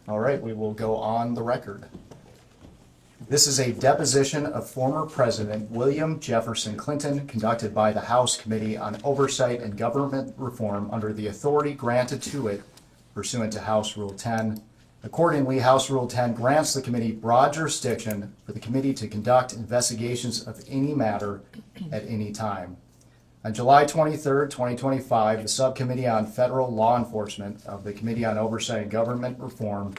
All right, we will go on the record. This is a deposition of former President William Jefferson Clinton conducted by the House Committee on Oversight and Government Reform under the authority granted to it pursuant to House Rule 10. Accordingly, House Rule 10 grants the committee broad jurisdiction for the committee to conduct investigations of any matter at any time. On July 23, 2025, the Subcommittee on Federal Law Enforcement of the Committee on Oversight and Government Reform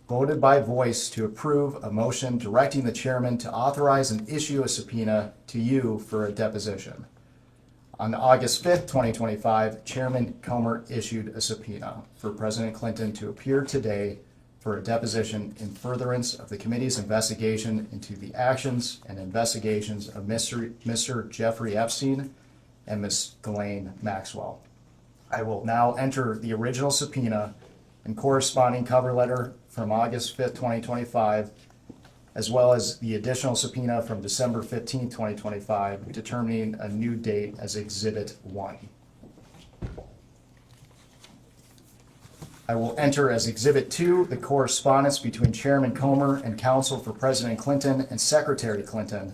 voted by voice to approve a motion directing the chairman to authorize and issue a subpoena to you for a deposition. On August 5th, 2025, Chairman Comer issued a subpoena for President Clinton to appear today for a deposition in furtherance of the committee's investigation into the actions and investigations of Mr. Jeffrey Epstein and Ms. Ghislaine Maxwell. I will now enter the original subpoena and corresponding cover letter from August 5th, 2025, as well as the additional subpoena from December 15th, 2025, determining a new date as Exhibit 1. I will enter as Exhibit 2 the correspondence between Chairman Comer and counsel for President Clinton and Secretary Clinton.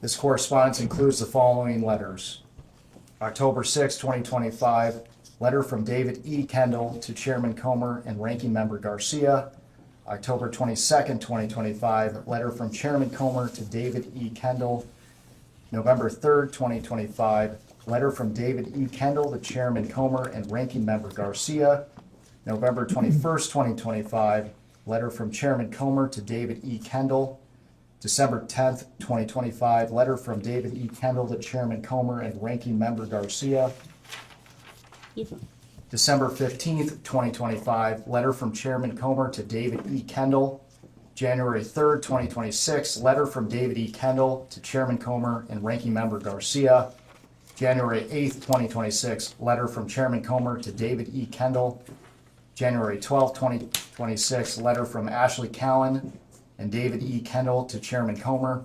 This correspondence includes the following letters. October 6, 2025, letter from David E. Kendall to Chairman Comer and Ranking Member Garcia. October 22nd, 2025, letter from Chairman Comer to David E. Kendall. November 3rd, 2025, letter from David E. Kendall to Chairman Comer and Ranking Member Garcia. November 21st, 2025, letter from Chairman Comer to David E. Kendall. December 10th, 2025, letter from David E. Kendall to Chairman Comer and Ranking Member Garcia. December 15th, 2025, letter from Chairman Comer to David E. Kendall. January 3rd, 2026, letter from David E. Kendall to Chairman Comer and Ranking Member Garcia. January 8th, 2026, letter from Chairman Comer to David E. Kendall. January 12th, 2026, letter from Ashley Cowan and David E. Kendall to Chairman Comer.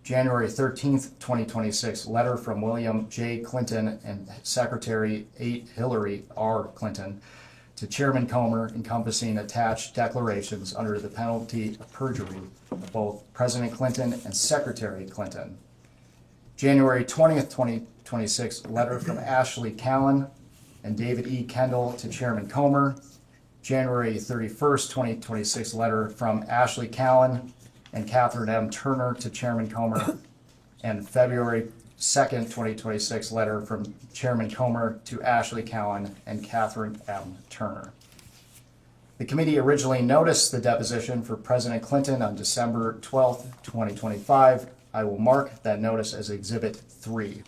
January 13th, 2026, letter from William J. Clinton and Secretary 8 Hillary R. Clinton to Chairman Comer encompassing attached declarations under the penalty of perjury of both President Clinton and Secretary Clinton. January 20th, 2026, letter from Ashley Cowan and David E. Kendall to Chairman Comer. January 31st, 2026, letter from Ashley Cowan and Catherine M. Turner to Chairman Comer, and February 2nd, 2026, letter from Chairman Comer to Ashley Cowan and Catherine M. Turner. The committee originally noticed the deposition for President Clinton on December 12th, 2025. I will mark that notice as Exhibit 3.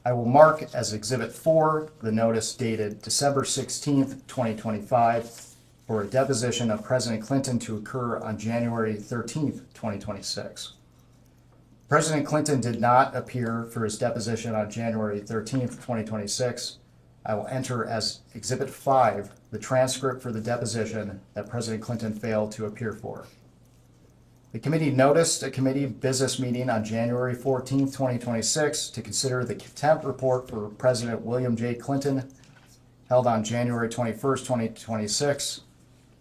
I will mark as Exhibit 4 the notice dated December 16th, 2025, for a deposition of President Clinton to occur on January 13th, 2026. President Clinton did not appear for his deposition on January 13th, 2026. I will enter as Exhibit 5 the transcript for the deposition that President Clinton failed to appear for. The committee noticed a committee business meeting on January 14th, 2026 to consider the contempt report for President William J. Clinton held on January 21st, 2026.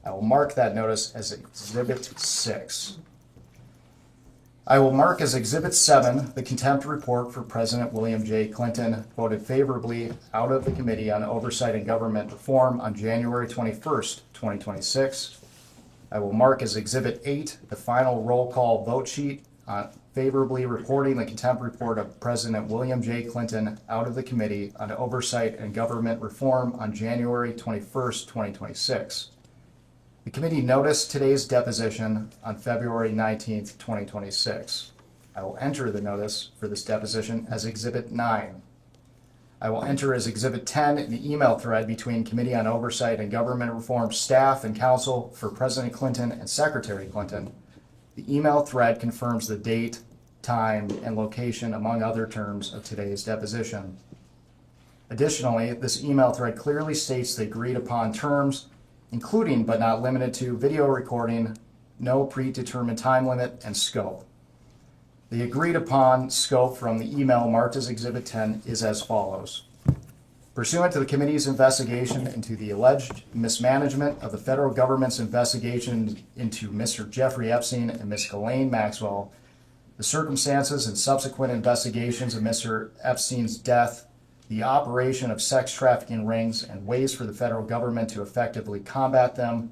I will mark that notice as Exhibit 6. I will mark as Exhibit 7 the contempt report for President William J. Clinton voted favorably out of the Committee on Oversight and Government Reform on January 21st, 2026. I will mark as Exhibit 8 the final roll call vote sheet on favorably reporting the contempt report of President William J. Clinton out of the Committee on Oversight and Government Reform on January 21st, 2026. The committee noticed today's deposition on February 19th, 2026. I will enter the notice for this deposition as Exhibit 9. I will enter as Exhibit 10 an email thread between Committee on Oversight and Government Reform staff and counsel for President Clinton and Secretary Clinton. The email thread confirms the date, time, and location, among other terms, of today's deposition. Additionally, this email thread clearly states the agreed upon terms, including but not limited to video recording, no predetermined time limit, and scope. The agreed upon scope from the email marked as Exhibit 10 is as follows. Pursuant to the committee's investigation into the alleged mismanagement of the federal government's investigation into Mr. Jeffrey Epstein and Ms. Ghislaine Maxwell, the circumstances and subsequent investigations of Mr. Epstein's death, the operation of sex trafficking rings, and ways for the federal government to effectively combat them,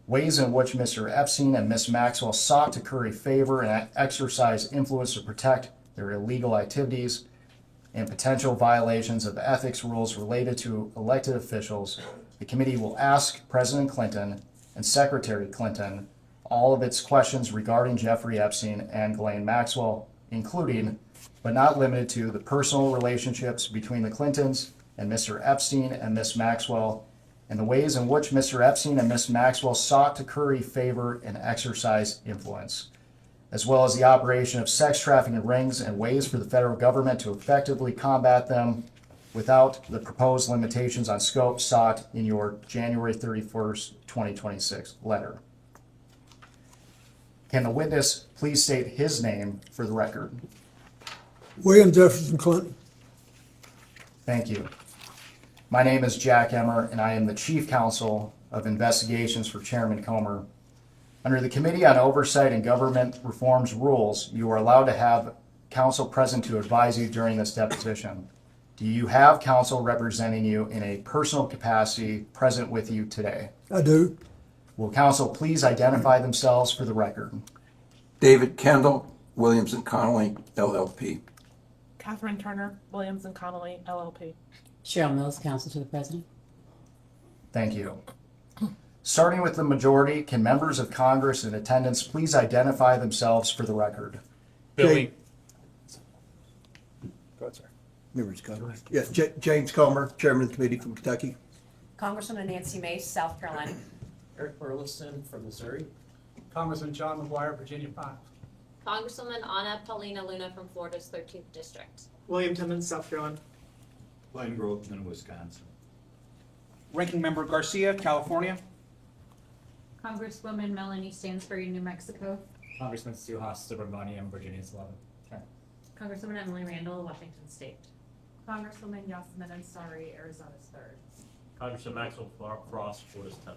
ways in which Mr. Epstein and Ms. Maxwell sought to curry favor and exercise influence to protect their illegal activities, and potential violations of ethics rules related to elected officials, the committee will ask President Clinton and Secretary Clinton all of its questions regarding Jeffrey Epstein and Ghislaine Maxwell, including, but not limited to, the personal relationships between the Clintons and Mr. Epstein and Ms. Maxwell, and the ways in which Mr. Epstein and Ms. Maxwell sought to curry favor and exercise influence, as well as the operation of sex trafficking rings and ways for the federal government to effectively combat them without the proposed limitations on scope sought in your January 31st, 2026 letter. Can the witness please state his name for the record? William Jefferson Clinton. Thank you. My name is Jack Emmer, and I am the Chief Counsel of Investigations for Chairman Comer. Under the Committee on Oversight and Government Reform's rules, you are allowed to have counsel present to advise you during this deposition. Do you have counsel representing you in a personal capacity present with you today? I do. Will counsel please identify themselves for the record? David Kendall, Williams & Connolly, LLP. Catherine Turner, Williams & Connolly, LLP. Cheryl Mills, counsel to the president. Thank you. Starting with the majority, can members of Congress in attendance please identify themselves for the record? Billy. Go ahead, sir. Members Congress. Yes, James Comer, Chairman of the Committee from Kentucky. Congresswoman Nancy Mace, South Carolina. Eric Burleson from Missouri. Congressman John McGuire, Virginia 5. Congresswoman Anna Paulina Luna from Florida's 13th District. William Timmons, South Carolina. Glenn Grothman, Wisconsin. Ranking Member Garcia, California. Congresswoman Melanie Stansbury, New Mexico. Congressman Suhas Subramaniam, Virginia's 11th. Congresswoman Emily Randall, Washington State. Congresswoman Yasmin Ansari, Arizona's 3rd. Congressman Maxwell Frost, Florida's 10th.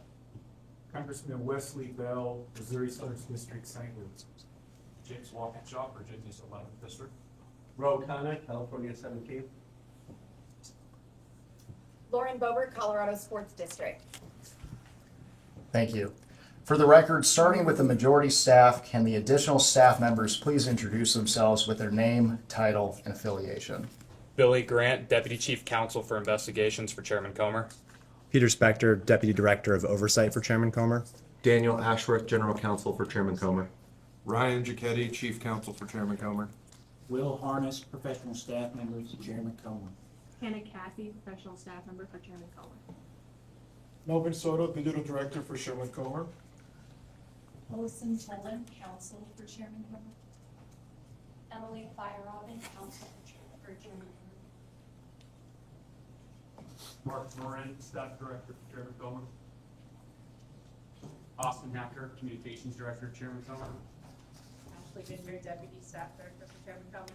Congressman Wesley Bell, Missouri's 1st District, St. Louis. James Walkinshaw, Virginia's 11th District. Ro Khanna, California 17th. Lauren Boebert, Colorado's 4th District. Thank you. For the record, starting with the majority staff, can the additional staff members please introduce themselves with their name, title, and affiliation? Billy Grant, Deputy Chief Counsel for Investigations for Chairman Comer. Peter Spector, Deputy Director of Oversight for Chairman Comer. Daniel Ashworth, General Counsel for Chairman Comer. Ryan Giacchetti, Chief Counsel for Chairman Comer. Will Harness, Professional Staff Member for Chairman Comer. Hannah Cathy, Professional Staff Member for Chairman Comer. Melvin Soto, Digital Director for Chairman Comer. Olson Tolan, Counsel for Chairman Comer. Emily Feyerabend, Counsel for Chairman Comer. Mark Moran, Staff Director for Chairman Comer. Austin Hacker, Communications Director, Chairman Comer. Ashley Ginger, Deputy Staff Director for Chairman Comer.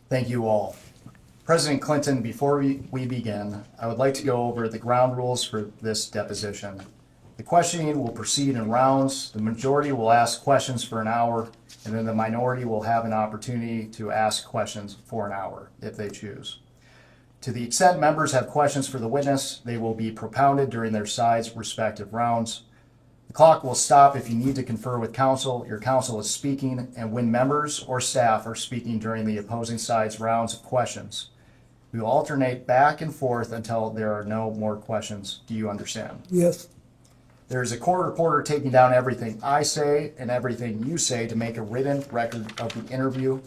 Thank you all. President Clinton, before we begin, I would like to go over the ground rules for this deposition. The questioning will proceed in rounds. The majority will ask questions for an hour, and then the minority will have an opportunity to ask questions for an hour if they choose. To the extent members have questions for the witness, they will be propounded during their sides' respective rounds. The clock will stop if you need to confer with counsel. Your counsel is speaking, and when members or staff are speaking during the opposing side's rounds of questions. We will alternate back and forth until there are no more questions. Do you understand? Yes. There is a court reporter taking down everything I say and everything you say to make a written record of the interview.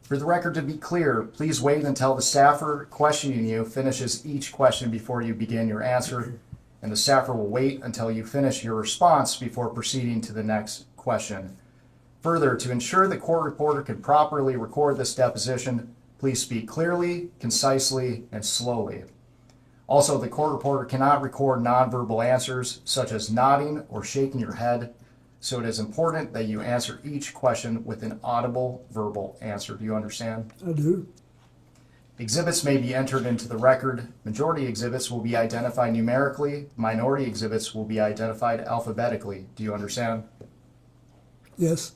For the record to be clear, please wait until the staffer questioning you finishes each question before you begin your answer, and the staffer will wait until you finish your response before proceeding to the next question. Further, to ensure the court reporter can properly record this deposition, please speak clearly, concisely, and slowly. Also, the court reporter cannot record nonverbal answers such as nodding or shaking your head. so it is important that you answer each question with an audible verbal answer. Do you understand? I do. Exhibits may be entered into the record. Majority exhibits will be identified numerically. Minority exhibits will be identified alphabetically. Do you understand? Yes.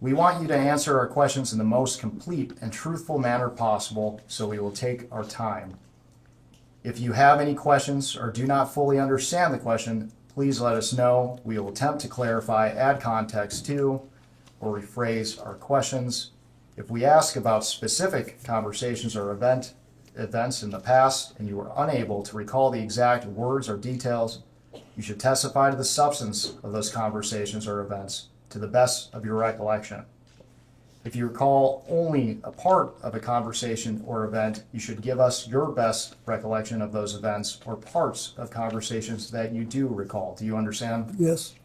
We want you to answer our questions in the most complete and truthful manner possible, so we will take our time. If you have any questions or do not fully understand the question, please let us know. We will attempt to clarify, add context to, or rephrase our questions. If we ask about specific conversations or events in the past and you are unable to recall the exact words or details, you should testify to the substance of those conversations or events to the best of your recollection. If you recall only a part of a conversation or event, you should give us your best recollection of those events or parts of conversations that you do recall. Do you understand? Yes.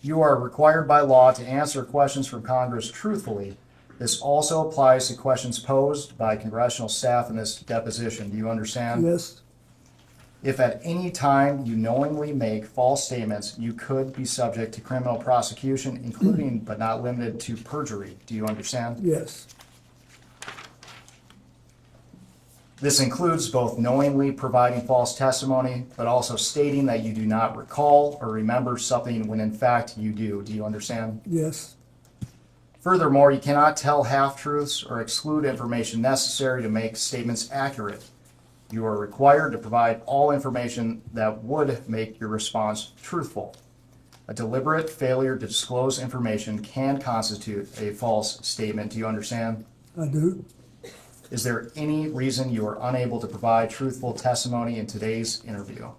You are required by law to answer questions from Congress truthfully. This also applies to questions posed by congressional staff in this deposition. Do you understand? Yes. If at any time you knowingly make false statements, you could be subject to criminal prosecution, including but not limited to perjury. Do you understand? Yes. This includes both knowingly providing false testimony, but also stating that you do not recall or remember something when in fact you do. Do you understand? Yes. Furthermore, you cannot tell half-truths or exclude information necessary to make statements accurate. You are required to provide all information that would make your response truthful. A deliberate failure to disclose information can constitute a false statement. Do you understand? I do. Is there any reason you are unable to provide truthful testimony in today's interview?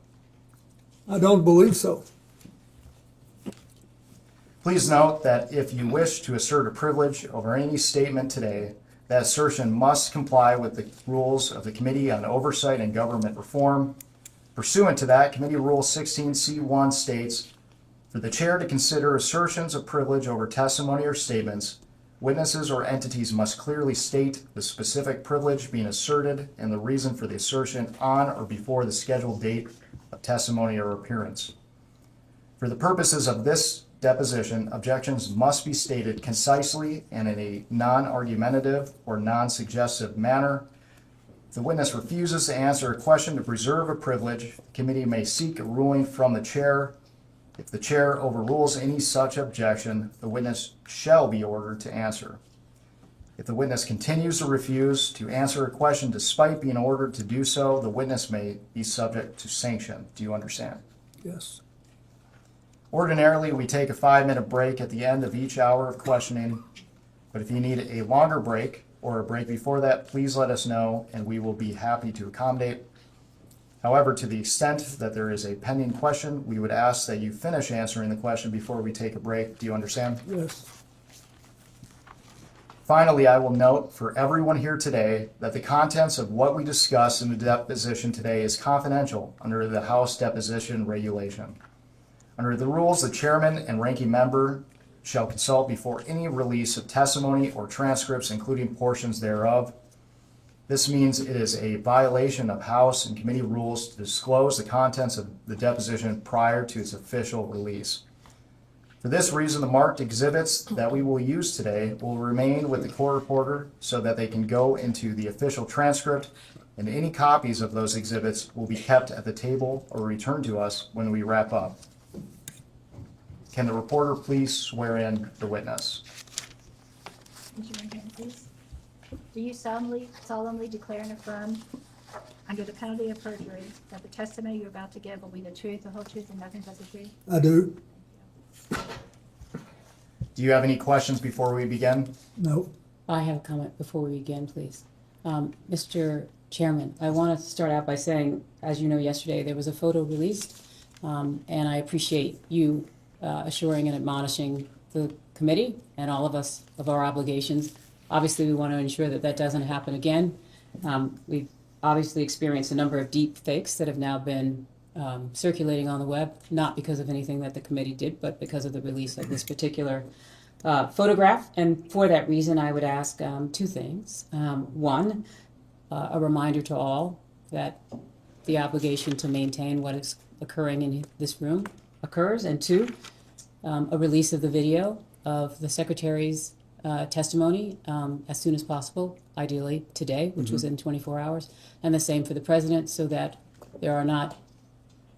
I don't believe so. Please note that if you wish to assert a privilege over any statement today, that assertion must comply with the rules of the Committee on Oversight and Government Reform. Pursuant to that, Committee Rule 16C1 states, for the chair to consider assertions of privilege over testimony or statements, witnesses or entities must clearly state the specific privilege being asserted and the reason for the assertion on or before the scheduled date of testimony or appearance. For the purposes of this deposition, objections must be stated concisely and in a non-argumentative or non-suggestive manner. If the witness refuses to answer a question to preserve a privilege, the committee may seek a ruling from the chair. If the chair overrules any such objection, the witness shall be ordered to answer. If the witness continues to refuse to answer a question despite being ordered to do so, the witness may be subject to sanction. Do you understand? Yes. Ordinarily, we take a 5-minute break at the end of each hour of questioning, but if you need a longer break or a break before that, please let us know and we will be happy to accommodate. However, to the extent that there is a pending question, we would ask that you finish answering the question before we take a break. Do you understand? Yes. Finally, I will note for everyone here today that the contents of what we discuss in the deposition today is confidential under the House Deposition Regulation. Under the rules, the chairman and ranking member shall consult before any release of testimony or transcripts, including portions thereof. This means it is a violation of House and committee rules to disclose the contents of the deposition prior to its official release. For this reason, the marked exhibits that we will use today will remain with the court reporter so that they can go into the official transcript, and any copies of those exhibits will be kept at the table or returned to us when we wrap up. Can the reporter please swear in the witness? Raise your right hand, please. Do you solemnly declare and affirm, under the penalty of perjury, that the testimony you're about to give will be the truth, the whole truth, and nothing but the truth? I do. Do you have any questions before we begin? No. I have a comment before we begin, please. Mr. Chairman, I want to start out by saying, as you know, yesterday there was a photo released, and I appreciate you assuring and admonishing the committee and all of us of our obligations. Obviously, we want to ensure that that doesn't happen again. We've obviously experienced a number of deep fakes that have now been circulating on the web, not because of anything that the committee did, but because of the release of this particular photograph. And for that reason, I would ask two things. One, a reminder to all that the obligation to maintain what is occurring in this room occurs. And two, a release of the video of the Secretary's testimony as soon as possible, ideally today, which was in 24 hours, and the same for the President, so that there are not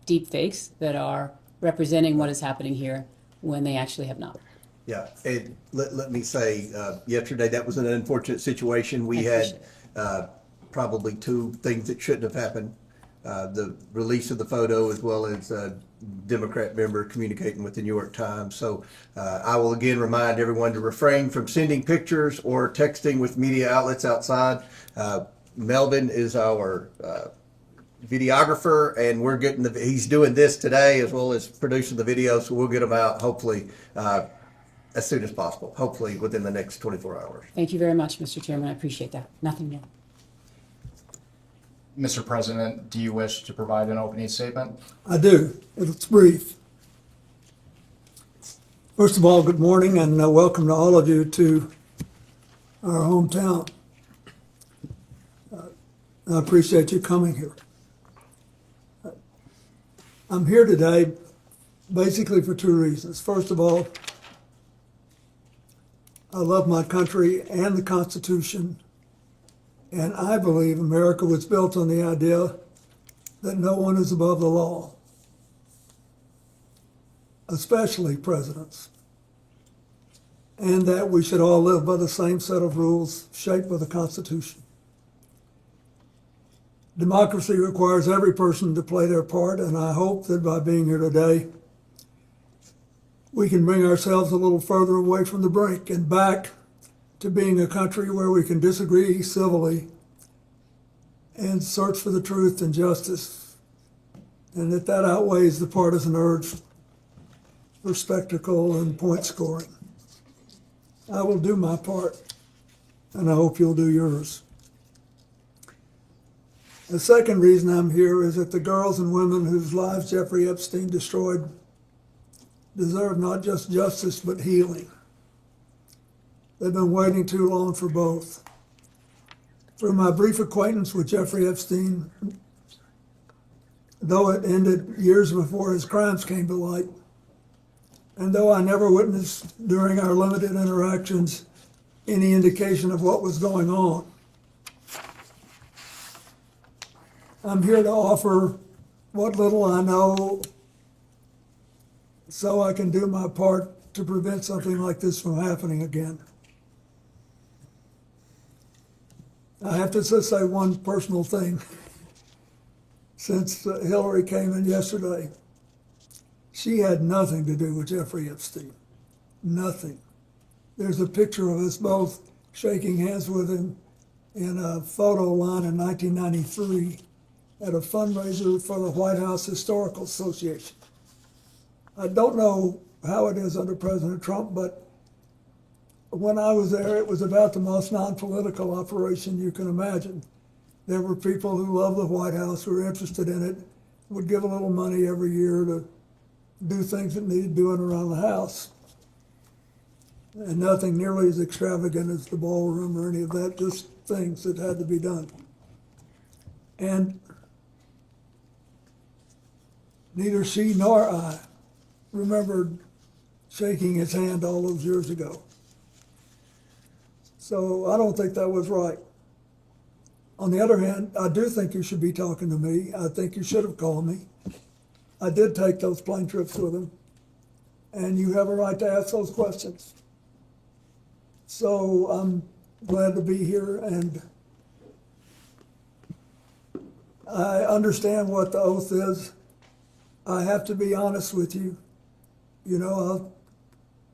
deep fakes that are representing what is happening here when they actually have not. Yeah, and let me say, yesterday, that was an unfortunate situation. We had probably two things that shouldn't have happened. The release of the photo, as well as a Democrat member communicating with the New York Times. So I will again remind everyone to refrain from sending pictures or texting with media outlets outside. Melvin is our videographer, and we're getting he's doing this today as well as producing the video, so we'll get them out hopefully as soon as possible, hopefully within the next 24 hours. Thank you very much, Mr. Chairman. I appreciate that. Nothing more. Mr. President, do you wish to provide an opening statement? I do. It's brief. First of all, good morning and welcome to all of you to our hometown. I appreciate you coming here. I'm here today basically for two reasons. First of all, I love my country and the Constitution, and I believe America was built on the idea that no one is above the law, especially presidents, and that we should all live by the same set of rules shaped by the Constitution. Democracy requires every person to play their part, and I hope that by being here today, we can bring ourselves a little further away from the brink and back to being a country where we can disagree civilly and search for the truth and justice, and that outweighs the partisan urge for spectacle and point scoring. I will do my part, and I hope you'll do yours. The second reason I'm here is that the girls and women whose lives Jeffrey Epstein destroyed deserve not just justice, but healing. They've been waiting too long for both. Through my brief acquaintance with Jeffrey Epstein, though it ended years before his crimes came to light, and though I never witnessed during our limited interactions any indication of what was going on, I'm here to offer what little I know so I can do my part to prevent something like this from happening again. I have to just say one personal thing. Since Hillary came in yesterday, she had nothing to do with Jeffrey Epstein. Nothing. There's a picture of us both shaking hands with him in a photo line in 1993 at a fundraiser for the White House Historical Association. I don't know how it is under President Trump, but when I was there, it was about the most non-political operation you can imagine. There were people who loved the White House, who were interested in it, would give a little money every year to do things that needed doing around the house. And nothing nearly as extravagant as the ballroom or any of that, just things that had to be done. And neither she nor I remembered shaking his hand all those years ago. So I don't think that was right. On the other hand, I do think you should be talking to me. I think you should have called me. I did take those plane trips with him, and you have a right to ask those questions. So I'm glad to be here, and I understand what the oath is. I have to be honest with you. You know, I'll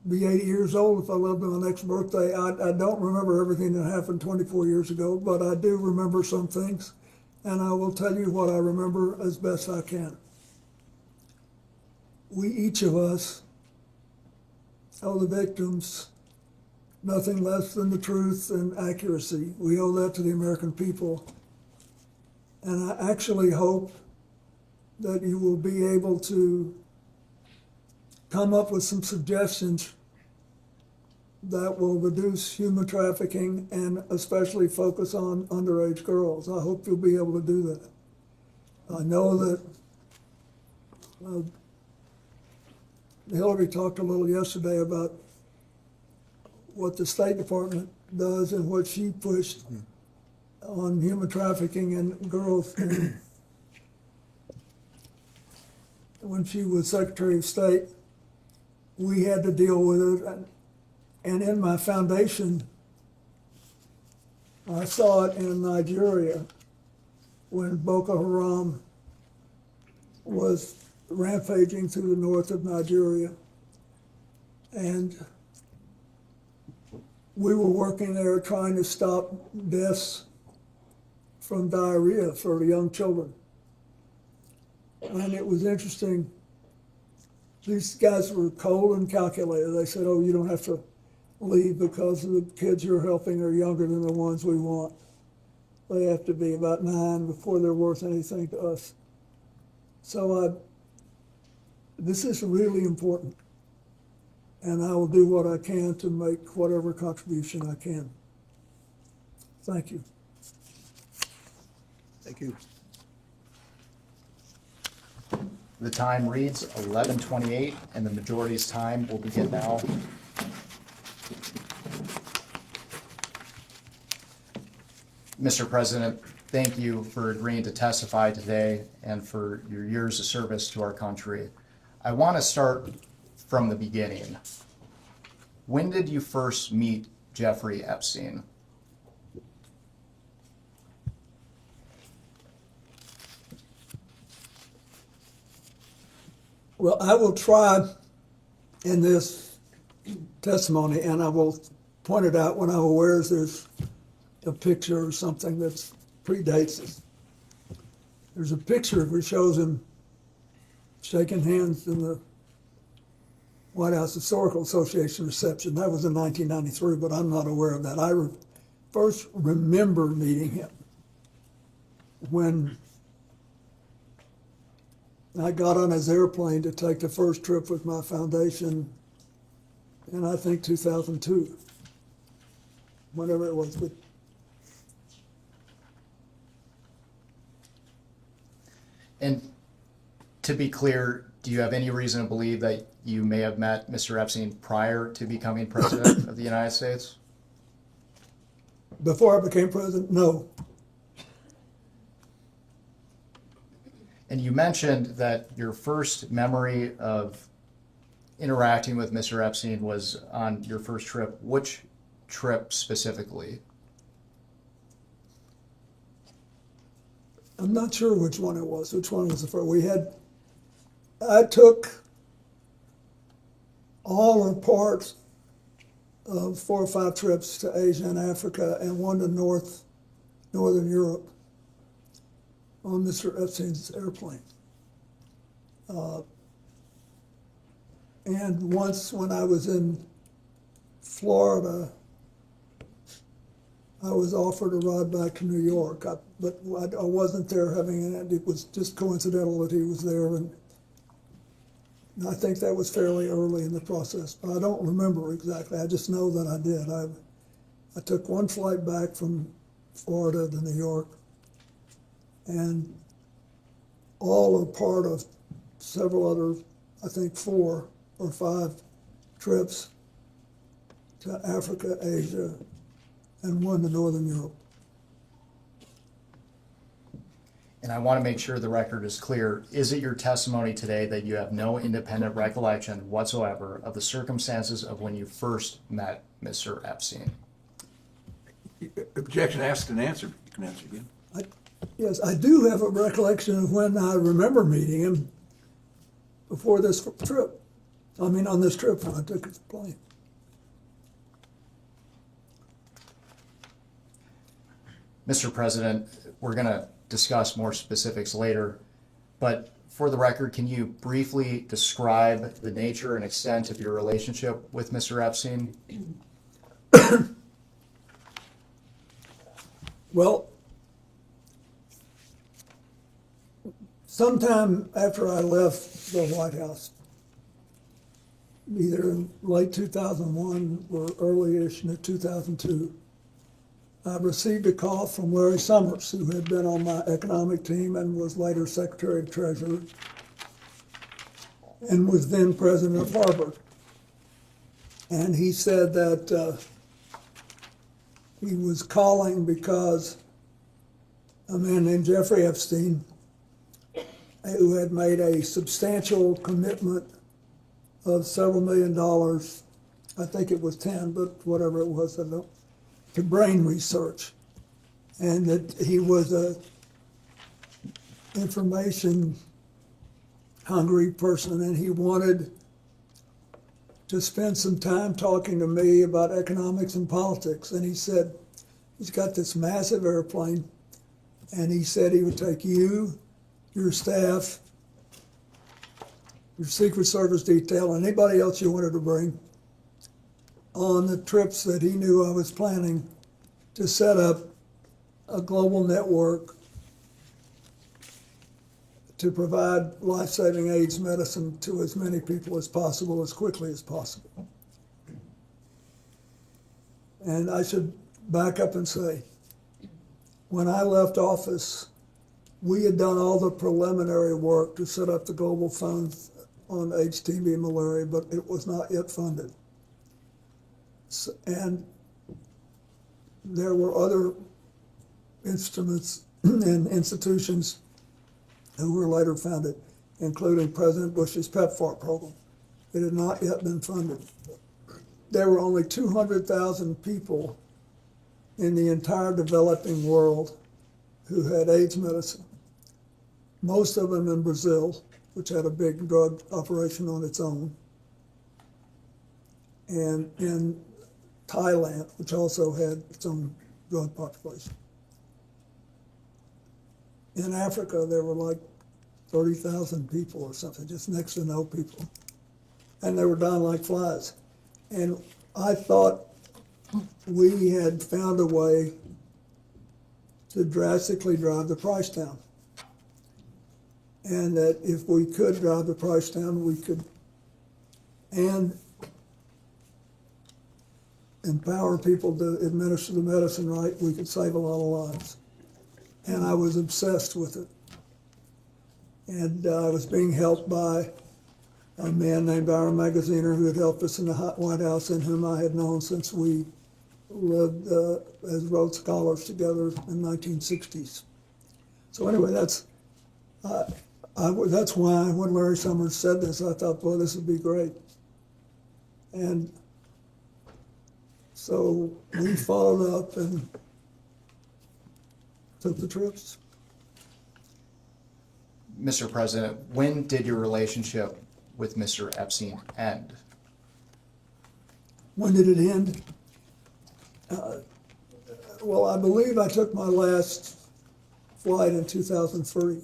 be 80 years old if I live to my next birthday. I don't remember everything that happened 24 years ago, but I do remember some things, and I will tell you what I remember as best I can. We, each of us, owe the victims nothing less than the truth and accuracy. We owe that to the American people. And I actually hope that you will be able to come up with some suggestions that will reduce human trafficking and especially focus on underage girls. I hope you'll be able to do that. I know that Hillary talked a little yesterday about what the State Department does and what she pushed on human trafficking and girls. When she was Secretary of State, we had to deal with it. And in my foundation, I saw it in Nigeria when Boko Haram was rampaging through the north of Nigeria. And we were working there trying to stop deaths from diarrhea for young children. And it was interesting. These guys were cold and calculated. They said, oh, you don't have to leave because the kids you're helping are younger than the ones we want. They have to be about 9 before they're worth anything to us. So this is really important. And I will do what I can to make whatever contribution I can. Thank you. Thank you. The time reads 11:28, and the majority's time will begin now. Mr. President, thank you for agreeing to testify today and for your years of service to our country. I want to start from the beginning. When did you first meet Jeffrey Epstein? Well, I will try in this testimony, and I will point it out when I'm aware there's a picture or something that predates it. There's a picture which shows him shaking hands in the White House Historical Association reception. That was in 1993, but I'm not aware of that. I first remember meeting him when I got on his airplane to take the first trip with my foundation in, I think, 2002, whenever it was. And to be clear, do you have any reason to believe that you may have met Mr. Epstein prior to becoming president of the United States? Before I became president, no. And you mentioned that your first memory of interacting with Mr. Epstein was on your first trip. Which trip specifically? I'm not sure which one it was. Which one was the first? I took all or part of 4 or 5 trips to Asia and Africa and one to Northern Europe on Mr. Epstein's airplane. And once when I was in Florida, I was offered a ride back to New York, but I wasn't there it was just coincidental that he was there, and I think that was fairly early in the process, but I don't remember exactly. I just know that I did. I took one flight back from Florida to New York, and all or part of several other, I think 4 or 5 trips to Africa, Asia, and one to Northern Europe. And I want to make sure the record is clear. Is it your testimony today that you have no independent recollection whatsoever of the circumstances of when you first met Mr. Epstein? Objection asked and answered. You can answer again. Yes, I do have a recollection of when I remember meeting him before this trip. I mean, on this trip when I took his plane. Mr. President, we're going to discuss more specifics later, but for the record, can you briefly describe the nature and extent of your relationship with Mr. Epstein? Well, sometime after I left the White House, either in late 2001 or early-ish in 2002, I received a call from Larry Summers, who had been on my economic team and was later Secretary of Treasury. and was then president of Harvard. And he said that he was calling because a man named Jeffrey Epstein, who had made a substantial commitment of several $1 million, I think it was 10, but whatever it was, I don't, to brain research. And that he was a information hungry person, and he wanted to spend some time talking to me about economics and politics. And he said, he's got this massive airplane, and he said he would take you, your staff, your Secret Service detail, and anybody else you wanted to bring on the trips that he knew I was planning to set up a global network to provide life-saving AIDS medicine to as many people as possible, as quickly as possible. And I should back up and say, when I left office, we had done all the preliminary work to set up the global fund on AIDS, TB, and malaria, but it was not yet funded. And there were other instruments and institutions who were later founded, including President Bush's PEPFAR program. It had not yet been funded. There were only 200,000 people in the entire developing world who had AIDS medicine, most of them in Brazil, which had a big drug operation on its own, and in Thailand, which also had its own drug population. In Africa, there were like 30,000 people or something, just next to no people. And they were dying like flies. And I thought we had found a way to drastically drive the price down. And that if we could drive the price down, we could, and empower people to administer the medicine right, we could save a lot of lives. And I was obsessed with it. And I was being helped by a man named Byron Magaziner, who had helped us in the White House, and whom I had known since we lived as Rhodes Scholars together in the 1960s. So anyway, that's why when Larry Summers said this, I thought, boy, this would be great. And so we followed up and took the trips. Mr. President, when did your relationship with Mr. Epstein end? When did it end? Well, I believe I took my last flight in 2003.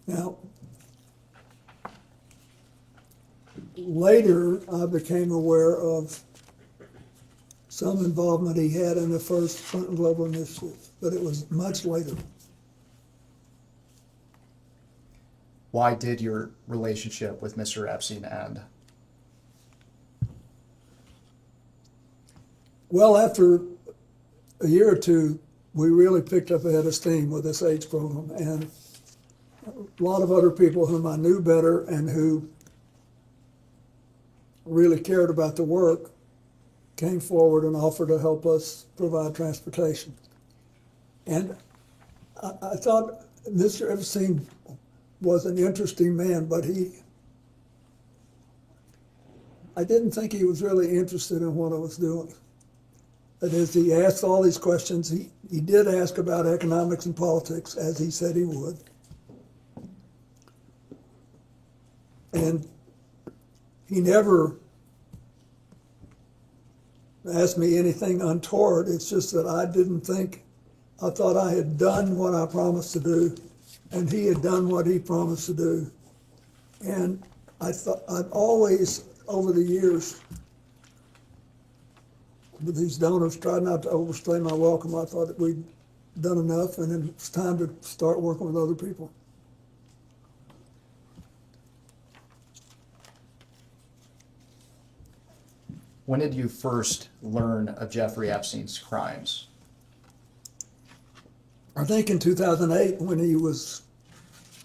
Now, later I became aware of some involvement he had in the first Clinton Global Initiative, but it was much later. Why did your relationship with Mr. Epstein end? Well, after a year or two, we really picked up a head of steam with this AIDS program, and a lot of other people whom I knew better and who really cared about the work came forward and offered to help us provide transportation. And I thought Mr. Epstein was an interesting man, but I didn't think he was really interested in what I was doing. That is, he asked all these questions. He did ask about economics and politics, as he said he would. And he never asked me anything untoward. It's just that I thought I had done what I promised to do, and he had done what he promised to do. And I thought I'd always, over the years, with these donors, tried not to overstay my welcome. I thought that we'd done enough, and then it's time to start working with other people. When did you first learn of Jeffrey Epstein's crimes? I think in 2008 when he was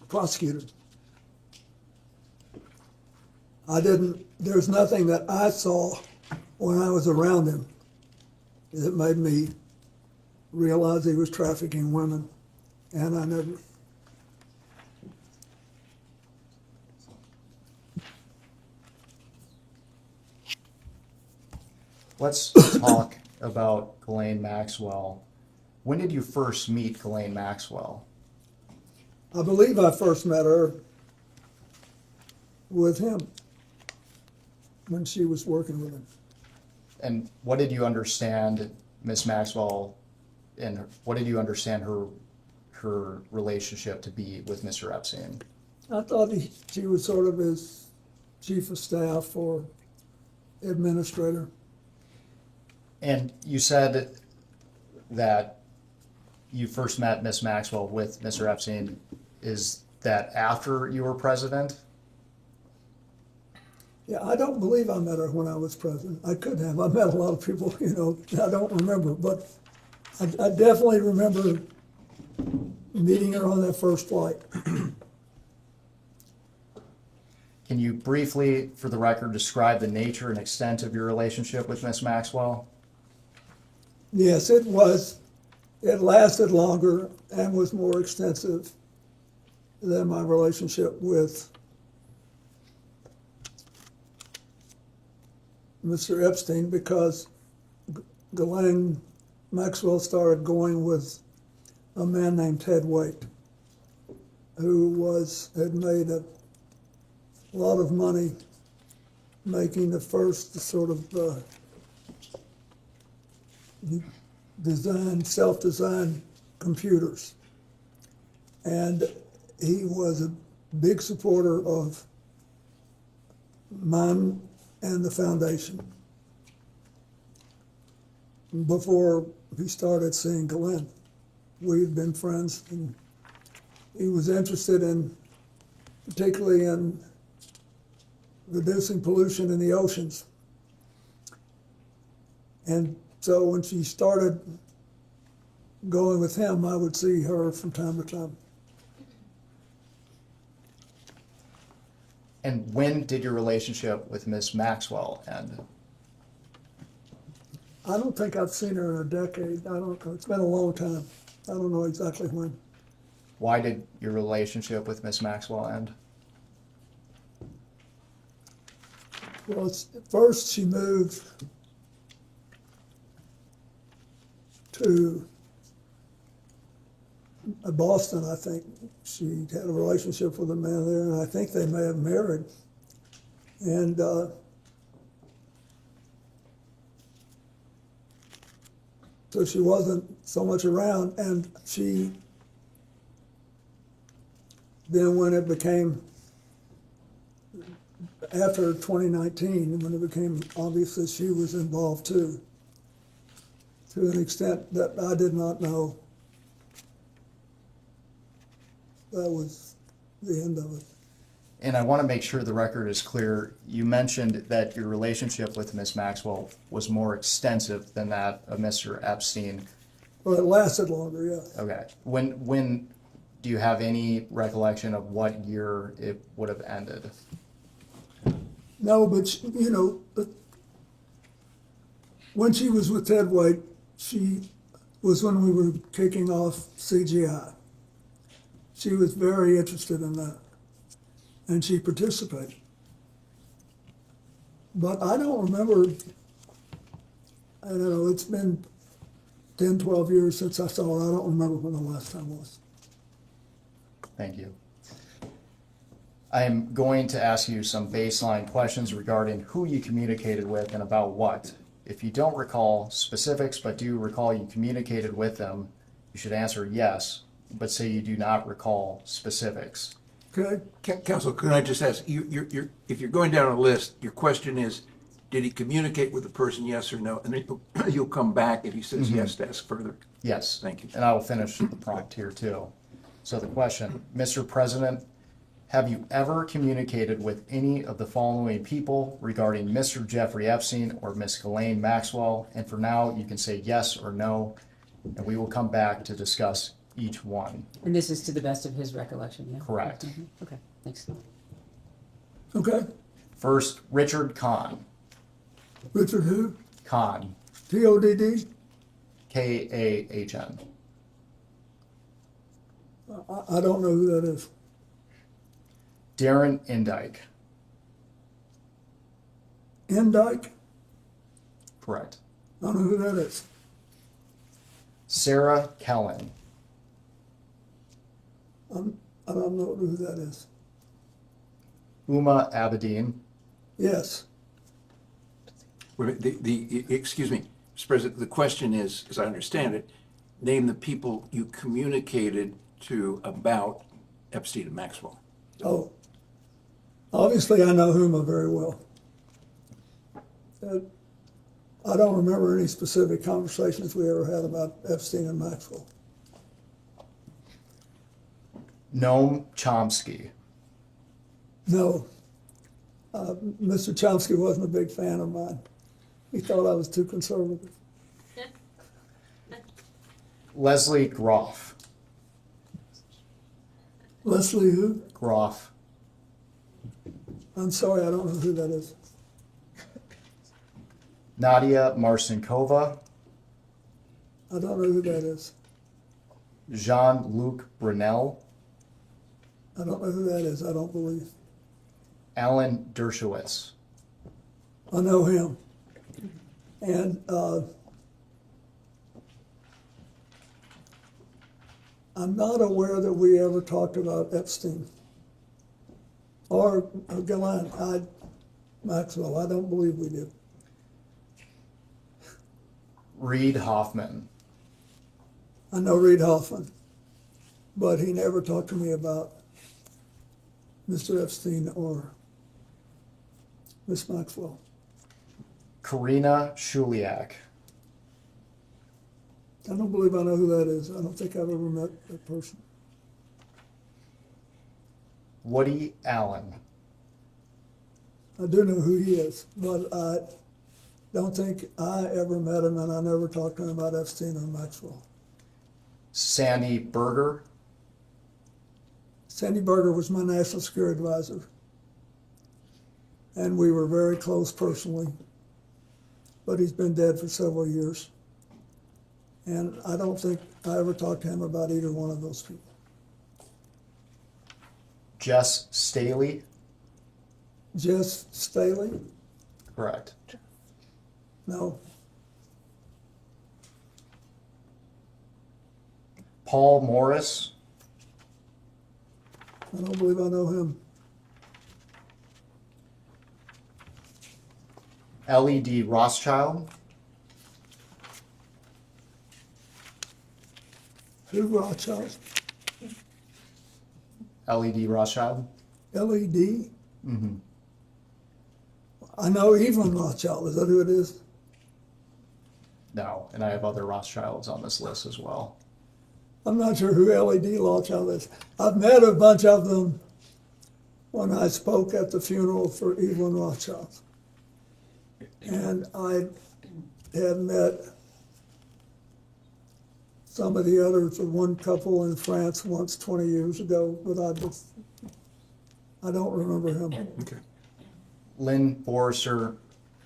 prosecuted. There's nothing that I saw when I was around him that made me realize he was trafficking women, and I never. Let's talk about Ghislaine Maxwell. When did you first meet Ghislaine Maxwell? I believe I first met her with him when she was working with him. And what did you understand Miss Maxwell, and what did you understand her relationship to be with Mr. Epstein? I thought she was sort of his chief of staff or administrator. And you said that you first met Miss Maxwell with Mr. Epstein. Is that after you were president? Yeah, I don't believe I met her when I was president. I could have. I met a lot of people, I don't remember, but I definitely remember meeting her on that first flight. Can you briefly, for the record, describe the nature and extent of your relationship with Miss Maxwell? Yes, it was. It lasted longer and was more extensive than my relationship with Mr. Epstein, because Ghislaine Maxwell started going with a man named Ted Waite, who had made a lot of money making the first sort of self-designed computers. And he was a big supporter of mine and the foundation before he started seeing Ghislaine. We've been friends, and he was interested particularly in reducing pollution in the oceans. And so when she started going with him, I would see her from time to time. And when did your relationship with Miss Maxwell end? I don't think I've seen her in a decade. I don't know. It's been a long time. I don't know exactly when. Why did your relationship with Miss Maxwell end? Well, first she moved to Boston, I think. She had a relationship with a man there, and I think they may have married. And so she wasn't so much around, and then when it became, after 2019, when it became obvious that she was involved too, to an extent that I did not know, that was the end of it. And I want to make sure the record is clear. You mentioned that your relationship with Miss Maxwell was more extensive than that of Mr. Epstein. Well, it lasted longer, yeah. Okay. When do you have any recollection of what year it would have ended? No, but when she was with Ted Waite, she was when we were kicking off CGI. She was very interested in that, and she participated. But I don't remember, I don't know, it's been 10, 12 years since I saw her. I don't remember when the last time was. Thank you. I am going to ask you some baseline questions regarding who you communicated with and about what. If you don't recall specifics but do recall you communicated with them, you should answer yes, but say you do not recall specifics. Okay. Counsel, can I just ask, if you're going down a list, your question is, did he communicate with the person, yes or no? And then you'll come back if he says yes to ask further. Yes. Thank you. And I will finish the prompt here too. So the question, Mr. President, have you ever communicated with any of the following people regarding Mr. Jeffrey Epstein or Miss Ghislaine Maxwell? And for now, you can say yes or no, and we will come back to discuss each one. And this is to the best of his recollection, yeah? Correct. Mhm. Okay, thanks. Okay, First, Richard Kahn. Richard who? Kahn, T-O-D-D? K-A-H-N. I don't know who that is. Darren Indike. Indike? Correct. I don't know who that is. Sarah Kellen. I don't know who that is. Uma Abedin. Yes. Wait a minute, excuse me, Mr. President, the question is, as I understand it, name the people you communicated to about Epstein and Maxwell. Oh, obviously I know Huma very well. I don't remember any specific conversations we ever had about Epstein and Maxwell. Noam Chomsky. No. Mr. Chomsky wasn't a big fan of mine. He thought I was too conservative. Leslie Groff. Leslie who? Groff. I'm sorry, I don't know who that is. Nadia Marcinkova. I don't know who that is. Jean-Luc Brunel. I don't know who that is, I don't believe. Alan Dershowitz. I know him. And I'm not aware that we ever talked about Epstein or Ghislaine Maxwell. I don't believe we did. Reed Hoffman. I know Reed Hoffman, but he never talked to me about Mr. Epstein or Miss Maxwell. Karina Shuliak. I don't believe I know who that is. I don't think I've ever met that person. Woody Allen. I do know who he is, but I don't think I ever met him, and I never talked to him about Epstein or Maxwell. Sandy Berger. Sandy Berger was my national security advisor, and we were very close personally, but he's been dead for several years. And I don't think I ever talked to him about either one of those people. Jess Staley. Jess Staley? Correct. No. Paul Morris. I don't believe I know him. L.E.D. Rothschild. Who Rothschild? L.E.D. Rothschild. L.E.D.? Mm-hmm. I know Evelyn Rothschild. Is that who it is? No, and I have other Rothschilds on this list as well. I'm not sure who L.E.D. Rothschild is. I've met a bunch of them when I spoke at the funeral for Evelyn Rothschild. And I had met some of the others, one couple in France once 20 years ago, but I don't remember him. Okay. Lynn Borser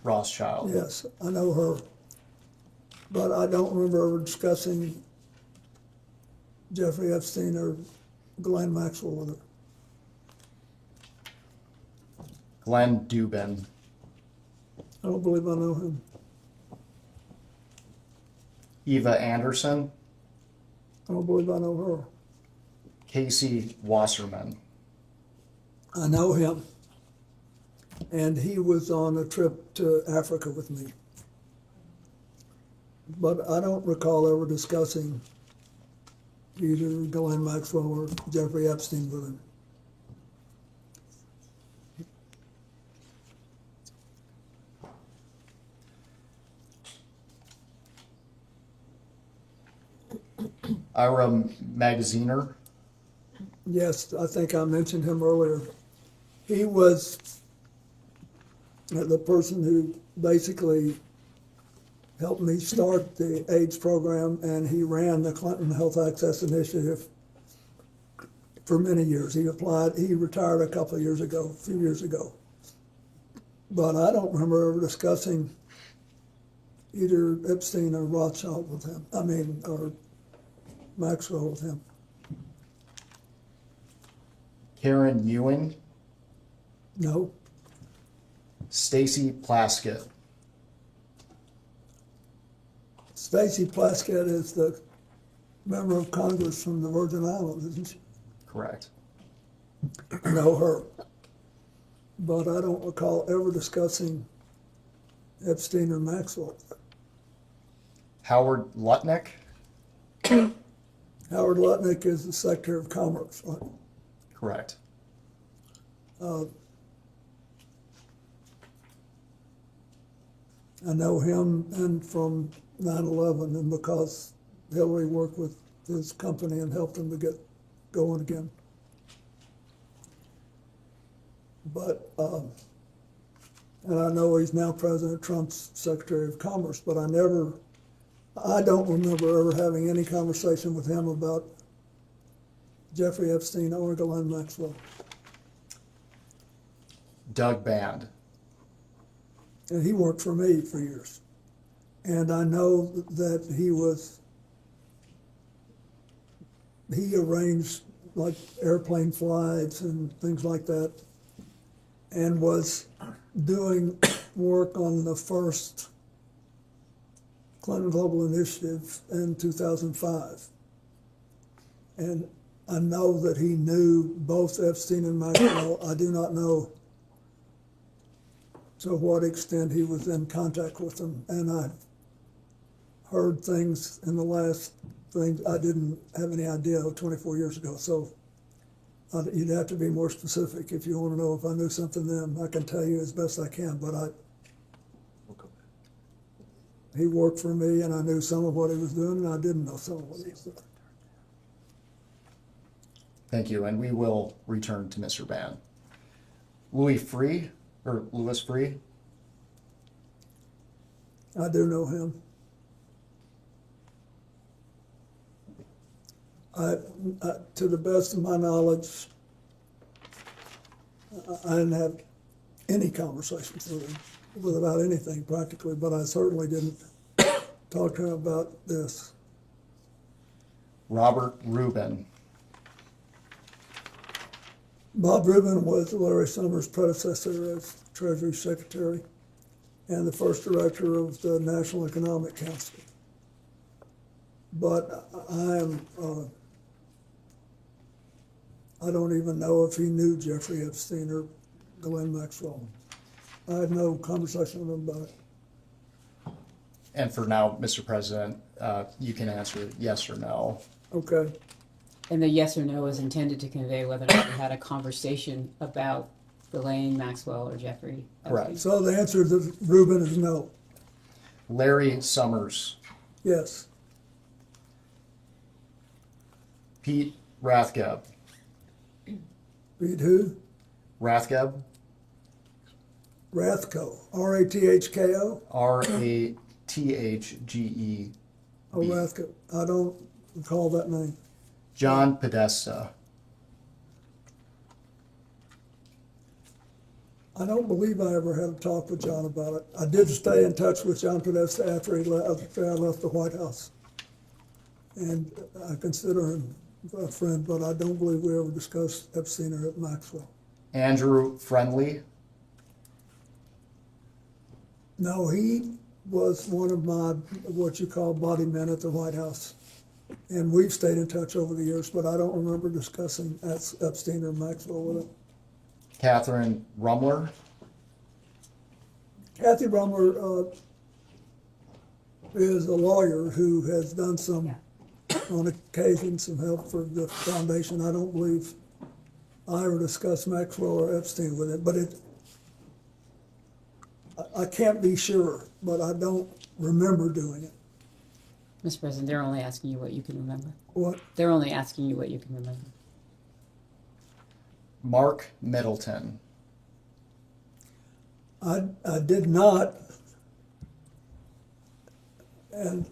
Rothschild. Yes, I know her, but I don't remember ever discussing Jeffrey Epstein or Ghislaine Maxwell with her. Glenn Dubin. I don't believe I know him. Eva Anderson. I don't believe I know her. Casey Wasserman. I know him. And he was on a trip to Africa with me. But I don't recall ever discussing either Ghislaine Maxwell or Jeffrey Epstein with him. Ira Magaziner. Yes, I think I mentioned him earlier. He was the person who basically helped me start the AIDS program, and he ran the Clinton Health Access Initiative for many years. He retired a few years ago. But I don't remember ever discussing either Epstein or Rothschild with him, or Maxwell with him. Karen Ewing, No. Stacy Plaskett, Stacy Plaskett is the member of Congress from the Virgin Islands, isn't she? correct. I know her. But I don't recall ever discussing Epstein or Maxwell. Howard Lutnick, Howard Lutnick is the Secretary of Commerce, right? correct. I know him and from 9/11, and because Hillary worked with his company and helped him to get going again. But, and I know he's now President Trump's Secretary of Commerce, but I don't remember ever having any conversation with him about Jeffrey Epstein or Ghislaine Maxwell. Doug Band, And he worked for me for years. And I know that he arranged like airplane flights and things like that, and was doing work on the first Clinton Global Initiative in 2005. And I know that he knew both Epstein and Maxwell. I do not know to what extent he was in contact with them. And I heard things in the last thing I didn't have any idea 24 years ago. So you'd have to be more specific if you want to know if I knew something then. I can tell you as best I can, but he worked for me and I knew some of what he was doing and I didn't know some of what he was doing. thank you, and we will return to Mr. Band. Louis Free. I do know him. To the best of my knowledge, I didn't have any conversations with him about anything practically, but I certainly didn't talk to him about this. Robert Rubin, Bob Rubin was Larry Summers' predecessor as Treasury Secretary and the first director of the National Economic Council. But I don't even know if he knew Jeffrey Epstein or Ghislaine Maxwell. I had no conversation with him about it. and for now, Mr. President, you can answer yes or no. Okay. And the yes or no is intended to convey whether or not you had a conversation about Ghislaine Maxwell or Jeffrey Epstein. Correct. So the answer to Rubin is no. Larry Summers, Yes. Pete Rathgeb, Read who? Rathgeb, Rathko. R-A-T-H-K-O? Rathgeb. Oh, Rathko. I don't recall that name. John Podesta, I don't believe I ever had a talk with John about it. I did stay in touch with John Podesta after I left the White House. And I consider him a friend, but I don't believe we ever discussed Epstein or Maxwell. Andrew Friendly, No, he was one of my, what you call body men at the White House. And we've stayed in touch over the years, but I don't remember discussing Epstein or Maxwell with him. Catherine Rumler, Kathy Rumler is a lawyer who has done some, on occasion, some help for the foundation. I don't believe I ever discussed Maxwell or Epstein with it, but I can't be sure, but I don't remember doing it. Mr. President, they're only asking you what you can remember. What? They're only asking you what you can remember. Mark Middleton, I did not And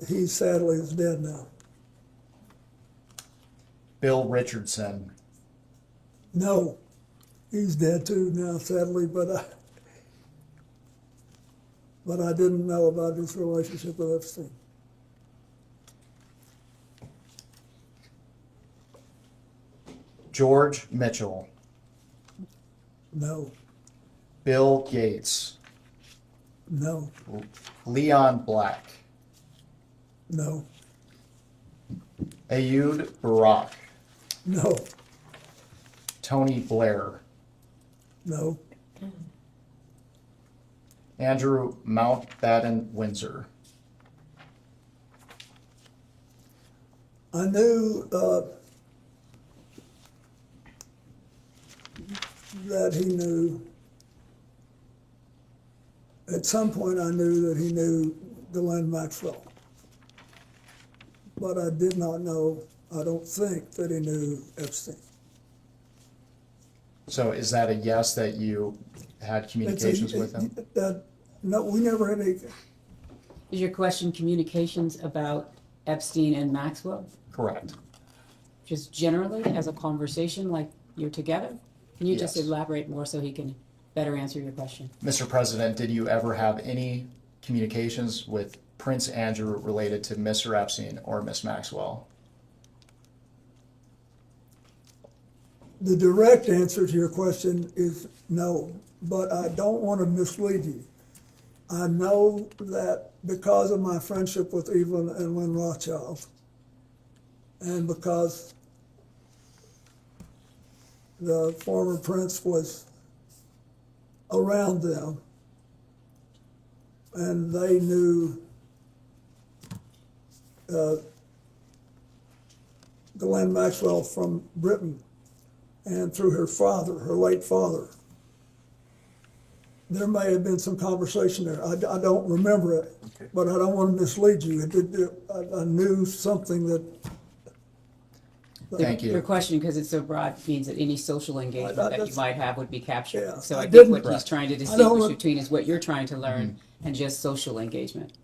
he sadly is dead now. Bill Richardson. No, he's dead too now, sadly, but I didn't know about his relationship with Epstein. George Mitchell. No, Bill Gates. no, Leon Black. no, Ayud Barak. no, Tony Blair. no, Andrew Mountbatten Windsor. I knew that he knew, at some point I knew that he knew Ghislaine Maxwell. But I did not know, I don't think, that he knew Epstein. So is that a yes that you had communications with him? No, we never had any, Is your question communications about Epstein and Maxwell? Correct. Just generally as a conversation, like you're together? Can you just Yes. elaborate more so he can better answer your question? Mr. President, did you ever have any communications with Prince Andrew related to Mr. Epstein or Miss Maxwell? the direct answer to your question is no, but I don't want to mislead you. I know that because of my friendship with Evelyn and Lynn Rothschild, and because the former prince was around them, and they knew Ghislaine Maxwell from Britain and through her father, her late father. There may have been some conversation there. I don't remember it, but I don't want to mislead you. I knew something that. Thank you. Your question, because it's so broad, means that any social engagement that you that's- might have would be captured. Yeah, So I I think didn't- what he's trying to I don't distinguish want- between is what you're trying to learn and just social engagement.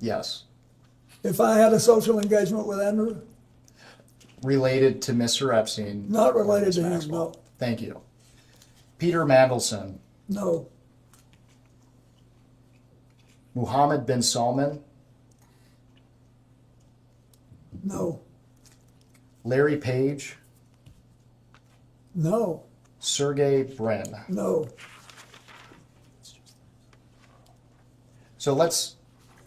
Yes. If I had a social engagement with Andrew, Related to Mr. Epstein? not or related Miss to him, Maxwell? no, Thank you. Peter Mandelson. no, Mohammed bin Salman. no, Larry Page. no, Sergey Brin. no. So let's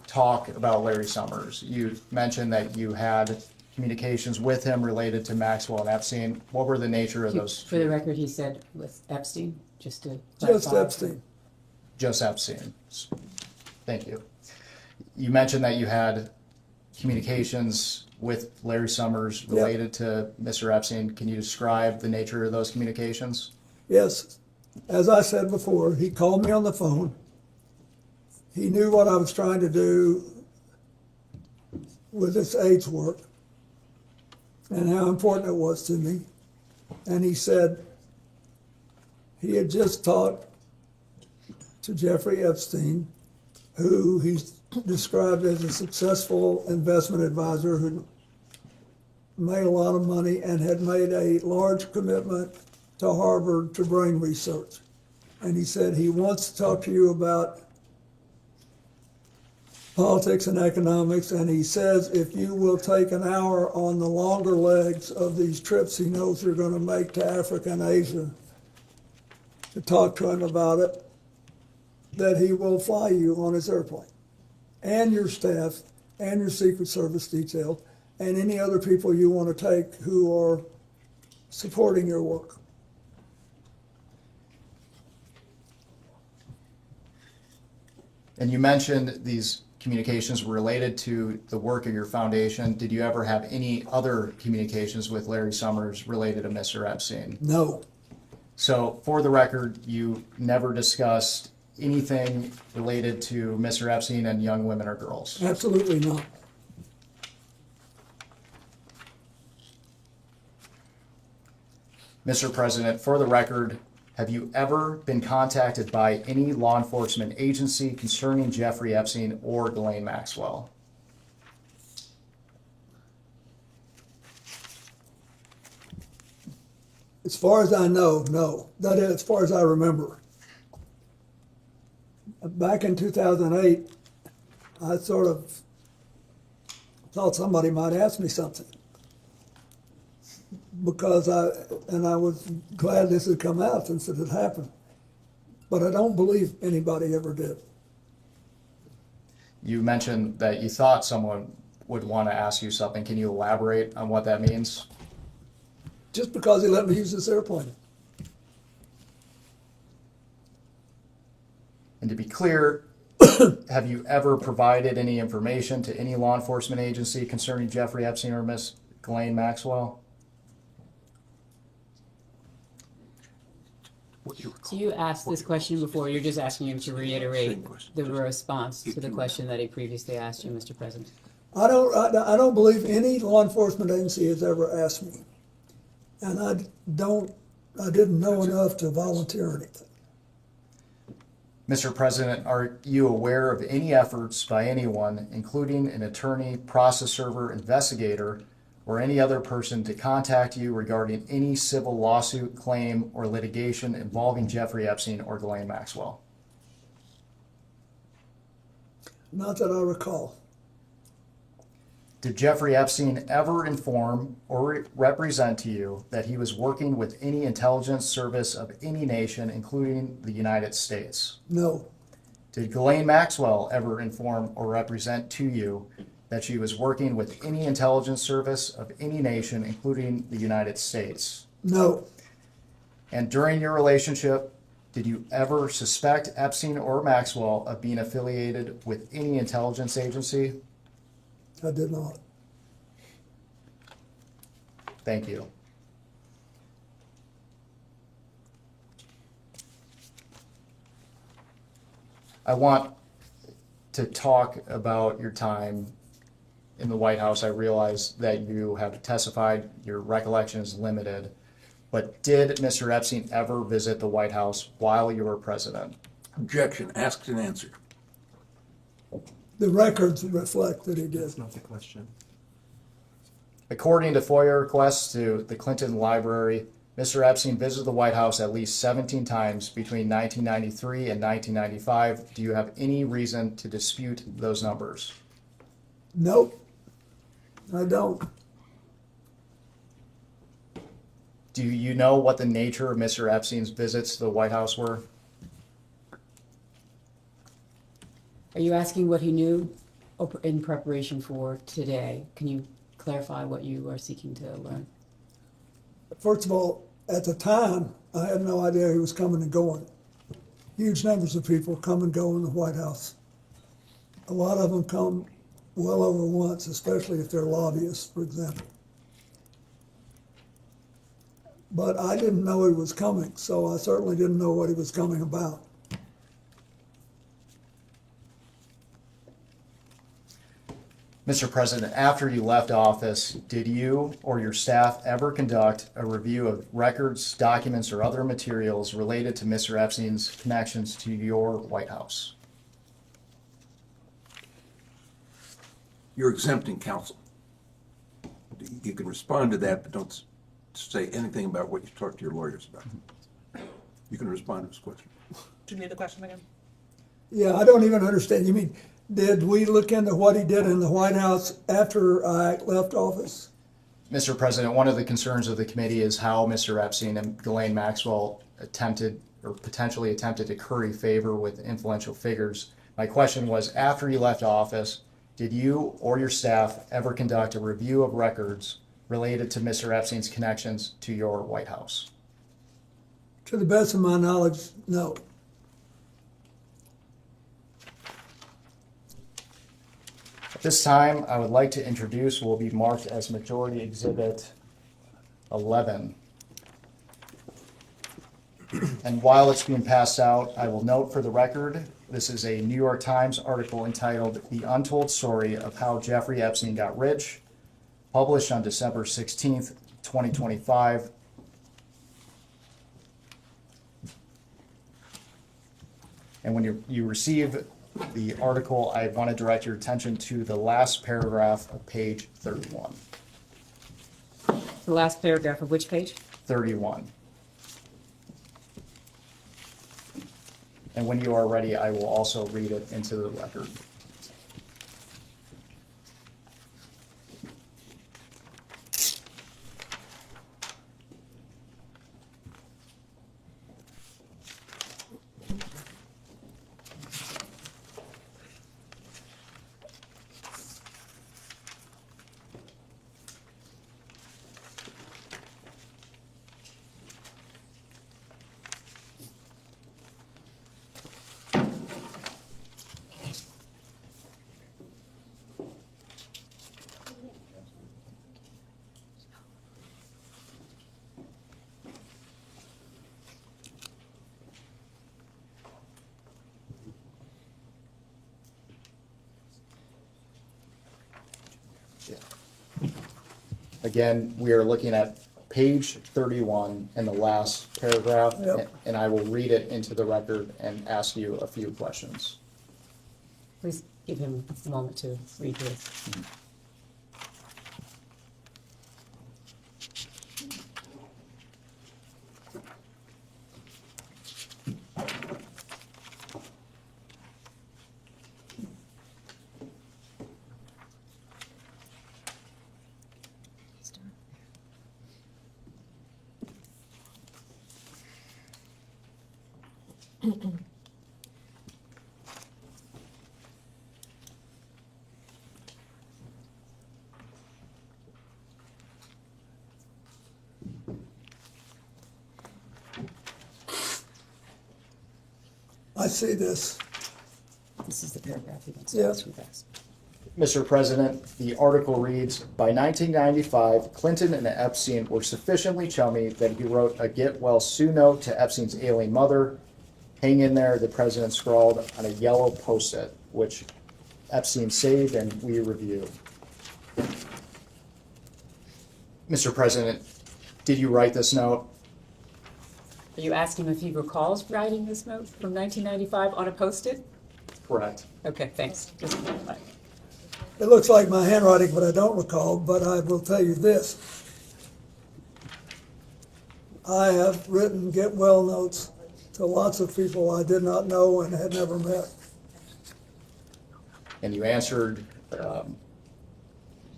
talk about Larry Summers. You mentioned that you had communications with him related to Maxwell and Epstein. What were the nature of those? For the record, he said with Epstein, just to Just clarify. Epstein. Just Epstein. Thank you. You mentioned that you had communications with Larry Summers related to Mr. Epstein. Can you describe the nature of those communications? Yes, as I said before, he called me on the phone. He knew what I was trying to do with this AIDS work and how important it was to me. And he said he had just talked to Jeffrey Epstein, who he's described as a successful investment advisor who made a lot of money and had made a large commitment to Harvard to brain research. And he said he wants to talk to you about politics and economics, and he says if you will take an hour on the longer legs of these trips he knows you're going to make to Africa and Asia to talk to him about it, that he will fly you on his airplane, and your staff, and your Secret Service detail, and any other people you want to take who are supporting your work. And you mentioned these communications were related to the work of your foundation. Did you ever have any other communications with Larry Summers related to Mr. Epstein? No. So for the record, you never discussed anything related to Mr. Epstein and young women or girls? Absolutely not. Mr. President, for the record, have you ever been contacted by any law enforcement agency concerning Jeffrey Epstein or Ghislaine Maxwell? As far as I know, no. That is, as far as I remember. Back in 2008, I sort of thought somebody might ask me something. Because I was glad this had come out since it had happened. But I don't believe anybody ever did. You mentioned that you thought someone would want to ask you something. Can you elaborate on what that means? Just because he let me use this airplane. And to be clear, have you ever provided any information to any law enforcement agency concerning Jeffrey Epstein or Miss Ghislaine Maxwell? So you asked this question before, you're just asking him to reiterate the response to the question that he previously asked you, Mr. President. I don't believe any law enforcement agency has ever asked me. And I didn't know enough to volunteer anything. Mr. President, are you aware of any efforts by anyone, including an attorney, process server, investigator, or any other person to contact you regarding any civil lawsuit, claim, or litigation involving Jeffrey Epstein or Ghislaine Maxwell? Not that I recall. Did Jeffrey Epstein ever inform or represent to you that he was working with any intelligence service of any nation, including the United States? No. Did Ghislaine Maxwell ever inform or represent to you that she was working with any intelligence service of any nation, including the United States? No. And during your relationship, did you ever suspect Epstein or Maxwell of being affiliated with any intelligence agency? I did not. Thank you. I want to talk about your time in the White House. I realize that you have testified, your recollection is limited, but did Mr. Epstein ever visit the White House while you were president? Objection, asked and answered. The records reflect that he did. That's not the question. According to FOIA requests to the Clinton Library, Mr. Epstein visited the White House at least 17 times between 1993 and 1995. Do you have any reason to dispute those numbers? Nope. I don't. Do you know what the nature of Mr. Epstein's visits to the White House were? Are you asking what he knew in preparation for today? Can you clarify what you are seeking to learn? First of all, at the time, I had no idea he was coming and going. Huge numbers of people come and go in the White House. A lot of them come well over once, especially if they're lobbyists, for example. But I didn't know he was coming, so I certainly didn't know what he was coming about. Mr. President, after you left office, did you or your staff ever conduct a review of records, documents, or other materials related to Mr. Epstein's connections to your White House? You're exempting counsel. You can respond to that, but don't say anything about what you talked to your lawyers about. You can respond to this question. Do you need the question again? Yeah, I don't even understand. You mean, did we look into what he did in the White House after I left office? Mr. President, one of the concerns of the committee is how Mr. Epstein and Ghislaine Maxwell attempted or potentially attempted to curry favor with influential figures. My question was, after you left office, did you or your staff ever conduct a review of records related to Mr. Epstein's connections to your White House? To the best of my knowledge, no. At this time, I would like to introduce what will be marked as Majority Exhibit 11. And while it's being passed out, I will note for the record, this is a New York Times article entitled The Untold Story of How Jeffrey Epstein Got Rich, published on December 16th, 2025. And when you receive the article, I want to direct your attention to the last paragraph of page 31. The last paragraph of which page? 31. And when you are ready, I will also read it into the record. Again, we are looking at page 31 in the last paragraph, Yep. and I will read it into the record and ask you a few questions. Please give him a moment to read this. I see this. This is the paragraph he wants Yeah. to ask you guys. Mr. President, the article reads, by 1995, Clinton and Epstein were sufficiently chummy that he wrote a get-well-soon note to Epstein's ailing mother. Hang in there, the president scrawled on a yellow Post-it, which Epstein saved and we reviewed. Mr. President, did you write this note? Are you asking if he recalls writing this note from 1995 on a Post-it? Correct. Okay, thanks. Just clarify. It looks like my handwriting, but I don't recall, but I will tell you this. I have written get well notes to lots of people I did not know and had never met. And you answered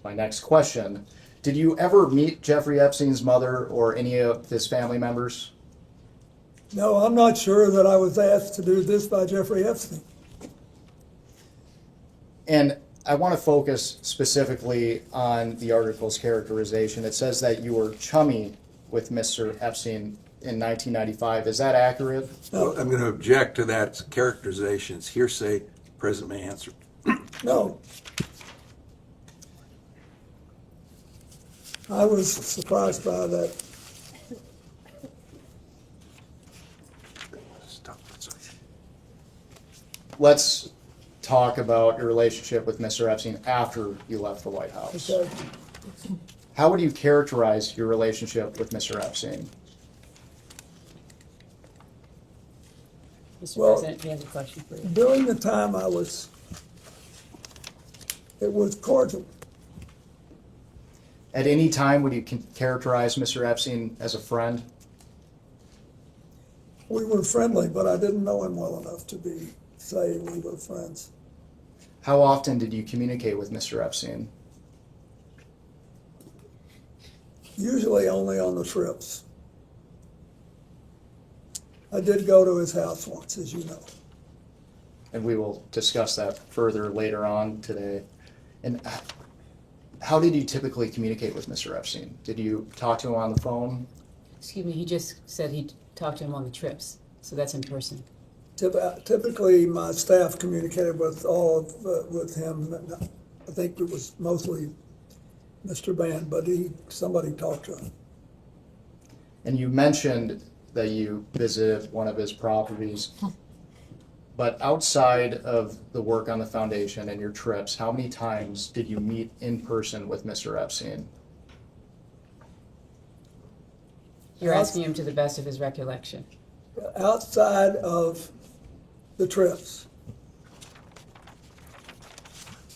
my next question. Did you ever meet Jeffrey Epstein's mother or any of his family members? No, I'm not sure that I was asked to do this by Jeffrey Epstein. And I want to focus specifically on the article's characterization. It says that you were chummy with Mr. Epstein in 1995. Is that accurate? Well, I'm going to object to that characterization. It's hearsay. The President may answer. No. I was surprised by that. Stop. Let's talk about your relationship with Mr. Epstein after you left the White House. Okay. How would you characterize your relationship with Mr. Epstein? Mr. Well, President, we have a question for you. During the time it was cordial. At any time, would you characterize Mr. Epstein as a friend? We were friendly, but I didn't know him well enough to say we were friends. How often did you communicate with Mr. Epstein? Usually only on the trips. I did go to his house once, as you know. And we will discuss that further later on today. And how did you typically communicate with Mr. Epstein? Did you talk to him on the phone? Excuse me, he just said he talked to him on the trips, so that's in person. Typically, my staff communicated with with him. I think it was mostly Mr. Band, but somebody talked to him. And you mentioned that you visited one of his properties. But outside of the work on the foundation and your trips, how many times did you meet in person with Mr. Epstein? You're asking him to the best of his recollection. Outside of the trips,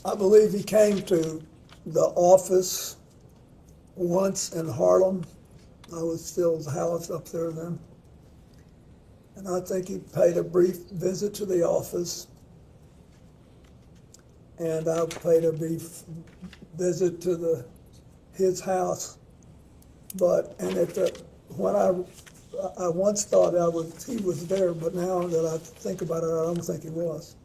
I believe he came to the office once in Harlem I was still housed up there then. And I think he paid a brief visit to the office. And I paid a brief visit to his house. When I once thought he was there, but now that I think about it, I don't think he was.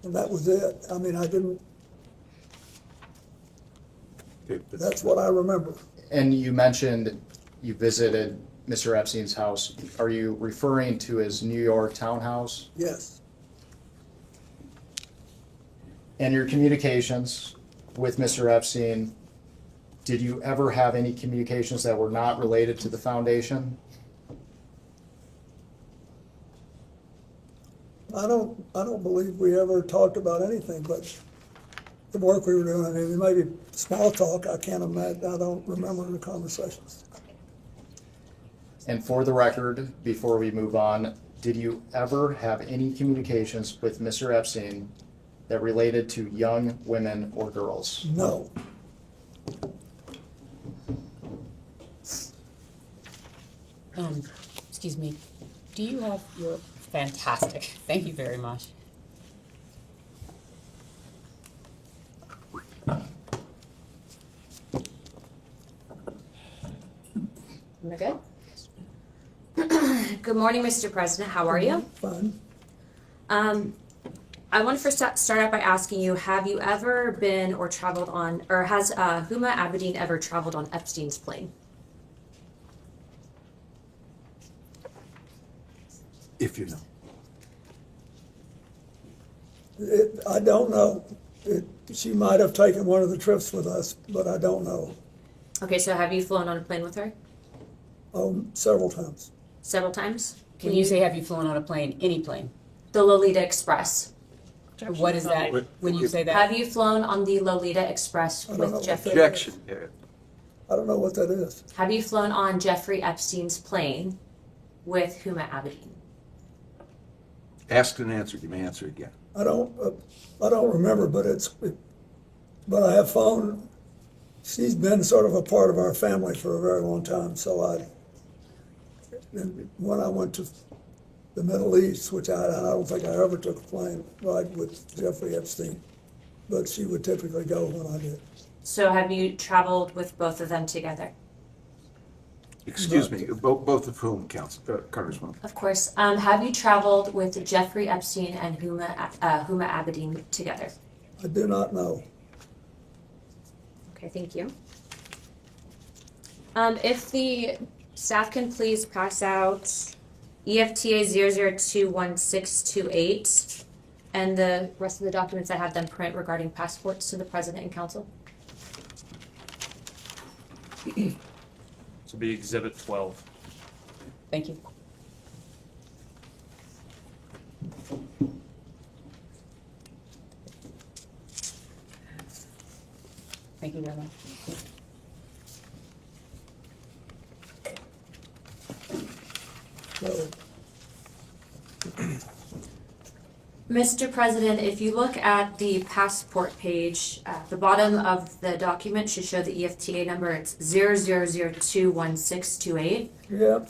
And that was it. I mean, that's what I remember. And you mentioned you visited Mr. Epstein's house. Are you referring to his New York townhouse? Yes. And your communications with Mr. Epstein, did you ever have any communications that were not related to the foundation? I don't believe we ever talked about anything but the work we were doing. I mean, maybe small talk, I can't imagine, I don't remember the conversations. And for the record, before we move on, did you ever have any communications with Mr. Epstein that related to young women or girls? No. Excuse me, do you have your, fantastic, thank you very much. Am I good? Good morning, Mr. President. How are you? Fine. I want to first start out by asking you, have you ever been or traveled on, or has Huma Abedin ever traveled on Epstein's plane? If you know. I don't know. She might have taken one of the trips with us, but I don't know. Okay, so have you flown on a plane with her? Several times. Several times? When you say have you flown on a plane, any plane? The Lolita Express. What is that, when you say that? Have you flown on the Lolita Express with Jeffrey? Objection. I don't know what that is. Have you flown on Jeffrey Epstein's plane with Huma Abedin? Asked and answered. You may answer again. I don't remember, but I have phoned. She's been sort of a part of our family for a very long time. So when I went to the Middle East, which I don't think I ever took a plane ride with Jeffrey Epstein, but she would typically go when I did. So have you traveled with both of them together? Excuse me, both of whom, Congresswoman? Of course. Have you traveled with Jeffrey Epstein and Huma Abedin together? I do not know. Okay, thank you. If the staff can please pass out EFTA 0021628 and the rest of the documents I have them print regarding passports to the President and Council. This will be Exhibit 12. Thank you. Thank you very much. So, Mr. President, if you look at the passport page, the bottom of the document should show the EFTA number. It's 00021628. Yep.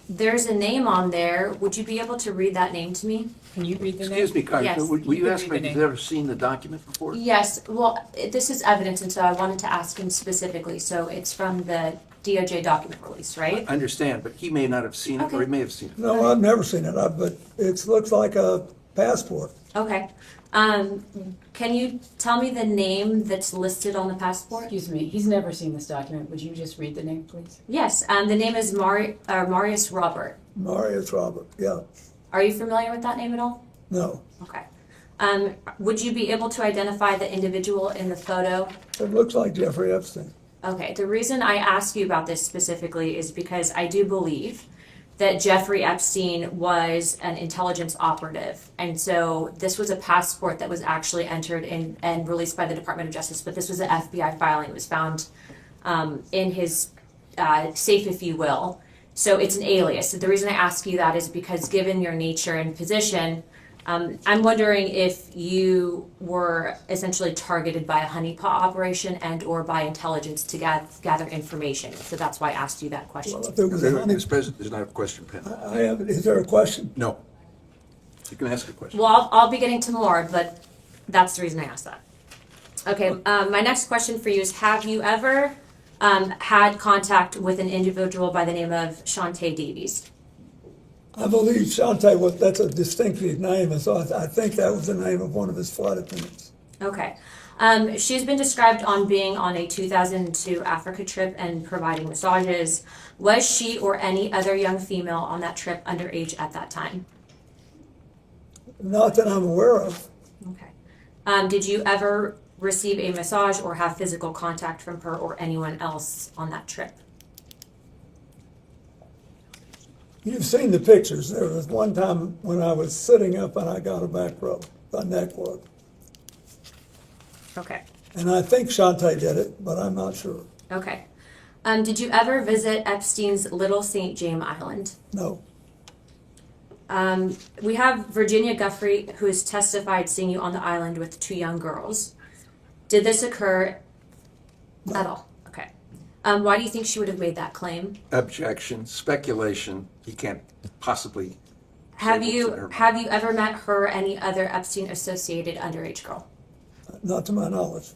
There's a name on there. Would you be able to read that name to me? Can you read the name? Excuse me, Congressman, Yes. will you can ask read me the if name. you've ever seen the document before? Yes, well, this is evidence, and so I wanted to ask him specifically. So it's from the DOJ document release, right? I understand, but he may not have seen it, or he may have seen it. no, I've never seen it, but it looks like a passport. Okay. Can you tell me the name that's listed on the passport? Excuse me, he's never seen this document. Would you just read the name, please? Yes, the name is Marius Robert. Marius Robert, yeah. Are you familiar with that name at all? No. Okay. Would you be able to identify the individual in the photo? It looks like Jeffrey Epstein. Okay, the reason I ask you about this specifically is because I do believe that Jeffrey Epstein was an intelligence operative. And so this was a passport that was actually entered in and released by the Department of Justice, but this was an FBI filing. It was found in his safe, if you will. So it's an alias. So the reason I ask you that is because given your nature and position, I'm wondering if you were essentially targeted by a honeypot operation and or by intelligence to gather information. So that's why I asked you that question. Well, if it was a honey, Mr. President, there's not a question pen. I have, is there a question? No. You can ask a question. Well, I'll be getting to more, but that's the reason I asked that. Okay, my next question for you is, have you ever had contact with an individual by the name of Shantae Davies? I believe Shantae was, that's a distinctive name, and so I think that was the name of one of his flight attendants. Okay. She's been described on being on a 2002 Africa trip and providing massages. Was she or any other young female on that trip underage at that time? Not that I'm aware of. Okay. Did you ever receive a massage or have physical contact from her or anyone else on that trip? You've seen the pictures. There was one time when I was sitting up and I got a back rub, a neck rub. Okay. And I think Shantae did it, but I'm not sure. Okay. Did you ever visit Epstein's Little St. James Island? No. We have Virginia Guffrey, who has testified seeing you on the island with 2 young girls. Did this occur at all? Okay. Why do you think she would have made that claim? Objection, speculation. He can't possibly. Have you ever met her or any other Epstein associated underage girl? Not to my knowledge.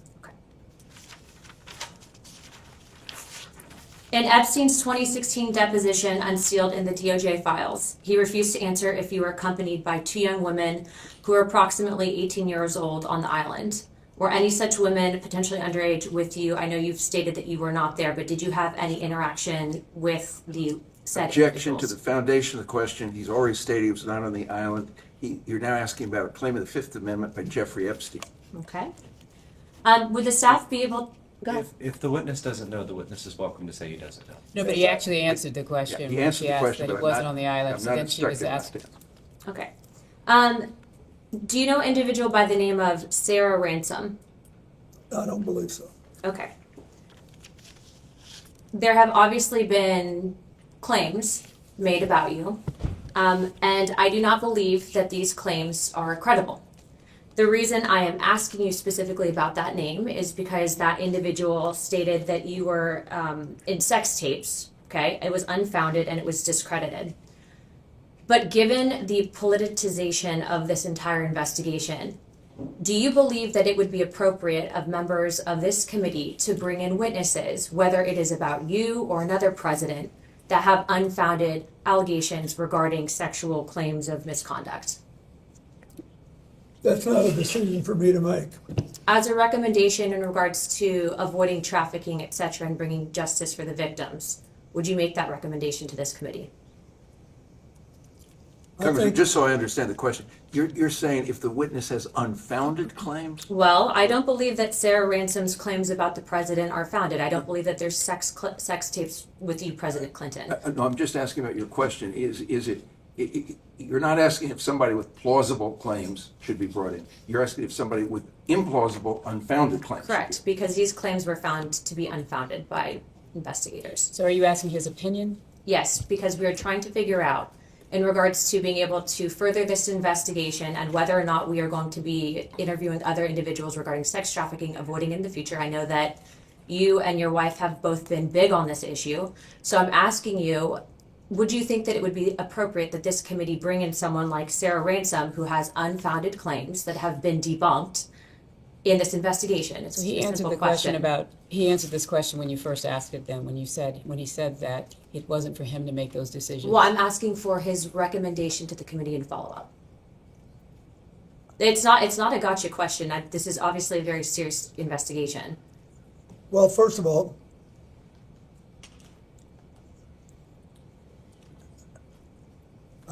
In Epstein's 2016 deposition unsealed in the DOJ files, he refused to answer if you were accompanied by 2 young women who were approximately 18 years old on the island. Were any such women potentially underage with you? I know you've stated that you were not there, but did you have any interaction with the said Objection individuals? to the foundation of the question. He's already stated he was not on the island. You're now asking about a claim of the Fifth Amendment by Jeffrey Epstein. Okay. Would the staff be able? Go ahead. If the witness doesn't know, the witness is welcome to say he doesn't know. No, but he actually answered the question. Yeah, he when answered she the asked question, that but he wasn't on the island, I'm so not then she was instructing asked. him. Okay. Do you know an individual by the name of Sarah Ransom? I don't believe so. Okay. There have obviously been claims made about you, and I do not believe that these claims are credible. The reason I am asking you specifically about that name is because that individual stated that you were in sex tapes, okay? It was unfounded and it was discredited. But given the politicization of this entire investigation, do you believe that it would be appropriate of members of this committee to bring in witnesses, whether it is about you or another president, that have unfounded allegations regarding sexual claims of misconduct? That's not a decision for me to make. As a recommendation in regards to avoiding trafficking, et cetera, and bringing justice for the victims, would you make that recommendation to this committee? Congressman, just so I understand the question, you're saying if the witness has unfounded claims? Well, I don't believe that Sarah Ransom's claims about the president are founded. I don't believe that there's sex tapes with you, President Clinton. No, I'm just asking about your question. You're not asking if somebody with plausible claims should be brought in. You're asking if somebody with implausible, unfounded claims. Correct, because these claims were found to be unfounded by investigators. So are you asking his opinion? Yes, because we are trying to figure out in regards to being able to further this investigation and whether or not we are going to be interviewing other individuals regarding sex trafficking, avoiding in the future. I know that you and your wife have both been big on this issue. So I'm asking you, would you think that it would be appropriate that this committee bring in someone like Sarah Ransom, who has unfounded claims that have been debunked in this investigation? It's So he a answered simple the question about, he answered this question when you first asked it then, when he said that it wasn't for him to make those decisions. Well, I'm asking for his recommendation to the committee and follow-up. It's not a gotcha question. This is obviously a very serious investigation. Well, first of all,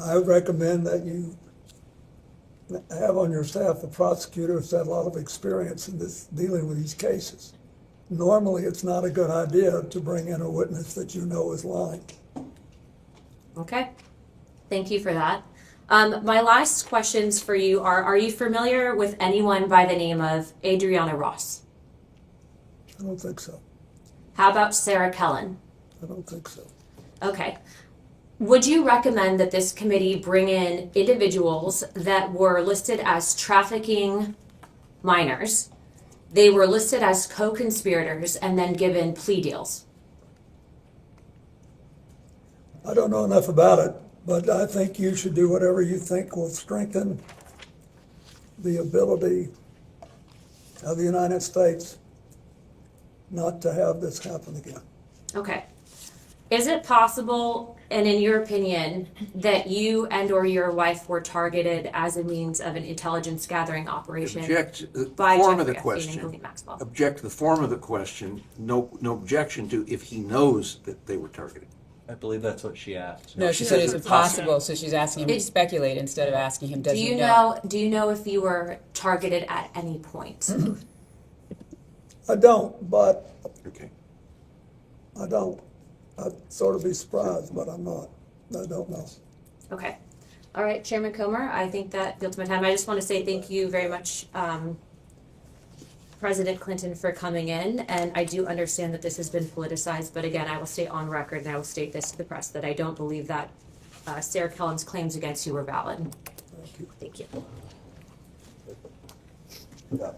I recommend that you have on your staff a prosecutor who's had a lot of experience in this, dealing with these cases. Normally, it's not a good idea to bring in a witness that you know is lying. Okay, thank you for that. My last questions for you are you familiar with anyone by the name of Adriana Ross? I don't think so. How about Sarah Kellen? I don't think so. Okay. Would you recommend that this committee bring in individuals that were listed as trafficking minors? They were listed as co-conspirators and then given plea deals. I don't know enough about it, but I think you should do whatever you think will strengthen the ability of the United States not to have this happen again. Okay. Is it possible, and in your opinion, that you and or your wife were targeted as a means of an intelligence gathering operation Object the by form of Jeffrey the Epstein and question. Ghislaine Maxwell? Object to the form of the question. No objection to if he knows that they were targeted. I believe that's what she asked. No, she said, is it possible? So she's asking him to speculate instead of asking him, does Do he you know? Do you know if you were targeted at any point? I don't, but Okay. I don't. I'd sort of be surprised, but I'm not. I don't know. Okay. All right, Chairman Comer, I think that builds my time. I just want to say thank you very much, President Clinton, for coming in. And I do understand that this has been politicized, but again, I will state on record and I will state this to the press that I don't believe that Sarah Kellen's claims against you were valid. Thank you. Yeah.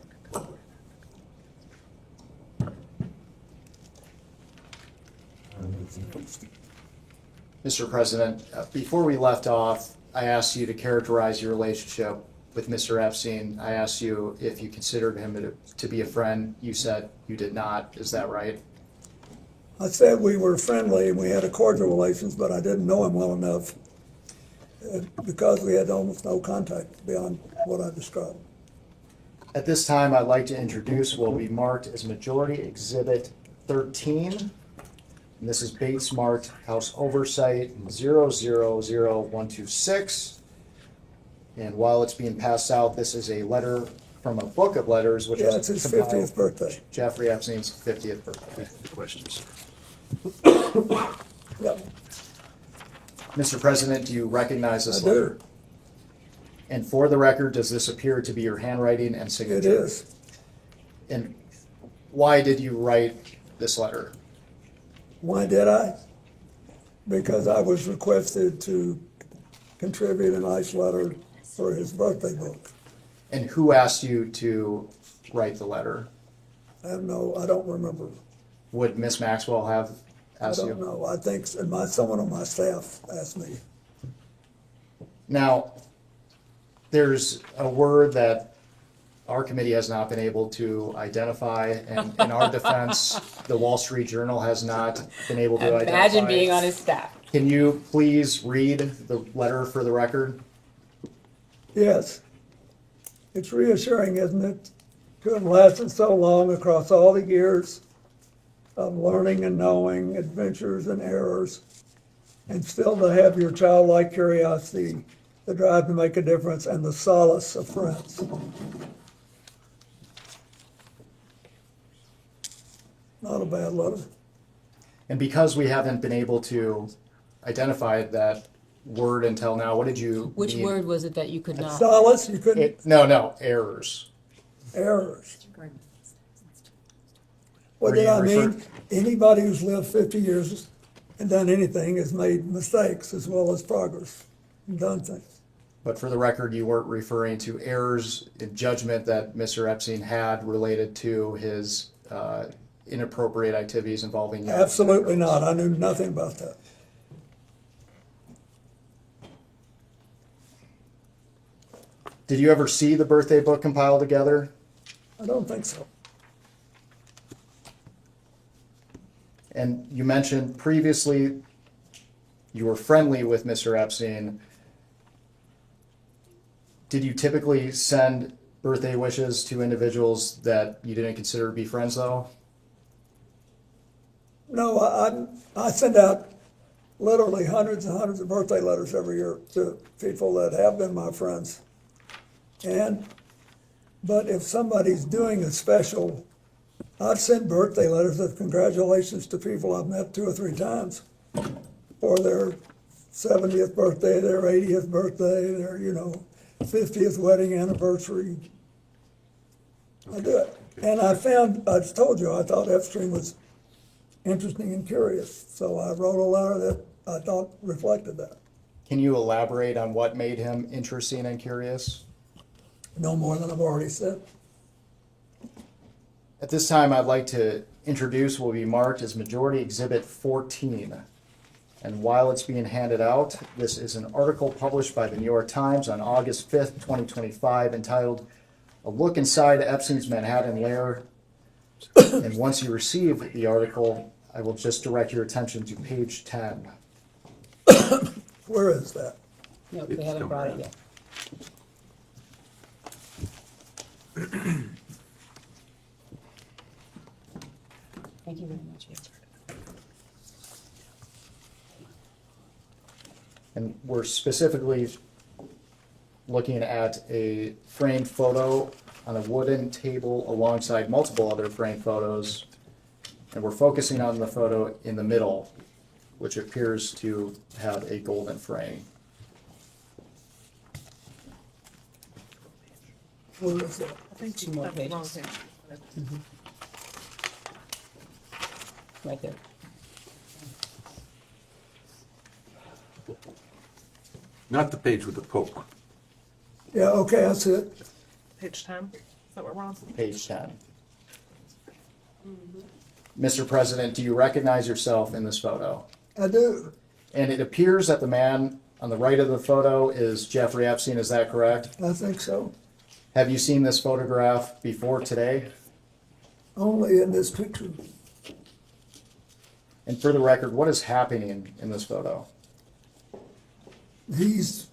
Mr. President, before we left off, I asked you to characterize your relationship with Mr. Epstein. I asked you if you considered him to be a friend. You said you did not. Is that right? I said we were friendly and we had a cordial relations, but I didn't know him well enough because we had almost no contact beyond what I described. At this time, I'd like to introduce what will be marked as Majority Exhibit 13. And this is Bates marked House Oversight 000126. And while it's being passed out, this is a letter from a book of letters, which Yeah, it's his 50th birthday. Jeffrey Epstein's 50th birthday. Questions? Yep. Mr. President, do you recognize this I do. letter? And for the record, does this appear to be your handwriting and signature? It is. And why did you write this letter? Why did I? Because I was requested to contribute a nice letter for his birthday book. And who asked you to write the letter? I don't remember. Would Miss Maxwell have asked I you? don't know. I think someone on my staff asked me. Now, there's a word that our committee has not been able to identify, and in our defense, the Wall Street Journal has not been able to identify. Imagine being on his staff. Can you please read the letter for the record? Yes. It's reassuring, isn't it, to have lasted so long across all the years of learning and knowing, adventures and errors, and still to have your childlike curiosity, the drive to make a difference, and the solace of friends. Not a bad letter. And because we haven't been able to identify that word until now, what did you Which mean? word was it that you could not? Solace, you couldn't, No, errors. errors. Were What did you I mean? refer- Anybody who's lived 50 years and done anything has made mistakes as well as progress and done things. But for the record, you weren't referring to errors in judgment that Mr. Epstein had related to his inappropriate activities involving young Absolutely not. I knew nothing about that. Did you ever see the birthday book compiled together? I don't think so. And you mentioned previously you were friendly with Mr. Epstein. Did you typically send birthday wishes to individuals that you didn't consider to be friends, though? No, I send out literally hundreds and hundreds of birthday letters every year to people that have been my friends. But if somebody's doing a special, I've sent birthday letters of congratulations to people I've met 2 or 3 times for their 70th birthday, their 80th birthday, their, 50th wedding anniversary. I do it. And I told you, I thought Epstein was interesting and curious. So I wrote a letter that I thought reflected that. Can you elaborate on what made him interesting and curious? No more than I've already said. At this time, I'd like to introduce what will be marked as Majority Exhibit 14. And while it's being handed out, this is an article published by the New York Times on August 5th, 2025, entitled "A Look Inside Epstein's Manhattan Lair." And once you receive the article, I will just direct your attention to page 10. Where is that? No, we haven't brought it yet. Thank you very much. And we're specifically looking at a framed photo on a wooden table alongside multiple other framed photos. And we're focusing on the photo in the middle, which appears to have a golden frame. Where is that? I think 2 more pages. Right there. Not the page with the Pope. Yeah, okay, that's it. Page 10, is that what we're on? Page 10. Mr. President, do you recognize yourself in this photo? I do. And it appears that the man on the right of the photo is Jeffrey Epstein, is that correct? I think so. Have you seen this photograph before today? Only in this picture. And for the record, what is happening in this photo? He's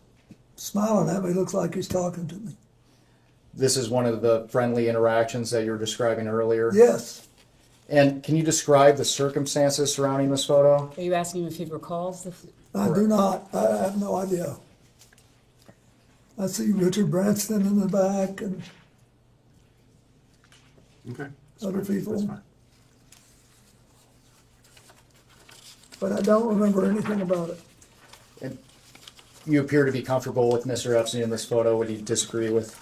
smiling at me, looks like he's talking to me. This is one of the friendly interactions that you were describing earlier? Yes. And can you describe the circumstances surrounding this photo? Are you asking if he recalls the? I do not. I have no idea. I see Richard Branson in the back and Okay. other people. That's fine. But I don't remember anything about it. And you appear to be comfortable with Mr. Epstein in this photo. Would you disagree with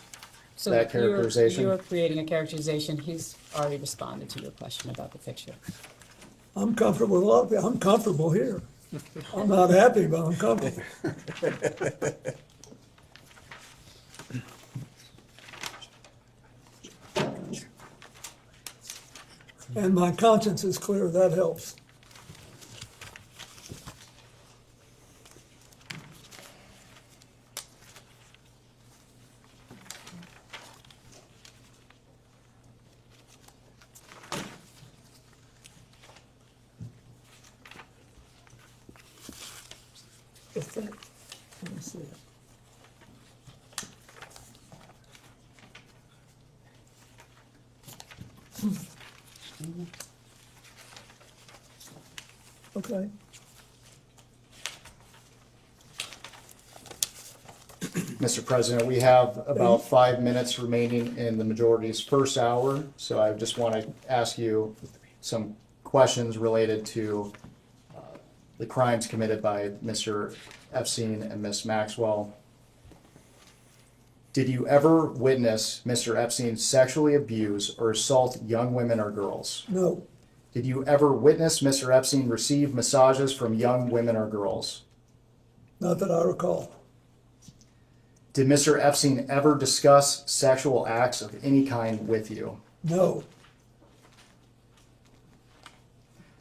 So that characterization? You're creating a characterization. He's already responded to your question about the picture. I'm comfortable with a lot of people. I'm comfortable here. I'm not happy, but I'm comfortable. And my conscience is clear. That helps. What's that? Let me see it. Okay. Mr. President, we have about 5 minutes remaining in the majority's first hour, so I just want to ask you some questions related to the crimes committed by Mr. Epstein and Ms. Maxwell. Did you ever witness Mr. Epstein sexually abuse or assault young women or girls? No. Did you ever witness Mr. Epstein receive massages from young women or girls? Not that I recall. Did Mr. Epstein ever discuss sexual acts of any kind with you? No.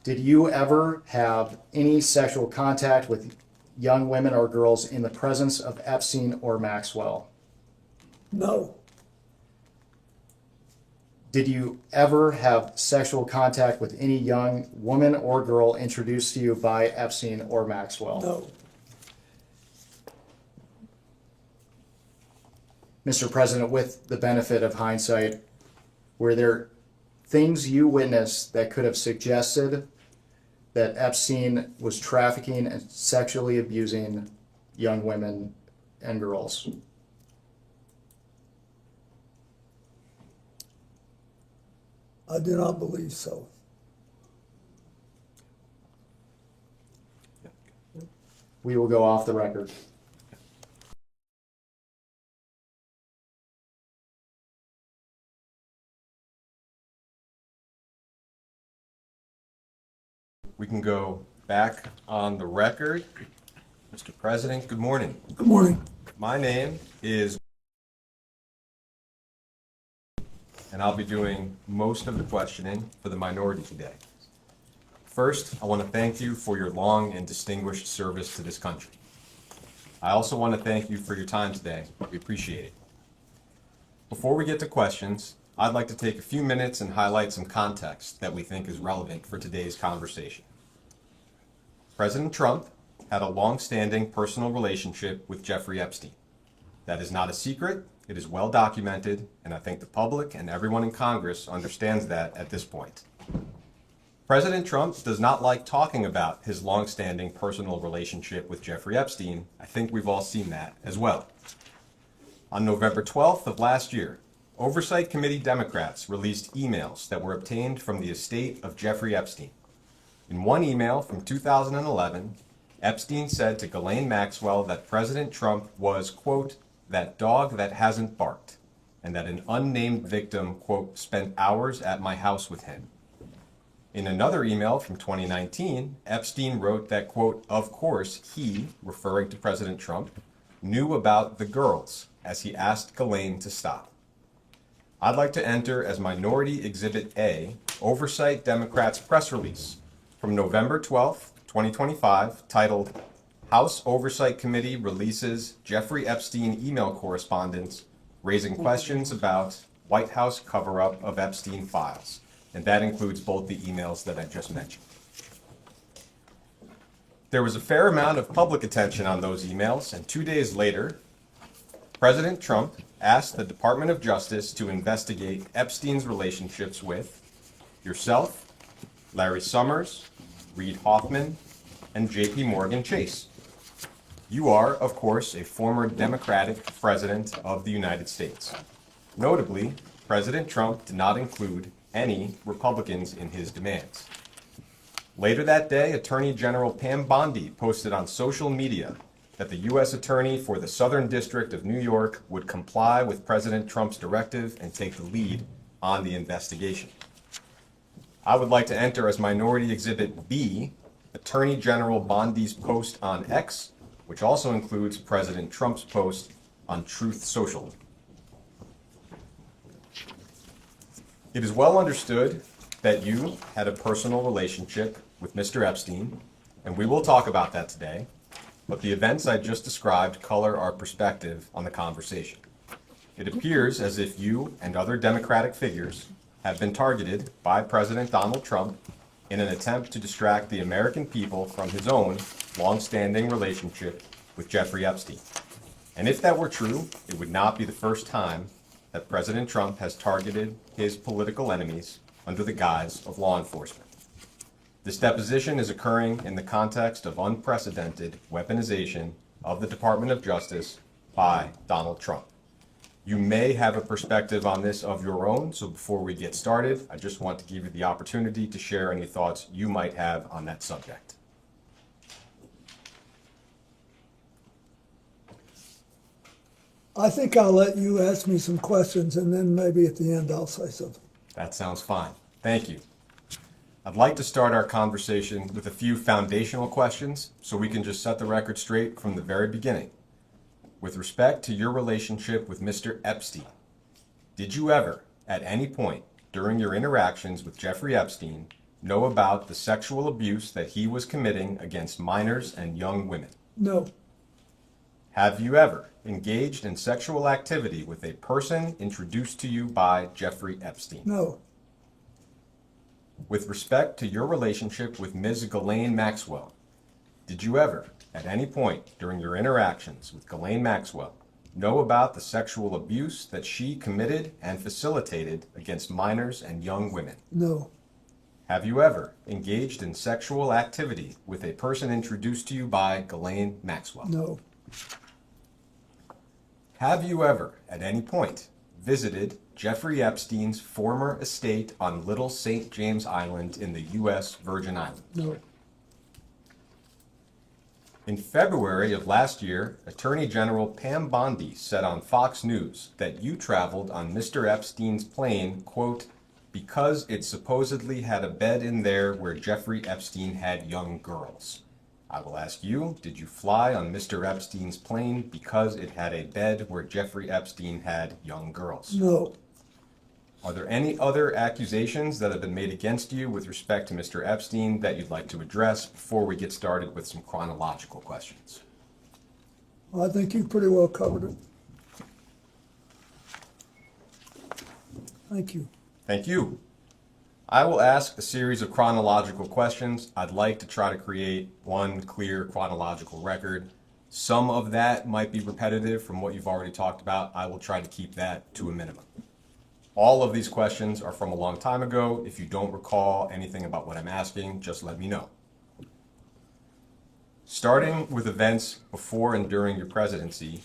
Did you ever have any sexual contact with young women or girls in the presence of Epstein or Maxwell? No. Did you ever have sexual contact with any young woman or girl introduced to you by Epstein or Maxwell? No. Mr. President, with the benefit of hindsight, were there things you witnessed that could have suggested that Epstein was trafficking and sexually abusing young women and girls? I do not believe so. We will go off the record. We can go back on the record. Mr. President, good morning. Good morning. My name is, and I'll be doing most of the questioning for the minority today. First, I want to thank you for your long and distinguished service to this country. I also want to thank you for your time today. We appreciate it. Before we get to questions, I'd like to take a few minutes and highlight some context that we think is relevant for today's conversation. President Trump had a long-standing personal relationship with Jeffrey Epstein. That is not a secret, it is well documented, and I think the public and everyone in Congress understands that at this point. President Trump does not like talking about his long-standing personal relationship with Jeffrey Epstein. I think we've all seen that as well. On November 12th of last year, Oversight Committee Democrats released emails that were obtained from the estate of Jeffrey Epstein. In one email from 2011, Epstein said to Ghislaine Maxwell that President Trump was, quote, that dog that hasn't barked, and that an unnamed victim, quote, spent hours at my house with him. In another email from 2019, Epstein wrote that, quote, of course he, referring to President Trump, knew about the girls as he asked Ghislaine to stop. I'd like to enter as Minority Exhibit A, Oversight Democrats press release from November 12th, 2025, titled House Oversight Committee Releases Jeffrey Epstein Email Correspondence Raising Questions About White House Cover-Up of Epstein Files. And that includes both the emails that I just mentioned. There was a fair amount of public attention on those emails, and 2 days later, President Trump asked the Department of Justice to investigate Epstein's relationships with yourself, Larry Summers, Reid Hoffman, and J.P. Morgan Chase. You are, of course, a former Democratic president of the United States. Notably, President Trump did not include any Republicans in his demands. Later that day, Attorney General Pam Bondi posted on social media that the U.S. Attorney for the Southern District of New York would comply with President Trump's directive and take the lead on the investigation. I would like to enter as Minority Exhibit B, Attorney General Bondi's post on X, which also includes President Trump's post on Truth Social. It is well understood that you had a personal relationship with Mr. Epstein, and we will talk about that today, but the events I just described color our perspective on the conversation. It appears as if you and other Democratic figures have been targeted by President Donald Trump in an attempt to distract the American people from his own long-standing relationship with Jeffrey Epstein. And if that were true, it would not be the first time that President Trump has targeted his political enemies under the guise of law enforcement. This deposition is occurring in the context of unprecedented weaponization of the Department of Justice by Donald Trump. You may have a perspective on this of your own, so before we get started, I just want to give you the opportunity to share any thoughts you might have on that subject. I think I'll let you ask me some questions, and then maybe at the end I'll say something. That sounds fine. Thank you. I'd like to start our conversation with a few foundational questions so we can just set the record straight from the very beginning. With respect to your relationship with Mr. Epstein, did you ever, at any point during your interactions with Jeffrey Epstein, know about the sexual abuse that he was committing against minors and young women? No. Have you ever engaged in sexual activity with a person introduced to you by Jeffrey Epstein? No. With respect to your relationship with Ms. Ghislaine Maxwell, did you ever, at any point during your interactions with Ghislaine Maxwell, know about the sexual abuse that she committed and facilitated against minors and young women? No. Have you ever engaged in sexual activity with a person introduced to you by Ghislaine Maxwell? No. Have you ever, at any point, visited Jeffrey Epstein's former estate on Little St. James Island in the U.S. Virgin Islands? No. In February of last year, Attorney General Pam Bondi said on Fox News that you traveled on Mr. Epstein's plane, quote, because it supposedly had a bed in there where Jeffrey Epstein had young girls. I will ask you, did you fly on Mr. Epstein's plane because it had a bed where Jeffrey Epstein had young girls? No. Are there any other accusations that have been made against you with respect to Mr. Epstein that you'd like to address before we get started with some chronological questions? I think you pretty well covered it. Thank you. Thank you. I will ask a series of chronological questions. I'd like to try to create one clear chronological record. Some of that might be repetitive from what you've already talked about. I will try to keep that to a minimum. All of these questions are from a long time ago. If you don't recall anything about what I'm asking, just let me know. Starting with events before and during your presidency,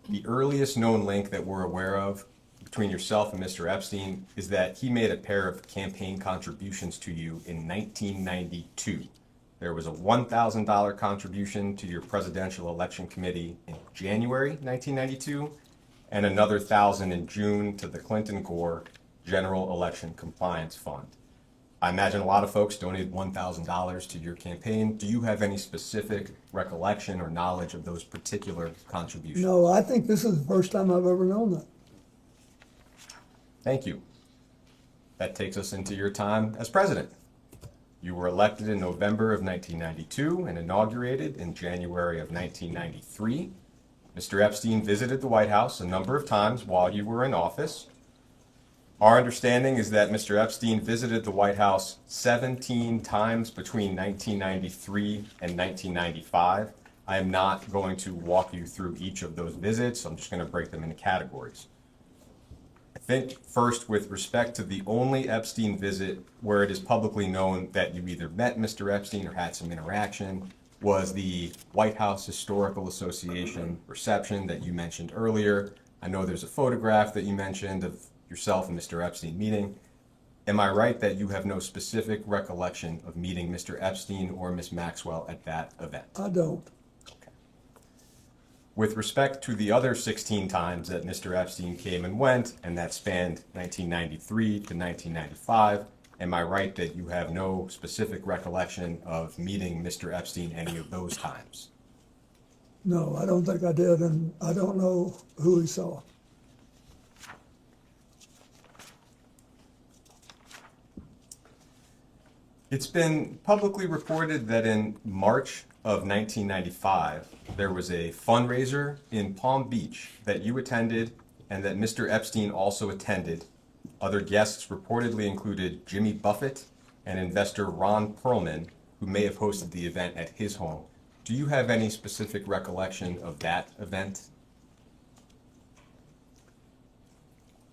the earliest known link that we're aware of between yourself and Mr. Epstein is that he made a pair of campaign contributions to you in 1992. There was a $1,000 contribution to your presidential election committee in January 1992, and another $1,000 in June to the Clinton Gore General Election Compliance Fund. I imagine a lot of folks donated $1,000 to your campaign. Do you have any specific recollection or knowledge of those particular contributions? No, I think this is the first time I've ever known that. Thank you. That takes us into your time as president. You were elected in November of 1992 and inaugurated in January of 1993. Mr. Epstein visited the White House a number of times while you were in office. Our understanding is that Mr. Epstein visited the White House 17 times between 1993 and 1995. I am not going to walk you through each of those visits. I'm just going to break them into categories. I think first, with respect to the only Epstein visit where it is publicly known that you either met Mr. Epstein or had some interaction, was the White House Historical Association reception that you mentioned earlier. I know there's a photograph that you mentioned of yourself and Mr. Epstein meeting. Am I right that you have no specific recollection of meeting Mr. Epstein or Ms. Maxwell at that event? I don't. Okay. With respect to the other 16 times that Mr. Epstein came and went, and that spanned 1993 to 1995, am I right that you have no specific recollection of meeting Mr. Epstein any of those times? No, I don't think I did, and I don't know who he saw. It's been publicly reported that in March of 1995, there was a fundraiser in Palm Beach that you attended and that Mr. Epstein also attended. Other guests reportedly included Jimmy Buffett and investor Ron Perlman, who may have hosted the event at his home. Do you have any specific recollection of that event?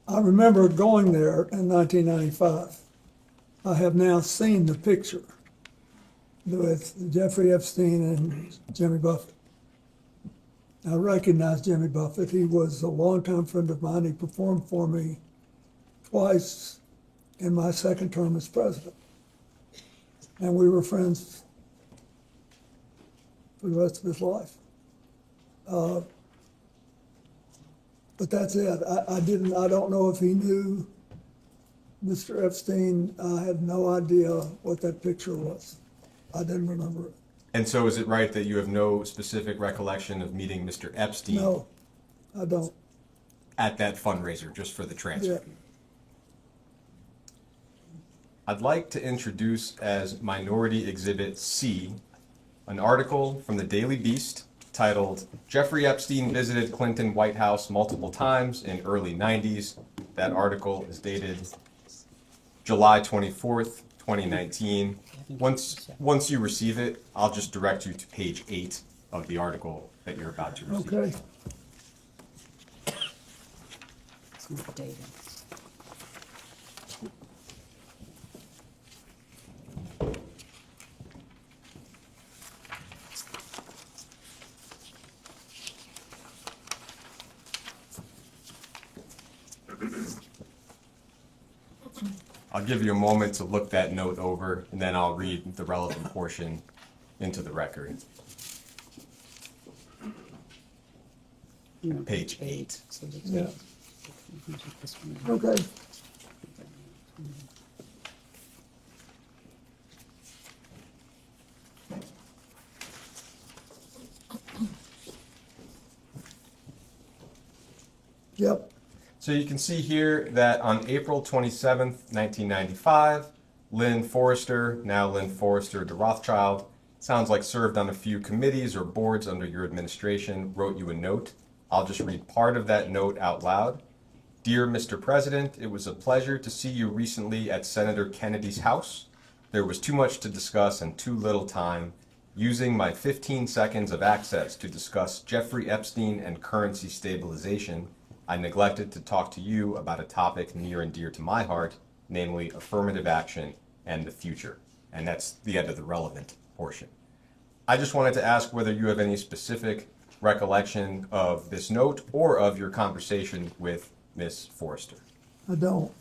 I remember going there in 1995. I have now seen the picture with Jeffrey Epstein and Jimmy Buffett. I recognize Jimmy Buffett. He was a longtime friend of mine. He performed for me twice in my second term as president. And we were friends for the rest of his life. But that's it. I don't know if he knew Mr. Epstein. I had no idea what that picture was. I didn't remember it. And so is it right that you have no specific recollection of meeting Mr. Epstein? No, I don't. At that fundraiser, just for the transfer? Yeah. I'd like to introduce as Minority Exhibit C an article from the Daily Beast titled, "Jeffrey Epstein Visited Clinton White House Multiple Times in Early 90s. That article is dated July 24th, 2019. Once you receive it, I'll just direct you to page 8 of the article that you're about to receive. Okay. It's not dated. I'll give you a moment to look that note over, and then I'll read the relevant portion into the record. Page 8. Yeah. Okay. Yep. So you can see here that on April 27th, 1995, Lynn Forrester, now Lynn Forrester de Rothschild, sounds like served on a few committees or boards under your administration, wrote you a note. I'll just read part of that note out loud. Dear Mr. President, it was a pleasure to see you recently at Senator Kennedy's house. There was too much to discuss and too little time. Using my 15 seconds of access to discuss Jeffrey Epstein and currency stabilization, I neglected to talk to you about a topic near and dear to my heart, namely affirmative action and the future. And that's the end of the relevant portion. I just wanted to ask whether you have any specific recollection of this note or of your conversation with Ms. Forrester. I don't.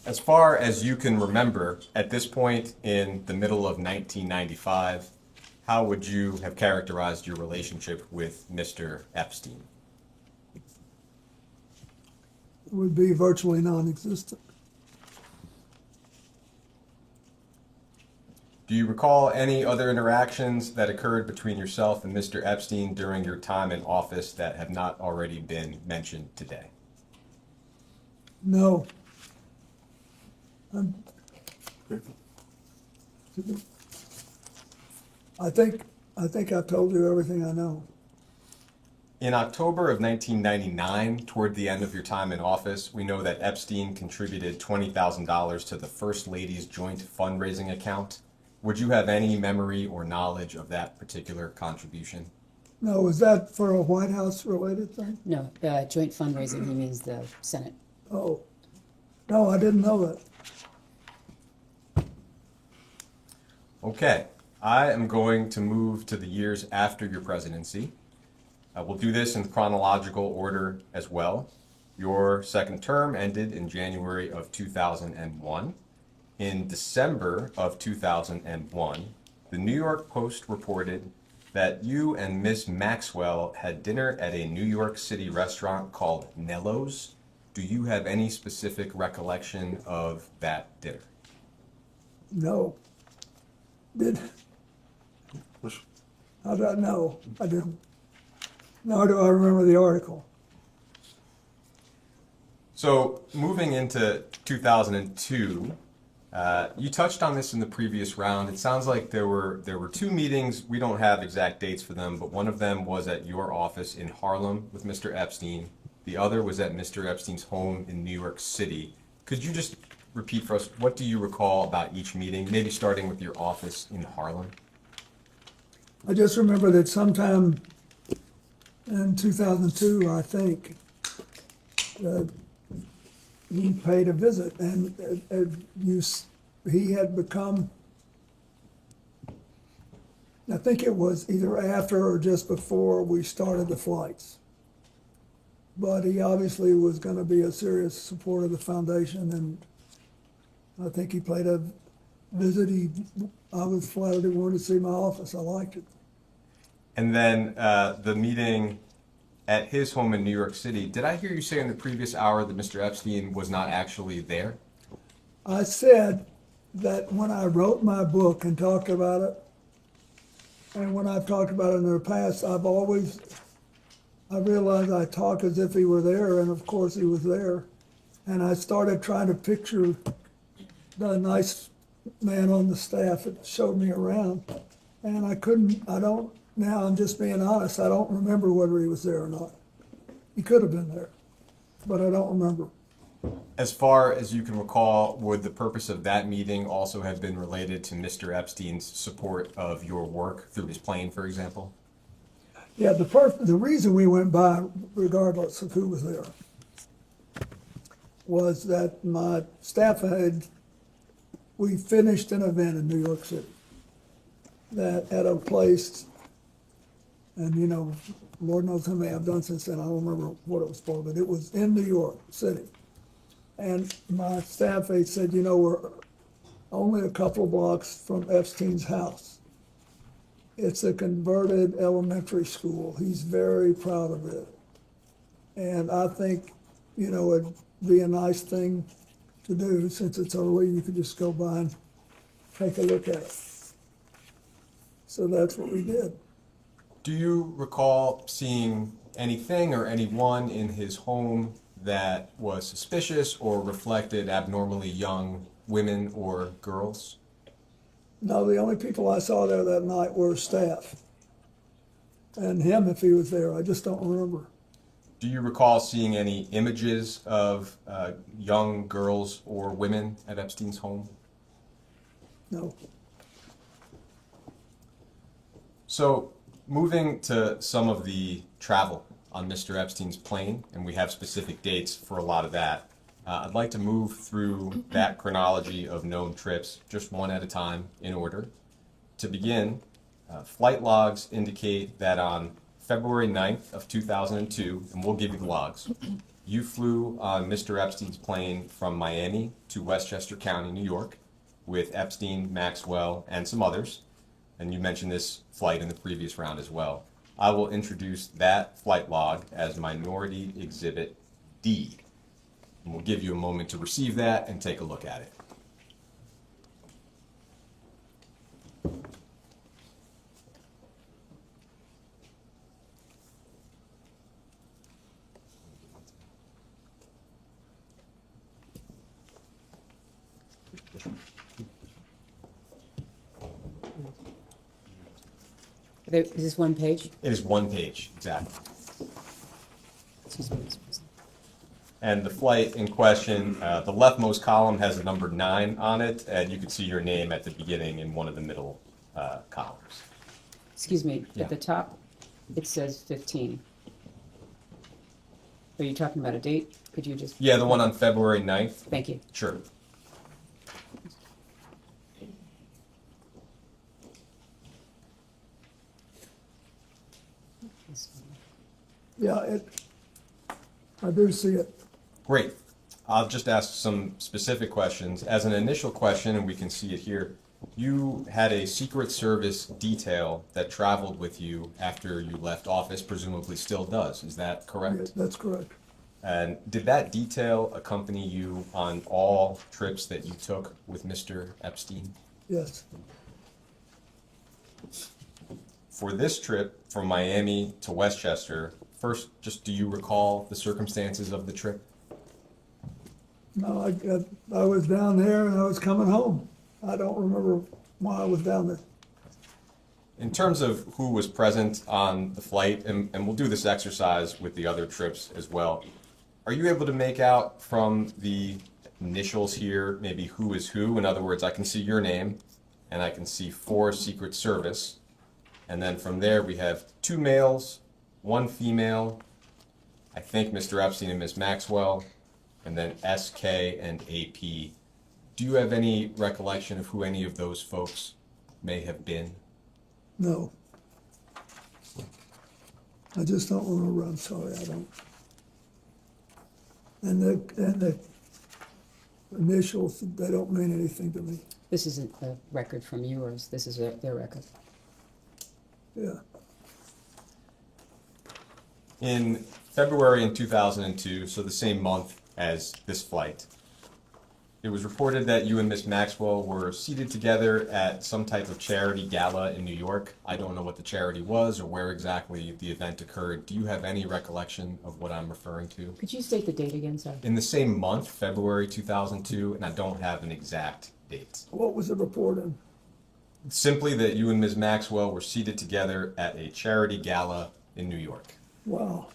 As far as you can remember, at this point in the middle of 1995, how would you have characterized your relationship with Mr. Epstein? It would be virtually non-existent. Do you recall any other interactions that occurred between yourself and Mr. Epstein during your time in office that have not already been mentioned today? No. I think I've told you everything I know. In October of 1999, toward the end of your time in office, we know that Epstein contributed $20,000 to the First Lady's joint fundraising account. Would you have any memory or knowledge of that particular contribution? No, is that for a White House related thing? No, joint fundraising, he means the Senate. Oh, no, I didn't know that. Okay, I am going to move to the years after your presidency. We'll do this in chronological order as well. Your second term ended in January of 2001. In December of 2001, the New York Post reported that you and Miss Maxwell had dinner at a New York City restaurant called Nello's. Do you have any specific recollection of that dinner? No. How do I know? I didn't. Nor do I remember the article. So moving into 2002, you touched on this in the previous round. It sounds like there were two meetings. We don't have exact dates for them, but one of them was at your office in Harlem with Mr. Epstein. The other was at Mr. Epstein's home in New York City. Could you just repeat for us, what do you recall about each meeting, maybe starting with your office in Harlem? I just remember that sometime in 2002, I think, he paid a visit, and he had become, I think it was either after or just before we started the flights. But he obviously was going to be a serious supporter of the foundation, and I think he paid a visit. I was flattered he wanted to see my office. I liked it. And then the meeting at his home in New York City, did I hear you say in the previous hour that Mr. Epstein was not actually there? I said that when I wrote my book and talked about it, and when I've talked about it in the past, I realized I talk as if he were there, and of course he was there. And I started trying to picture the nice man on the staff that showed me around. And now I'm just being honest, I don't remember whether he was there or not. He could have been there, but I don't remember. As far as you can recall, would the purpose of that meeting also have been related to Mr. Epstein's support of your work through his plane, for example? Yeah, the reason we went by, regardless of who was there, was that my staff we finished an event in New York City that at a place, and Lord knows how many I've done since then, I don't remember what it was for, but it was in New York City. And my staff said, we're only a couple of blocks from Epstein's house. It's a converted elementary school. He's very proud of it. And I think, it'd be a nice thing to do since it's early. You could just go by and take a look at it. So that's what we did. Do you recall seeing anything or anyone in his home that was suspicious or reflected abnormally young women or girls? No, the only people I saw there that night were staff. And him if he was there, I just don't remember. Do you recall seeing any images of young girls or women at Epstein's home? No. So, moving to some of the travel on Mr. Epstein's plane, and we have specific dates for a lot of that, I'd like to move through that chronology of known trips, just one at a time, in order. To begin, flight logs indicate that on February 9th of 2002, and we'll give you the logs, you flew on Mr. Epstein's plane from Miami to Westchester County, New York, with Epstein, Maxwell, and some others. And you mentioned this flight in the previous round as well. I will introduce that flight log as Minority Exhibit D. And we'll give you a moment to receive that and take a look at it. Is this one page? It is one page, exactly. Excuse me. And the flight in question, the leftmost column has the number 9 on it, and you can see your name at the beginning in one of the middle columns. Excuse me, Yeah. at the top, it says 15. Are you talking about a date? Could you just? Yeah, the one on February 9th. Thank you. Sure. Yeah, I do see it. Great. I'll just ask some specific questions. As an initial question, and we can see it here, you had a Secret Service detail that traveled with you after you left office, presumably still does. Is that correct? Yeah, that's correct. And did that detail accompany you on all trips that you took with Mr. Epstein? Yes. For this trip from Miami to Westchester, first, just do you recall the circumstances of the trip? No, I was down there and I was coming home. I don't remember why I was down there. In terms of who was present on the flight, and we'll do this exercise with the other trips as well, are you able to make out from the initials here maybe who is who? In other words, I can see your name and I can see 4 Secret Service. And then from there we have 2 males, 1 female, I think Mr. Epstein and Ms. Maxwell, and then SK and AP. Do you have any recollection of who any of those folks may have been? No. I just don't remember. I'm sorry, I don't. And the initials, they don't mean anything to me. This isn't a record from yours. This is their record. Yeah. In February in 2002, so the same month as this flight, it was reported that you and Miss Maxwell were seated together at some type of charity gala in New York. I don't know what the charity was or where exactly the event occurred. Do you have any recollection of what I'm referring to? Could you state the date again, sir? In the same month, February 2002, and I don't have an exact date. What was the report in? Simply that you and Ms. Maxwell were seated together at a charity gala in New York. Wow.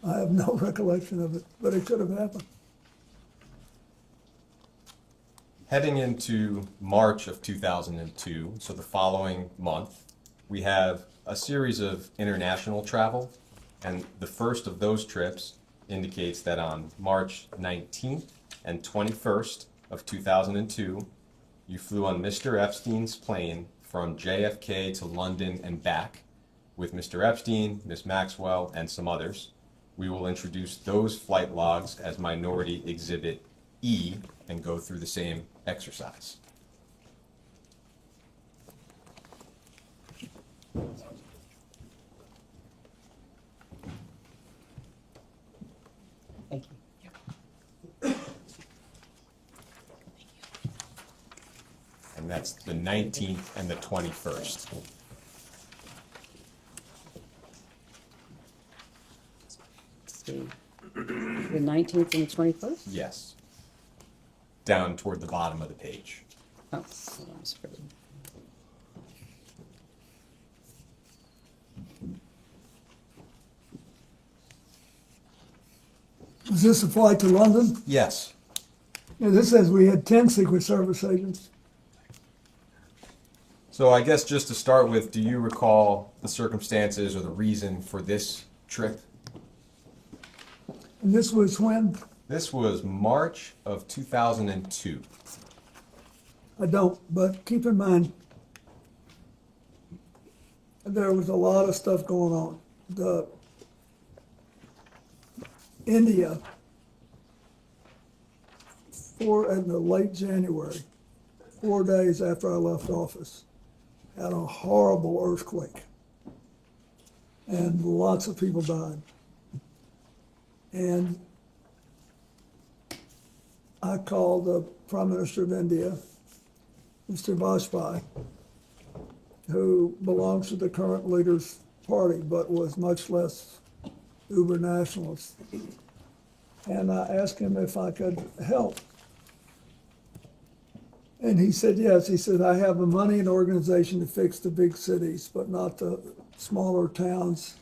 I have no recollection of it, but it could have happened. Heading into March of 2002, so the following month, we have a series of international travel, and the first of those trips indicates that on March 19th and 21st of 2002, you flew on Mr. Epstein's plane from JFK to London and back with Mr. Epstein, Ms. Maxwell, and some others. We will introduce those flight logs as Minority Exhibit E and go through the same exercise. Thank you. and that's the 19th and the 21st. The 19th and the 21st? Yes. Down toward the bottom of the page. Oh, hold on, it's pretty. Was this a flight to London? Yes. Yeah, this says we had 10 Secret Service agents. So I guess just to start with, do you recall the circumstances or the reason for this trip? And this was when? This was March of 2002. I don't, but keep in mind, there was a lot of stuff going on. India, in the late January, 4 days after I left office, had a horrible earthquake. And lots of people died. And I called the Prime Minister of India, Mr. Vajpayee, who belongs to the current leader's party, but was much less uber nationalist. And I asked him if I could help. And he said, yes. He said, I have the money and organization to fix the big cities, but not the smaller towns.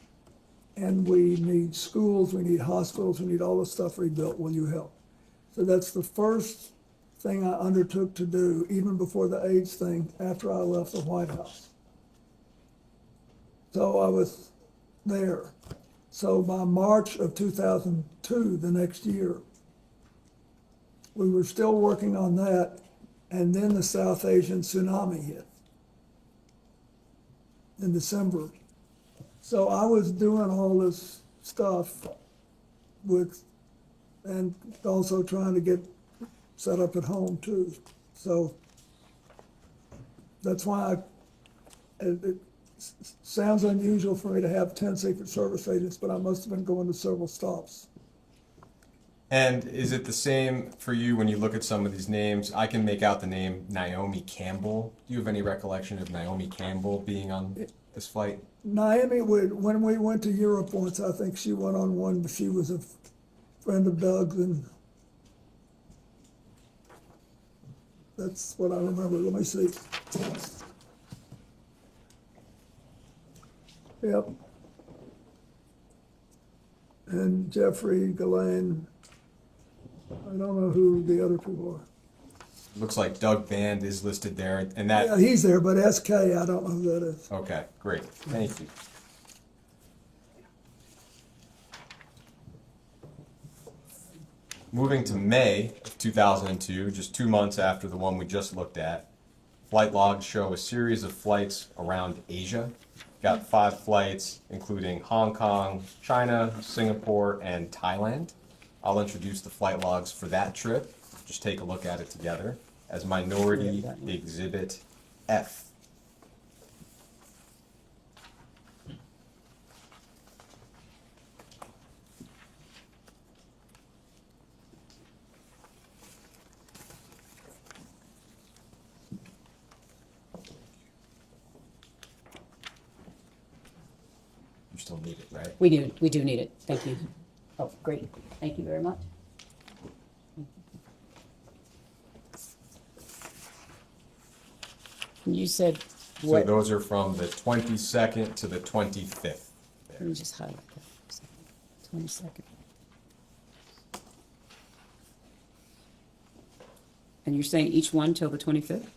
And we need schools, we need hospitals, we need all this stuff rebuilt. Will you help? So that's the first thing I undertook to do, even before the AIDS thing, after I left the White House. So I was there. So by March of 2002, the next year, we were still working on that, and then the South Asian tsunami hit in December. So I was doing all this stuff and also trying to get set up at home too. So that's why it sounds unusual for me to have 10 Secret Service agents, but I must have been going to several stops. And is it the same for you when you look at some of these names? I can make out the name Naomi Campbell. Do you have any recollection of Naomi Campbell being on this flight? Naomi, when we went to Europe once, I think she went on one, but she was a friend of Doug's, and that's what I remember. Let me see. Yep. And Jeffrey, Ghislaine, I don't know who the other people are. Looks like Doug Band is listed there, and that... Yeah, he's there, but SK, I don't know who that is. Okay, great. Thank you. Moving to May of 2002, just 2 months after the one we just looked at, flight logs show a series of flights around Asia. Got 5 flights, including Hong Kong, China, Singapore, and Thailand. I'll introduce the flight logs for that trip. Just take a look at it together as Minority Exhibit F. You still need it, right? We do need it. Thank you. Oh, great. Thank you very much. You said what? So those are from the 22nd to the 25th. Let me just highlight that for a second. 22nd. And you're saying each one till the 25th?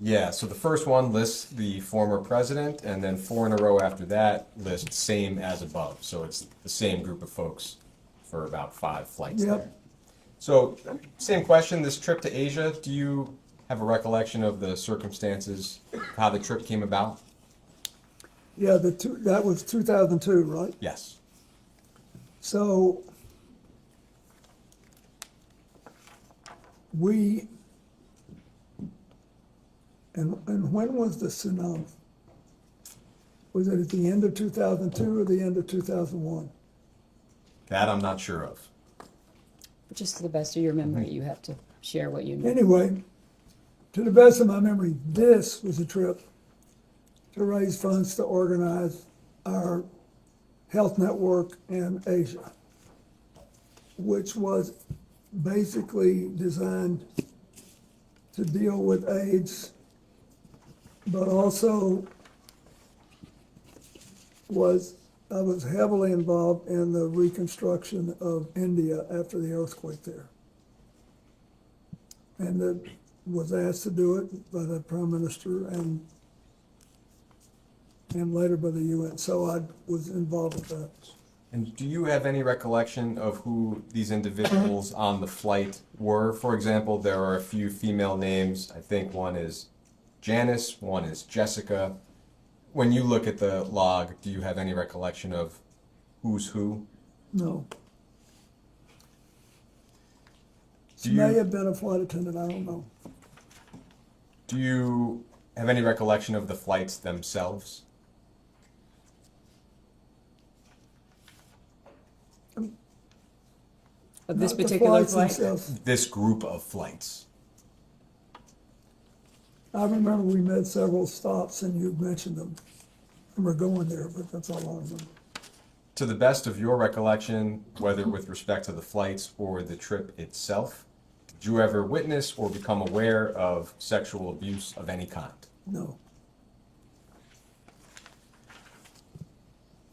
Yeah, so the first one lists the former president, and then 4 in a row after that lists same as above. So it's the same group of folks for about 5 flights there. So same question, this trip to Asia, do you have a recollection of the circumstances, how the trip came about? Yeah, that was 2002, right? Yes. So and when was the tsunami? Was it at the end of 2002 or the end of 2001? That I'm not sure of. Just to the best of your memory, you have to share what you know. Anyway, to the best of my memory, this was a trip to raise funds to organize our health network in Asia, which was basically designed to deal with AIDS, but also I was heavily involved in the reconstruction of India after the earthquake there. And was asked to do it by the Prime Minister and later by the UN. So I was involved with that. And do you have any recollection of who these individuals on the flight were? For example, there are a few female names. I think one is Janice, one is Jessica. When you look at the log, do you have any recollection of who's who? No. Do May you, have been a flight attendant, I don't know. do you have any recollection of the flights themselves? Of this Not the particular flights flight? themselves. This group of flights. I remember we made several stops and you mentioned them. And we're going there, but that's all I remember. To the best of your recollection, whether with respect to the flights or the trip itself, did you ever witness or become aware of sexual abuse of any kind? No.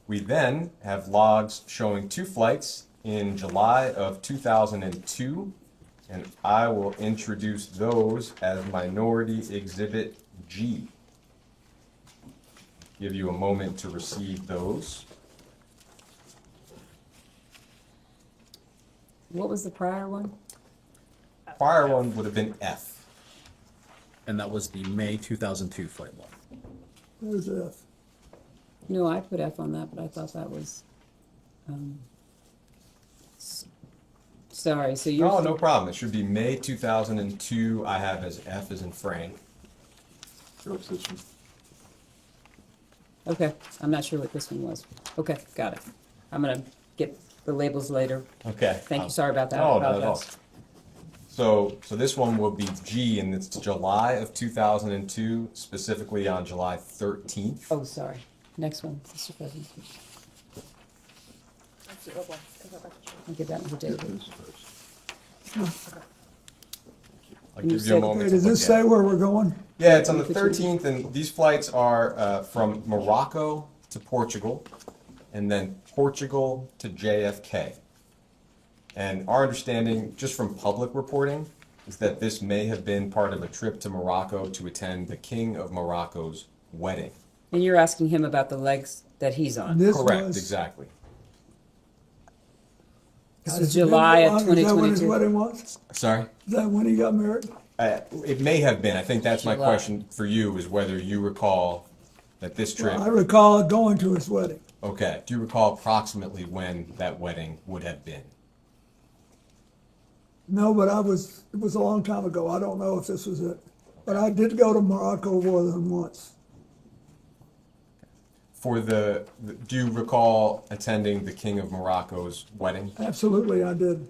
We then have logs showing 2 flights in July of 2002, and I will introduce those as Minority Exhibit G. Give you a moment to receive those. What was the prior one? Prior one would have been F. And that was the May 2002 flight log. Where's F? No, I put F on that, but I thought that was, sorry, so you're. Oh, no problem. It should be May 2002. I have as F as in Frank. Okay, I'm not sure what this one was. Okay, got it. I'm gonna get the labels later. Okay. Thank you, sorry about that. No, not at all. Apologize. So this one will be G, and it's July of 2002, specifically on July 13th. Oh, sorry. Next one, Mr. President. I'll give that one to David. I'll give you a moment Hey, to does look this at say it. where we're going? Yeah, it's on the 13th, and these flights are from Morocco to Portugal, and then Portugal to JFK. And our understanding, just from public reporting, is that this may have been part of a trip to Morocco to attend the King of Morocco's wedding. And you're asking him about the legs that he's on? This Correct, was- exactly. This is July of Is that when his 2022. wedding was? Sorry? Is that when he got married? It may have been. I think that's my July. question for you, is whether you recall that this trip. I recall going to his wedding. Okay. Do you recall approximately when that wedding would have been? No, but it was a long time ago. I don't know if this was it. But I did go to Morocco more than once. Do you recall attending the King of Morocco's wedding? Absolutely, I did.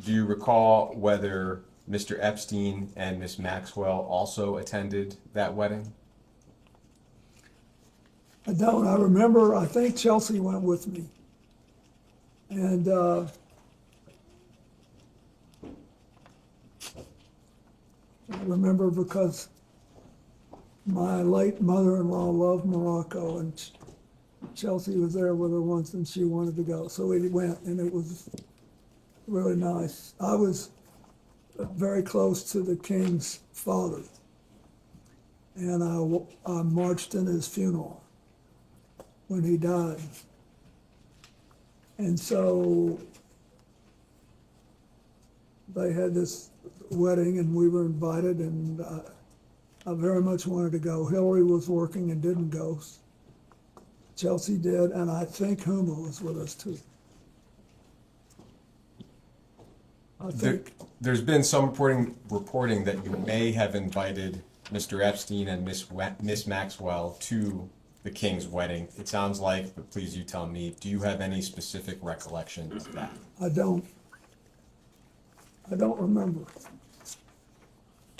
Do you recall whether Mr. Epstein and Miss Maxwell also attended that wedding? I don't. I remember, I think Chelsea went with me. And I remember because my late mother-in-law loved Morocco, and Chelsea was there with her once and she wanted to go. So we went, and it was really nice. I was very close to the king's father, and I marched in his funeral when he died. And so they had this wedding and we were invited, and I very much wanted to go. Hillary was working and didn't go. Chelsea did, and I think Huma was with us too. I think There's been some reporting that you may have invited Mr. Epstein and Miss Maxwell to the King's wedding. It sounds like, but please you tell me, do you have any specific recollection of that? I don't remember.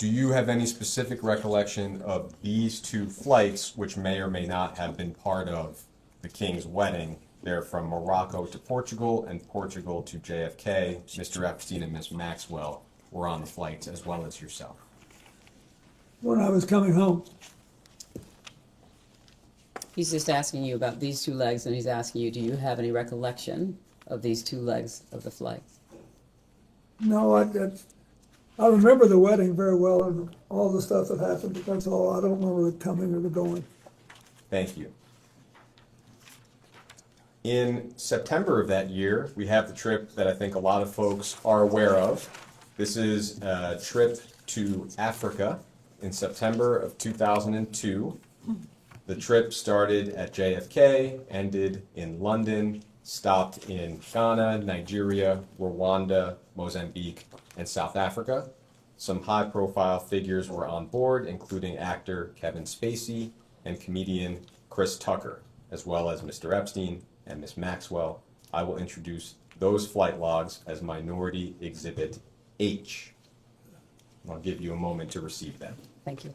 Do you have any specific recollection of these two flights, which may or may not have been part of the King's wedding? They're from Morocco to Portugal and Portugal to JFK. Mr. Epstein and Ms. Maxwell were on the flights, as well as yourself. When I was coming home. He's just asking you about these two legs, and he's asking you, do you have any recollection of these two legs of the flight? No, I remember the wedding very well and all the stuff that happened, but that's all. I don't remember the coming or the going. Thank you. In September of that year, we have the trip that I think a lot of folks are aware of. This is a trip to Africa in September of 2002. The trip started at JFK, ended in London, stopped in Ghana, Nigeria, Rwanda, Mozambique, and South Africa. Some high-profile figures were on board, including actor Kevin Spacey and comedian Chris Tucker, as well as Mr. Epstein and Ms. Maxwell. I will introduce those flight logs as Minority Exhibit H. I'll give you a moment to receive them. Thank you.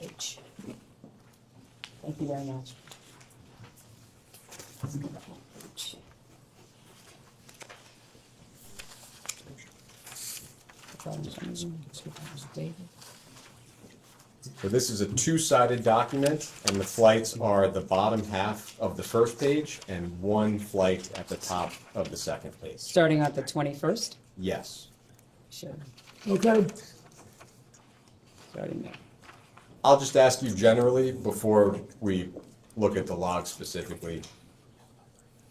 H. Thank you very much. So this is a two-sided document, and the flights are the bottom half of the first page and one flight at the top of the second page. Starting at the 21st? Yes. Sure. Okay. Starting there. I'll just ask you generally, before we look at the log specifically,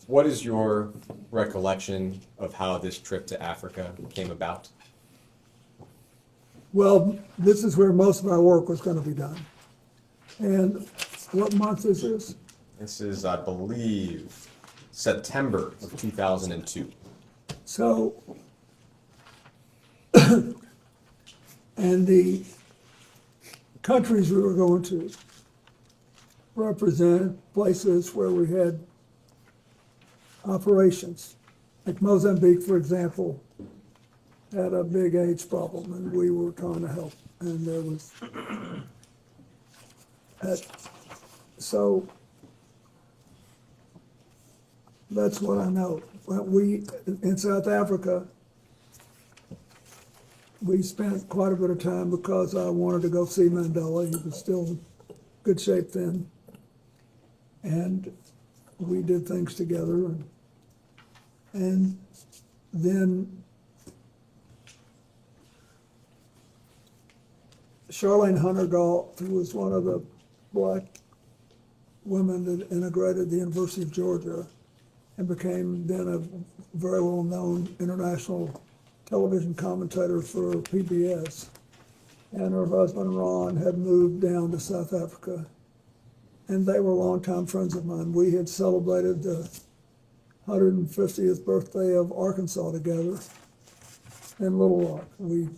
what is your recollection of how this trip to Africa came about? Well, this is where most of our work was going to be done. And what month is this? This is, I believe, September of 2002. So, and the countries we were going to represent places where we had operations. Like Mozambique, for example, had a big AIDS problem, and we were trying to help. And there was so that's what I know. We in South Africa, we spent quite a bit of time because I wanted to go see Mandela. He was still in good shape then, and we did things together. And then Charlene Hunter-Galt, who was one of the black women that integrated the University of Georgia and became then a very well-known international television commentator for PBS. And her husband, Ron, had moved down to South Africa. And they were longtime friends of mine. We had celebrated the 150th birthday of Arkansas together in Little Rock. We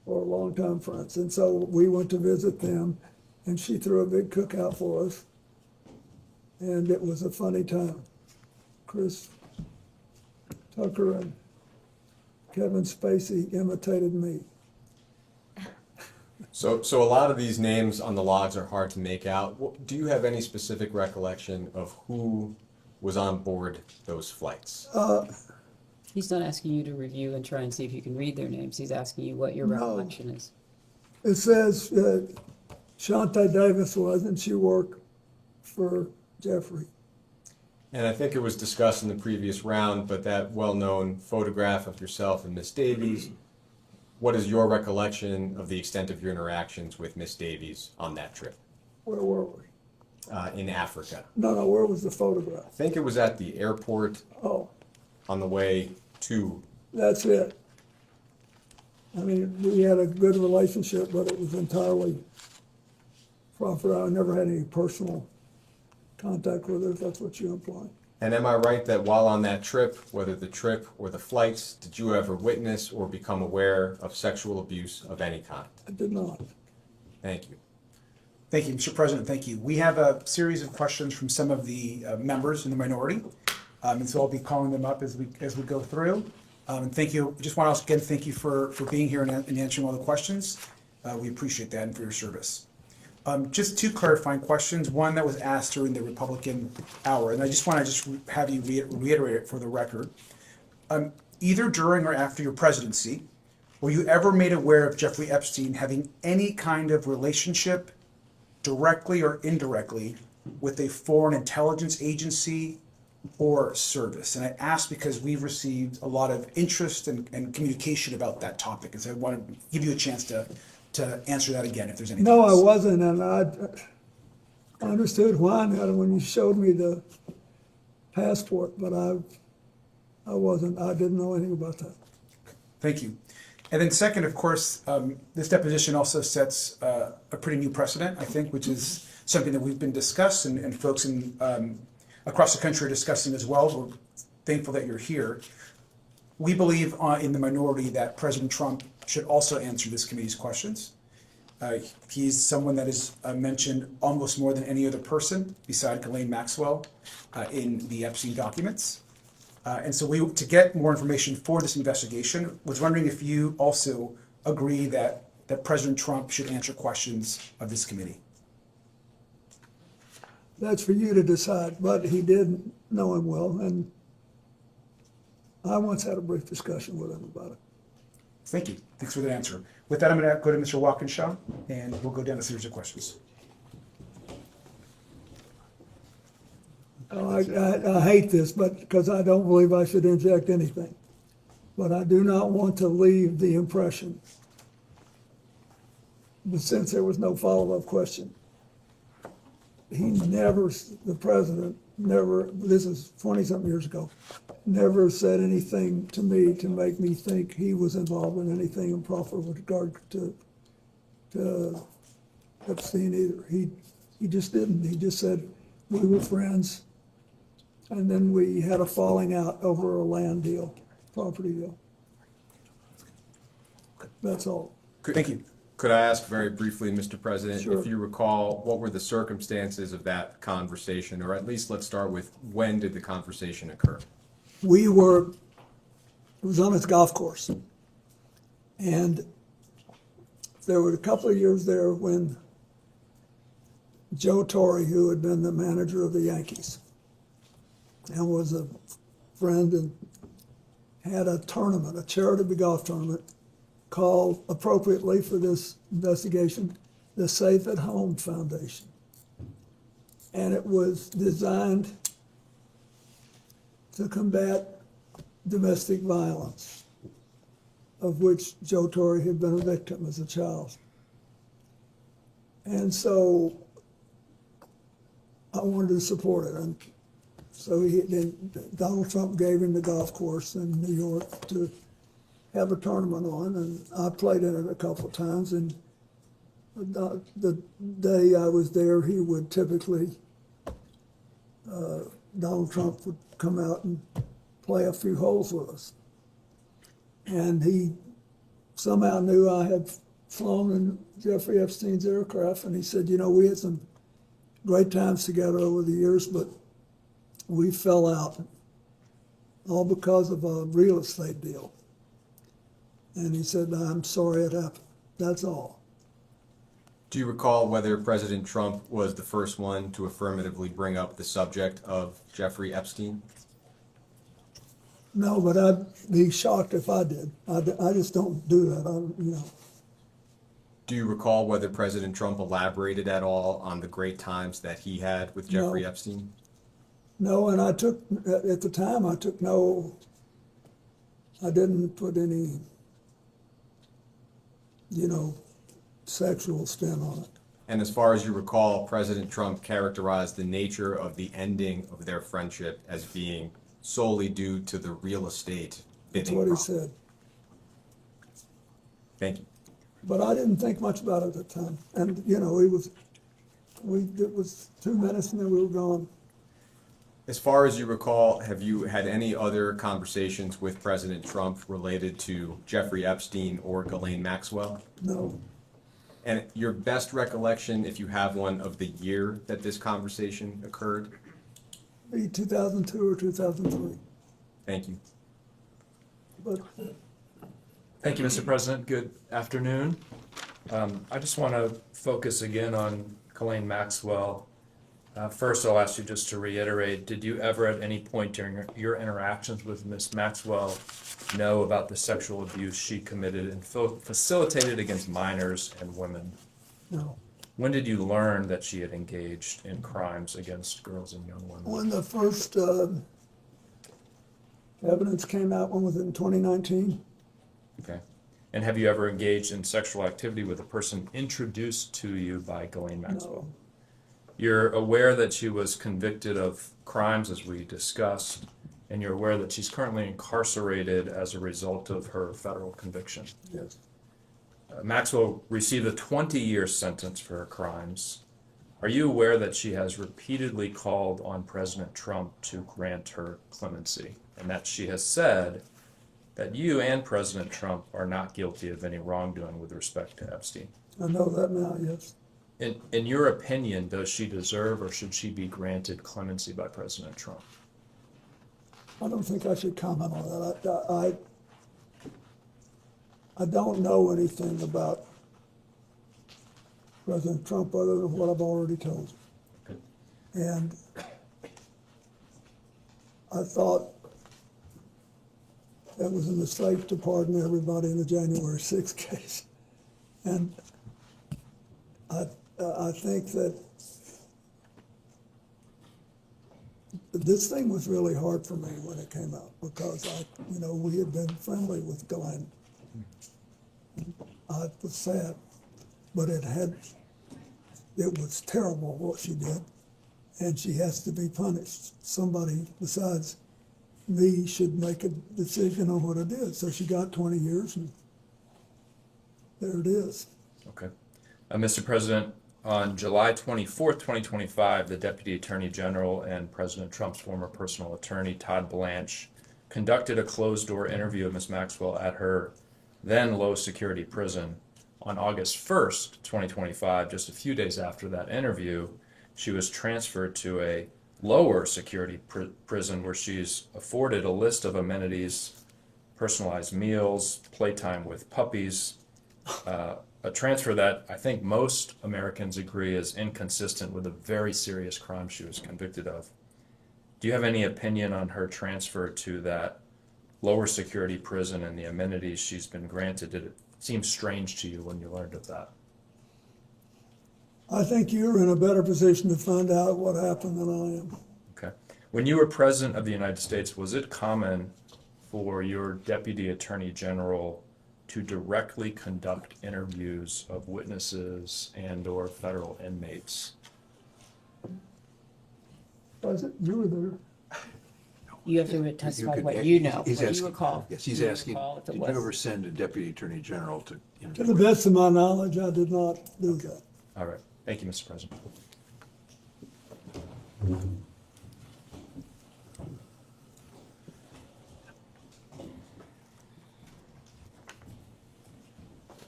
were longtime friends. And so we went to visit them, and she threw a big cookout for us. And it was a funny time. Chris Tucker and Kevin Spacey imitated me. So a lot of these names on the logs are hard to make out. Do you have any specific recollection of who was on board those flights? He's not asking you to review and try and see if you can read their names. He's asking you what your recollection is. It says Shante Davis was, and she worked for Jeffrey. And I think it was discussed in the previous round, but that well-known photograph of yourself and Miss Davies, what is your recollection of the extent of your interactions with Miss Davies on that trip? Where were we? In Africa. No, where was the photograph? I think it was at the airport on the way to. That's it. I mean, we had a good relationship, but it was entirely proper. I never had any personal contact with her, if that's what you imply. And am I right that while on that trip, whether the trip or the flights, did you ever witness or become aware of sexual abuse of any kind? I did not. Thank you. Thank you, Mr. President. Thank you. We have a series of questions from some of the members in the minority. And so I'll be calling them up as we go through. And thank you. Just want to also again thank you for being here and answering all the questions. We appreciate that and for your service. Just two clarifying questions. One that was asked during the Republican hour, and I just want to have you reiterate it for the record. Either during or after your presidency, were you ever made aware of Jeffrey Epstein having any kind of relationship, directly or indirectly, with a foreign intelligence agency or service? And I ask because we've received a lot of interest and communication about that topic, and so I want to give you a chance to answer that again if there's anything No, else. I wasn't, and I understood why now when you showed me the passport, but I wasn't. I didn't know anything about that. Thank you. And then second, of course, this deposition also sets a pretty new precedent, I think, which is something that we've been discussing and folks across the country are discussing as well. We're thankful that you're here. We believe in the minority that President Trump should also answer this committee's questions. He's someone that is mentioned almost more than any other person beside Ghislaine Maxwell in the Epstein documents. And so to get more information for this investigation, was wondering if you also agree that President Trump should answer questions of this committee. That's for you to decide, but he did know him well, and I once had a brief discussion with him about it. Thank you. Thanks for the answer. With that, I'm going to go to Mr. Walkinshaw, and we'll go down a series of questions. I hate this, but because I don't believe I should inject anything. But I do not want to leave the impression, but since there was no follow-up question, the president never, this is 20-something years ago, never said anything to me to make me think he was involved in anything improper with regard to Epstein either. He just didn't. He just said we were friends, and then we had a falling out over a land deal, property deal. That's all. Thank you. Could I ask very briefly, Mr. President, Sure. if you recall, what were the circumstances of that conversation, or at least let's start with when did the conversation occur? It was on his golf course. And there were a couple of years there when Joe Torre, who had been the manager of the Yankees and was a friend, and had a tournament, a charity golf tournament, called appropriately for this investigation, the Safe at Home Foundation. And it was designed to combat domestic violence, of which Joe Torre had been a victim as a child. And so I wanted to support it. And so Donald Trump gave him the golf course in New York to have a tournament on, and I played in it a couple of times. And the day I was there, he would typically, Donald Trump would come out and play a few holes with us. And he somehow knew I had flown in Jeffrey Epstein's aircraft, and he said, you know, we had some great times together over the years, but we fell out, all because of a real estate deal. And he said, I'm sorry it happened. That's all. Do you recall whether President Trump was the first one to affirmatively bring up the subject of Jeffrey Epstein? No, but I'd be shocked if I did. I just don't do that. Do you recall whether President Trump elaborated at all on the great times that he had with Jeffrey No. Epstein? No, and at the time, I didn't put any, sexual spin on it. And as far as you recall, President Trump characterized the nature of the ending of their friendship as being solely due to the real estate bidding. That's what he said. Thank you. But I didn't think much about it at the time. And, it was 2 minutes and then we were gone. As far as you recall, have you had any other conversations with President Trump related to Jeffrey Epstein or Ghislaine Maxwell? No. And your best recollection, if you have one, of the year that this conversation occurred? be 2002 or 2003. Thank you. But Thank you, Mr. President. Good afternoon. I just want to focus again on Ghislaine Maxwell. First, I'll ask you just to reiterate, did you ever at any point during your interactions with Ms. Maxwell know about the sexual abuse she committed and facilitated against minors and women? no. When did you learn that she had engaged in crimes against girls and young women? When the first evidence came out, when was it, in 2019? Okay. And have you ever engaged in sexual activity with a person introduced to you by Ghislaine Maxwell? No. You're aware that she was convicted of crimes, as we discussed, and you're aware that she's currently incarcerated as a result of her federal conviction. Yes. Maxwell received a 20-year sentence for her crimes. Are you aware that she has repeatedly called on President Trump to grant her clemency, and that she has said that you and President Trump are not guilty of any wrongdoing with respect to Epstein? I know that now, yes. In your opinion, does she deserve or should she be granted clemency by President Trump? I don't think I should comment on that. I don't know anything about President Trump other than what I've already told you. And I thought it was a mistake to pardon everybody in the January 6th case. And I think that this thing was really hard for me when it came out because we had been friendly with Ghislaine. I was sad, but it was terrible what she did, and she has to be punished. Somebody besides me should make a decision on what it is. So she got 20 years, and there it is. Okay. Mr. President, on July 24th, 2025, the Deputy Attorney General and President Trump's former personal attorney, Todd Blanche, conducted a closed-door interview of Ms. Maxwell at her then low-security prison. On August 1st, 2025, just a few days after that interview, she was transferred to a lower security prison where she's afforded a list of amenities, personalized meals, playtime with puppies, a transfer that I think most Americans agree is inconsistent with a very serious crime she was convicted of. Do you have any opinion on her transfer to that lower security prison and the amenities she's been granted? Did it seem strange to you when you learned of that? I think you're in a better position to find out what happened than I am. Okay. When you were President of the United States, was it common for your Deputy Attorney General to directly conduct interviews of witnesses and or federal inmates? Was it? You were there. You have to testify what you know, He's what asking, you recall. yes, he's You asking, recall if it did you was. ever send a Deputy Attorney General to To the best of my knowledge, I did not do that. All right. Thank you, Mr. President.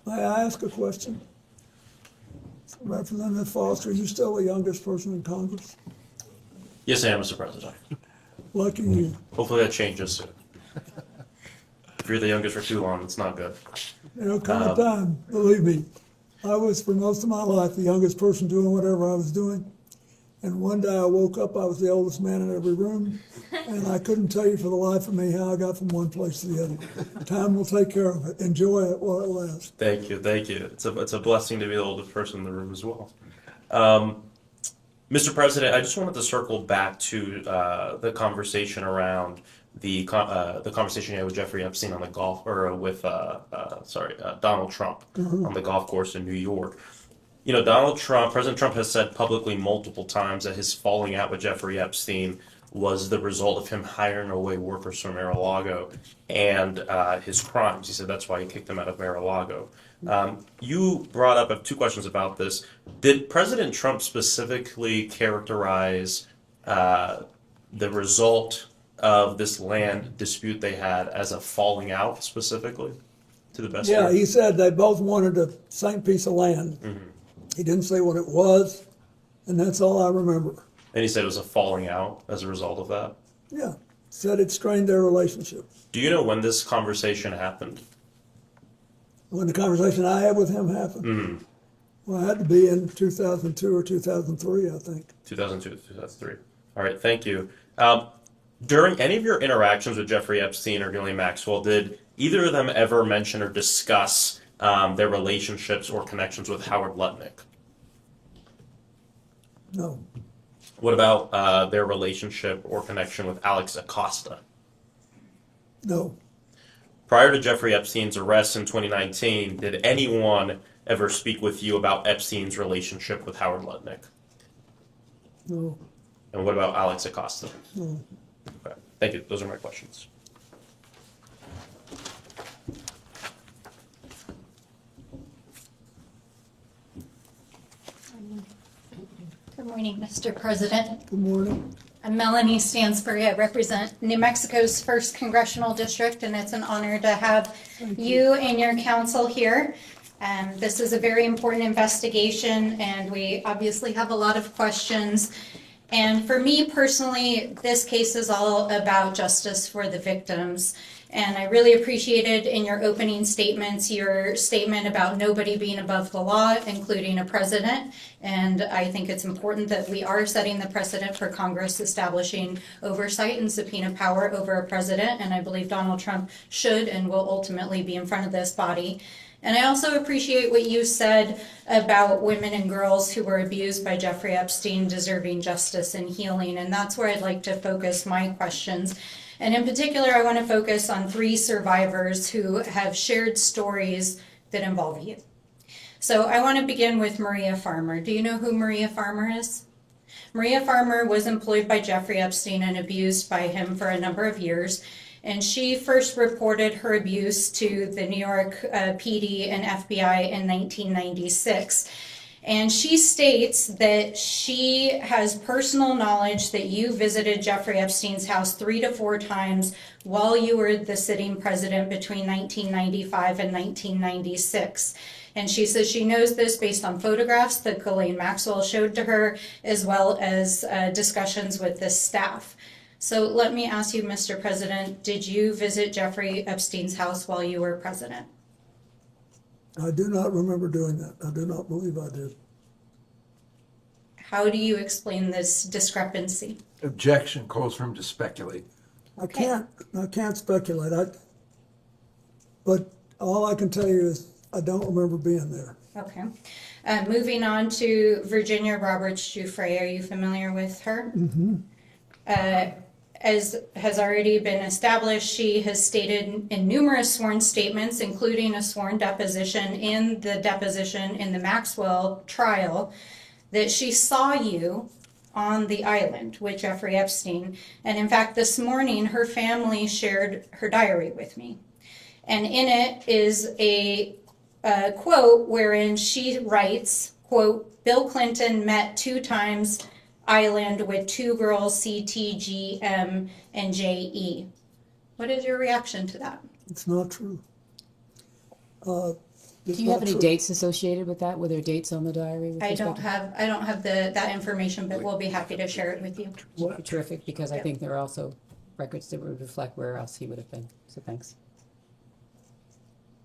May I ask a question? Representative Foster, are you still the youngest person in Congress? Yes, I am, Mr. President. Lucky you. Hopefully that changes soon. If you're the youngest for too long, it's not good. There'll come a time, believe me. I was, for most of my life, the youngest person doing whatever I was doing. And one day I woke up, I was the oldest man in every room, and I couldn't tell you for the life of me how I got from one place to the other. Time will take care of it. Enjoy it while it lasts. Thank you, thank you. It's a blessing to be the oldest person in the room as well. Mr. President, I just wanted to circle back to the conversation around the conversation you had with Jeffrey Epstein on the golf, or with Donald Trump on the golf course in New York. You know, President Trump has said publicly multiple times that his falling out with Jeffrey Epstein was the result of him hiring away workers from Mar-a-Lago and his crimes. He said that's why he kicked them out of Mar-a-Lago. You brought up, I have two questions about this. Did President Trump specifically characterize the result of this land dispute they had as a falling out specifically, to the best? Yeah, he said they both wanted the same piece of land. Mm-hmm. He didn't say what it was, and that's all I remember. And he said it was a falling out as a result of that. Yeah, said it strained their relationship. Do you know when this conversation happened? When the conversation I had with him happened, Mm. well, it had to be in 2002 or 2003, I think. 2002 to 2003. All right, thank you. During any of your interactions with Jeffrey Epstein or Ghislaine Maxwell, did either of them ever mention or discuss their relationships or connections with Howard Lutnick? No. What about their relationship or connection with Alex Acosta? No. Prior to Jeffrey Epstein's arrest in 2019, did anyone ever speak with you about Epstein's relationship with Howard Lutnick? No. And what about Alex Acosta? No. Okay. Thank you. Those are my questions. Good morning, Mr. President. Good morning. I'm Melanie Stansbury. I represent New Mexico's 1st Congressional District, and it's an honor to have you and your counsel here. This is a very important investigation, and we obviously have a lot of questions. And for me personally, this case is all about justice for the victims. And I really appreciated in your opening statements, your statement about nobody being above the law, including a president. And I think it's important that we are setting the precedent for Congress establishing oversight and subpoena power over a president. And I believe Donald Trump should and will ultimately be in front of this body. And I also appreciate what you said about women and girls who were abused by Jeffrey Epstein deserving justice and healing. And that's where I'd like to focus my questions. And in particular, I want to focus on 3 survivors who have shared stories that involve you. So I want to begin with Maria Farmer. Do you know who Maria Farmer is? Maria Farmer was employed by Jeffrey Epstein and abused by him for a number of years. And she first reported her abuse to the New York PD and FBI in 1996. And she states that she has personal knowledge that you visited Jeffrey Epstein's house 3 to 4 times while you were the sitting president between 1995 and 1996. And she says she knows this based on photographs that Ghislaine Maxwell showed to her, as well as discussions with the staff. So let me ask you, Mr. President, did you visit Jeffrey Epstein's house while you were president? I do not remember doing that. I do not believe I did. How do you explain this discrepancy? Objection calls for him to speculate. I can't speculate. But all I can tell you is I don't remember being there. Okay. Moving on to Virginia Roberts-Giuffre. Are you familiar with her? Mm-hmm. As has already been established, she has stated in numerous sworn statements, including a sworn deposition in the Maxwell trial, that she saw you on the island with Jeffrey Epstein. And in fact, this morning, her family shared her diary with me. And in it is a quote wherein she writes, quote, Bill Clinton met 2 times island with 2 girls, CT, GM, and JE. What is your reaction to that? It's not true. Do you have any dates associated with that? Were there dates on the diary? I don't have that information, but we'll be happy to share it with you. Terrific, because I think there are also records that would reflect where else he would have been. So thanks.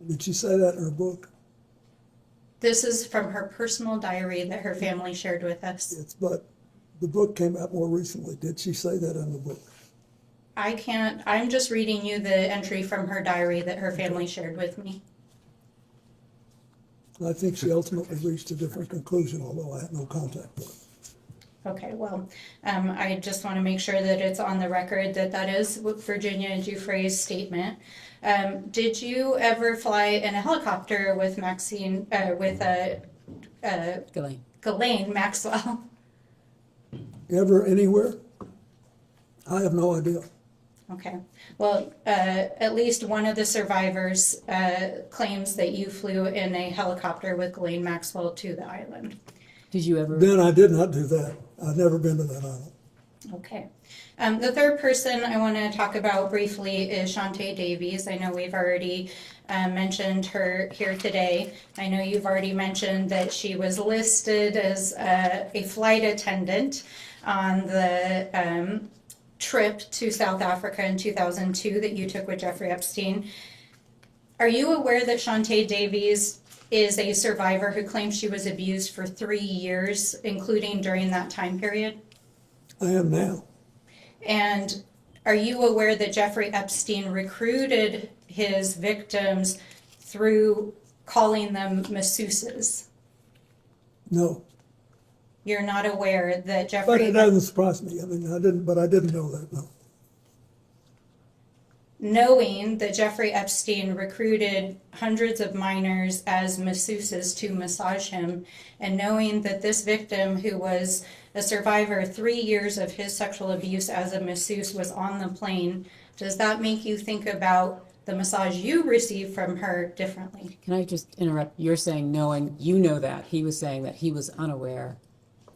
Did she say that in her book? This is from her personal diary that her family shared with us. But the book came out more recently. Did she say that in the book? I'm just reading you the entry from her diary that her family shared with me. I think she ultimately reached a different conclusion, although I had no contact with her. Okay, well, I just want to make sure that it's on the record that is Virginia Giuffre's statement. Did you ever fly in a helicopter with Ghislaine Maxwell? Ever anywhere? I have no idea. Okay. Well, at least one of the survivors claims that you flew in a helicopter with Ghislaine Maxwell to the island. Did you ever? Then I did not do that. I've never been to that island. Okay. The third person I want to talk about briefly is Shantae Davies. I know we've already mentioned her here today. I know you've already mentioned that she was listed as a flight attendant. on the trip to South Africa in 2002 that you took with Jeffrey Epstein. Are you aware that Shantae Davies is a survivor who claims she was abused for 3 years, including during that time period? I am now. And are you aware that Jeffrey Epstein recruited his victims through calling them masseuses? No. You're not aware that But Jeffrey... it doesn't surprise me. I mean, I didn't know that, no. Knowing that Jeffrey Epstein recruited hundreds of minors as masseuses to massage him, and knowing that this victim, who was a survivor 3 years of his sexual abuse as a masseuse, was on the plane, does that make you think about the massage you received from her differently? Can I just interrupt? You're saying knowing, you know that. He was saying that he was unaware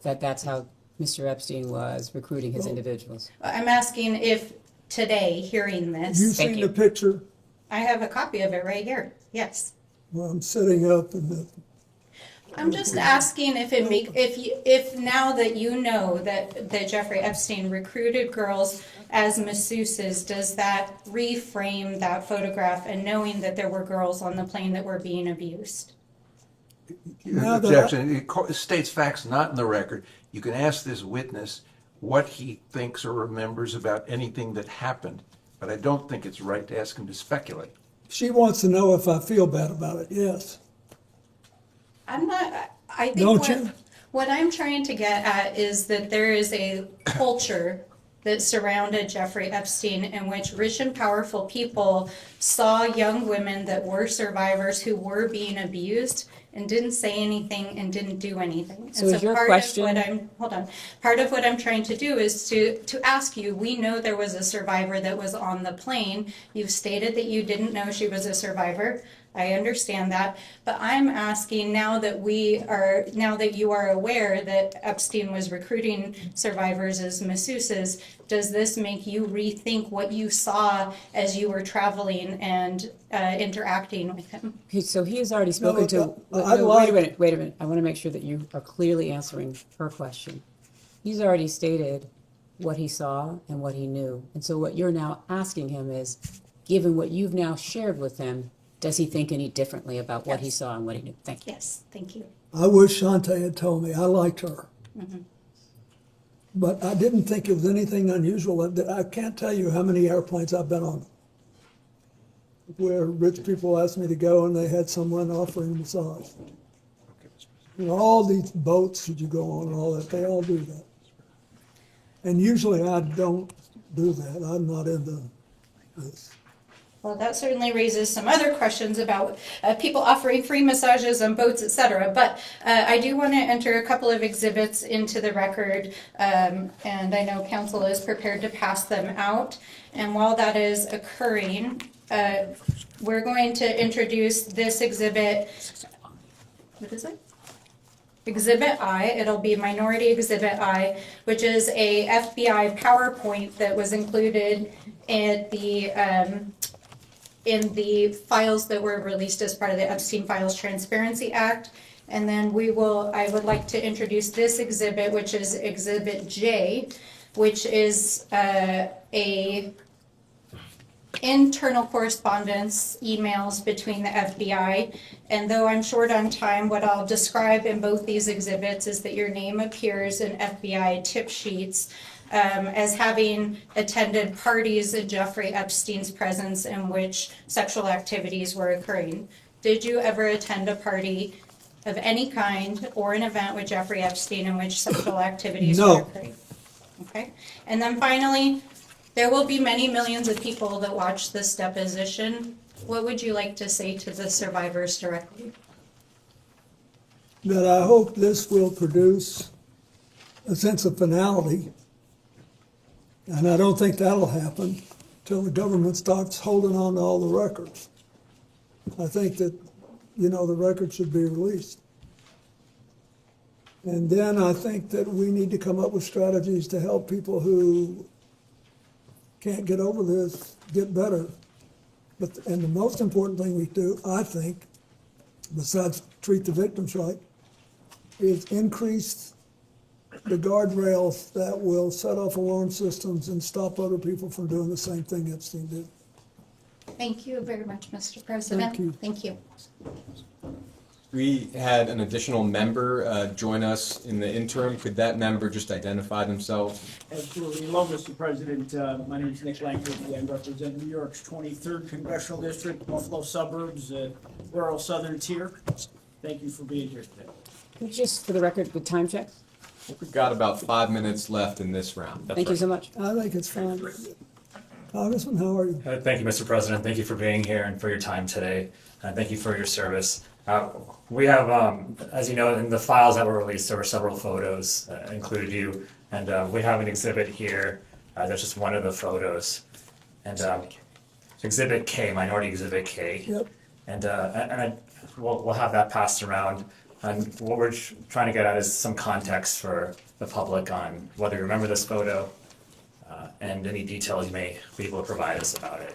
that that's how Mr. Epstein was recruiting his individuals. I'm asking if today, hearing this... You seen the picture? I have a copy of it right here, yes. Well, I'm sitting up and I'm just asking if now that you know that Jeffrey Epstein recruited girls as masseuses, does that reframe that photograph, and knowing that there were girls on the plane that were being abused? Objection. It states facts not in the record. You can ask this witness what he thinks or remembers about anything that happened, but I don't think it's right to ask him to speculate. she wants to know if I feel bad about it, yes. I'm not, I think Don't you? what I'm trying to get at is that there is a culture that surrounded Jeffrey Epstein in which rich and powerful people saw young women that were survivors who were being abused and didn't say anything and didn't do anything. So is your question- Part of what I'm trying to do is to ask you, we know there was a survivor that was on the plane. You've stated that you didn't know she was a survivor. I understand that, but I'm asking now that you are aware that Epstein was recruiting survivors as masseuses, does this make you rethink what you saw as you were traveling and interacting with him? So he has already spoken to... Wait a minute. I want to make sure that you are clearly answering her question. He's already stated what he saw and what he knew. And so what you're now asking him is, given what you've now shared with him, does he think any differently about what he saw and what he knew? Thank you. Yes, thank you. I wish Shantae had told me. I liked her. Mm-hmm. But I didn't think it was anything unusual. I can't tell you how many airplanes I've been on where rich people asked me to go and they had someone offering a massage. You know, all these boats that you go on and all that, they all do that. And usually I don't do that. I'm not into this. Well, that certainly raises some other questions about people offering free massages on boats, etc. But I do want to enter a couple of exhibits into the record, and I know counsel is prepared to pass them out. And while that is occurring, we're going to introduce this exhibit. What is it? Exhibit I. It'll be Minority Exhibit I, which is a FBI PowerPoint that was included in the files that were released as part of the Epstein Files Transparency Act. And then I would like to introduce this exhibit, which is Exhibit J, which is a internal correspondence emails between the FBI. And though I'm short on time, what I'll describe in both these exhibits is that your name appears in FBI tip sheets as having attended parties in Jeffrey Epstein's presence in which sexual activities were occurring. Did you ever attend a party of any kind or an event with Jeffrey Epstein in which sexual activities were occurring? Okay. And then finally, there will be many millions of people that watch this deposition. What would you like to say to the survivors directly? That I hope this will produce a sense of finality. And I don't think that'll happen till the government starts holding on to all the records. I think that, the records should be released. And then I think that we need to come up with strategies to help people who can't get over this get better. And the most important thing we do, I think, besides treat the victims right, is increase the guardrails that will set off alarm systems and stop other people from doing the same thing Epstein did. Thank you very much, Mr. President. Thank you. Thank you. We had an additional member join us in the interim. Could that member just identify themselves? Absolutely. Hello, Mr. President. My name is Nick Lankerty. I represent New York's 23rd Congressional District, Buffalo suburbs, rural southern tier. Thank you for being here today. Just for the record, with time check? We've got about 5 minutes left in this round. Thank you so much. I think it's fine. Congressman, how are you? Thank you, Mr. President. Thank you for being here and for your time today. Thank you for your service. We have, as you know, in the files that were released, there were several photos that included you. And we have an exhibit here. That's just one of the photos. And Exhibit K, Minority Exhibit K. Yep. And we'll have that passed around. And what we're trying to get at is some context for the public on whether you remember this photo and any details you may be able to provide us about it.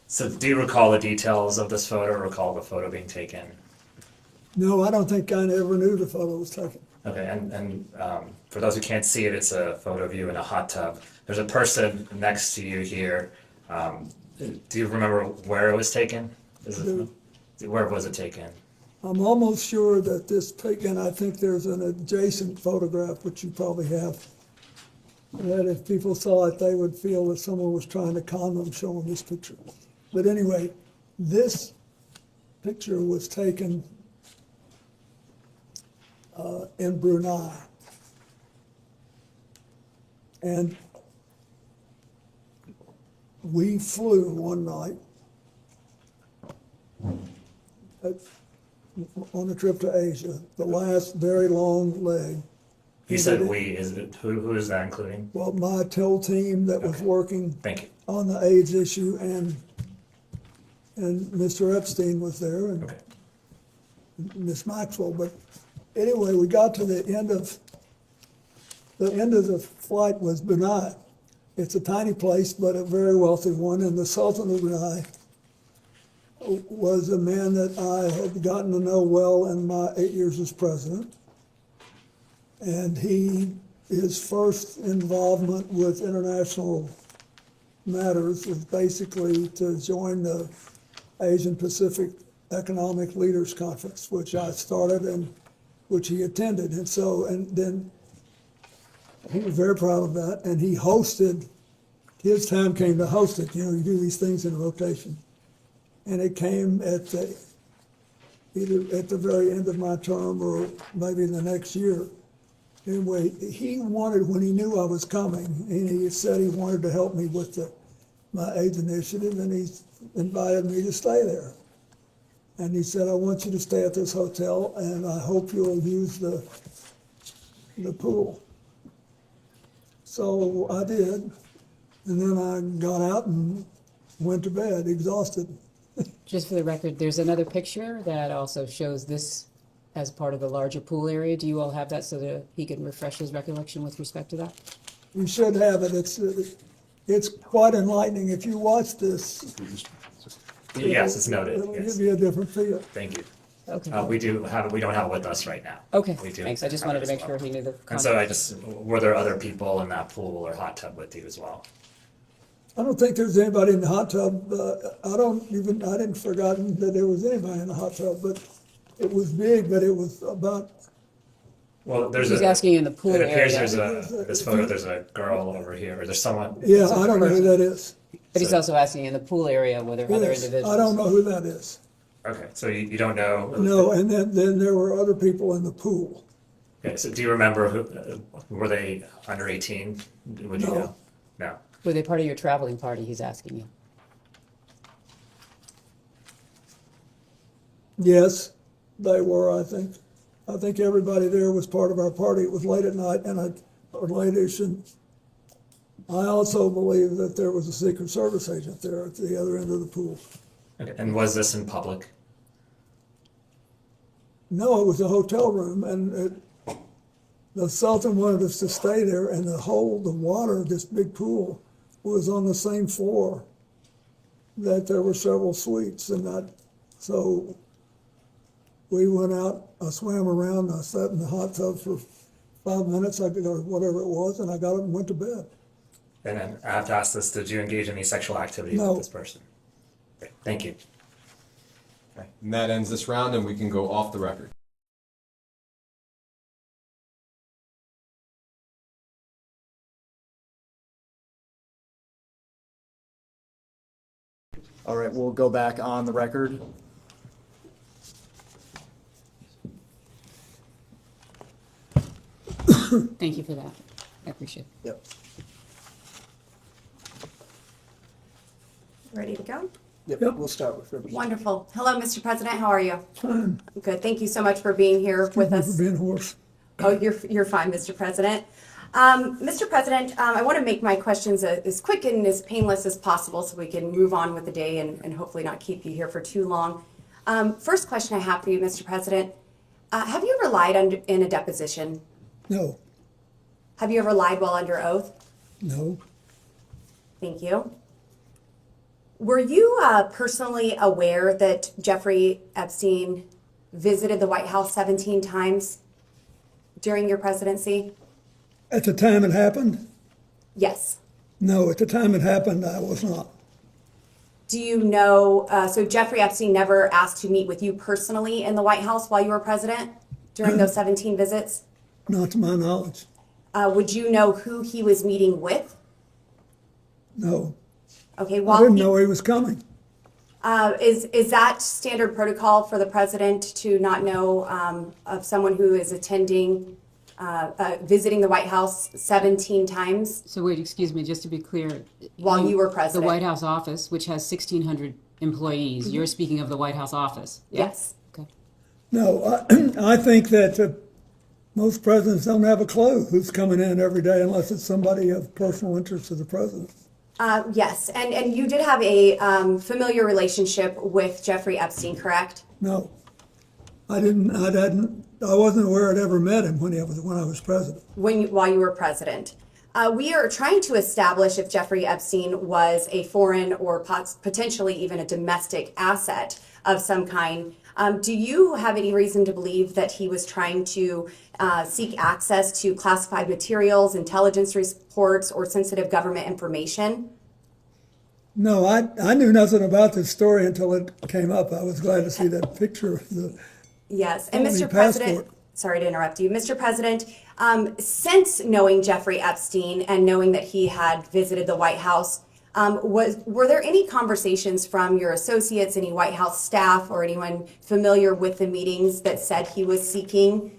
So do you recall the details of this photo or recall the photo being taken? No, I don't think I ever knew the photo was taken. Okay, and for those who can't see it, it's a photo of you in a hot tub. There's a person next to you here. Do you remember where it was taken? Where was it taken? I'm almost sure that this pic, and I think there's an adjacent photograph, which you probably have, that if people saw it, they would feel that someone was trying to con them showing this picture. But anyway, this picture was taken in Brunei. And we flew one night on a trip to Asia, the last very long leg. You said we, is it, who is that including? Well, my TIL team that was working Thank you. on the AIDS issue, and Mr. Epstein was there, and Miss Maxwell. But anyway, we got to the end of the flight was Brunei. It's a tiny place, but a very wealthy one, and the Sultan of Brunei was a man that I had gotten to know well in my 8 years as president. And his first involvement with international matters was basically to join the Asian Pacific Economic Leaders Conference, which I started and which he attended. And so, and then he was very proud of that. And he hosted, his time came to host it. You know, you do these things in rotation. And it came at either at the very end of my term or maybe the next year. Anyway, he wanted, when he knew I was coming, and he said he wanted to help me with my AIDS initiative, and he invited me to stay there. And he said, I want you to stay at this hotel, and I hope you'll use the pool. So I did, and then I got out and went to bed, exhausted. Just for the record, there's another picture that also shows this as part of the larger pool area. Do you all have that so that he can refresh his recollection with respect to that? You should have it. It's quite enlightening. If you watch this, Yes, it's noted. It'll Yes. give you a different feel. Thank you. Okay. We do have it. We don't have it with us right now. Okay, We do thanks. I just have wanted it to as make well. sure he knew the And so context. were there other people in that pool or hot tub with you as well? I don't think there's anybody in the hot tub. I didn't forgotten that there was anybody in the hot tub, but it was big, but it was about. Well, He's asking in the pool It appears area. there's this photo, there's a girl over here, or there's someone. Yeah, I don't know who that is. But he's also asking in the pool area were there other Yes, individuals? I don't know who that is. Okay, so you don't know? No, and then there were other people in the pool. Okay, so do you remember who, were they under 18? Would you No. know? No. Were they part of your traveling party, he's asking you? Yes, they were, I think. I think everybody there was part of our party. It was late at night or late-ish, and I also believe that there was a Secret Service agent there at the other end of the pool. Okay, and was this in public? No, it was a hotel room, and the Sultan wanted us to stay there, and the water of this big pool was on the same floor that there were several suites, and so We went out, I swam around, I sat in the hot tub for 5 minutes, or whatever it was, and I got up and went to bed. And then I have to ask this, did you engage in any sexual activity No. with this person? Great. Thank you. Okay. And that ends this round, and we can go off the record. All right, we'll go back on the record. Thank you for that. I appreciate it. Yep. Ready to go? Yep, we'll start with Rivers. Wonderful. Hello, Mr. President. How are you? Fine. Good. Thank you so much for being here with us. For being hoarse. Oh, you're fine, Mr. President. Mr. President, I want to make my questions as quick and as painless as possible so we can move on with the day and hopefully not keep you here for too long. First question I have for you, Mr. President. Have you ever lied in a deposition? No. Have you ever lied while under oath? No. Thank you. Were you personally aware that Jeffrey Epstein visited the White House 17 times during your presidency? At the time it happened? Yes. No, at the time it happened, I was not. Do you know, so Jeffrey Epstein never asked to meet with you personally in the White House while you were president during those 17 visits? Not to my knowledge. Would you know who he was meeting with? No. Okay, I well, didn't know he was coming. is that standard protocol for the president to not know of someone who is attending, visiting the White House 17 times? So wait, excuse me, just to be clear. While you were president. The White House office, which has 1,600 employees, you're speaking of the White House office? Yeah? Yes. Okay. No, I think that most presidents don't have a clue who's coming in every day unless it's somebody of personal interest to the president. Yes, and you did have a familiar relationship with Jeffrey Epstein, correct? No, I didn't. I wasn't aware I'd ever met him when I was president. While you were president. We are trying to establish if Jeffrey Epstein was a foreign or potentially even a domestic asset of some kind. Do you have any reason to believe that he was trying to seek access to classified materials, intelligence reports, or sensitive government information? No, I knew nothing about this story until it came up. I was glad to see that picture of the Yes, and Mr. passport. President, sorry to interrupt you. Mr. President, since knowing Jeffrey Epstein and knowing that he had visited the White House, were there any conversations from your associates, any White House staff, or anyone familiar with the meetings that said he was seeking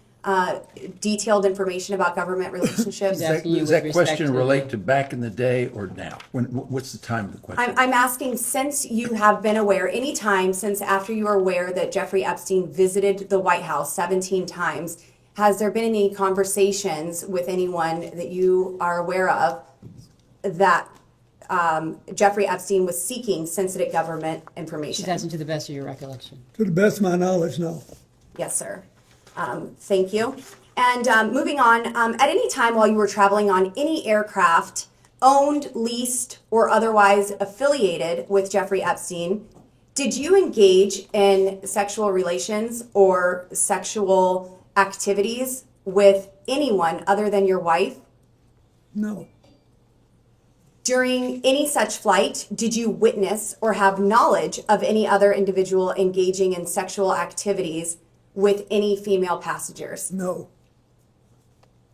detailed information about government relationships? Does that question relate to back in the day or now? What's the time of the question? I'm asking, since you have been aware, any time since after you were aware that Jeffrey Epstein visited the White House 17 times, has there been any conversations with anyone that you are aware of that Jeffrey Epstein was seeking sensitive government information? She's asking to the best of your recollection. To the best of my knowledge, no. Yes, sir. Thank you. And moving on, at any time while you were traveling on any aircraft owned, leased, or otherwise affiliated with Jeffrey Epstein, did you engage in sexual relations or sexual activities with anyone other than your wife? No. During any such flight, did you witness or have knowledge of any other individual engaging in sexual activities with any female passengers? No.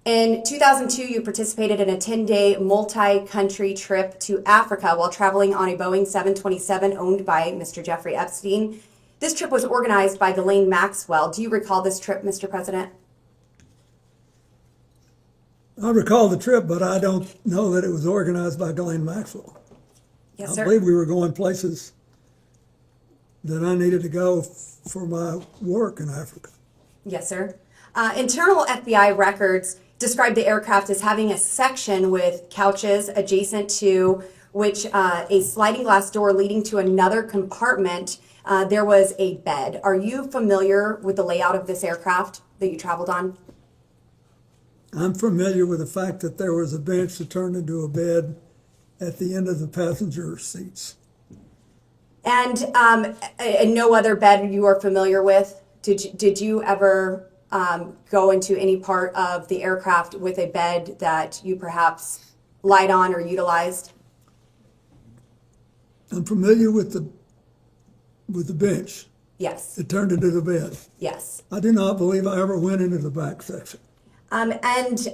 In 2002, you participated in a 10-day multi-country trip to Africa while traveling on a Boeing 727 owned by Mr. Jeffrey Epstein. This trip was organized by Ghislaine Maxwell. Do you recall this trip, Mr. President? I recall the trip, but I don't know that it was organized by Ghislaine Maxwell. Yes, I sir. believe we were going places that I needed to go for my work in Africa. Yes, sir. Internal FBI records describe the aircraft as having a section with couches adjacent to which a sliding glass door leading to another compartment. There was a bed. Are you familiar with the layout of this aircraft that you traveled on? I'm familiar with the fact that there was a bench that turned into a bed at the end of the passenger seats. And no other bed you are familiar with Did you ever go into any part of the aircraft with a bed that you perhaps lied on or utilized? I'm familiar with the bench. Yes. It turned into the bed. Yes. I do not believe I ever went into the back section. At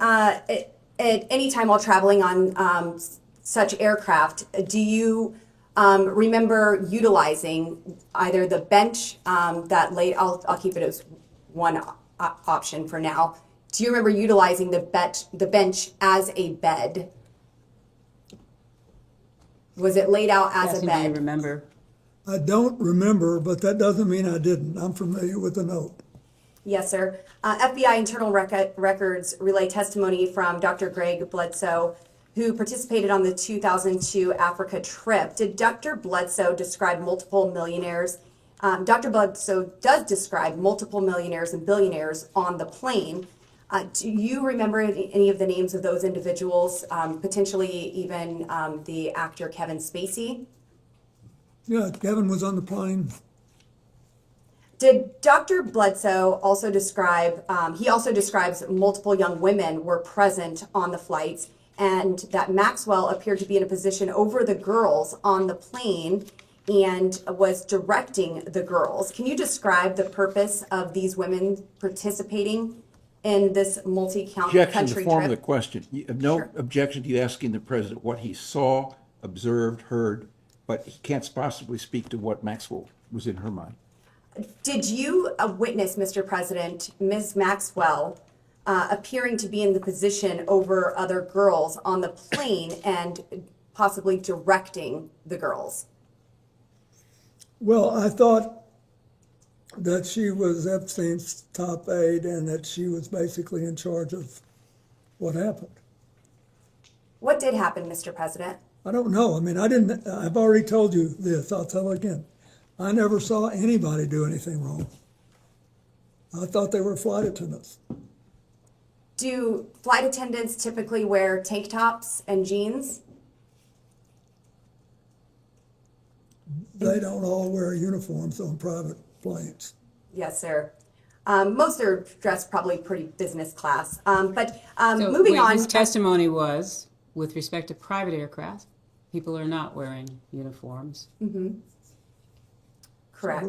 any time while traveling on such aircraft, do you remember utilizing either the bench that laid? I'll keep it as one option for now. Do you remember utilizing the bench as a bed? Was it laid out as a bed? Do you remember? I don't remember, but that doesn't mean I didn't. I'm familiar with the note. Yes, sir. FBI internal records relay testimony from Dr. Greg Bledsoe, who participated on the 2002 Africa trip. Did Dr. Bledsoe describe multiple millionaires? Dr. Bledsoe does describe multiple millionaires and billionaires on the plane. Do you remember any of the names of those individuals, potentially even the actor Kevin Spacey? Yeah, Kevin was on the plane. Did Dr. Bledsoe also describe, he also describes multiple young women were present on the flights and that Maxwell appeared to be in a position over the girls on the plane and was directing the girls. Can you describe the purpose of these women participating in this multi-country Objection to trip? form of the question. You have no objection to you asking the president what he saw, observed, heard, but he can't possibly speak to what Maxwell was in her mind. Did you witness, Mr. President, Ms. Maxwell appearing to be in the position over other girls on the plane and possibly directing the girls? Well, I thought that she was Epstein's top aide and that she was basically in charge of what happened. What did happen, Mr. President? I don't know. I mean, I've already told you this. I'll tell again. I never saw anybody do anything wrong. I thought they were flight attendants. Do flight attendants typically wear tank tops and jeans? They don't all wear uniforms on private planes. Yes, sir. Most are dressed probably pretty business class. But So, moving wait, on. His testimony was, with respect to private aircraft, people are not wearing uniforms. Mm-hmm. Correct.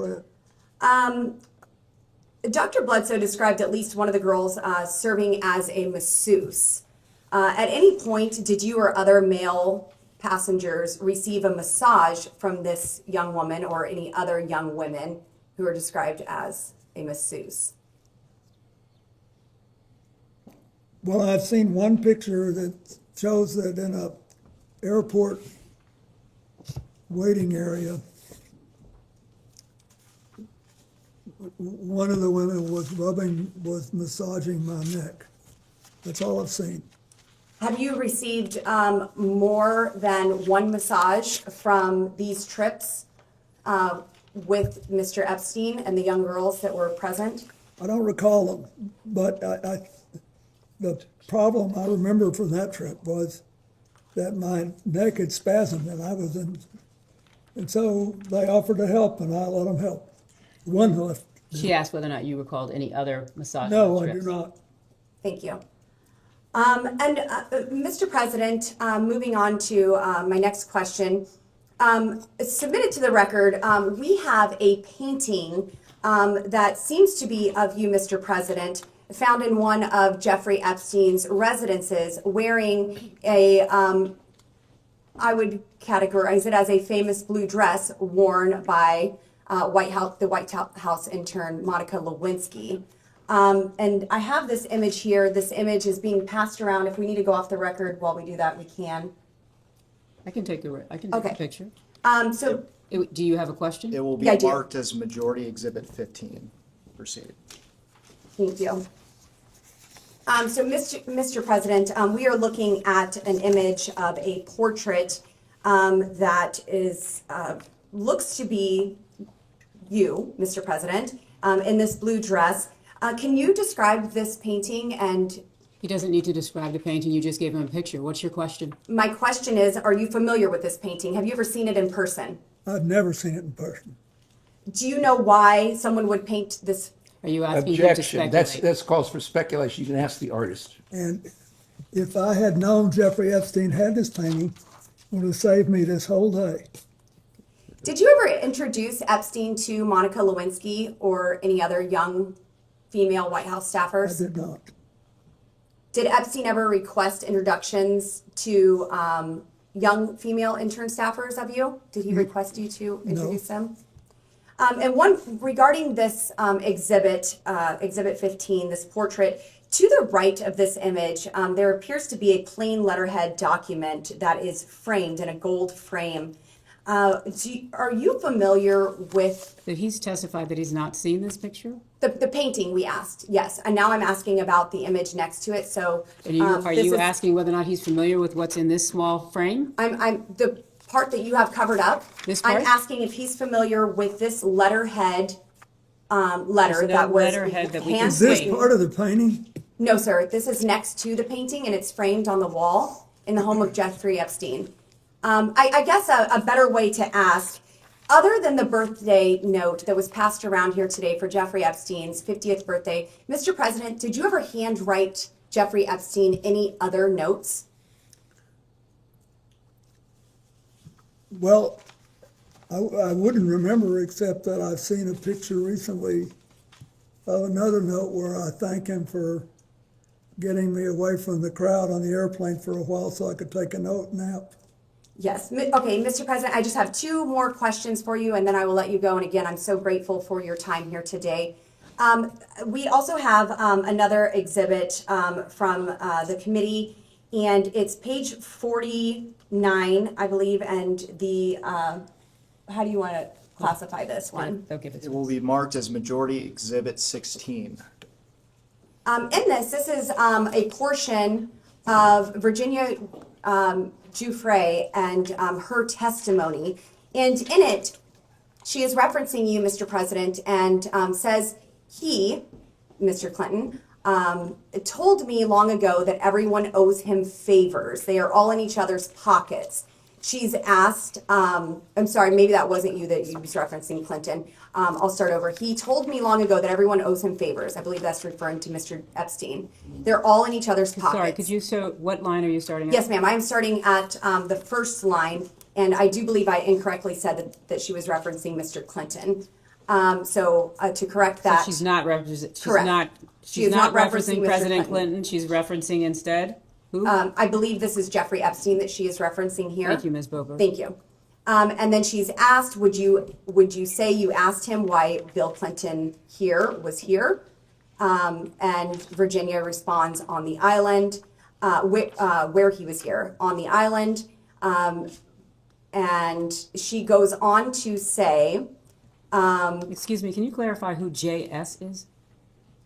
Dr. Bledsoe described at least one of the girls serving as a masseuse. At any point, did you or other male passengers receive a massage from this young woman or any other young women who are described as a masseuse? Well, I've seen one picture that shows that in a airport waiting area, one of the women was massaging my neck. That's all I've seen. Have you received more than one massage from these trips with Mr. Epstein and the young girls that were present? I don't recall them, but the problem I remember from that trip was that my neck had spasmed and I was in, and so they offered to help and I let them help. One left. She asked whether or not you recalled any other massage No, I trips. do not. Thank you. Mr. President, moving on to my next question. Submitted to the record, we have a painting that seems to be of you, Mr. President, found in one of Jeffrey Epstein's residences wearing a, I would categorize it as a famous blue dress worn by the White House intern, Monica Lewinsky. And I have this image here. This image is being passed around. If we need to go off the record while we do that, we can. I can take a picture. Do you have a question? It will be marked as Majority Exhibit 15. Proceed. Thank you. So, Mr. President, we are looking at an image of a portrait that is looks to be you, Mr. President, in this blue dress. Can you describe this painting? And he doesn't need to describe the painting. You just gave him a picture. What's your question? My question is, are you familiar with this painting? Have you ever seen it in person? I've never seen it in person. Do you know why someone would paint this Are you asking him to Objection. speculate? That's calls for speculation. You can ask the artist. And if I had known Jeffrey Epstein had this painting, it would have saved me this whole day. Did you ever introduce Epstein to Monica Lewinsky or any other young female White House staffers? I did not. Did Epstein ever request introductions to young female intern staffers of you? Did he request you to introduce them? And one regarding this exhibit 15, this portrait, to the right of this image, there appears to be a plain letterhead document that is framed in a gold frame. Are you familiar with... That he's testified that he's not seen this picture? The painting we asked, yes. And now I'm asking about the image next to it. So Are you asking whether or not he's familiar with what's in this small frame? I'm the part that you have covered up. This part? I'm asking if he's familiar with this letterhead letter that was Is this part of the painting? No, sir. This is next to the painting, and it's framed on the wall in the home of Jeffrey Epstein. I guess a better way to ask, other than the birthday note that was passed around here today for Jeffrey Epstein's 50th birthday, Mr. President, did you ever handwrite Jeffrey Epstein any other notes? Well, I wouldn't remember except that I've seen a picture recently of another note where I thank him for getting me away from the crowd on the airplane for a while so I could take a nap. Yes. Okay, Mr. President, I just have two more questions for you, and then I will let you go. And again, I'm so grateful for your time here today. We also have another exhibit from the committee, and it's page 49, I believe, and the, how do you want to classify this one? It will be marked as Majority Exhibit 16. In this is a portion of Virginia Giuffre and her testimony. And in it, she is referencing you, Mr. President, and says he, Mr. Clinton, told me long ago that everyone owes him favors. They are all in each other's pockets. She's asked, I'm sorry, maybe that wasn't you that you was referencing, Clinton. I'll start over. He told me long ago that everyone owes him favors. I believe that's referring to Mr. Epstein. They're all in each other's pockets. Sorry, could you, what line are you starting at? Yes, ma'am. I'm starting at the first line, and I do believe I incorrectly said that she was referencing Mr. Clinton. So to correct that. So she's not referencing. Correct. She's not referencing President Clinton. She's referencing instead who? I believe this is Jeffrey Epstein that she is referencing here. Thank you, Ms. Bober. Thank you. And then she's asked, would you say you asked him why Bill Clinton was here? And Virginia responds on the island, where he was here, on the island. And she goes on to say, excuse me, can you clarify who JS is?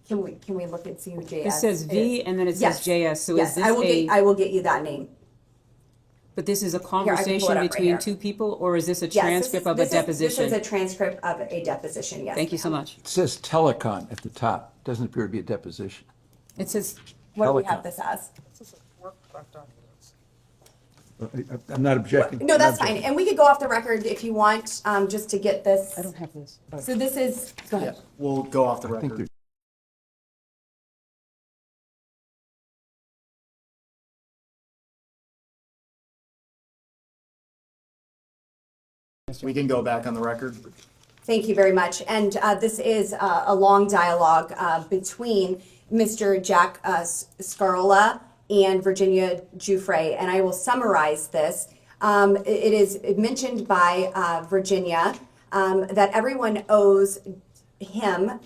Can we look and see who JS is? It says V and then it says JS. So yes, is this I will get you that name. But this is a Here, I can pull it conversation up right between here. two people, or is this a Yes, transcript of a deposition? This is a transcript of a deposition, yes. Thank you so much. It says telecon at the top. Doesn't appear to be a deposition. It says, What do we Telecon. have this as? I'm not objecting. No, that's fine. And we could go off the record if you want, just to get this. I don't have this. So this is, go ahead. We'll go off the record. We can go back on the record. Thank you very much. And this is a long dialogue between Mr. Jack Scarola and Virginia Giuffre, and I will summarize this. It is mentioned by Virginia that everyone owes him,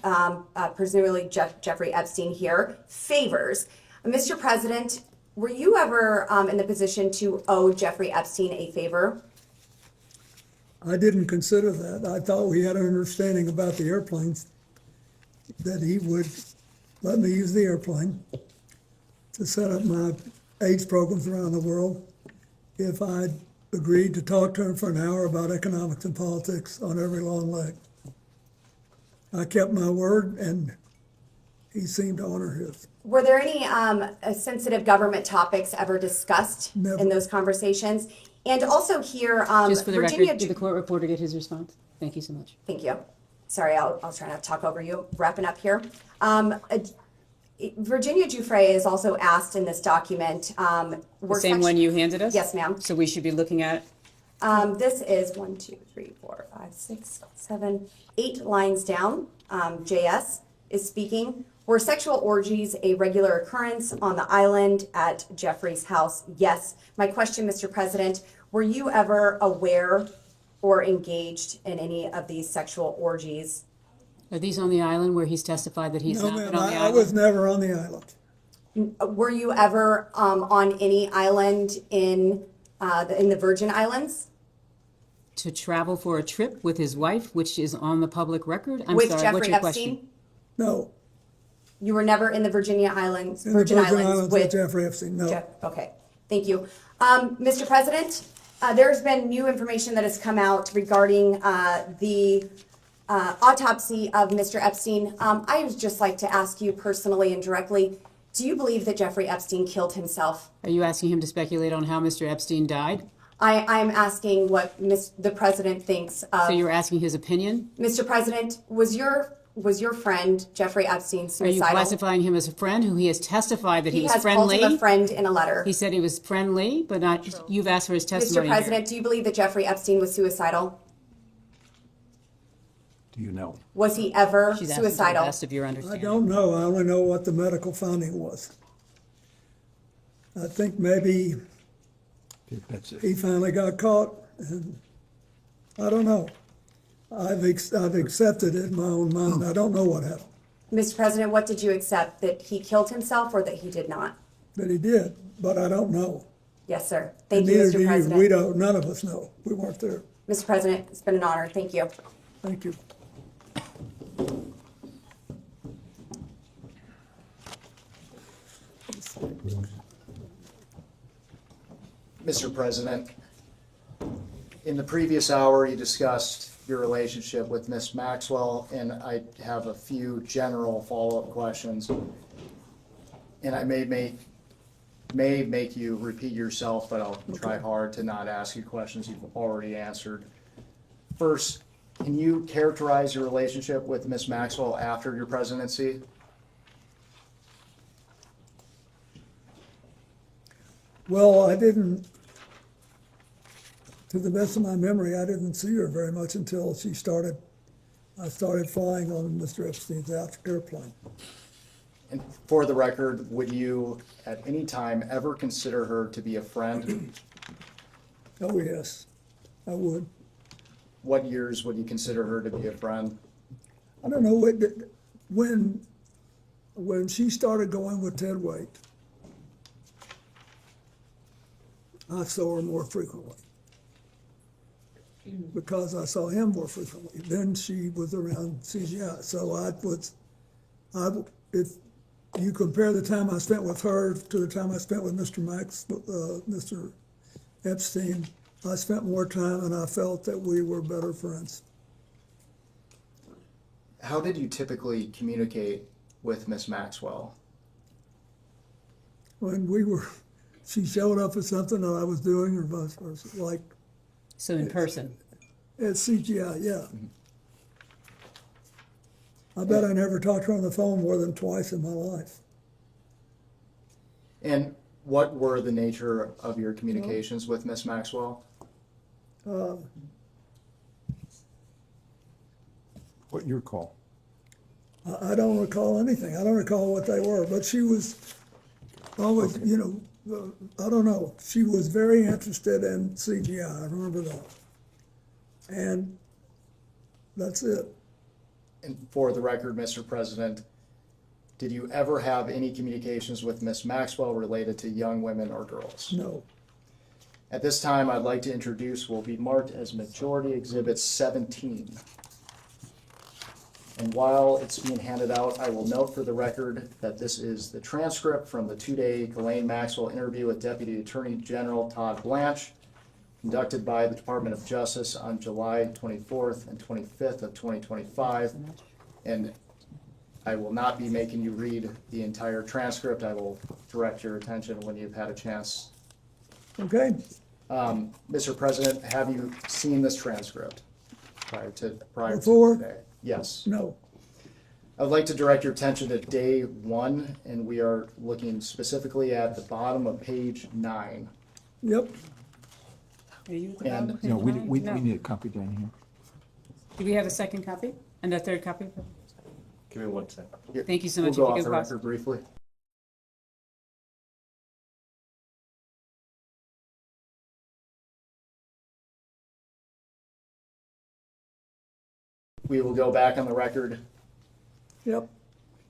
presumably Jeffrey Epstein here, favors. Mr. President, were you ever in the position to owe Jeffrey Epstein a favor? I didn't consider that. I thought we had an understanding about the airplanes, that he would let me use the airplane to set up my AIDS programs around the world if I'd agreed to talk to him for an hour about economics and politics on every long leg. I kept my word, and he seemed to honor his. Were there any sensitive government topics ever discussed in those conversations? And also here, just for the Virginia, record, did the court reporter get his response? Thank you so much. Thank you. sorry, I'll try not to talk over you, wrapping up here. Virginia Giuffre is also asked in this document. The same one you handed us? Yes, ma'am. So we should be looking at? This is 1, 2, 3, 4, 5, 6, 7, 8 lines down. JS is speaking. Were sexual orgies a regular occurrence on the island at Jeffrey's house? Yes. My question, Mr. President, were you ever aware or engaged in any of these sexual orgies? Are these on the island where he's testified that he's No, not ma'am, been on the I island? was never on the island. Were you ever on any island in the Virgin Islands? To travel for a trip with his wife, which is on the public record? I'm With sorry, Jeffrey what's your Epstein? question? No. You were never in the Virginia Islands, In the Virgin Islands with Jeffrey Epstein, no. Okay, thank you. Mr. President, there's been new information that has come out regarding the autopsy of Mr. Epstein. I would just like to ask you personally and directly, do you believe that Jeffrey Epstein killed himself? Are you asking him to speculate on how Mr. Epstein died? I'm asking what the President thinks of. So you're asking his opinion? Mr. President, was your friend Jeffrey Epstein Are suicidal? you classifying him as a friend who he has testified that he was has friendly? called him a friend in a letter. He said he was friendly, but not. You've asked for his testimony. Mr. President, do you believe that Jeffrey Epstein was suicidal? Do you know? Was he ever She's asking for the suicidal? best of your I understanding. don't know. I only know what the medical finding was. I think maybe That's it. he finally got caught, and I don't know. I've accepted it in my own mind. I don't know what happened. Mr. President, what did you accept? That he killed himself or that he did not? That he did, but I don't know. Yes, sir. And Thank you, neither do Mr. you. President. We don't. None of us know. We weren't there. Mr. President, it's been an honor. Thank you. Thank you. Mr. President, in the previous hour, you discussed your relationship with Ms. Maxwell, and I have a few general follow-up questions. And I may make you repeat yourself, but I'll try hard to not ask you questions you've already answered. First, can you characterize your relationship with Ms. Maxwell after your presidency? Well, I didn't, to the best of my memory, I didn't see her very much until I started flying on Mr. Epstein's airplane. And for the record, would you at any time ever consider her to be a friend? Oh, yes, I would. What years would you consider her to be a friend? I don't know, when she started going with Ted Waite, I saw her more frequently because I saw him more frequently. Then she was around CGI. So if you compare the time I spent with her to the time I spent with Mr. Epstein, I spent more time and I felt that we were better friends. How did you typically communicate with Ms. Maxwell? When she showed up at something that I was doing or vice versa, like. So in person? At CGI, yeah. I bet I never talked to her on the phone more than twice in my life. And what were the nature of your communications with Ms. Maxwell? What you recall? I don't recall anything. I don't recall what they were, but she was always, I don't know. She was very interested in CGI. I remember that. And that's it. And for the record, Mr. President, did you ever have any communications with Ms. Maxwell related to young women or girls? No. At this time, I'd like to introduce what will be marked as Majority Exhibit 17. And while it's being handed out, I will note for the record that this is the transcript from the two-day Ghislaine Maxwell interview with Deputy Attorney General Todd Blanche, conducted by the Department of Justice on July 24th and 25th of 2025. And I will not be making you read the entire transcript. I will direct your attention when you've had a chance. Okay. Mr. President, have you seen this transcript? prior Before? to today. Yes. No. I'd like to direct your attention to day 1, and we are looking specifically at the bottom of page 9. Yep. Are you? And No, we need a copy down here. Do we have a second copy and a third copy? Give me 1 second. Thank you so much. We'll go If you off the could pause. record briefly. We will go back on the record. Yep.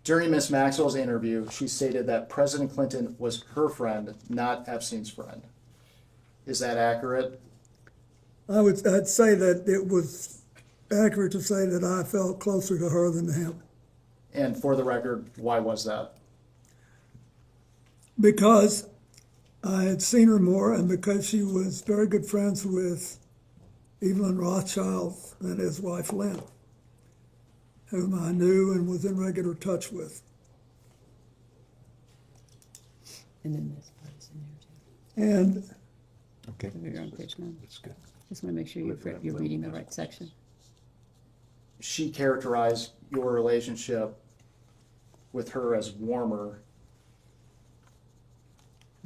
During Ms. Maxwell's interview, she stated that President Clinton was her friend, not Epstein's friend. Is that accurate? I'd say that it was accurate to say that I felt closer to her than to him. And for the record, why was that? Because I had seen her more and because she was very good friends with Evelyn Rothschild and his wife Lynn, whom I knew and was in regular touch with. And then this part is in there too. And Okay. You're on page 9. That's good. Just want to make sure you're reading the right section. She characterized your relationship with her as warmer.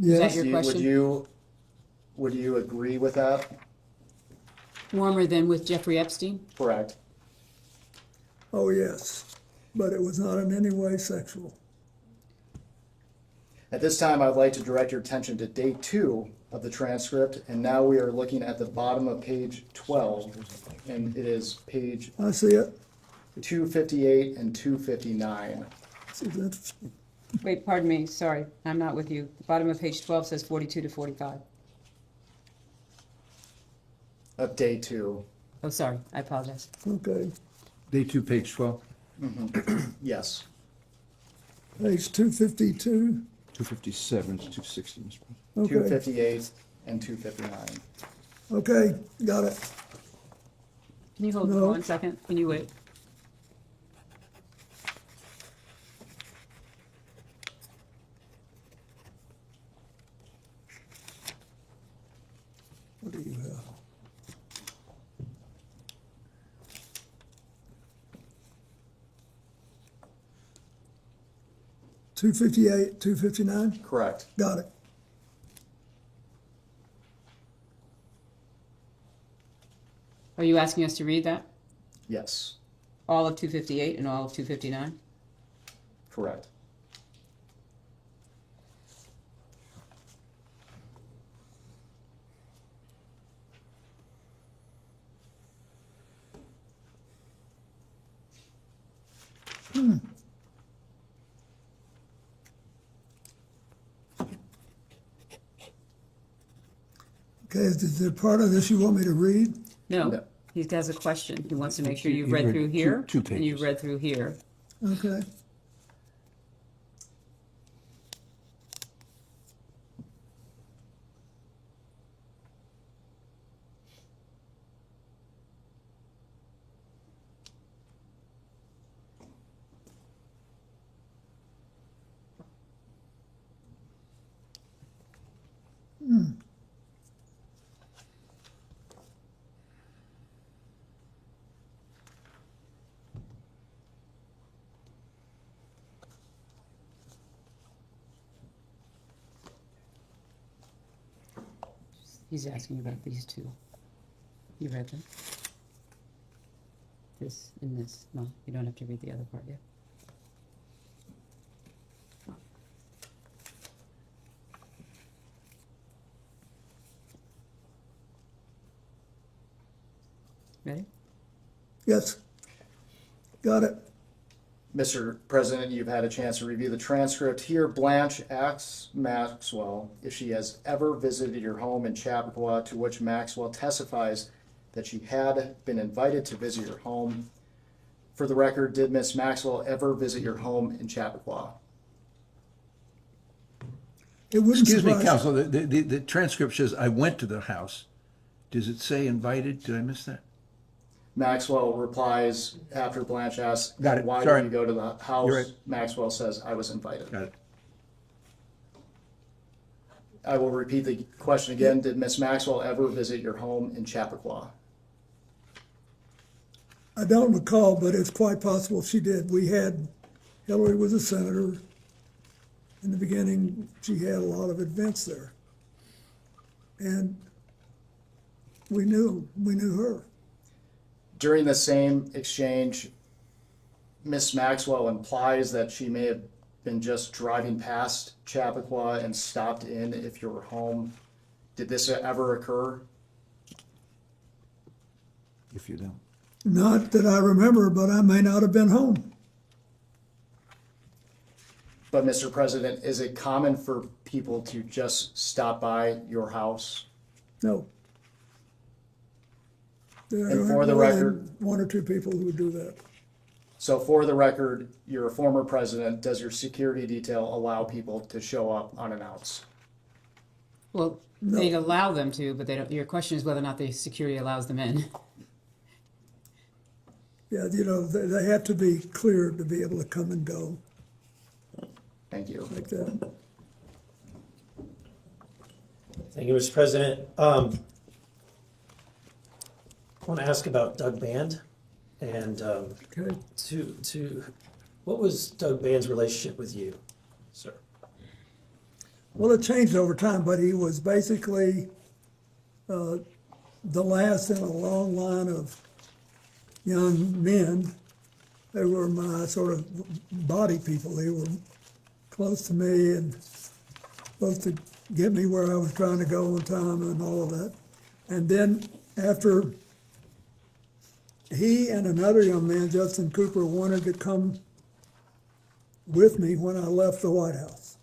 Is that yes, your Would question? Would you agree with that? Warmer than with Jeffrey Epstein? Correct. oh yes, but it was not in any way sexual. At this time, I'd like to direct your attention to day 2 of the transcript, and now we are looking at the bottom of page 12, and it is page I see it. 258 and 259. This is interesting. Wait, pardon me, sorry, I'm not with you. The bottom of page 12 says 42 to 45. Of day 2. Oh, sorry, I apologize. Okay, Day 2, page 12, Yes. page 252. 257 to 260. Mr. President. Okay, 258 and 259. okay, got it. Can you hold No. 1 second? Can you wait? What do you have? $258, $259. Correct. Got it. Are you asking us to read that? Yes. All of 258 and all of 259? Correct. Okay, is there part of this you want me to read? No, No. he has a question. He wants to make sure you've You read read through two- here. two And you've pages. read through here. Okay. He's asking about these two. You read them? This and this. No, you don't have to read the other part yet. Ready? Yes. Got it. Mr. President, you've had a chance to review the transcript. Here, Blanche asks Maxwell if she has ever visited your home in Chappaqua, to which Maxwell testifies that she had been invited to visit your home. For the record, did Miss Maxwell ever visit your home in Chappaqua? It wouldn't Excuse me, surprise- counsel, the transcript says, I went to the house. Does it say invited? Did I miss that? Maxwell replies after Blanche asks, Got it. why Sorry. did you go to the house? You're right. Maxwell says, I was invited. Got it. I will repeat the question again. Did Miss Maxwell ever visit your home in Chappaqua? I don't recall, but it's quite possible she did. Hillary was a senator. In the beginning, she had a lot of events there. And we knew her. During the same exchange, Miss Maxwell implies that she may have been just driving past Chappaqua and stopped in if you were home. Did this ever occur? If you don't. Not that I remember, but I may not have been home. But Mr. President, is it common for people to just stop by your house? No. There And for are the more than record- one or two people who would do that. So for the record, you're a former president. Does your security detail allow people to show up unannounced? Well, No. they'd allow them to, but they don't, your question is whether or not the security allows them in. Yeah, they have to be cleared to be able to come and go Thank you. like that. Thank you, Mr. President. I want to ask about Doug Band and Okay. what was Doug Band's relationship with you, sir? Well, it changed over time, but he was basically the last in a long line of young men. They were my sort of body people. They were close to me and supposed to get me where I was trying to go on time and all of that. And then after he and another young man, Justin Cooper, wanted to come with me when I left the White House.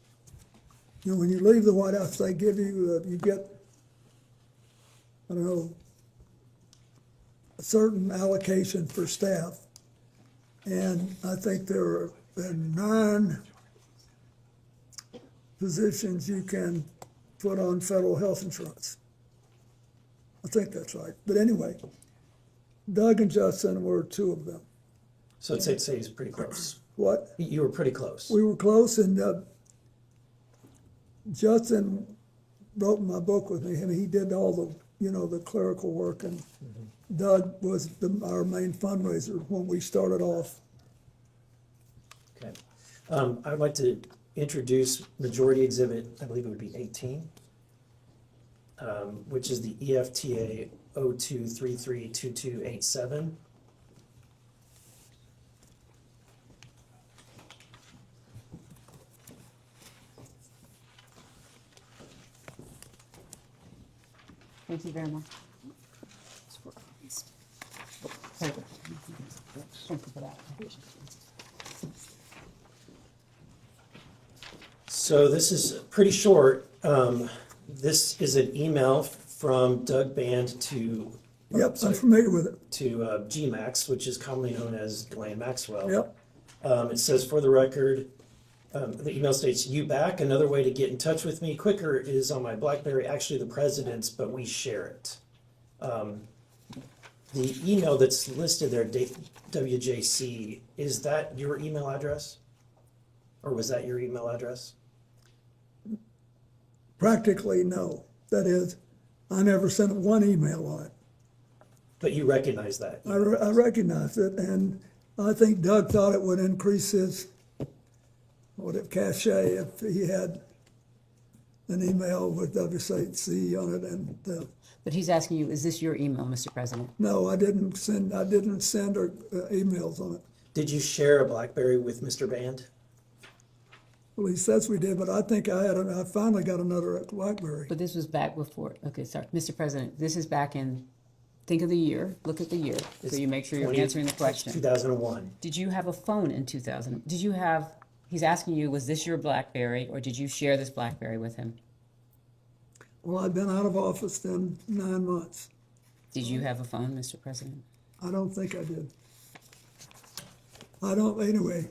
You know, when you leave the White House, they give you, you get, I don't know, a certain allocation for staff. And I think there are 9 positions you can put on federal health insurance. I think that's right. But anyway, Doug and Justin were 2 of them. So I'd say he's pretty close. What? You were pretty close. We were close, and Justin wrote my book with me. I mean, he did all the clerical work, and Doug was our main fundraiser when we started off. Okay. I would like to introduce Majority Exhibit, I believe it would be 18, which is the EFTA 02332287. Thank you very much. Thank you for that. So this is pretty short. This is an email from Doug Band to Yep, I'm familiar with it. to GMAX, which is commonly known as Ghislaine Maxwell. Yep. It says, for the record, the email states, "You back? Another way to get in touch with me quicker is on my BlackBerry, actually the president's, but we share it." The email that's listed there, WJC, is that your email address? Or was that your email address? Practically, no. That is, I never sent one email on it. But you recognize that? I recognized it, and I think Doug thought it would increase his cachet if he had an email with WCC on it. And But he's asking you, is this your email, Mr. President? no, I didn't send emails on it. Did you share a BlackBerry with Mr. Band? Well, he says we did, but I think I finally got another BlackBerry. But this was back before, okay, sorry, Mr. President, this is back in, think of the year, look at the year, so you make sure you're answering the question. 2001. Did you have a phone in 2000? Did you have, he's asking you, was this your BlackBerry, or did you share this BlackBerry with him? Well, I'd been out of office then 9 months. Did you have a phone, Mr. President? I don't think I did. I don't, anyway,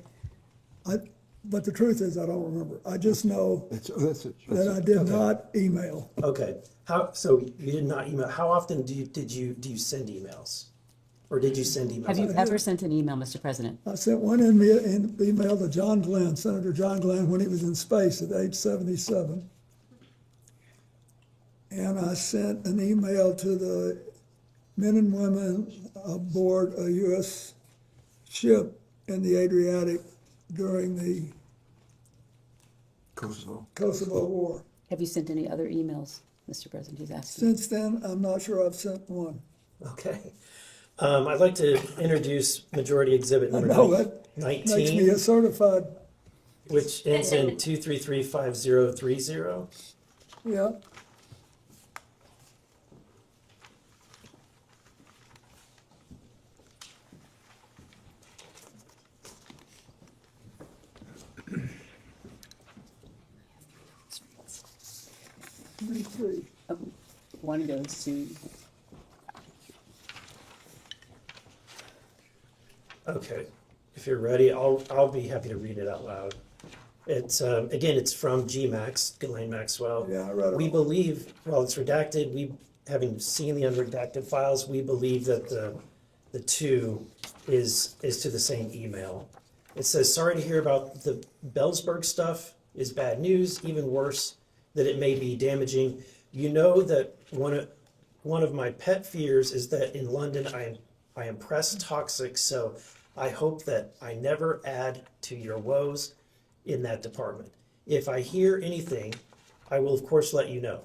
but the truth is I don't remember. I just know that I did not email. Okay. So you did not email. How often do you send emails? Or did you send emails? Have you ever sent an email, Mr. President? I sent one email to John Glenn, Senator John Glenn, when he was in space at age 77. And I sent an email to the men and women aboard a U.S. ship in the Adriatic during the Kosovo War. Have you sent any other emails, Mr. President? He's asking. Since then, I'm not sure I've sent one. Okay. I'd like to introduce Majority Exhibit I number know that 19. makes me a certified. Which ends in 2335030. Yeah. Let me see. One goes to. Okay, if you're ready, I'll be happy to read it out loud. It's again, it's from GMAX, Ghislaine Maxwell. Yeah, I read it. We believe, while it's redacted, we, having seen the unredacted files, we believe that the two is to the same email. It says, sorry to hear about the Bellsberg stuff is bad news, even worse, that it may be damaging. You know that one of my pet fears is that in London I am press toxic, so I hope that I never add to your woes in that department. If I hear anything, I will of course let you know.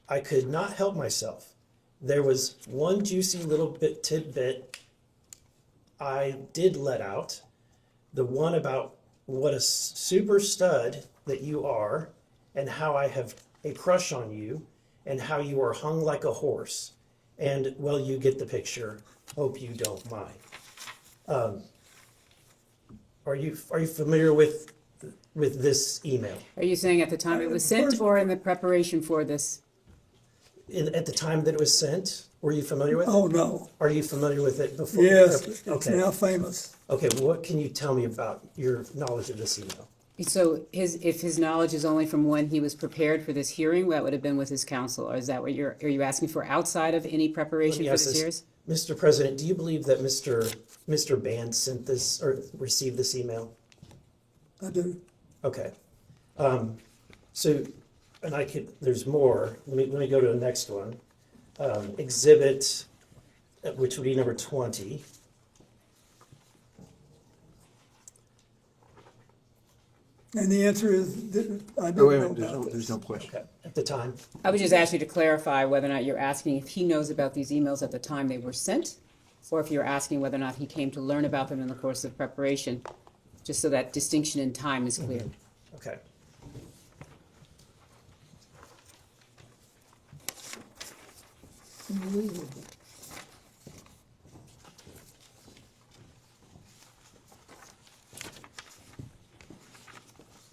I could not help myself. There was one juicy little bit tidbit I did let out, the one about what a super stud that you are and how I have a crush on you and how you are hung like a horse. And well, you get the picture. Hope you don't mind. Are you familiar with this email? Are you saying at the time it was sent or in the preparation for this? At the time that it was sent, were you familiar with it? Oh, no. Are you familiar with it before? Yes, it's Okay. now famous. Okay, what can you tell me about your knowledge of this email? So if his knowledge is only from when he was prepared for this hearing, that would have been with his counsel, or is that what are you asking for outside of any preparation for this hearing? Mr. President, do you believe that Mr. Band sent this or received this email? I do. Okay. So, and there's more. Let me go to the next one. Exhibit, which would be number 20. And the answer is, that I Oh, don't wait a know minute, about there's this. no question. Okay. At the time. I would just ask you to clarify whether or not you're asking if he knows about these emails at the time they were sent, or if you're asking whether or not he came to learn about them in the course of preparation, just so that distinction in time is clear. Okay. Unbelievable.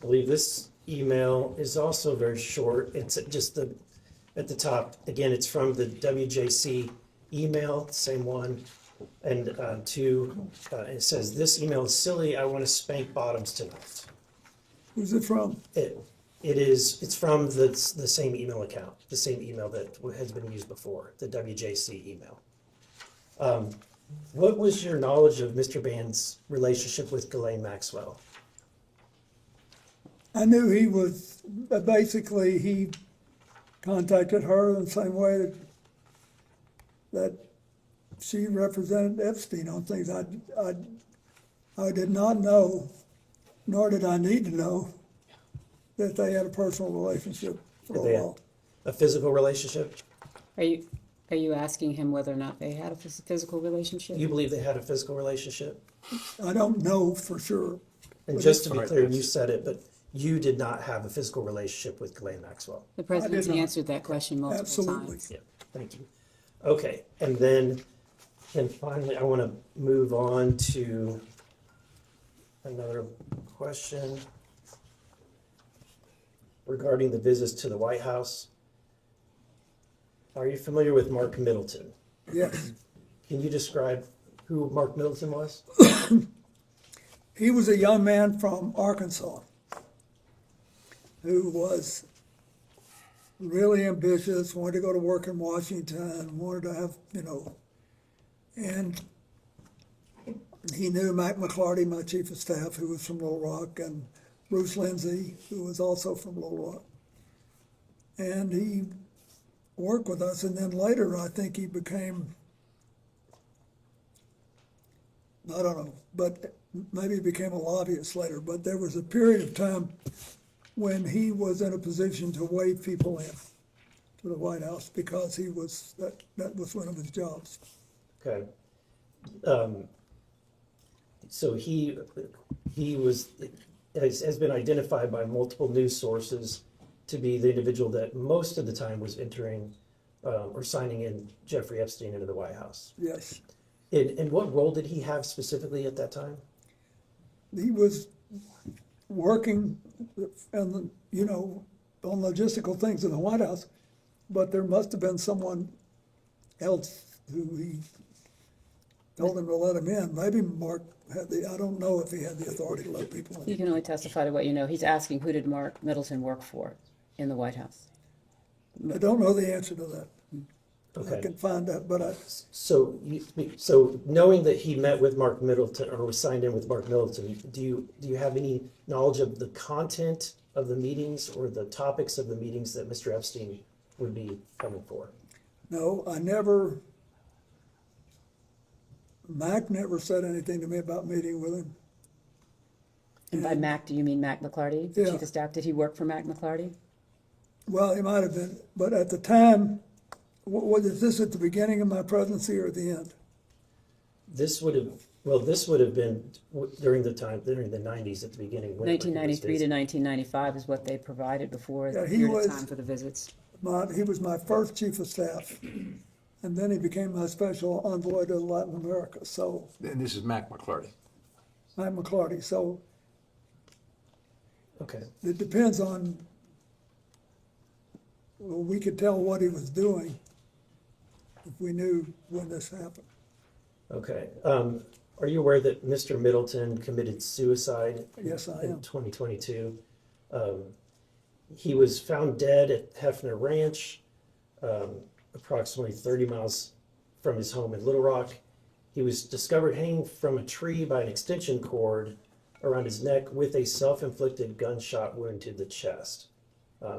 I believe this email is also very short. It's just at the top. Again, it's from the WJC email, same one. And it says, this email is silly. I want to spank bottoms tonight. Who's it from? It's from the same email account, the same email that has been used before, the WJC email. What was your knowledge of Mr. Band's relationship with Ghislaine Maxwell? I knew he was, basically, he contacted her in the same way that she represented Epstein on things. I did not know, nor did I need to know, that they had a personal relationship for a while. A physical relationship? Are you asking him whether or not they had a physical relationship? You believe they had a physical relationship? I don't know for sure. And just to be clear, you said it, but you did not have a physical relationship with Ghislaine Maxwell. The President's answered that question multiple times. Yeah, thank you. Okay, and then, and finally, I want to move on to another question regarding the visits to the White House. Are you familiar with Mark Middleton? Yes. Can you describe who Mark Middleton was? He was a young man from Arkansas who was really ambitious, wanted to go to work in Washington, wanted to have, and he knew Mac McClarty, my chief of staff, who was from Little Rock, and Bruce Lindsay, who was also from Little Rock. And he work with us, and then later I think he became, I don't know, but maybe he became a lobbyist later, but there was a period of time when he was in a position to wave people in to the White House because he was, that was one of his jobs. Okay. So he has been identified by multiple news sources to be the individual that most of the time was entering or signing in Jeffrey Epstein into the White House. Yes. And what role did he have specifically at that time? He was working and, you know, on logistical things in the White House, but there must have been someone else who he told him to let him in. Maybe Mark had I don't know if he had the authority to let people in. You can only testify to what you know. He's asking, who did Mark Middleton work for in the White House? I don't know the answer to that. Okay. I can find out, but So knowing that he met with Mark Middleton or was signed in with Mark Middleton, do you have any knowledge of the content of the meetings or the topics of the meetings that Mr. Epstein would be coming for? no, Mac never said anything to me about meeting with him. And by Mac, do you mean Mac McClarty, the Yeah. chief of staff? Did he work for Mac McClarty? Well, he might have been, but at the time, was this at the beginning of my presidency or at the end? This would have been during the 90s at the beginning. whenever he was 1993 to visiting. 1995 is what they provided before Yeah, the he period was- of time for the visits. He was my first chief of staff, and then he became my special envoy to Latin America, so And this is Mac McClarty. I'm McClarty, so Okay. it depends on, well, we could tell what he was doing if we knew when this happened. Okay. Are you aware that Mr. Middleton committed suicide? Yes, I in am. 2022. He was found dead at Hefner Ranch, approximately 30 miles from his home in Little Rock. He was discovered hanging from a tree by an extension cord around his neck with a self-inflicted gunshot wound to the chest.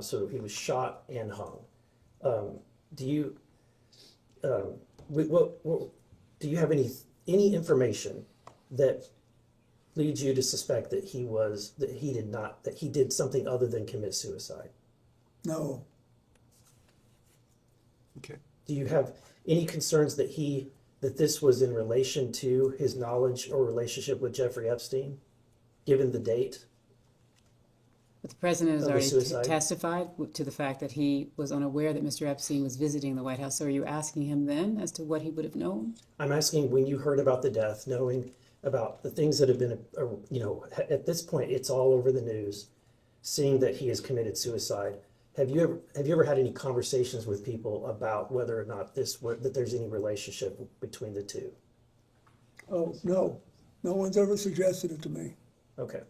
So he was shot and hung. Do you have any information that leads you to suspect that he did something other than commit suicide? No, Okay. Do you have any concerns that this was in relation to his knowledge or relationship with Jeffrey Epstein, given the date? But the president has Of the already suicide? testified to the fact that he was unaware that Mr. Epstein was visiting the White House. So are you asking him then as to what he would have known? I'm asking, when you heard about the death, knowing about the things that have been, at this point, it's all over the news, seeing that he has committed suicide. Have you ever had any conversations with people about whether or not that there's any relationship between the two? oh, no, no one's ever suggested it to me. Okay,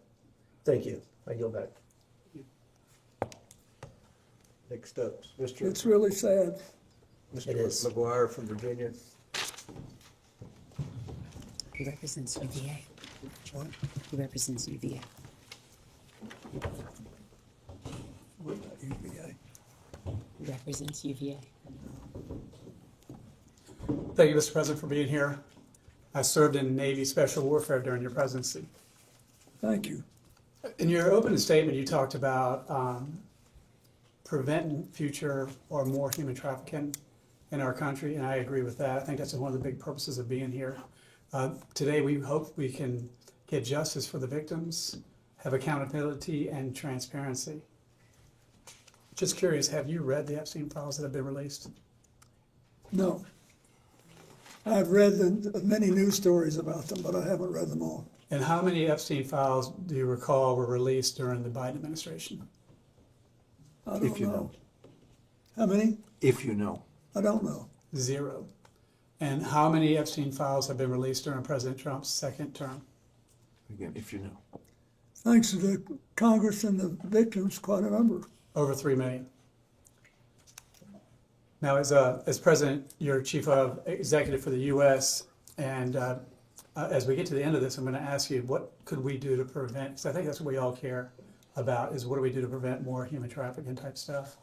thank you. I yield back. Next up, Mr. It's really sad. It is. Mr. McGuire from Virginia. He represents UVA. He represents UVA. What about UVA? He represents UVA. Thank you, Mr. President, for being here. I served in Navy Special Warfare during your presidency. Thank you. In your opening statement, you talked about preventing future or more human trafficking in our country, and I agree with that. I think that's one of the big purposes of being here. Today, we hope we can get justice for the victims, have accountability and transparency. Just curious, have you read the Epstein Files that have been released? No. I've read many news stories about them, but I haven't read them all. And how many Epstein Files do you recall were released during the Biden administration? I don't If you know. know. How many? If you know. I don't know. 0. And how many Epstein Files have been released during President Trump's second term? Again, if you know. Thanks to the Congress and the victims, quite a number. Over 3 million. Now, as president, you're chief of executive for the U.S., and as we get to the end of this, I'm going to ask you, what could we do to prevent, because I think that's what we all care about, is what do we do to prevent more human trafficking type stuff.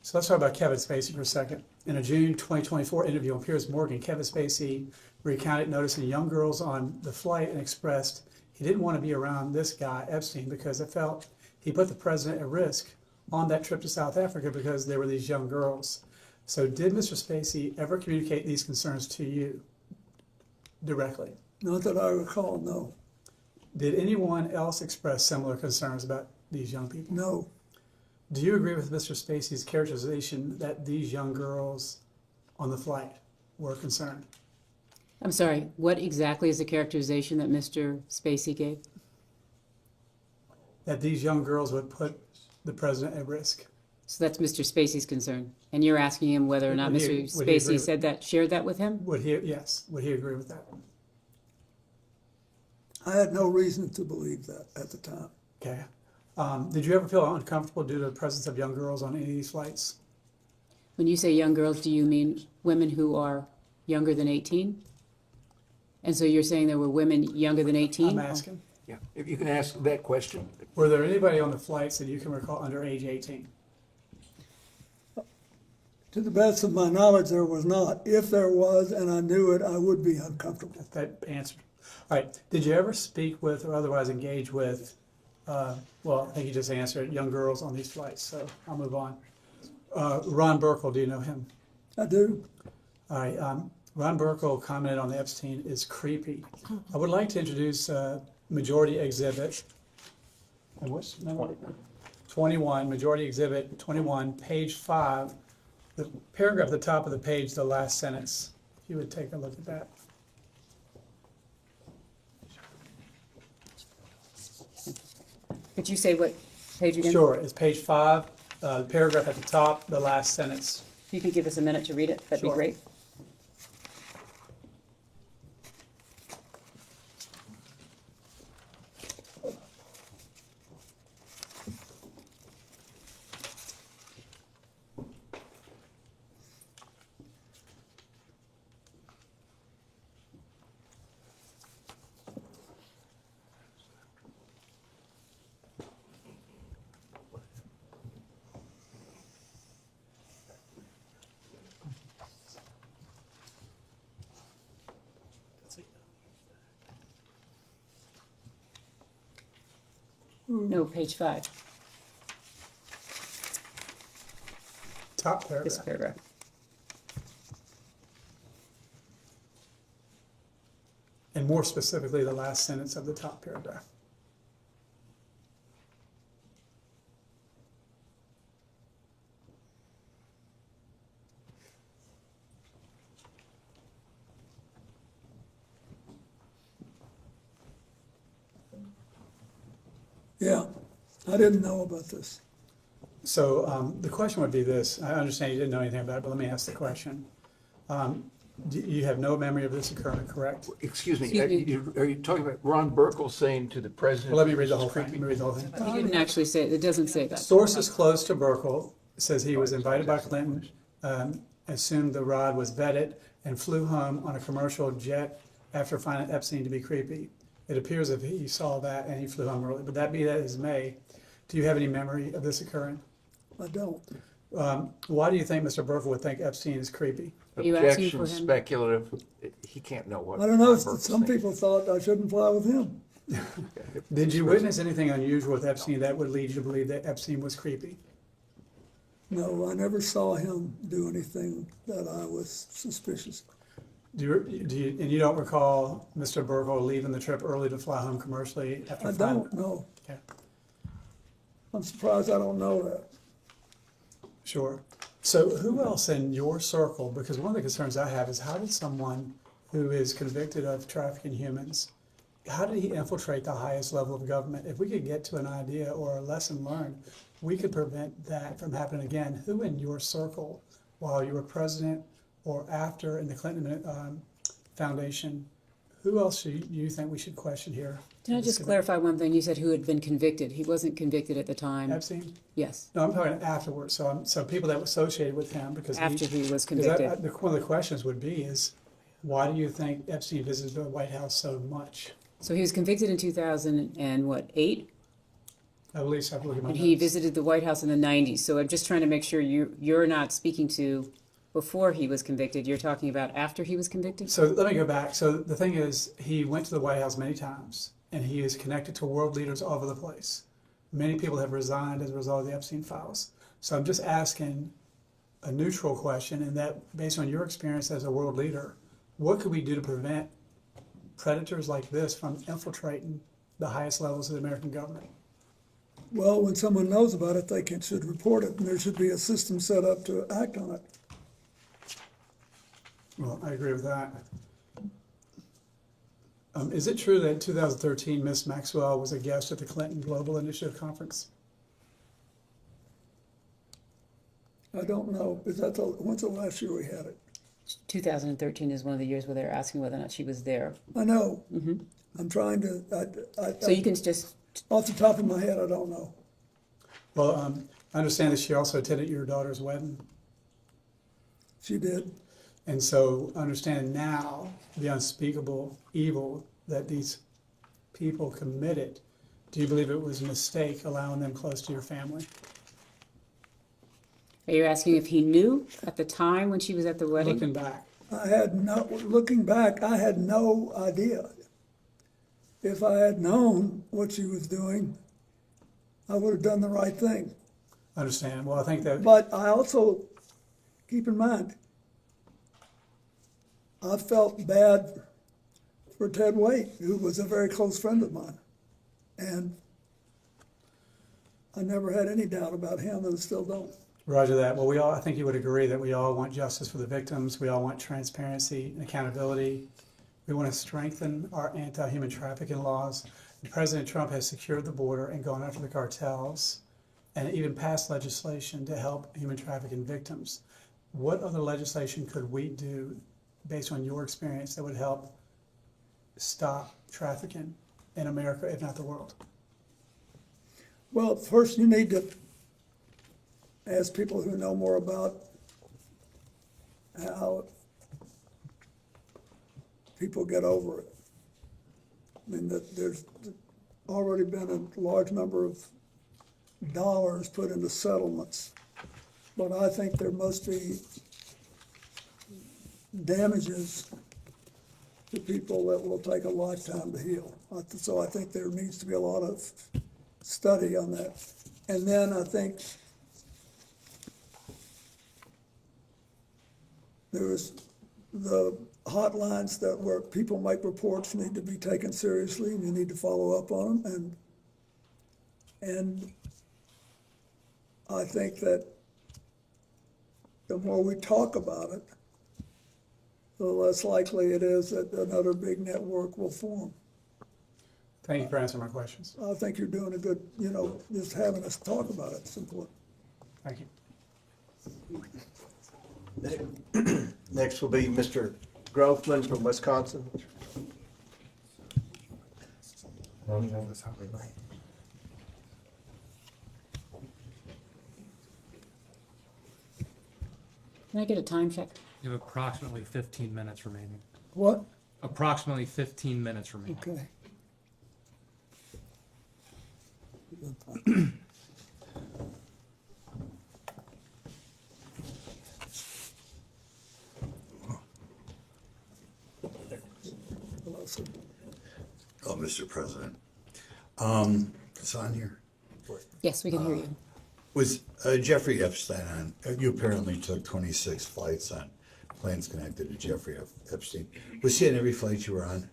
So let's talk about Kevin Spacey for a second. In a June 2024 interview on Piers Morgan, Kevin Spacey recounted noticing young girls on the flight and expressed he didn't want to be around this guy, Epstein, because it felt he put the president at risk on that trip to South Africa because there were these young girls. So did Mr. Spacey ever communicate these concerns to you directly? Not that I recall, no. Did anyone else express similar concerns about these young people? No. Do you agree with Mr. Spacey's characterization that these young girls on the flight were concerned? I'm sorry, what exactly is the characterization that Mr. Spacey gave? That these young girls would put the president at risk. So that's Mr. Spacey's concern, and you're asking him whether or not Would Mr. he agree Spacey with- said that, shared that with him? Would he, yes, would he agree with that? I had no reason to believe that at the time. Okay. Did you ever feel uncomfortable due to the presence of young girls on any of these flights? When you say young girls, do you mean women who are younger than 18? And so you're saying there were women younger than 18? I'm asking. Yeah, if you can ask that question. Were there anybody on the flights that you can recall under age 18? To the best of my knowledge, there was not. If there was, and I knew it, I would be uncomfortable. That answered. All right. Did you ever speak with or otherwise engage with, well, I think you just answered, young girls on these flights, so I'll move on. Ron Burkle, do you know him? I do. All right. Ron Burkle commented on the Epstein is creepy. I would like to introduce Majority Exhibit. And what's number? 21, Majority Exhibit 21, page 5. The paragraph at the top of the page, the last sentence. If you would take a look at that. Could you say what page again? Sure, it's page 5, the paragraph at the top, the last sentence. If you could give us a minute to read it, that'd be Sure. great. No, page 5, Top this paragraph. paragraph. And more specifically, the last sentence of the top paragraph. Yeah, I didn't know about this. So the question would be this. I understand you didn't know anything about it, but let me ask the question. You have no memory of this occurring, correct? Excuse me, Excuse are you talking about Ron Burkle saying to the president? Well, let me read the whole thing. Let me read the whole thing. He didn't actually say, it doesn't say that. Sources close to Burkle says he was invited by Clinton, assumed the rod was vetted, and flew home on a commercial jet after finding Epstein to be creepy. It appears if he saw that and he flew home early. But that be that as may, do you have any memory of this occurring? I don't. Why do you think Mr. Burkle would think Epstein is creepy? Are you asking Objection, for him? speculative. He can't know what. I don't know, Ron Burkle's some thinking. people thought I shouldn't fly with him. Did you witness anything unusual with Epstein that would lead you to believe that Epstein was creepy? No, I never saw him do anything that I was suspicious of. And you don't recall Mr. Burkle leaving the trip early to fly home commercially after I don't know. Okay. I'm surprised I don't know that. Sure. So who else in your circle, because one of the concerns I have is how did someone who is convicted of trafficking humans, how did he infiltrate the highest level of government? If we could get to an idea or a lesson learned, we could prevent that from happening again. Who in your circle, while you were president or after in the Clinton Foundation, who else do you think we should question here? Can I just clarify one thing? You said who had been convicted. He wasn't convicted at the time. Epstein? Yes. No, I'm talking afterwards. So people that were associated with him because After he was because convicted. one of the questions would be is, why do you think Epstein visited the White House so much? So he was convicted in 2008? I believe so. I believe my And he notes. visited the White House in the 90s. So I'm just trying to make sure you're not speaking to before he was convicted. You're talking about after he was convicted? So let me go back. So the thing is, he went to the White House many times, and he is connected to world leaders all over the place. Many people have resigned as a result of the Epstein Files. So I'm just asking a neutral question, and that based on your experience as a world leader, what could we do to prevent predators like this from infiltrating the highest levels of the American government? Well, when someone knows about it, should report it, and there should be a system set up to act on it. Well, I agree with that. Is it true that in 2013, Miss Maxwell was a guest at the Clinton Global Initiative Conference? I don't know. When's the last year we had it? 2013 is one of the years where they're asking whether or not she was there. I know. Mm-hmm. I'm trying to, So you can just... Off the top of my head, I don't know. Well, I understand that she also attended your daughter's wedding. She did. And so understanding now the unspeakable evil that these people committed, do you believe it was a mistake allowing them close to your family? Are you asking if he knew at the time when she was at the wedding? Looking back. Looking back, I had no idea. If I had known what she was doing, I would have done the right thing. I understand. Well, I think that... But I also, keep in mind, I felt bad for Ted Waite, who was a very close friend of mine. And I never had any doubt about him, and I still don't. Roger that. Well, I think you would agree that we all want justice for the victims. We all want transparency and accountability. We want to strengthen our anti-human trafficking laws. And President Trump has secured the border and gone after the cartels and even passed legislation to help human trafficking victims. What other legislation could we do, based on your experience, that would help stop trafficking in America, if not the world? Well, first you need to ask people who know more about how people get over it. I mean, there's already been a large number of dollars put into settlements, but I think there must be damages to people that will take a lifetime to heal. So I think there needs to be a lot of study on that. And then I think there's the hotlines where people make reports need to be taken seriously, and you need to follow up on them. And I think that the more we talk about it, the less likely it is that another big network will form. Thank you for answering my questions. I think you're doing a good, just having us talk about it is important. Thank you. Next will be Mr. Grothman from Wisconsin. Can I get a time check? You have approximately 15 minutes remaining. What? Approximately 15 minutes remaining. Okay. Oh, Mr. President. It's on here. Yes, we can hear you. Was Jeffrey Epstein on? You apparently took 26 flights on planes connected to Jeffrey Epstein. Was he on every flight you were on?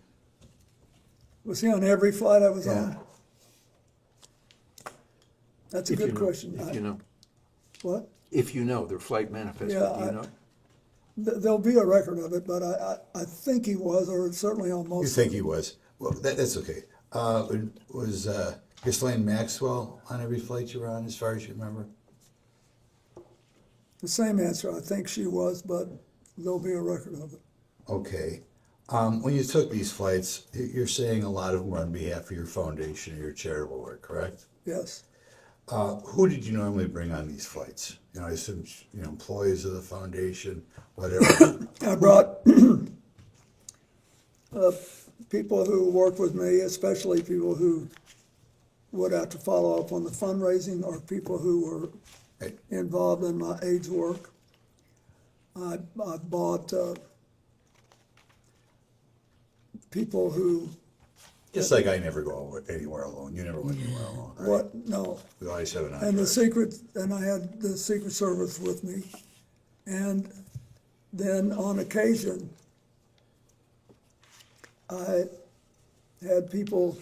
Was he on every flight I was Yeah. on? That's a good question. If you know. What? If you know, their flight manifest, do Yeah, you know? There'll be a record of it, but I think he was, or certainly on most. You think he was? Well, that's okay. Was Ghislaine Maxwell on every flight you were on, as far as you remember? The same answer. I think she was, but there'll be a record of it. Okay. When you took these flights, you're saying a lot of them were on behalf of your foundation or your charitable work, correct? Yes. Who did you normally bring on these flights? I assume, employees of the foundation, whatever. I brought people who worked with me, especially people who would have to follow up on the fundraising or people who were involved in my AIDS work. I bought people who. Just like I never go anywhere alone. You never went anywhere alone, right? What? No. We always have an And entourage. I had the Secret Service with me. And then on occasion, I had people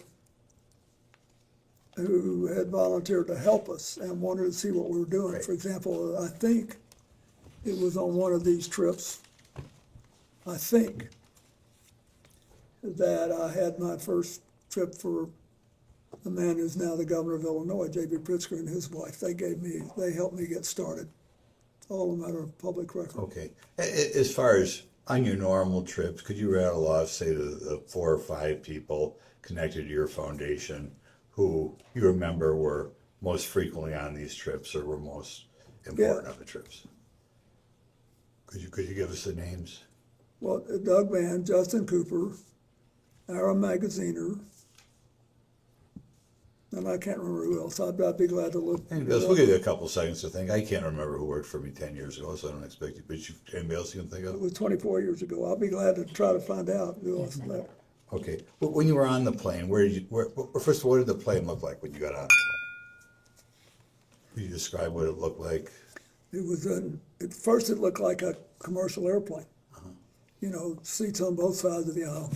who had volunteered to help us and wanted to see what we were doing. Right. For example, I think it was on one of these trips, I think, that I had my first trip for the man who's now the governor of Illinois, J.B. Pritzker, and his wife. They helped me get started. It's all a matter of public record. Okay. As far as on your normal trips, could you rattle off, say, the 4 or 5 people connected to your foundation who you remember were most frequently on these trips or were most important on the trips? Could you give us the names? Well, Doug Mann, Justin Cooper, Aaron Magaziner, and I can't remember who else. I'd be glad to look. We'll give you a couple seconds to think. I can't remember who worked for me 10 years ago, so I don't expect you. But anybody else you can think It of? was 24 years ago. I'll be glad to try to find out who else left. Okay. Well, when you were on the plane, first of all, what did the plane look like when you got on the plane? Could you describe what it looked like? It was at first it looked like a commercial airplane. You know, seats on both sides of the aisle.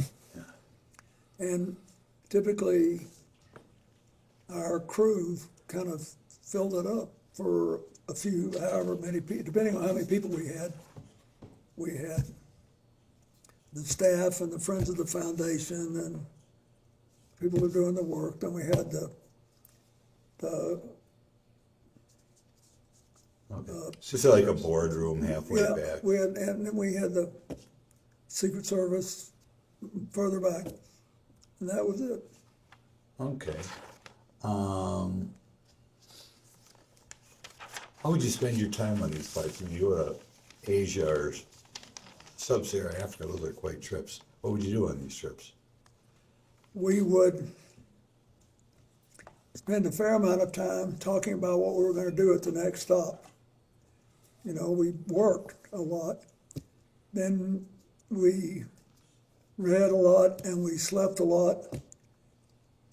And typically, our crew kind of filled it up for a few, however many people, depending on how many people we had. We had the staff and the friends of the foundation and people who were doing the work. Then we had the So it's like a boardroom halfway back. and then we had the Secret Service further back, and that was it. Okay. How would you spend your time on these flights? When you go to Asia or Sub-Saharan Africa, those are quite trips. What would you do on these trips? We would spend a fair amount of time talking about what we were going to do at the next stop. You know, we worked a lot. Then we read a lot and we slept a lot.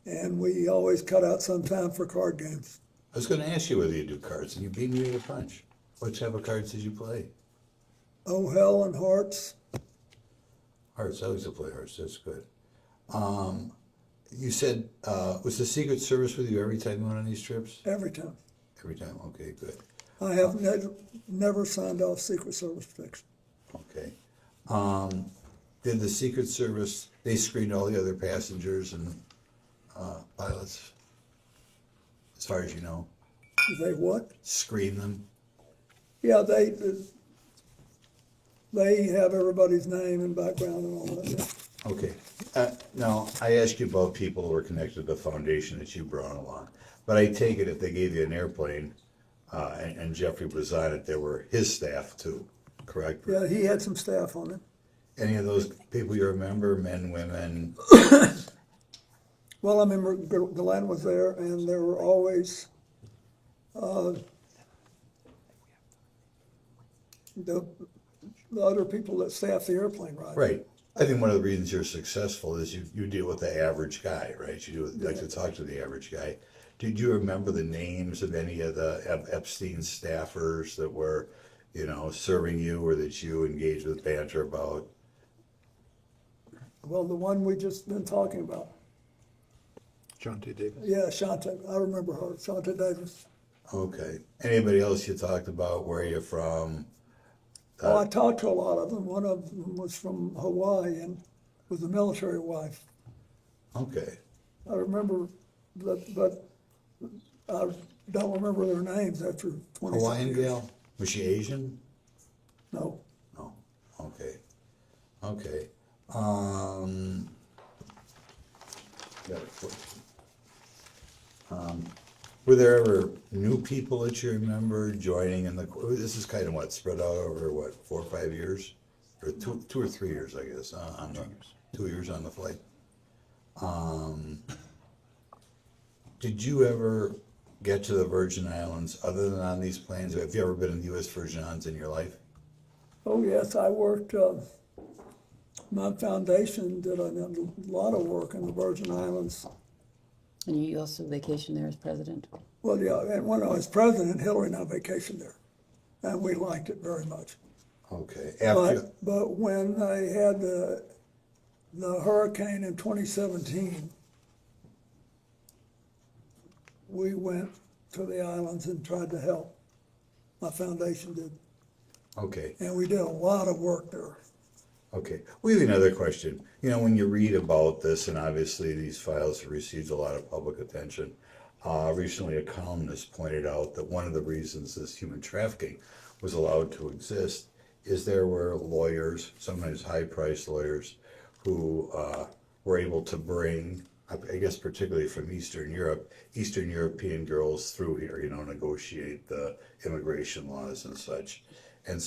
And we always cut out some time for card games. I was going to ask you whether you do cards, and you beat me to the punch. What type of cards did you play? Oh, hell and hearts. Hearts. I used to play hearts. That's good. You said, was the Secret Service with you every time you went on these trips? Every time. Every time. Okay, good. I have never signed off Secret Service protection. Okay. Did the Secret Service, they screened all the other passengers and pilots, as far as you know? They what? Screen them? Yeah, they have everybody's name and background and all that. Yeah. Okay. Now, I asked you about people who were connected to the foundation that you brought along, but I take it if they gave you an airplane and Jeffrey was on it, there were his staff too, correct? Yeah, he had some staff on it. Any of those people you remember, men, women? Well, I remember Glenn was there, and there were always the other people that staffed the airplane, right? Right. I think one of the reasons you're successful is you deal with the average guy, right? You like to talk to the average guy. Did you remember the names of any of the Epstein staffers that were, serving you or that you engaged with banter about? Well, the one we just been talking about. Shante Davis. Yeah, Shante. I remember her, Shante Davis. Okay. Anybody else you talked about? Where are you from? Oh, I talked to a lot of them. One of them was from Hawaii and was a military wife. Okay. I remember, but I don't remember their names after 20 Hawaiian years. gal? Was she Asian? No. No. Okay. Okay. Got a question. Were there ever new people that you remember joining in the? This is kind of spread out over 4 or 5 years, or two or 3 years, I guess. 2 years on the flight. Did you ever get to the Virgin Islands other than on these planes? Have you ever been in the U.S. Virgin Islands in your life? Oh, yes, I worked, my foundation did a lot of work in the Virgin Islands. And you also vacationed there as president? Well, yeah, and when I was president, Hillary and I vacationed there, and we liked it very much. Okay. But when they had the hurricane in 2017, we went to the islands and tried to help. My foundation did. Okay. And we did a lot of work there. Okay. We have another question. You know, when you read about this, and obviously these files have received a lot of public attention, recently a columnist pointed out that one of the reasons this human trafficking was allowed to exist is there were lawyers, sometimes high-priced lawyers, who were able to bring, I guess particularly from Eastern Europe, Eastern European girls through here, you know, negotiate the immigration laws and such. And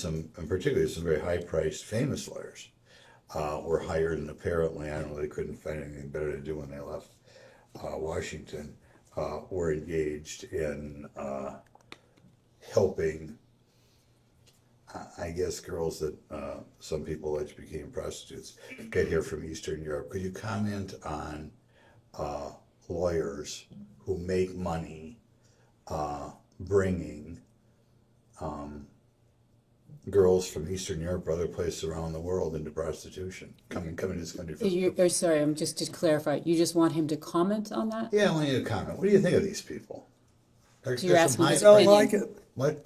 particularly some very high-priced famous lawyers were hired, and apparently, I don't know, they couldn't find anything better to do when they left Washington, were engaged in helping, I guess, girls that some people allege became prostitutes get here from Eastern Europe. Could you comment on lawyers who make money bringing girls from Eastern Europe or other places around the world into prostitution, coming to this country? Sorry, just to clarify, you just want him to comment on that? Yeah, I want you to comment. What do you think of these people? So you're asking his I don't opinion. like it. What?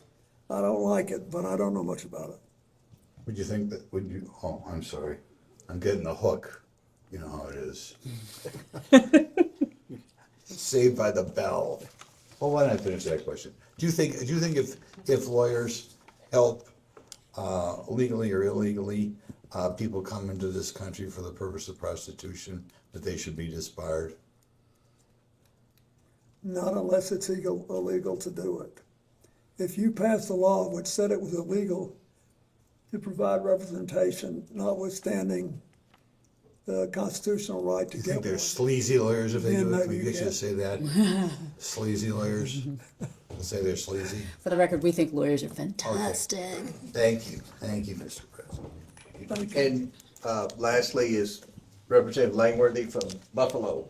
I don't like it, but I don't know much about it. Would you think that, oh, I'm sorry. I'm getting the hook. You know how it is. Saved by the bell. Well, why don't I finish that question? Do you think if lawyers help legally or illegally people come into this country for the purpose of prostitution, that they should be disbarred? Not unless it's illegal to do it. If you passed a law which said it was illegal to provide representation, notwithstanding the constitutional right to You get think they're one, sleazy lawyers if they then do it? maybe Can you you get you to can. say that? Sleazy lawyers? We'll say they're sleazy? For the record, we think lawyers are fantastic. Thank you, Mr. President. And lastly is Representative Langworthy from Buffalo.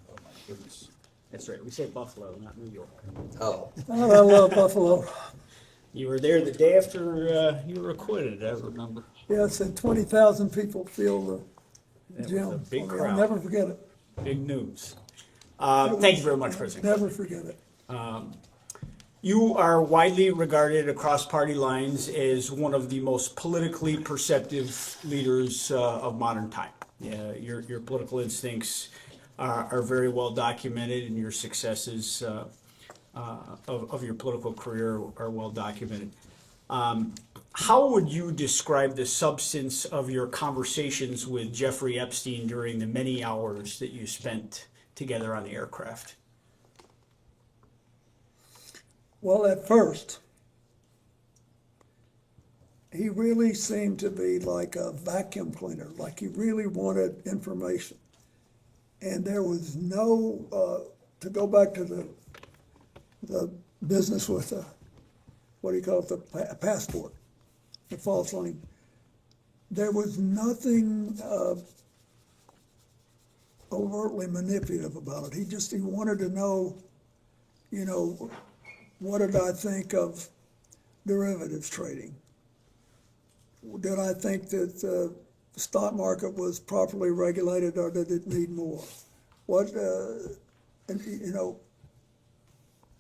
Oh my goodness. That's right, we say Buffalo, not New York. Oh. I love Buffalo. You were there the day after you were acquitted, I remember. Yes, and 20,000 people filled the That was gym. a big I'll crowd. never forget it. Big news. Thank you very much, President. Never forget it. You are widely regarded across party lines as one of the most politically perceptive leaders of modern time. Your political instincts are very well documented, and your successes of your political career are well documented. How would you describe the substance of your conversations with Jeffrey Epstein during the many hours that you spent together on the aircraft? Well, at first, he really seemed to be like a vacuum cleaner, like he really wanted information. And there was no, to go back to the business with the, what do you call it, the passport, the false link, there was nothing overtly manipulative about it. He wanted to know, you know, what did I think of derivatives trading? Did I think that the stock market was properly regulated, or did it need more? What, and, you know,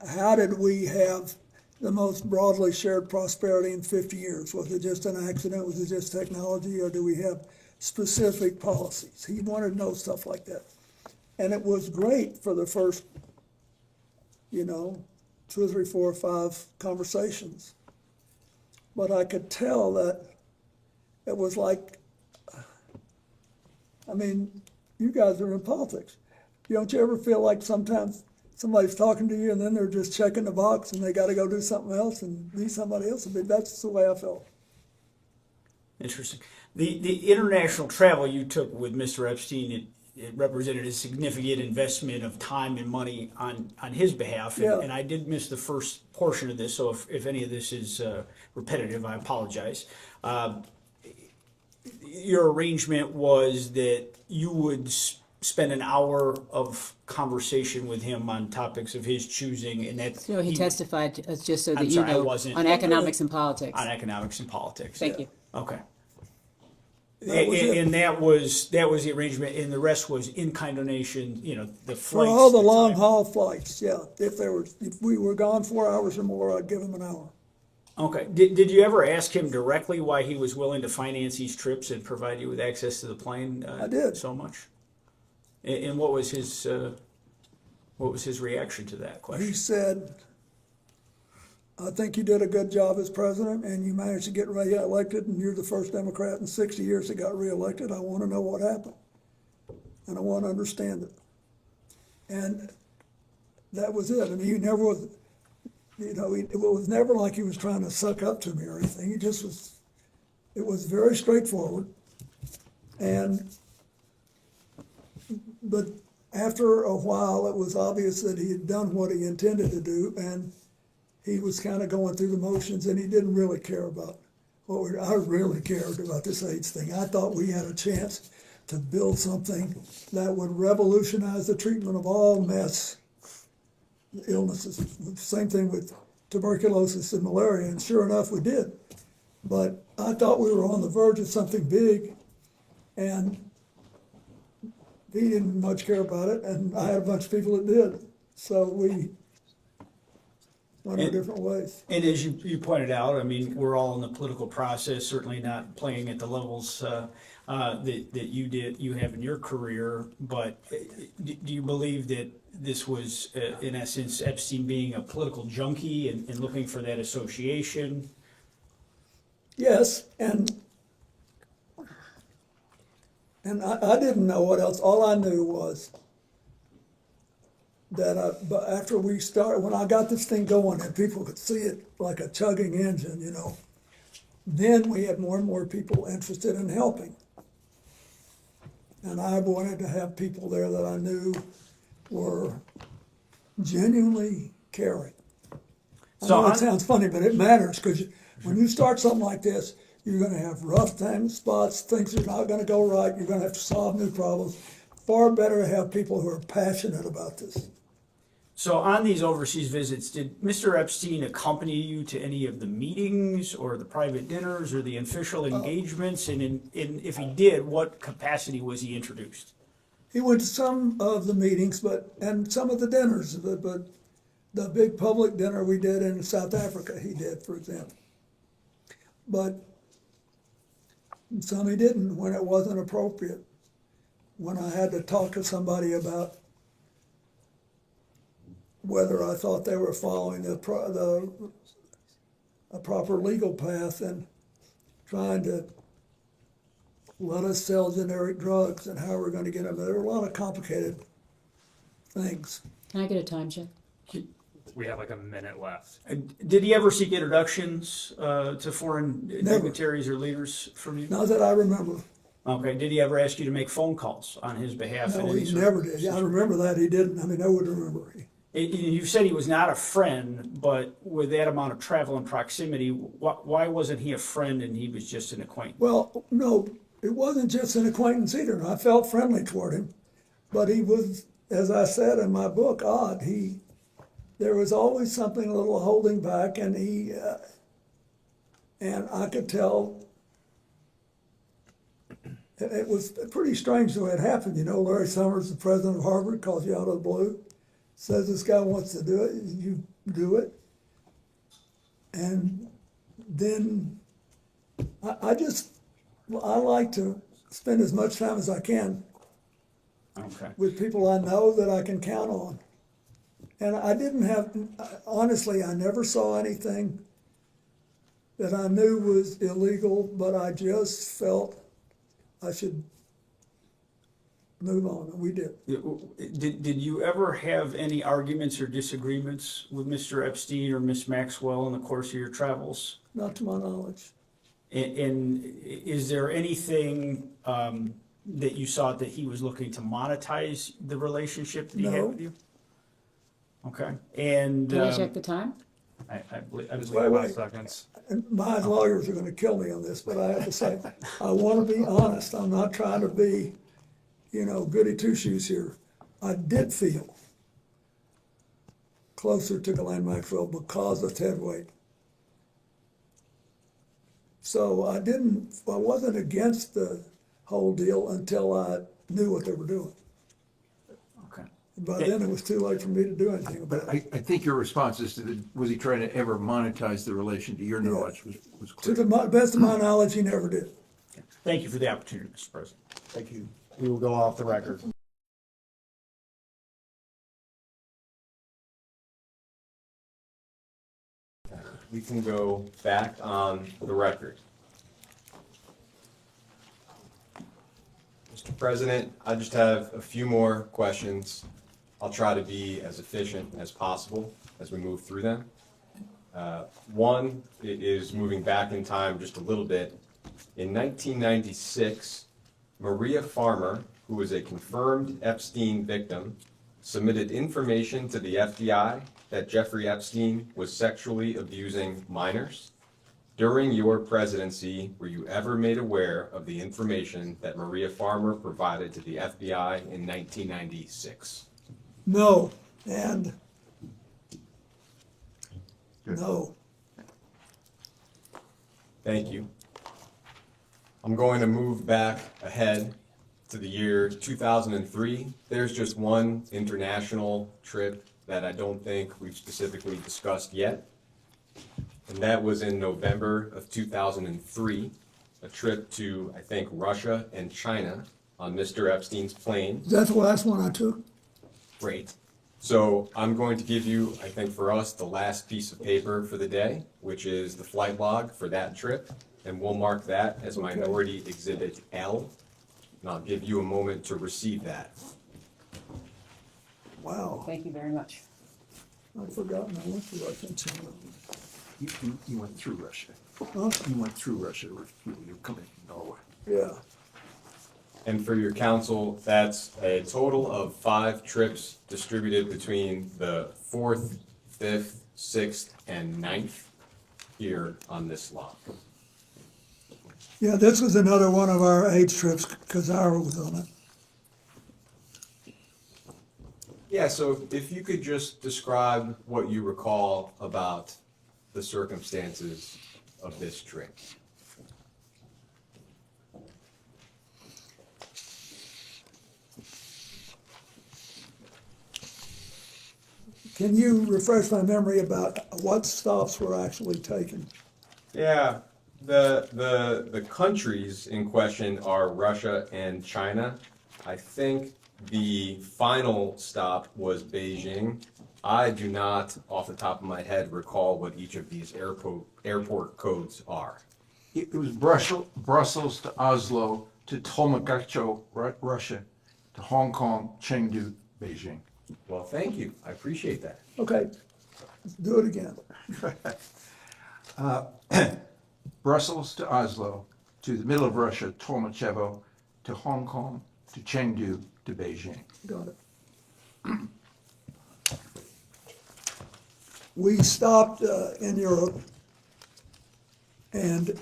how did we have the most broadly shared prosperity in 50 years? Was it just an accident? Was it just technology? Or do we have specific policies? He wanted to know stuff like that. And it was great for the first, you know, 2 or 3, 4 or 5 conversations. But I could tell that it was like, I mean, you guys are in politics. Don't you ever feel like sometimes somebody's talking to you and then they're just checking the box and they got to go do something else and be somebody else? I mean, that's the way I felt. Interesting. The international travel you took with Mr. Epstein, it represented a significant investment of time and money on his behalf. Yeah. And I did miss the first portion of this, so if any of this is repetitive, I apologize. Your arrangement was that you would spend an hour of conversation with him on topics of his choosing, and that So he testified, just so that I'm you sorry, I know, wasn't- on economics and politics. on economics and politics. Thank you. Okay. That was it. And that was the arrangement, and the rest was in-kind donation, the For flights. all the the long time. haul flights, yeah. If we were gone 4 hours or more, I'd give him an hour. Okay. Did you ever ask him directly why he was willing to finance these trips and provide you with access to the plane? I did. So much. And what was his reaction to that question? He said, I think you did a good job as president and you managed to get reelected, and you're the first Democrat in 60 years that got reelected. I want to know what happened. And I want to understand it. And that was it. I mean, he never was, it was never like he was trying to suck up to me or anything. He just was, it was very straightforward. But after a while, it was obvious that he had done what he intended to do, and he was kind of going through the motions, and he didn't really care about I really cared about this AIDS thing. I thought we had a chance to build something that would revolutionize the treatment of all mass illnesses. Same thing with tuberculosis and malaria, and sure enough, we did. But I thought we were on the verge of something big, and he didn't much care about it, and I had a bunch of people that did. So we went our different ways. And as you pointed out, I mean, we're all in the political process, certainly not playing at the levels that you have in your career. But do you believe that this was, in essence, Epstein being a political junkie and looking for that association? Yes, and I didn't know what else. All I knew was that but after we started, when I got this thing going and people could see it like a chugging engine, then we had more and more people interested in helping. And I wanted to have people there that I knew were genuinely caring. I know it sounds funny, but it matters, because when you start something like this, you're going to have rough spots, things are not going to go right, you're going to have to solve new problems. Far better to have people who are passionate about this. So on these overseas visits, did Mr. Epstein accompany you to any of the meetings or the private dinners or the official engagements? And if he did, what capacity was he introduced? He went to some of the meetings, and some of the dinners, but the big public dinner we did in South Africa, he did, for example. But some he didn't when it wasn't appropriate. When I had to talk to somebody about whether I thought they were following a proper legal path and trying to let us sell generic drugs and how we're going to get them. There were a lot of complicated things. Can I get a time check? We have like a minute left. Did he ever seek introductions to foreign dignitaries or leaders from you? Not that I remember. Okay. Did he ever ask you to make phone calls on his behalf? No, he never did. I remember that. He didn't. I mean, I would remember. You said he was not a friend, but with that amount of travel and proximity, why wasn't he a friend and he was just an acquaintance? Well, no, it wasn't just an acquaintance either. I felt friendly toward him, but he was, as I said in my book, odd. There was always something a little holding back, and and I could tell. It was pretty strange the way it happened. Larry Summers, the president of Harvard, calls you out of the blue, says this guy wants to do it, you do it. And then I like to spend as much time as I can with people I know that I can count on. And I didn't have, honestly, I never saw anything that I knew was illegal, but I just felt I should move on, and we did. Did you ever have any arguments or disagreements with Mr. Epstein or Miss Maxwell in the course of your travels? Not to my knowledge. And is there anything that you saw that he was looking to monetize the relationship that he had No. with you? Okay, and Can I check the time? I believe Wait. Seconds. And my lawyers are gonna kill me on this, but I have to say, I wanna be honest, I'm not trying to be, goody two-shoes here. I did feel closer to Ghislaine Maxwell because of Ted Wade. So I wasn't against the whole deal until I knew what they were doing. Okay. By then, it was too late for me to do anything about But it. I think your response is was he trying to ever monetize the relation, to your knowledge, was To clear. the best of my knowledge, he never did. thank you for the opportunity, Mr. President. Thank you. We will go off the record. We can go back on the record. Mr. President, I just have a few more questions. I'll try to be as efficient as possible as we move through them. One is moving back in time just a little bit. In 1996, Maria Farmer, who was a confirmed Epstein victim, submitted information to the FBI that Jeffrey Epstein was sexually abusing minors. During your presidency, were you ever made aware of the information that Maria Farmer provided to the FBI in 1996? No, and no. Thank you. I'm going to move back ahead to the year 2003. There's just one international trip that I don't think we've specifically discussed yet. And that was in November of 2003, a trip to, I think, Russia and China on Mr. Epstein's plane. That's the last one I took. Great. So I'm going to give you, I think for us, the last piece of paper for the day, which is the flight log for that trip. And we'll mark that as Minority Exhibit L. And I'll give you a moment to receive that. Wow, Thank you very much. I'd forgotten I went to Russia. You went through Russia. Huh? You went through Russia, you're coming from Norway. Yeah, And for your counsel, that's a total of 5 trips distributed between the 4th, 5th, 6th, and 9th here on this log. yeah, this was another one of our age trips, because Ira was on it. Yeah, so if you could just describe what you recall about the circumstances of this trip. Can you refresh my memory about what stops were actually taken? Yeah, the countries in question are Russia and China. I think the final stop was Beijing. I do not, off the top of my head, recall what each of these airport codes are. It was Brussels to Oslo to Tolmagacho, Russia, to Hong Kong, Chengdu, Beijing. Well, thank you. I appreciate that. Okay, let's do it again. Brussels to Oslo, to the middle of Russia, Tolmachevo, to Hong Kong, to Chengdu, to Beijing. Got it. We stopped in Europe, and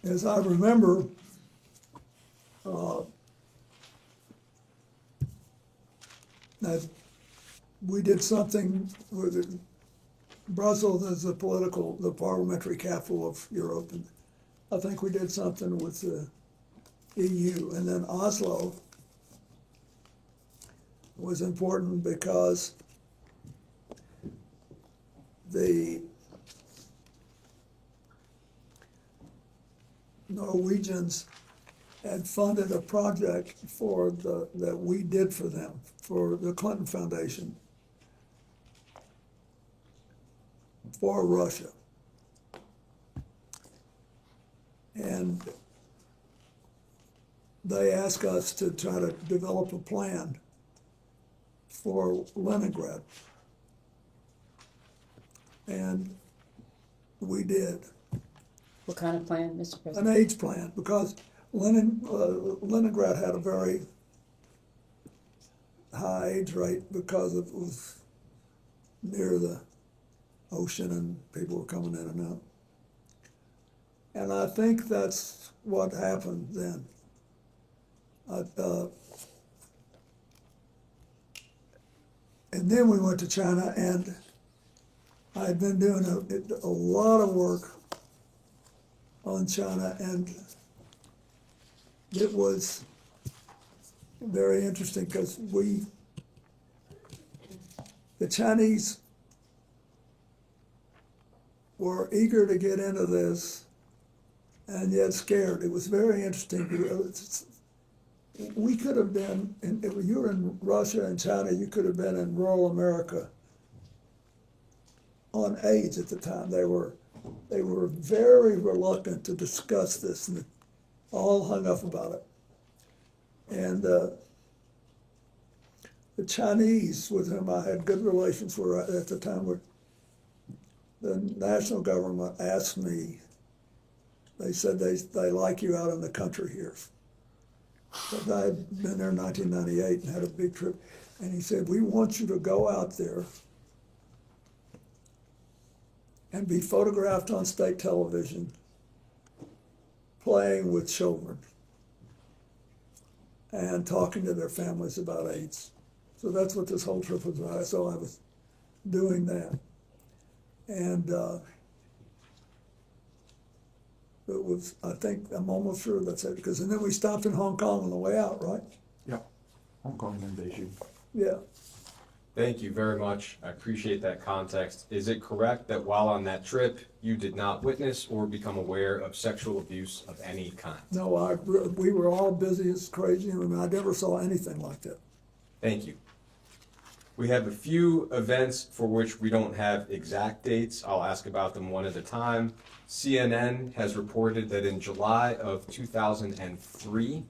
as I remember, that we did something with Brussels as the parliamentary capital of Europe, and I think we did something with the EU, and then Oslo was important because the Norwegians had funded a project that we did for them, for the Clinton Foundation, for Russia. And they asked us to try to develop a plan for Leningrad. And we did. What kind of plan, Mr. An President? AIDS plan, because Leningrad had a very high age rate because it was near the ocean and people were coming in and out. And I think that's what happened then. And then we went to China, and I had been doing a lot of work on China, and it was very interesting because the Chinese were eager to get into this and yet scared. It was very interesting. We could have been, if you were in Russia and China, you could have been in rural America on AIDS at the time. They were very reluctant to discuss this, and all hung up about it. And the Chinese, with whom I had good relations, were at the time, the national government asked me, they said they like you out in the country here. But I had been there in 1998 and had a big trip. And he said, we want you to go out there and be photographed on state television playing with children and talking to their families about AIDS. So that's what this whole trip was about. So I was doing that. And it was, I think, I'm almost sure that's it. Because, and then we stopped in Hong Kong on the way out, right? Yeah, Hong Kong and Beijing. Yeah. Thank you very much. I appreciate that context. Is it correct that while on that trip, you did not witness or become aware of sexual abuse of any kind? No, we were all busy as crazy. I mean, I never saw anything like that. Thank you. We have a few events for which we don't have exact dates. I'll ask about them one at a time. CNN has reported that in July of 2003,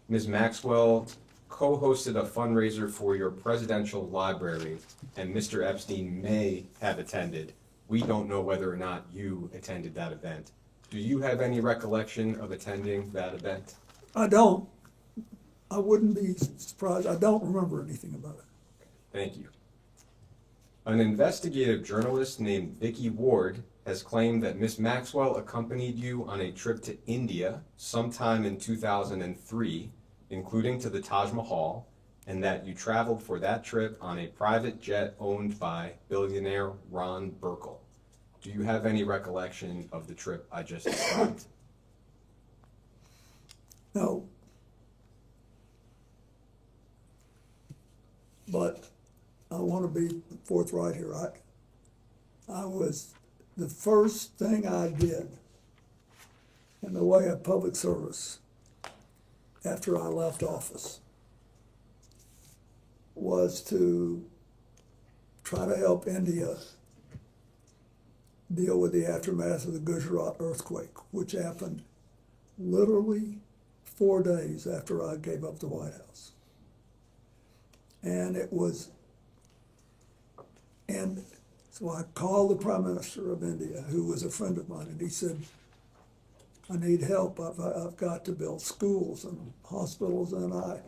Ms. Maxwell co-hosted a fundraiser for your presidential library, and Mr. Epstein may have attended. We don't know whether or not you attended that event. Do you have any recollection of attending that event? I don't. I wouldn't be surprised. I don't remember anything about it. Thank you. An investigative journalist named Vicky Ward has claimed that Ms. Maxwell accompanied you on a trip to India sometime in 2003, including to the Taj Mahal, and that you traveled for that trip on a private jet owned by billionaire Ron Burkle. Do you have any recollection of the trip I just described? No. But I want to be forthright here. The first thing I did in the way of public service after I left office was to try to help India deal with the aftermath of the Gujarat earthquake, which happened literally 4 days after I gave up the White House. And so I called the Prime Minister of India, who was a friend of mine, and he said, I need help. I've got to build schools and hospitals, and I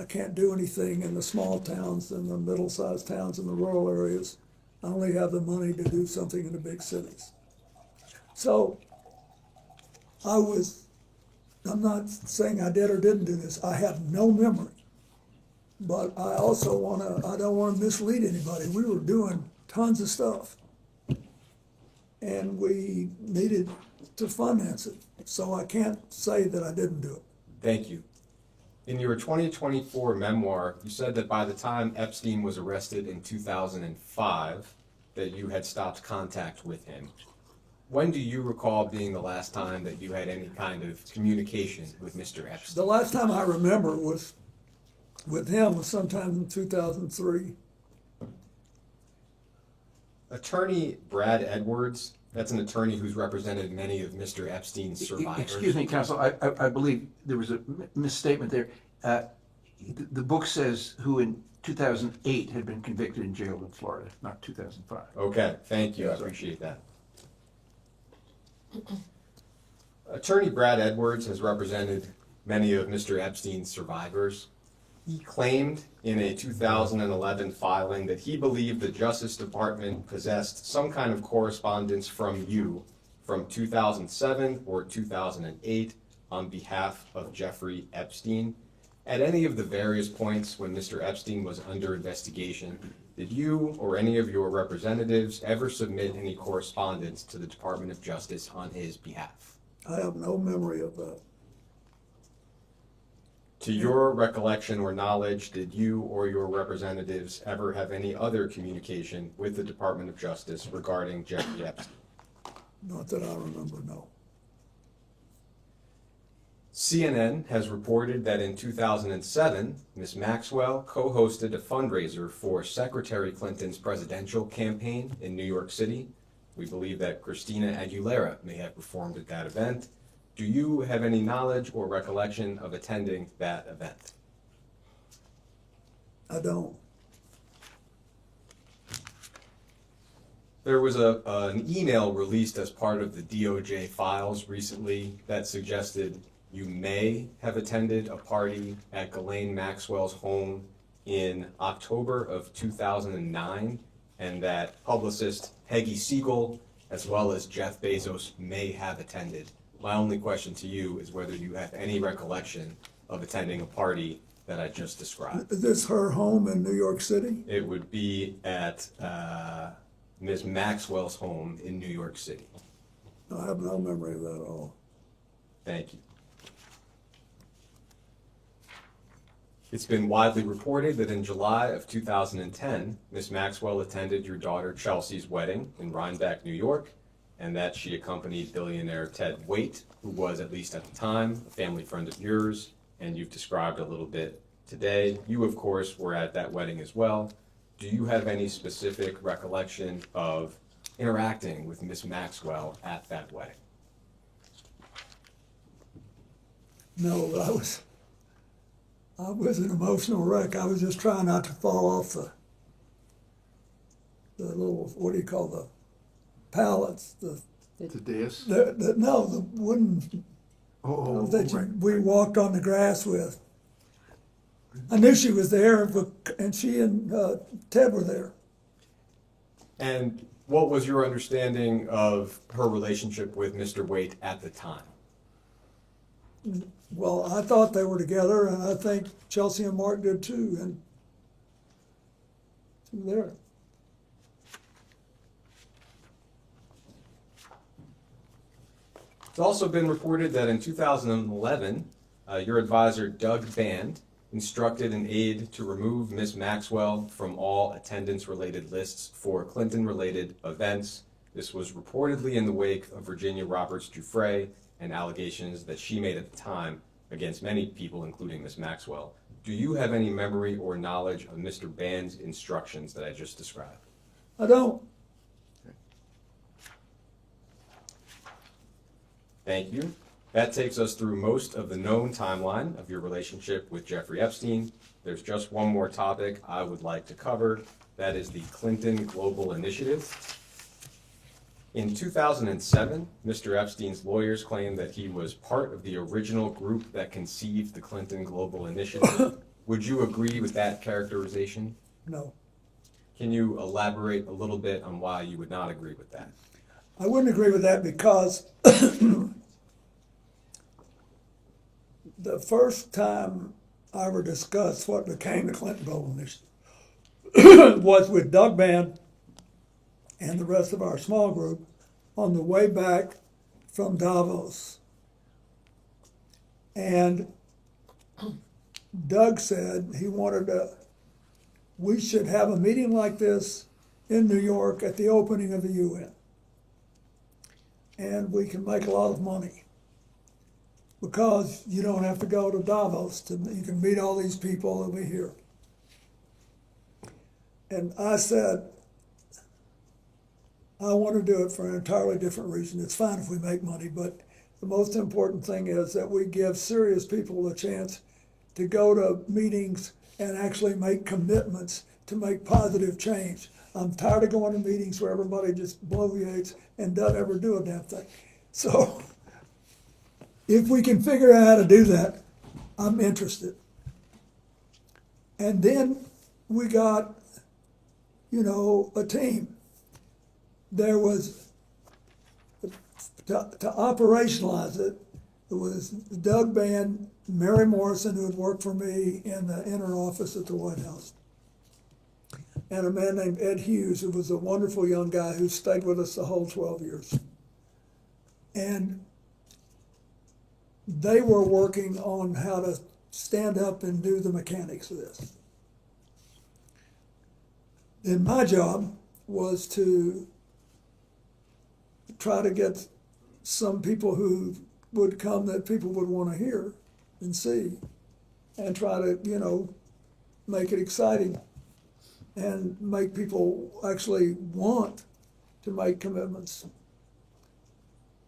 can't do anything in the small towns and the middle-sized towns and the rural areas. I only have the money to do something in the big cities. So I'm not saying I did or didn't do this. I have no memory. But I also I don't want to mislead anybody. We were doing tons of stuff. And we needed to finance it. So I can't say that I didn't do it. Thank you. In your 2024 memoir, you said that by the time Epstein was arrested in 2005, that you had stopped contact with him. When do you recall being the last time that you had any kind of communication with Mr. Epstein? The last time I remember was with him was sometime in 2003. Attorney Brad Edwards, that's an attorney who's represented many of Mr. Epstein's survivors. Excuse me, counsel, I believe there was a misstatement there. The book says who in 2008 had been convicted and jailed in Florida, not 2005. Okay, thank you, I appreciate that. Attorney Brad Edwards has represented many of Mr. Epstein's survivors. He claimed in a 2011 filing that he believed the Justice Department possessed some kind of correspondence from you from 2007 or 2008 on behalf of Jeffrey Epstein. At any of the various points when Mr. Epstein was under investigation, did you or any of your representatives ever submit any correspondence to the Department of Justice on his behalf? I have no memory of that. To your recollection or knowledge, did you or your representatives ever have any other communication with the Department of Justice regarding Jeffrey Epstein? Not that I remember, no. CNN has reported that in 2007, Ms. Maxwell co-hosted a fundraiser for Secretary Clinton's presidential campaign in New York City. We believe that Christina Aguilera may have performed at that event. Do you have any knowledge or recollection of attending that event? I don't. There was an email released as part of the DOJ files recently that suggested you may have attended a party at Ghislaine Maxwell's home in October of 2009, and that publicist Peggy Siegel, as well as Jeff Bezos, may have attended. My only question to you is whether you have any recollection of attending a party that I just described. Is this her home in New York City? It would be at Ms. Maxwell's home in New York City. I have no memory of that at all. Thank you. It's been widely reported that in July of 2010, Ms. Maxwell attended your daughter Chelsea's wedding in Rhinebeck, New York, and that she accompanied billionaire Ted Waite, who was, at least at the time, a family friend of yours, and you've described a little bit today. You, of course, were at that wedding as well. Do you have any specific recollection of interacting with Ms. Maxwell at that wedding? No, but I was an emotional wreck. I was just trying not to fall off the little, what do you call the pallets? The dais? No, the wooden we walked on the grass with. I knew she was there, and she and Ted were there. And what was your understanding of her relationship with Mr. Waite at the time? Well, I thought they were together, and I think Chelsea and Mark did too, and there. It's also been reported that in 2011, your advisor, Doug Band, instructed an aide to remove Ms. Maxwell from all attendance-related lists for Clinton-related events. This was reportedly in the wake of Virginia Roberts Giuffre and allegations that she made at the time against many people, including Ms. Maxwell. Do you have any memory or knowledge of Mr. Band's instructions that I just described? I don't. Thank you. That takes us through most of the known timeline of your relationship with Jeffrey Epstein. There's just one more topic I would like to cover. That is the Clinton Global Initiative. In 2007, Mr. Epstein's lawyers claimed that he was part of the original group that conceived the Clinton Global Initiative. Would you agree with that characterization? No. Can you elaborate a little bit on why you would not agree with that? I wouldn't agree with that because the first time I ever discussed what became the Clinton Global Initiative was with Doug Band and the rest of our small group on the way back from Davos. And Doug said we should have a meeting like this in New York at the opening of the UN. And we can make a lot of money because you don't have to go to Davos. You can meet all these people over here. And I said, I want to do it for an entirely different reason. It's fine if we make money, but the most important thing is that we give serious people a chance to go to meetings and actually make commitments to make positive change. I'm tired of going to meetings where everybody just bloviates and doesn't ever do a damn thing. So if we can figure out how to do that, I'm interested. And then we got, you know, a team. There was, to operationalize it, it was Doug Bann, Mary Morrison, who had worked for me in the inner office at the White House, and a man named Ed Hughes, who was a wonderful young guy who stayed with us the whole 12 years. And they were working on how to stand up and do the mechanics of this. Then my job was to try to get some people who would come that people would want to hear and see, and try to, you know, make it exciting and make people actually want to make commitments.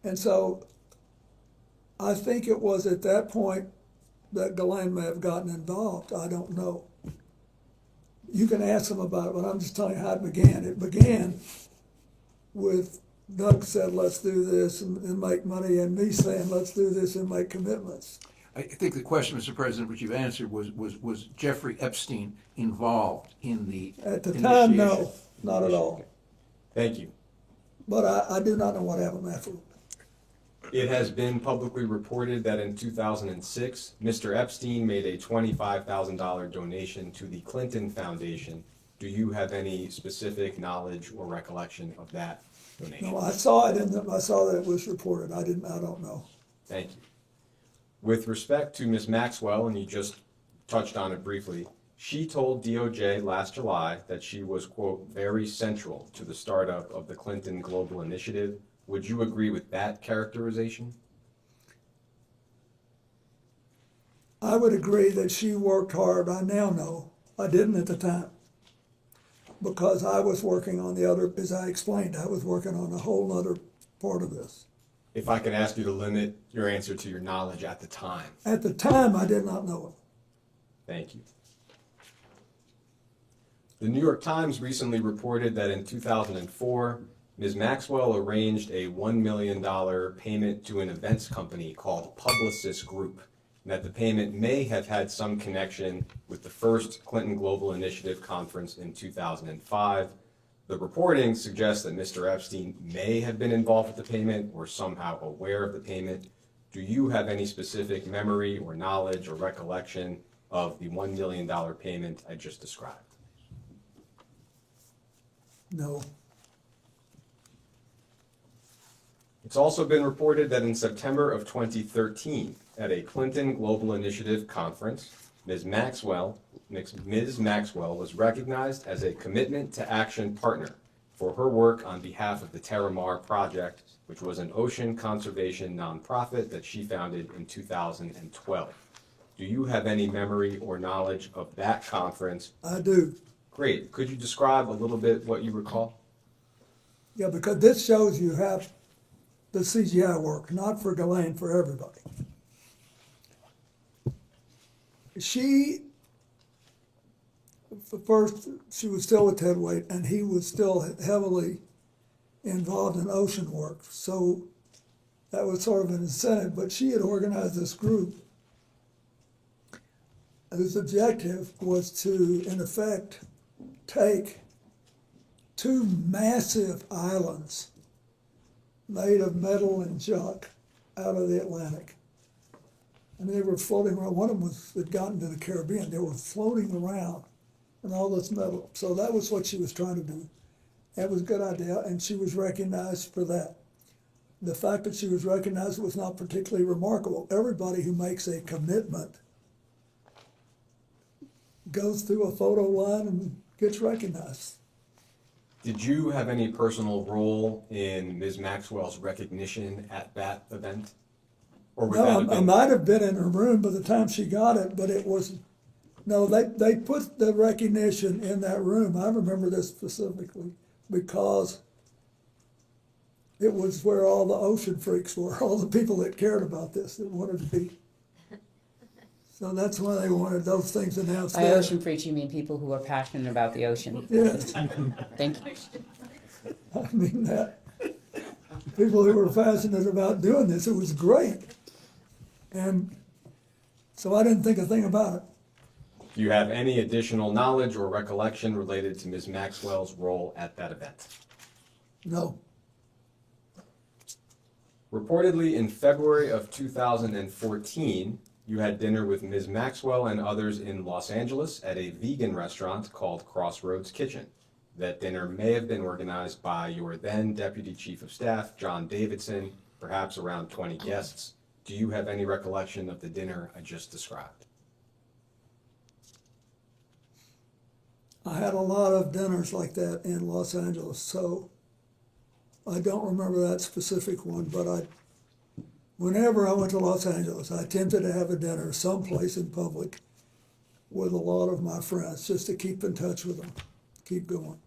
And so I think it was at that point that Ghislaine may have gotten involved. I don't know. You can ask them about it, but I'm just telling you how it began. It began with Doug said, let's do this and make money, and me saying, let's do this and make commitments. I think the question, Mr. President, which you've answered was Jeffrey Epstein involved in the At the time, no, not at all. Thank you. But I do not know what happened afterward. It has been publicly reported that in 2006, Mr. Epstein made a $25,000 donation to the Clinton Foundation. Do you have any specific knowledge or recollection of that donation? No, I saw it I saw that it was reported. I don't know. Thank you. With respect to Ms. Maxwell, and you just touched on it briefly, she told DOJ last July that she was, quote, very central to the startup of the Clinton Global Initiative. Would you agree with that characterization? I would agree that she worked hard. I now know. I didn't at the time, because I was working on the other, as I explained, I was working on a whole other part of this. If I can ask you to limit your answer to your knowledge at the time. At the time, I did not know it. Thank you. The New York Times recently reported that in 2004, Ms. Maxwell arranged a $1 million payment to an events company called Publicis Group, and that the payment may have had some connection with the first Clinton Global Initiative conference in 2005. The reporting suggests that Mr. Epstein may have been involved with the payment or somehow aware of the payment. Do you have any specific memory or knowledge or recollection of the $1 million payment I just described? No. It's also been reported that in September of 2013, at a Clinton Global Initiative conference, Ms. Maxwell was recognized as a commitment to action partner for her work on behalf of the Terramar Project, which was an ocean conservation nonprofit that she founded in 2012. Do you have any memory or knowledge of that conference? I do. Great. Could you describe a little bit what you recall? Yeah, because this shows you how the CGI work, not for Ghislaine, for everybody. First, she was still with Ted Waite, and he was still heavily involved in ocean work. So that was sort of an incentive, but she had organized this group whose objective was to, in effect, take two massive islands made of metal and junk out of the Atlantic. And they were floating around. One of them had gotten to the Caribbean. They were floating around in all this metal. So that was what she was trying to do. That was a good idea, and she was recognized for that. The fact that she was recognized was not particularly remarkable. Everybody who makes a commitment goes through a photo line and gets recognized. Did you have any personal role in Ms. Maxwell's recognition at that event? Or would that have No, I been... might have been in her room by the time she got it, but it wasn't. No, they put the recognition in that room. I remember this specifically because it was where all the ocean freaks were, all the people that cared about this, that wanted to be. So that's why they wanted those things announced. By there. ocean freaks, you mean people who are passionate about the ocean. Yes. Thank you. I mean that. People who were passionate about doing this, it was great. And so I didn't think a thing about it. Do you have any additional knowledge or recollection related to Ms. Maxwell's role at that event? No. Reportedly, in February of 2014, you had dinner with Ms. Maxwell and others in Los Angeles at a vegan restaurant called Crossroads Kitchen. That dinner may have been organized by your then Deputy Chief of Staff, John Davidson, perhaps around 20 guests. Do you have any recollection of the dinner I just described? I had a lot of dinners like that in Los Angeles, so I don't remember that specific one, but whenever I went to Los Angeles, I attempted to have a dinner someplace in public with a lot of my friends, just to keep in touch with them, keep going.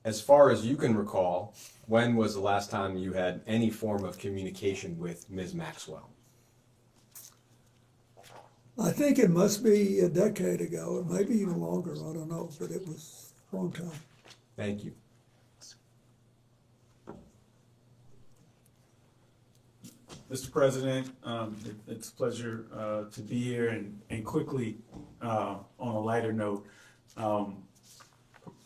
As far as you can recall, when was the last time you had any form of communication with Ms. Maxwell? I think it must be a decade ago, or maybe even longer, I don't know, but it was a long time. Thank you. Mr. President, it's a pleasure to be here, and quickly, on a lighter note,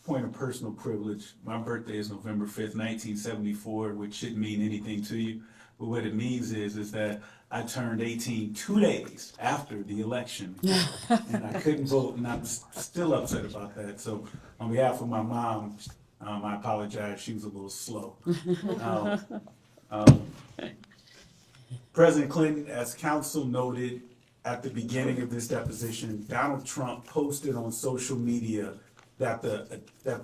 point of personal privilege, my birthday is November 5th, 1974, which shouldn't mean anything to you, but what it means is that I turned 18 2 days after the election, and I couldn't vote, and I'm still upset about that. So on behalf of my mom, I apologize, she was a little slow. President Clinton, as counsel noted at the beginning of this deposition, Donald Trump posted on social media that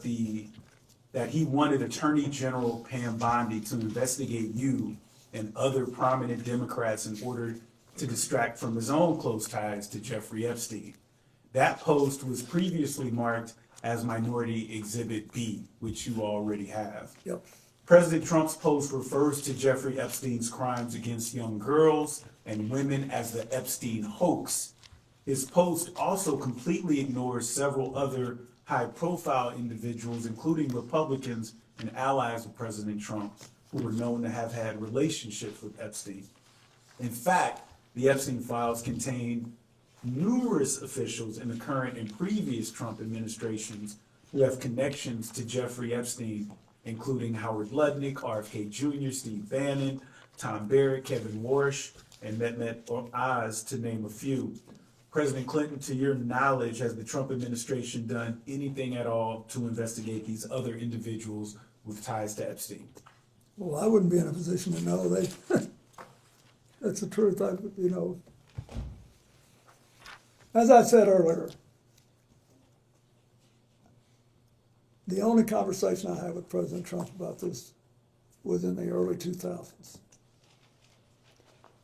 he wanted Attorney General Pam Bondi to investigate you and other prominent Democrats in order to distract from his own close ties to Jeffrey Epstein. That post was previously marked as Minority Exhibit B, which you already have. Yep. President Trump's post refers to Jeffrey Epstein's crimes against young girls and women as the Epstein hoax. His post also completely ignores several other high-profile individuals, including Republicans and allies of President Trump, who were known to have had relationships with Epstein. In fact, the Epstein Files contain numerous officials in the current and previous Trump administrations who have connections to Jeffrey Epstein, including Howard Lutnick, RFK Jr., Steve Bannon, Tom Barrett, Kevin Warsh, and Mehmet Oz, to name a few. President Clinton, to your knowledge, has the Trump administration done anything at all to investigate these other individuals with ties to Epstein? Well, I wouldn't be in a position to know. That's the truth. As I said earlier, the only conversation I had with President Trump about this was in the early 2000s.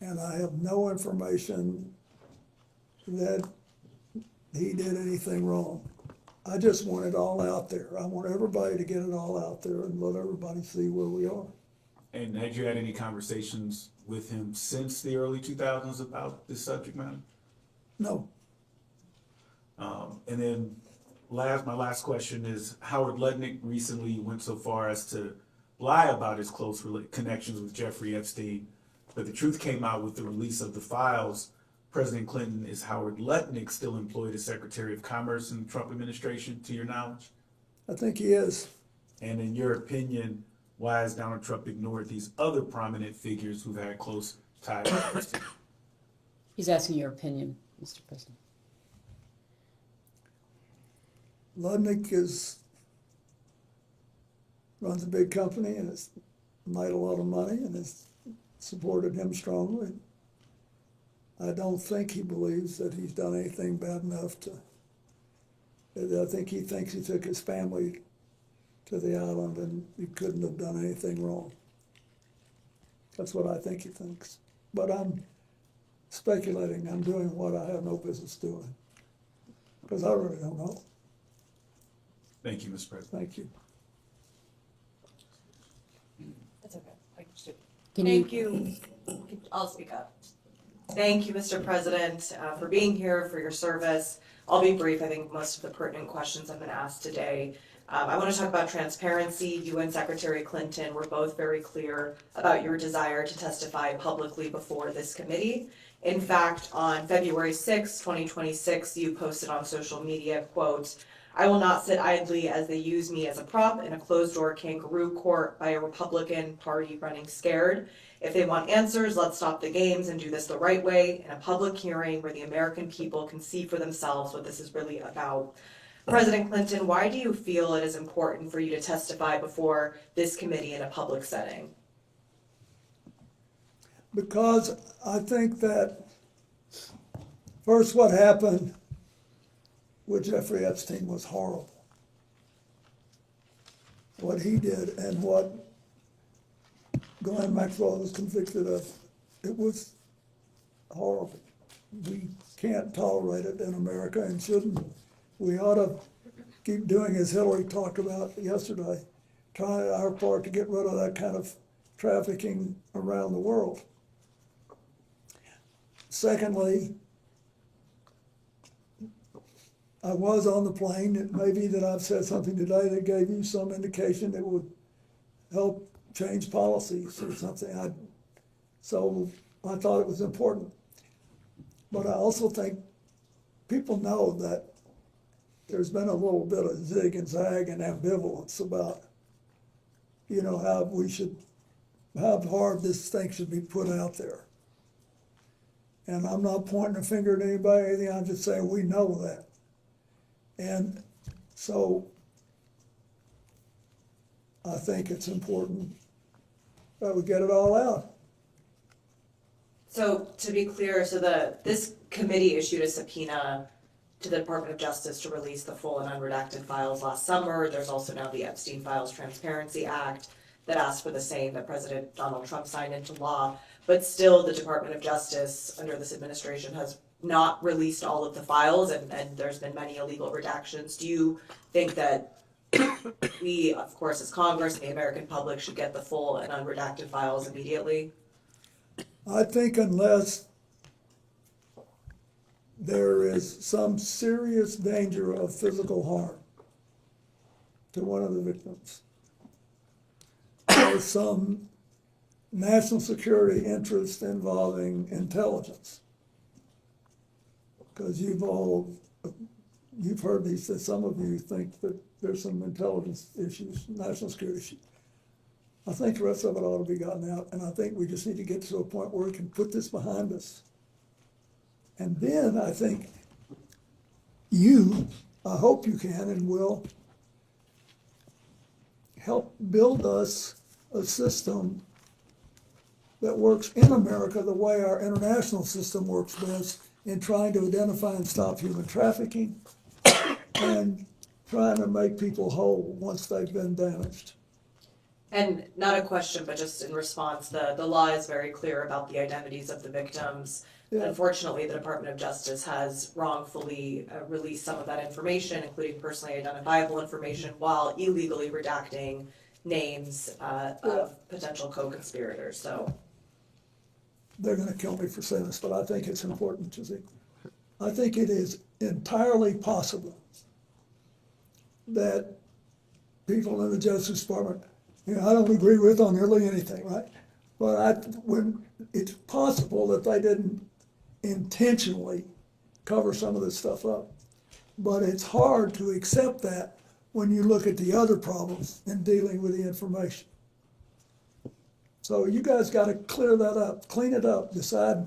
And I have no information that he did anything wrong. I just want it all out there. I want everybody to get it all out there and let everybody see where we are. And had you had any conversations with him since the early 2000s about this subject matter? No. And then my last question is, Howard Lutnick recently went so far as to lie about his close connections with Jeffrey Epstein, but the truth came out with the release of the files. President Clinton, is Howard Lutnick still employed as Secretary of Commerce in the Trump administration, to your knowledge? I think he is. And in your opinion, why has Donald Trump ignored these other prominent figures who've had close ties to Epstein? He's asking your opinion, Mr. President. Lutnick runs a big company and has made a lot of money and has supported him strongly. I don't think he believes that he's done anything bad enough I think he thinks he took his family to the island and he couldn't have done anything wrong. That's what I think he thinks. But I'm speculating. I'm doing what I have no business doing. Because I really don't know. Thank you, Mr. President. Thank you. That's okay. Thank you. I'll speak up. Thank you, Mr. President, for being here, for your service. I'll be brief. I think most of the pertinent questions have been asked today. I want to talk about transparency. You and Secretary Clinton were both very clear about your desire to testify publicly before this committee. In fact, on February 6, 2026, you posted on social media, quote, "I will not sit idly as they use me as a prop in a closed-door kangaroo court by a Republican Party running scared. If they want answers, let's stop the games and do this the right way in a public hearing where the American people can see for themselves what this is really about." President Clinton, why do you feel it is important for you to testify before this committee in a public setting? Because I think that, first, what happened with Jeffrey Epstein was horrible. What he did and what Ghislaine Maxwell was convicted of, it was horrible. We can't tolerate it in America and shouldn't. We ought to keep doing, as Hillary talked about yesterday, trying our part to get rid of that kind of trafficking around the world. Secondly, I was on the plane. It may be that I've said something today that gave you some indication that would help change policies or something. So I thought it was important. But I also think people know that there's been a little bit of zig and zag and ambivalence about, how hard this thing should be put out there. And I'm not pointing a finger at anybody, I'm just saying we know that. And so I think it's important that we get it all out. So to be clear, this committee issued a subpoena to the Department of Justice to release the full and unredacted files last summer. There's also now the Epstein Files Transparency Act that asked for the same that President Donald Trump signed into law. But still, the Department of Justice under this administration has not released all of the files, and there's been many illegal redactions. Do you think that we, of course, as Congress and the American public should get the full and unredacted files immediately? I think unless there is some serious danger of physical harm to one of the victims, or some national security interest involving intelligence, because you've heard these, that some of you think that there's some intelligence issues, national security issues. I think the rest of it ought to be gotten out, and I think we just need to get to a point where we can put this behind us. And then I think I hope you can and will help build us a system that works in America the way our international system works best in trying to identify and stop human trafficking and trying to make people whole once they've been damaged. And not a question, but just in response, the law is very clear about the identities of the victims. Yeah. Unfortunately, the Department of Justice has wrongfully released some of that information, including personally identifiable information, while illegally redacting names of potential co-conspirators. So they're going to kill me for saying this, but I think it's important, Jazzy. I think it is entirely possible that people in the Justice Department, I don't agree with on nearly anything, right? But when it's possible that they didn't intentionally cover some of this stuff up. But it's hard to accept that when you look at the other problems in dealing with the information. So you guys got to clear that up, clean it up, decide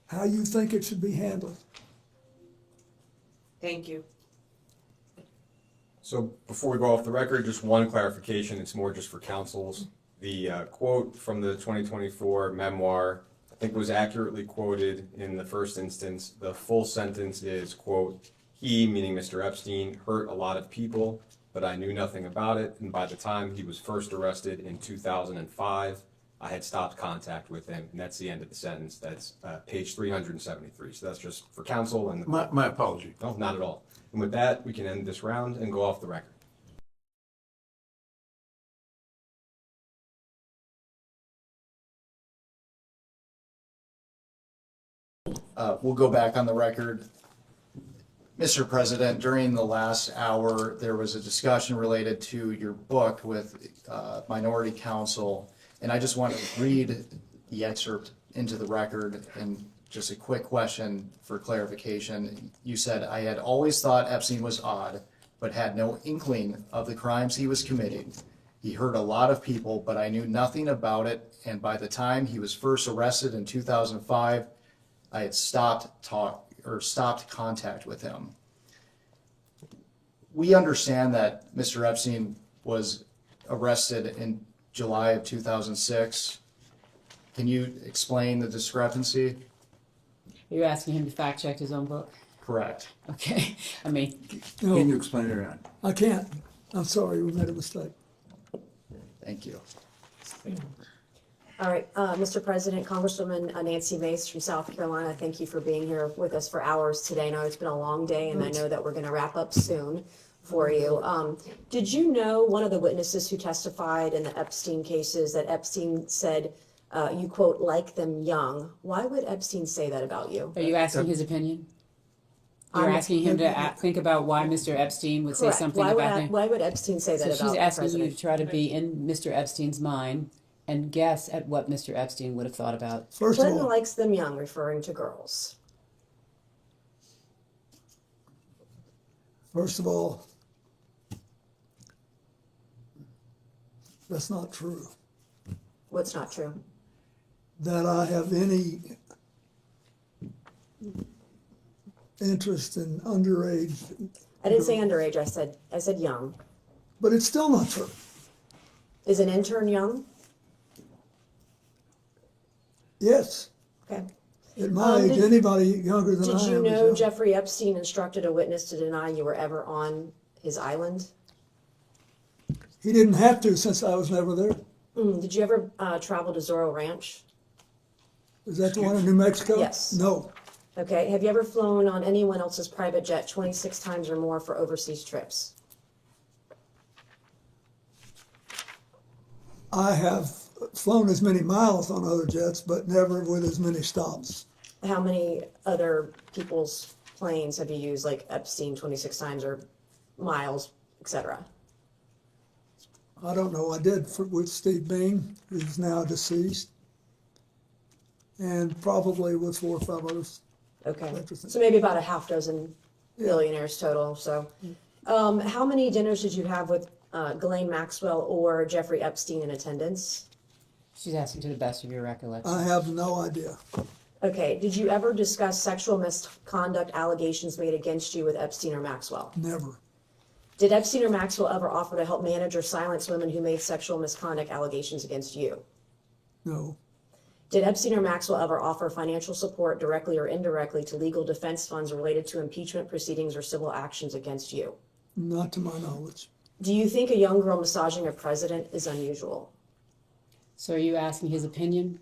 how you think it should be handled. Thank you. So before we go off the record, just one clarification. It's more just for counsels. The quote from the 2024 memoir, I think, was accurately quoted in the first instance. The full sentence is, quote, "He," meaning Mr. Epstein, "hurt a lot of people, but I knew nothing about it. And by the time he was first arrested in 2005, I had stopped contact with him." And that's the end of the sentence. That's page 373. So that's just for counsel. And my apology. No, not at all. And with that, we can end this round and go off the record. We'll go back on the record. Mr. President, during the last hour, there was a discussion related to your book with minority counsel, and I just want to read the excerpt into the record. And just a quick question for clarification. You said, "I had always thought Epstein was odd, but had no inkling of the crimes he was committing. He hurt a lot of people, but I knew nothing about it, and by the time he was first arrested in 2005, I had stopped contact with him." We understand that Mr. Epstein was arrested in July of 2006. Can you explain the discrepancy? Are you asking him to fact check his own book? Correct. Okay, I mean. No. Can you explain it or not? I can't. I'm sorry, we made a mistake. Thank you. All right, Mr. President, Congresswoman Nancy Mace from South Carolina, thank you for being here with us for hours today. I know it's been a long day, and I know that we're going to wrap up soon for you. Did you know one of the witnesses who testified in the Epstein cases that Epstein said, you quote, "like them young"? Why would Epstein say that about you? Are you asking his opinion? You're asking him to think about why Mr. Epstein would say Correct. something Why about would, him? why would Epstein say that So about she's the asking you president? to try to be in Mr. Epstein's mind and guess at what Mr. Epstein would have thought about. Clinton likes them young, referring to girls. First of all, that's not true. What's not true? That I have any interest in underage. I didn't say underage, I said young. But it's still not true. Is an intern young? Yes. Okay. At my age, anybody younger than I am Did you is know young. Jeffrey Epstein instructed a witness to deny you were ever on his island? He didn't have to since I was never there. Did you ever travel to Zorro Ranch? Is that the one in New Mexico? Yes. No. Okay. Have you ever flown on anyone else's private jet 26 times or more for overseas trips? I have flown as many miles on other jets, but never with as many stops. How many other people's planes have you used, like Epstein 26 times or miles, etc.? I don't know. I did with Steve Bing, who's now deceased, and probably with 4 or 5 others. Okay. So maybe about a half dozen billionaires total. So how many dinners did you have with Ghislaine Maxwell or Jeffrey Epstein in attendance? She's asking to the best of your recollection. I have no idea. Okay. Did you ever discuss sexual misconduct allegations made against you with Epstein or Maxwell? Never. Did Epstein or Maxwell ever offer to help manage or silence women who made sexual misconduct allegations against you? No. Did Epstein or Maxwell ever offer financial support directly or indirectly to legal defense funds related to impeachment proceedings or civil actions against you? Not to my knowledge. Do you think a young girl massaging a president is unusual? So are you asking his opinion?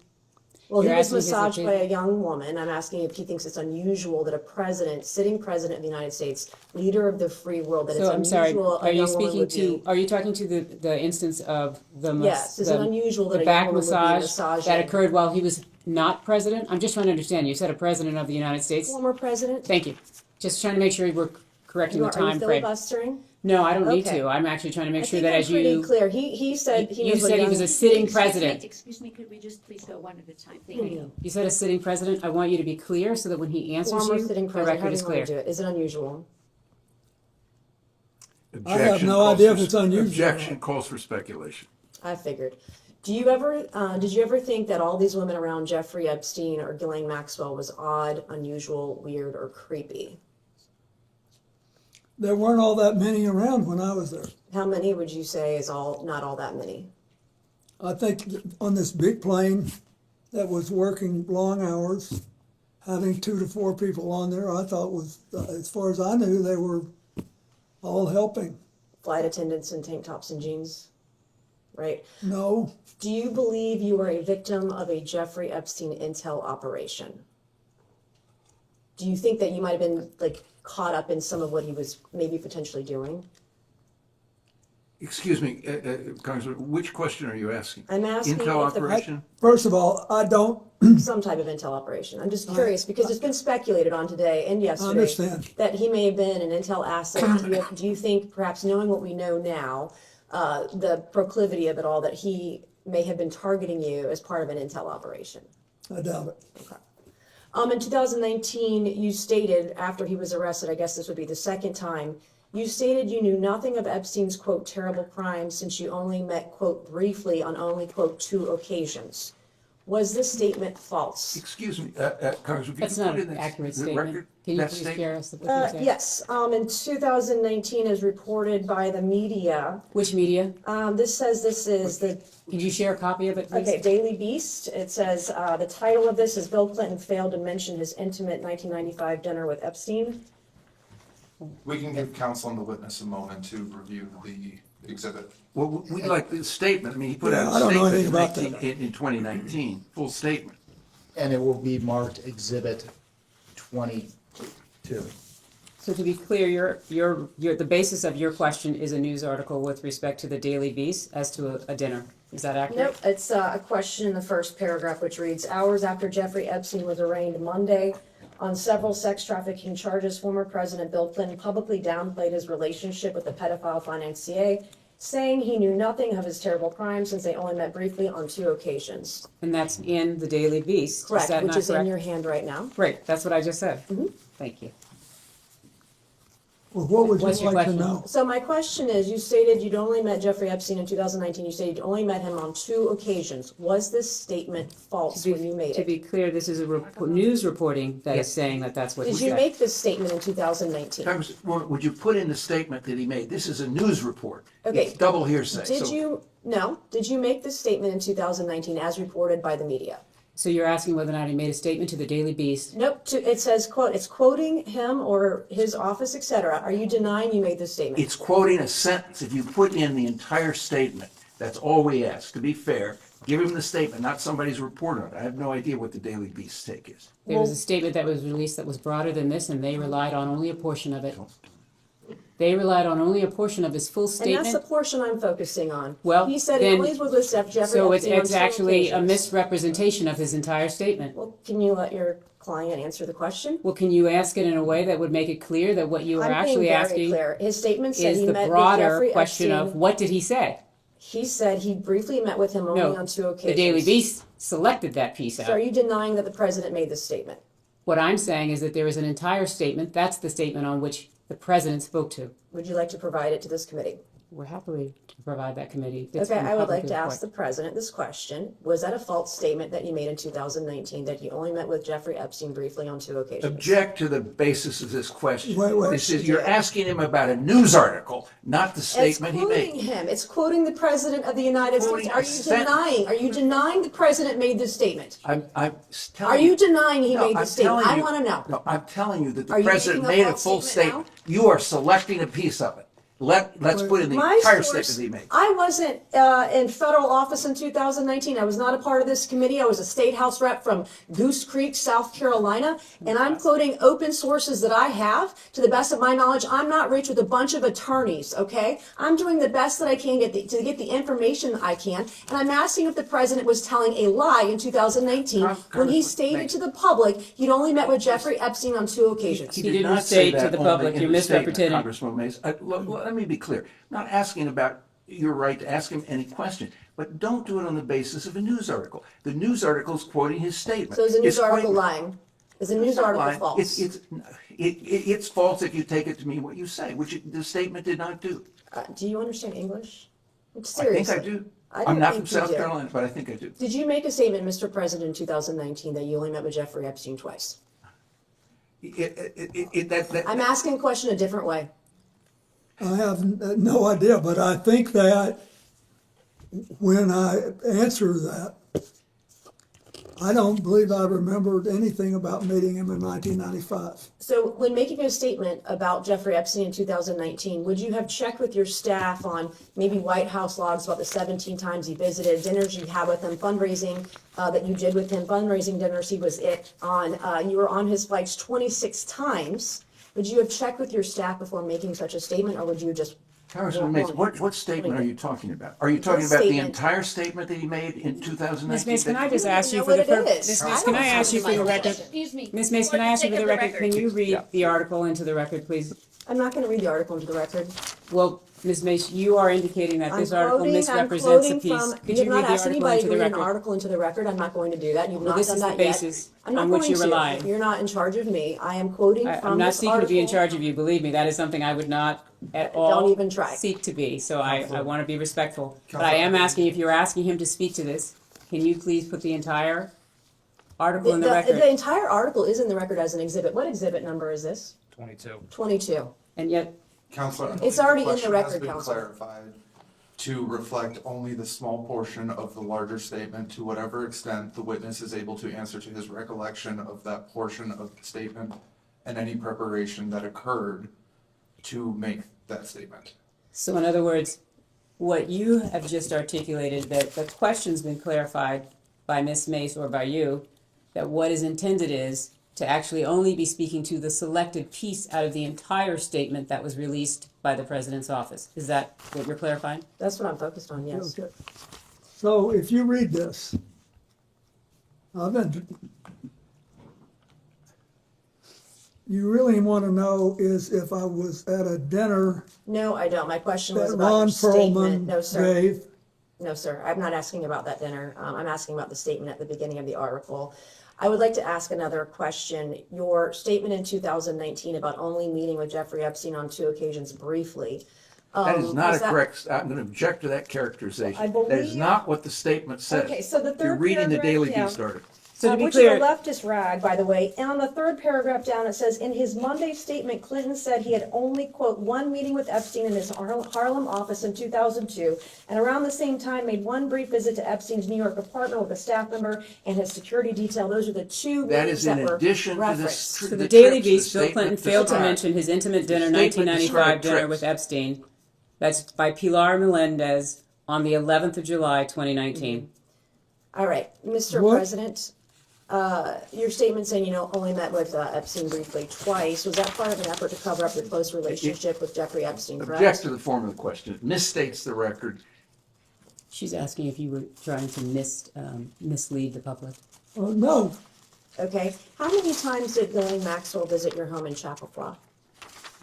Well, he You're was asking his massaged by opinion? a young woman. I'm asking if he thinks it's unusual that a president, sitting president of the United States, leader of the free world, that So it's I'm sorry, unusual are a you young woman speaking would to, be. are you talking to the instance of the Yes, is it unusual that the a young back woman would be massage massaging- that occurred while he was not president? I'm just trying to understand. You said a president of the United States? Former president? Thank you. Just trying to make sure we're correcting the Are you time frame. filibustering? No, I don't need Okay. to. I'm actually trying to make I sure think that I'm as pretty you. clear. He said he You was said he young- was a sitting president. Excuse me, could we just please go one at a time? Thank you. You said a sitting president. I want you to be clear so that when he answers Former you, sitting the president, how record do is you want to clear. do it? Is it unusual? I have no idea if it's unusual. Objection calls for speculation. I figured. Did you ever think that all these women around Jeffrey Epstein or Ghislaine Maxwell was odd, unusual, weird, or creepy? There weren't all that many around when I was there. How many would you say is not all that many? I think on this big plane that was working long hours, having 2 to 4 people on there, I thought was, as far as I knew, they were all helping. Flight attendants in tank tops and jeans, right? No. Do you believe you were a victim of a Jeffrey Epstein intel operation? Do you think that you might have been caught up in some of what he was maybe potentially doing? Excuse me, Congressman, which question are you asking? I'm asking Intel if the- operation? First of all, I don't, some type of intel operation. I'm just curious because it's been speculated on today and yesterday understand. that he may have been an intel asset. Do you think, perhaps knowing what we know now, the proclivity of it all, that he may have been targeting you as part of an intel operation? I doubt it. In 2019, you stated after he was arrested, I guess this would be the second time, you stated you knew nothing of Epstein's, quote, terrible crimes since you only met, quote, briefly on only, quote, 2 occasions. Was this statement false? Excuse me, Congressman. That's not an accurate statement. Can you please share us what you said? Yes, in 2019, as reported by the media. Which media? This says this is the. Could you share a copy of it, please? Okay, Daily Beast. It says the title of this is Bill Clinton failed to mention his intimate 1995 dinner with Epstein. We can give counsel and the witness a moment to review the exhibit. Well, we'd like the statement. I mean, he put out I a don't know anything statement about in 2019, full statement. And it will be marked Exhibit 22. So to be clear, the basis of your question is a news article with respect to the Daily Beast as to a dinner. Is that accurate? Nope, it's a question in the first paragraph which reads, hours after Jeffrey Epstein was arraigned Monday on several sex trafficking charges, former President Bill Clinton publicly downplayed his relationship with the pedophile financier, saying he knew nothing of his terrible crimes since they only met briefly on 2 occasions. And that's in the Daily Beast. Correct, Is that which not is in correct? your hand right now. Great, that's what I just said. Thank you. Well, what would you What's your like to question? know? So my question is, you stated you'd only met Jeffrey Epstein in 2019. You stated you'd only met him on 2 occasions. Was this statement false when you made To it? be clear, this is a news reporting that is saying that that's what he Did said. you make this statement in 2019? Congressman, would you put in the statement that he made? This is a news report. Okay. It's double hearsay. Did So- did you make this statement in 2019 as reported by the media? So you're asking whether or not he made a statement to the Daily Beast? Nope, it says, quote, it's quoting him or his office, etc. Are you denying you made this statement? It's quoting a sentence. If you put in the entire statement, that's all we ask. To be fair, give him the statement, not somebody's report on it. I have no idea what the Daily Beast take is. There was a statement that was released that was broader than this, and they relied on only a portion of it. They relied on only a portion of his full And statement. that's the portion I'm focusing on. Well, He said he then- only was with Jeffrey So Epstein on it's 2 actually a occasions. misrepresentation of his entire statement. Well, can you let your client answer the question? Well, can you ask it in a way that would make it clear that what you are I'm being actually very asking clear. His statement said is he the met with broader Jeffrey question of Epstein. what did he say? He said he briefly met with him only No, on 2 the occasions. Daily Beast selected that piece out. So are you denying that the president made this statement? What I'm saying is that there is an entire statement, that's the statement on which the president spoke to. Would you like to provide it to this committee? We're happily to provide that committee. It's Okay, been I would like publicly to ask the reported. president this question. Was that a false statement that you made in 2019, that you only met with Jeffrey Epstein briefly on 2 occasions? Object to the basis of this question. Wait. This is, you're asking him about a news article, not the statement he It's quoting made. him. It's quoting the president of the United Quoting States. Are a you sentence. denying? Are you denying the president made this statement? I'm telling Are you denying he No, made I'm this statement? telling I you- want to know. No, I'm telling you that the Are you president making a made a false full statement statement. You are selecting a piece of it. Let's put in the My entire source- statement he made. I wasn't in federal office in 2019. I was not a part of this committee. I was a state house rep from Goose Creek, South Carolina, and I'm quoting open sources that I have. To the best of my knowledge, I'm not rich with a bunch of attorneys, okay? I'm doing the best that I can to get the information I can, and I'm asking if the president was telling a lie in 2019 when he stated to the public he'd only met with Jeffrey Epstein on 2 occasions. He did not say to the public, you're misrepresenting. Congresswoman Mays, let me be clear. I'm not asking about your right to ask him any question, but don't do it on the basis of a news article. The news article is quoting his statement. So is the news It's quite- article lying? Is the news It's not article lying. false? It's false if you take it to mean what you say, which the statement did not do. Do you understand English? I think Seriously. I do. I I'm don't not think from you South do. Carolina, but I think I do. Did you make a statement, Mr. President, in 2019 that you only met with Jeffrey Epstein twice? I'm asking a question a different way. I have no idea, but I think that when I answer that, I don't believe I remembered anything about meeting him in 1995. So when making a statement about Jeffrey Epstein in 2019, would you have checked with your staff on maybe White House logs about the 17 times he visited, dinners you had with him, fundraising that you did with him, fundraising dinners he was on, you were on his flights 26 times. Would you have checked with your staff before making such a statement, or would you have just Congressman Mace, what statement are you talking about? Are you talking about the entire statement that he made in 2019? Ms. Mace, can I just ask you know for what the it purpose? is. Ms. Mace, can I ask you for the record? Excuse me. Ms. Mace, can I ask you for the record? Can you read the article into the record, please? I'm not going to read the article into the record. Well, Ms. Mace, you are indicating that this I'm article quoting misrepresents a from, piece. Could you you have read not the asked article anybody into to the read an record? article into the record. I'm not going to do that. You've Well, not this done is the that yet. basis I'm not on which going you're to. relying. You're not in charge of me. I am quoting I'm from not this seeking to be in article. charge of you, believe me, that is something I would not at all Don't even try. seek to be, so I want to be respectful. But I am asking, if you're asking him to speak to this, can you please put the entire article in the record? The entire article is in the record as an exhibit. What exhibit number is this? 22. 22. And yet, Counselor, It's the already in the question record, has been Counselor. clarified to reflect only the small portion of the larger statement, to whatever extent the witness is able to answer to his recollection of that portion of the statement and any preparation that occurred to make that statement. so in other words, what you have just articulated, that the question's been clarified by Ms. Mace or by you, that what is intended is to actually only be speaking to the selected piece out of the entire statement that was released by the president's office. Is that what you're clarifying? That's what I'm focused on, yes. Okay. So if you read this, you really want to know is if I was at a dinner No, I don't. My question was that about your Ron statement. Perlman No, sir. gave. No, sir. I'm not asking about that dinner. I'm asking about the statement at the beginning of the article. I would like to ask another question. Your statement in 2019 about only meeting with Jeffrey Epstein on 2 occasions briefly. That is not was that- correct. I'm going to object to that characterization. I That is believe- not what the statement says. Okay, so the third You're reading the paragraph Daily down. Beast article. So to be which clear- is a leftist rag, by the way. And on the third paragraph down, it says, in his Monday statement, Clinton said he had only, quote, 1 meeting with Epstein in his Harlem office in 2002, and around the same time made 1 brief visit to Epstein's New York apartment with a staff member and his security detail. Those are the 2 That meetings is in that were addition to this. referenced. So the the Daily trips, the Beast, Bill statement Clinton failed to described. mention his intimate dinner, The statement 1995 described dinner trips. with Epstein. That's by Pilar Melendez on the 11th of July, 2019. All right, Mr. What? President, your statement saying, only met with Epstein briefly twice, was that part of an effort to cover up your close relationship with Jeffrey Epstein, correct? Object to the form of the question. It misstates the record. She's asking if you were trying to mislead the public. No, Okay, how many times did Ghislaine Maxwell visit your home in Chappaqua?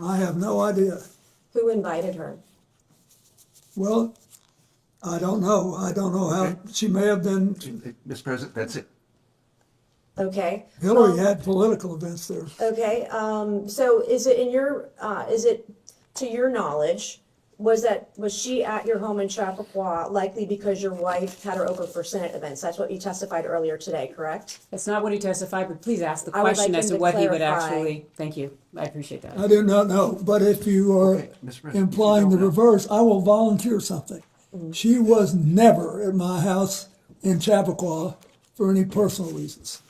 I have no idea. Who invited her? Well, I don't know. I don't know how, she may have been, Mr. President, that's it. Okay. Hillary had political events there. Okay, so is it is it to your knowledge, was she at your home in Chappaqua likely because your wife had her over for Senate events? That's what you testified earlier today, correct? That's not what he testified, but please ask the I would question like as him to to what he would clarify. actually, thank you, I appreciate that. I do not know, but if you are Okay, Mr. President, implying you the don't know. reverse, I will volunteer something. She was never at my house in Chappaqua for any personal reasons.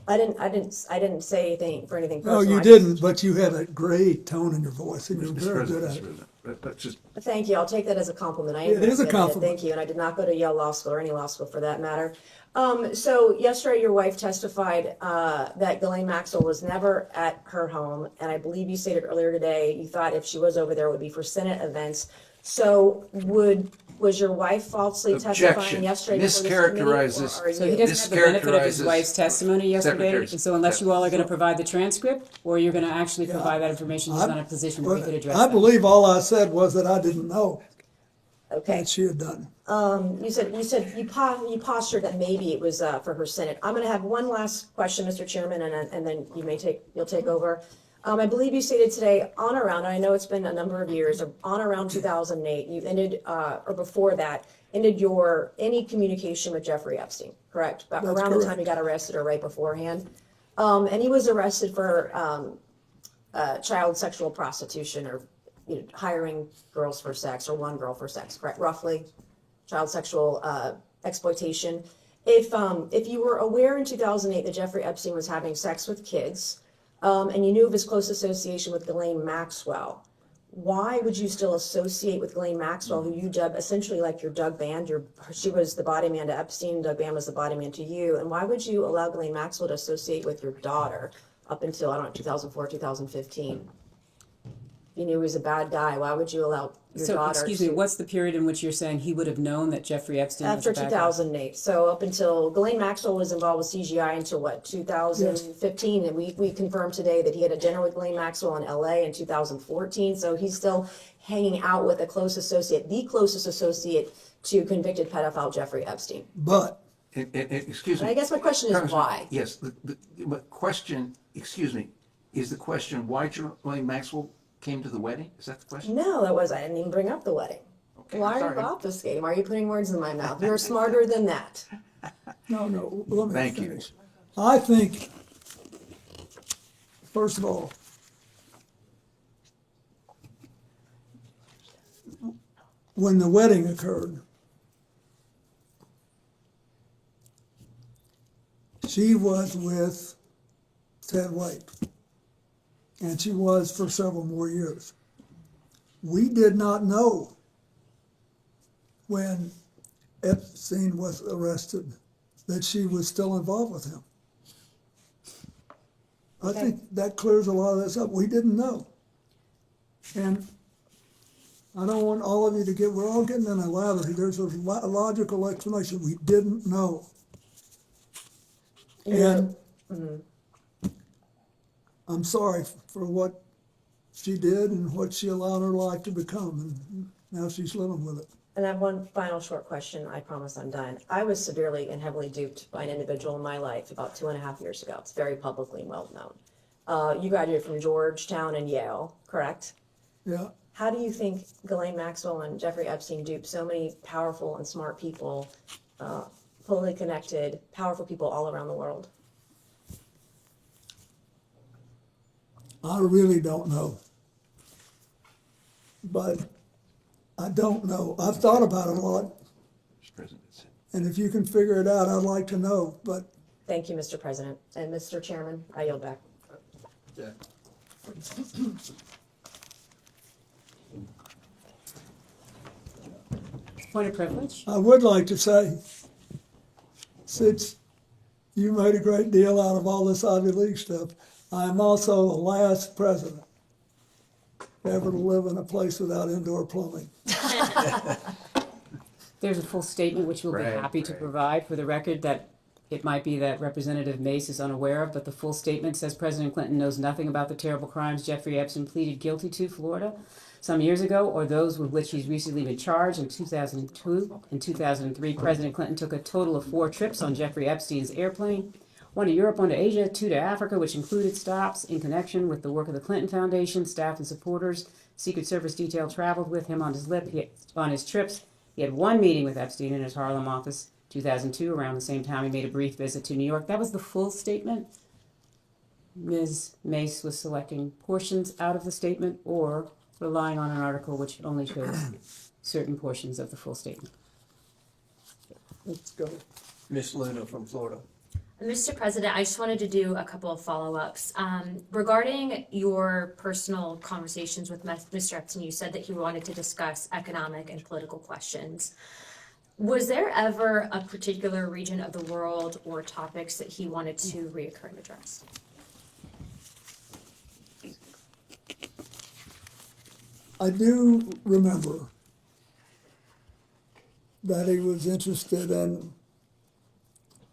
I didn't say anything for anything No, personal. you I didn't, but you had a great tone in your voice, and you're Mr. very President, good Mr. at it. President, that's just, Thank you. I'll take that as a compliment. I It is a admit compliment. Thank you. And I did not go to Yale Law School or any law school for that matter. So yesterday, your wife testified that Ghislaine Maxwell was never at her home, and I believe you stated earlier today you thought if she was over there, it would be for Senate events. So was your wife falsely testifying Objection. yesterday before this committee, Mischaracterizes- or are So he you? doesn't have the benefit of his Mischaracterizes wife's testimony yesterday, Secretary's and so unless you all are gonna provide the transcript, or you're gonna actually provide that information, he's not in a position where he could address I that. believe all I said was that I didn't know Okay. that she had done. You postured that maybe it was for her Senate. I'm going to have one last question, Mr. Chairman, and then you'll take over. I believe you stated today on around, I know it's been a number of years, on around 2008, you ended, or before that, ended any communication with Jeffrey Epstein, correct? That's Around the time correct. he got arrested or right beforehand. And he was arrested for child sexual prostitution or hiring girls for sex or one girl for sex, correct? Roughly, child sexual exploitation. If you were aware in 2008 that Jeffrey Epstein was having sex with kids, and you knew of his close association with Ghislaine Maxwell, why would you still associate with Ghislaine Maxwell, who you dub essentially like your Doug Band? She was the body man to Epstein, Doug Band was the body man to you, and why would you allow Ghislaine Maxwell to associate with your daughter up until, 2004, 2015? you knew he was a bad guy, why would you allow your So, daughter excuse me, to- what's the period in which you're saying he would have known that Jeffrey Epstein was After a bad guy? 2008, so up until Ghislaine Maxwell was involved with CGI until what, 2015, and we confirmed today that he had a dinner with Ghislaine Maxwell in LA in 2014, so he's still hanging out with a close associate, the closest associate to convicted pedophile Jeffrey Epstein. But Excuse me. I guess my question is Congressman, why? Yes, the question, excuse me, is the question why Ghislaine Maxwell came to the wedding? Is that the question? No, I didn't even bring up the wedding. Why are sorry. you obfuscating? Why are you putting words in my mouth? You're smarter than that. no, let me Thank you. finish. I think, first of all, when the wedding occurred, she was with Ted White, and she was for several more years. We did not know when Epstein was arrested that she was still involved with him. I think that clears a lot of this up. We didn't know. And I don't want all of you to get, we're all getting in a lather. There's a logical explanation. We didn't know. And I'm sorry for what she did and what she allowed her life to become, and now she's living with it. And I have one final short question. I promise I'm done. I was severely and heavily duped by an individual in my life about 2.5 years ago. It's very publicly well known. You graduated from Georgetown and Yale, correct? Yeah. How do you think Ghislaine Maxwell and Jeffrey Epstein duped so many powerful and smart people, fully connected, powerful people all around the world? I really don't know. But I don't know. I've thought about it a lot. And if you can figure it out, I'd like to know, but. Thank you, Mr. President. And Mr. Chairman, I yield back. Yeah. Point of privilege? I would like to say, since you made a great deal out of all this Ivy League stuff, I'm also the last president ever to live in a place without indoor plumbing. There's a full statement which we'll be happy to provide for the record that it might be that Representative Mace is unaware of, but the full statement says President Clinton knows nothing about the terrible crimes Jeffrey Epstein pleaded guilty to, Florida, some years ago, or those with which he's recently been charged. In 2002 and 2003, President Clinton took a total of 4 trips on Jeffrey Epstein's airplane, 1 to Europe, 1 to Asia, 2 to Africa, which included stops in connection with the work of the Clinton Foundation, staff and supporters. Secret Service detail traveled with him on his trips. He had 1 meeting with Epstein in his Harlem office, 2002. Around the same time, he made a brief visit to New York. That was the full statement. Ms. Mace was selecting portions out of the statement or relying on an article which only shows certain portions of the full statement. Let's go. Miss Luna from Florida. Mr. President, I just wanted to do a couple of follow-ups. Regarding your personal conversations with Mr. Epstein, you said that he wanted to discuss economic and political questions. Was there ever a particular region of the world or topics that he wanted to reoccur and address? I do remember that he was interested in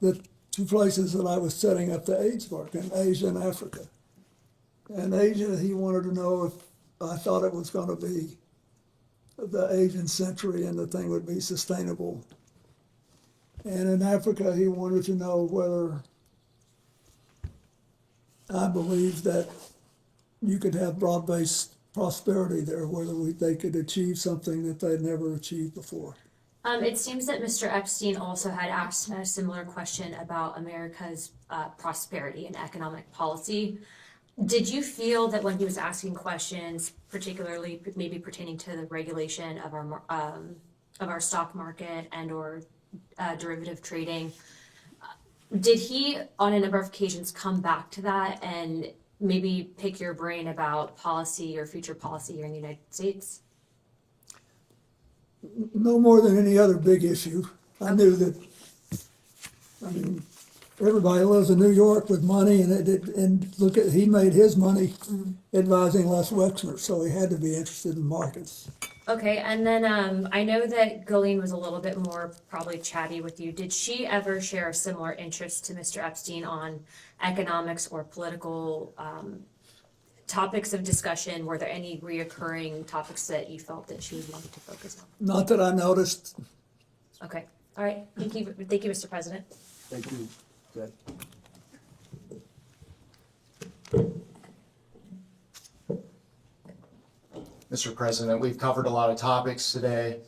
the 2 places that I was setting up the AIDS mark, in Asia and Africa. In Asia, he wanted to know if I thought it was going to be the Asian century and the thing would be sustainable. And in Africa, he wanted to know whether I believed that you could have broad-based prosperity there, whether they could achieve something that they'd never achieved before. It seems that Mr. Epstein also had asked a similar question about America's prosperity and economic policy. Did you feel that when he was asking questions, particularly maybe pertaining to the regulation of our stock market and/or derivative trading, did he, on a number of occasions, come back to that and maybe pick your brain about policy or future policy here in the United States? No more than any other big issue. I knew that, everybody lives in New York with money, and look at, he made his money advising Les Wexner, so he had to be interested in markets. Okay, and then I know that Ghislaine was a little bit more probably chatty with you. Did she ever share a similar interest to Mr. Epstein on economics or political topics of discussion? Were there any reoccurring topics that you felt that she would want to focus on? Not that I noticed. Okay, all right. Thank you, Mr. President. Thank you. Good. Mr. President, we've covered a lot of topics today,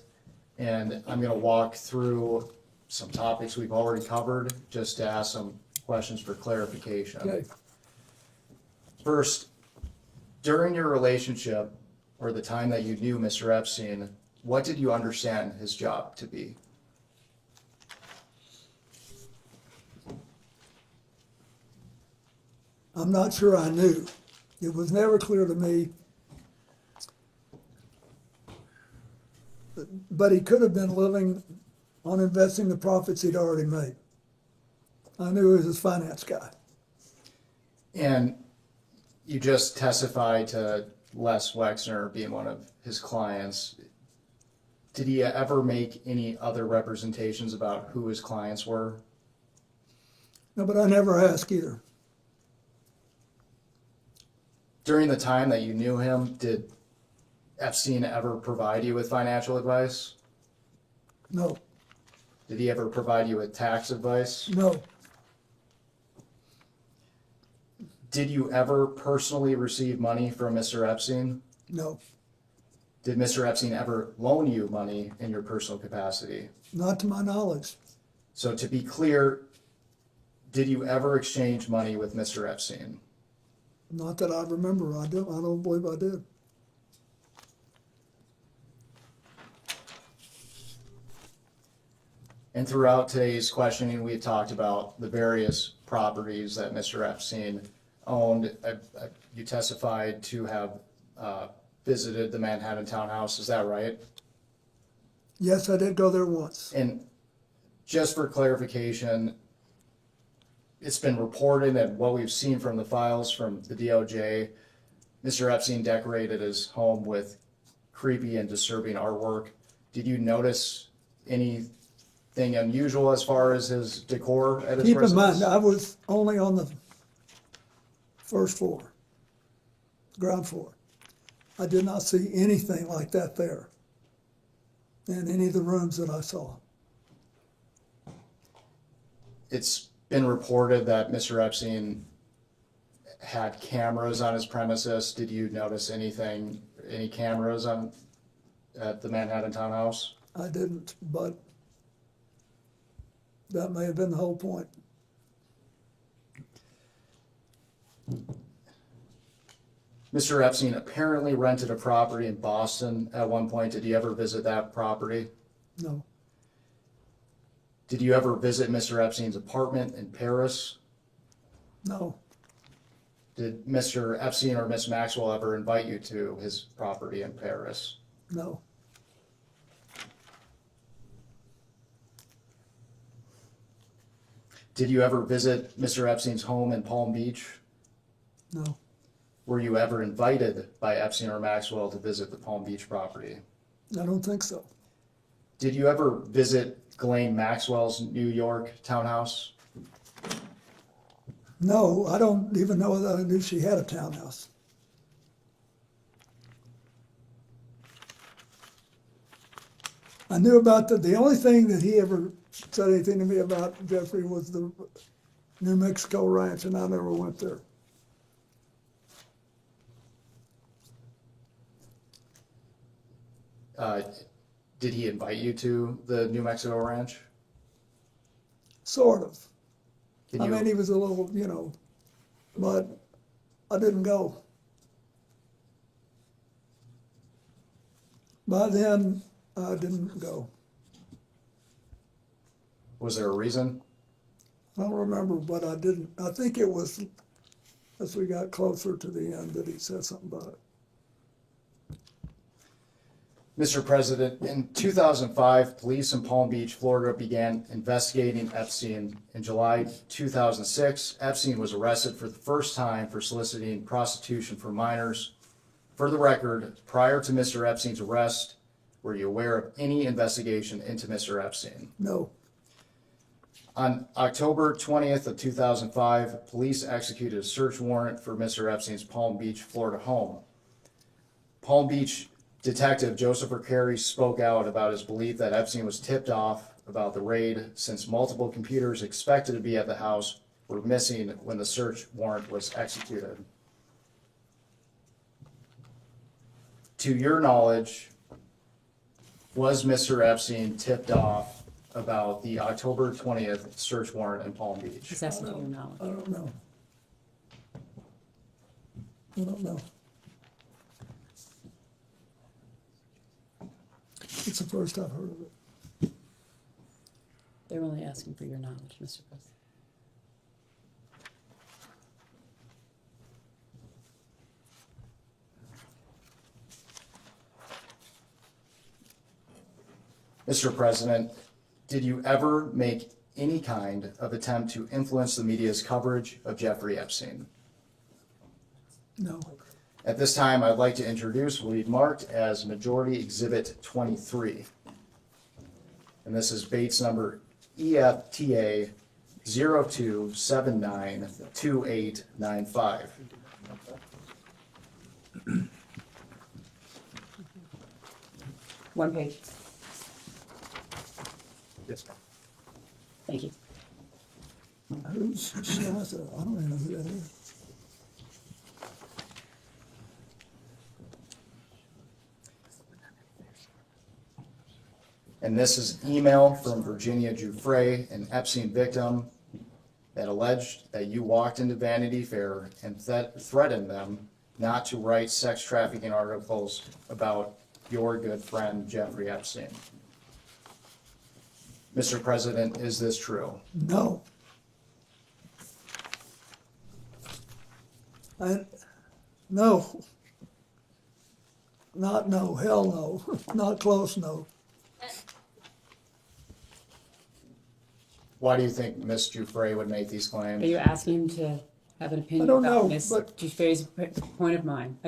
and I'm going to walk through some topics we've already covered just to ask some questions for clarification. Okay. First, during your relationship or the time that you knew Mr. Epstein, what did you understand his job to be? I'm not sure I knew. It was never clear to me. But he could have been living on investing the profits he'd already made. I knew he was his finance guy. And you just testified to Les Wexner being one of his clients. Did he ever make any other representations about who his clients were? No, but I never asked either. During the time that you knew him, did Epstein ever provide you with financial advice? No. Did he ever provide you with tax advice? No. Did you ever personally receive money from Mr. Epstein? No. Did Mr. Epstein ever loan you money in your personal capacity? Not to my knowledge. So to be clear, did you ever exchange money with Mr. Epstein? Not that I remember. I don't believe I did. And throughout today's questioning, we had talked about the various properties that Mr. Epstein owned. You testified to have visited the Manhattan townhouse. Is that right? Yes, I did go there once. And just for clarification, it's been reported that what we've seen from the files from the DOJ, Mr. Epstein decorated his home with creepy and disturbing artwork. Did you notice anything unusual as far as his decor at his residence? Keep in mind, I was only on the first floor, ground floor. I did not see anything like that there in any of the rooms that I saw. It's been reported that Mr. Epstein had cameras on his premises. Did you notice anything, any cameras at the Manhattan townhouse? I didn't, but that may have been the whole point. Mr. Epstein apparently rented a property in Boston at one point. Did you ever visit that property? No. Did you ever visit Mr. Epstein's apartment in Paris? No. Did Mr. Epstein or Miss Maxwell ever invite you to his property in Paris? No. Did you ever visit Mr. Epstein's home in Palm Beach? No. Were you ever invited by Epstein or Maxwell to visit the Palm Beach property? I don't think so. Did you ever visit Ghislaine Maxwell's New York townhouse? No, I don't even know that I knew she had a townhouse. I knew about the only thing that he ever said anything to me about, Jeffrey, was the New Mexico ranch, and I never went there. Did he invite you to the New Mexico ranch? Sort of. Can I you- mean, he was a little, but I didn't go. By then, I didn't go. Was there a reason? I don't remember, but I didn't. I think it was as we got closer to the end that he said something about it. Mr. President, in 2005, police in Palm Beach, Florida began investigating Epstein. In July 2006, Epstein was arrested for the first time for soliciting prostitution for minors. For the record, prior to Mr. Epstein's arrest, were you aware of any investigation into Mr. Epstein? No. On October 20th of 2005, police executed a search warrant for Mr. Epstein's Palm Beach, Florida home. Palm Beach Detective Joseph Carey spoke out about his belief that Epstein was tipped off about the raid since multiple computers expected to be at the house were missing when the search warrant was executed. To your knowledge, was Mr. Epstein tipped off about the October 20th search warrant in Palm Beach? Just asking for your knowledge. I don't know. I don't know. It's the first I've heard of it. They're only asking for your knowledge, Mr. President. Mr. President, did you ever make any kind of attempt to influence the media's coverage of Jeffrey Epstein? No. At this time, I'd like to introduce what we've marked as Majority Exhibit 23. And this is Bates number EFTA 02792895. One page. Yes, ma'am. Thank you. Who's Shaza? I don't even know who that is. And this is email from Virginia Giuffre, an Epstein victim, that alleged that you walked into Vanity Fair and threatened them not to write sex trafficking articles about your good friend Jeffrey Epstein. Mr. President, is this true? No. No. Not no, hell no. Not close, no. Why do you think Ms. Giuffre would make these claims? Are you asking him to have an opinion I don't about know, Ms. but- Giuffre's point of mind?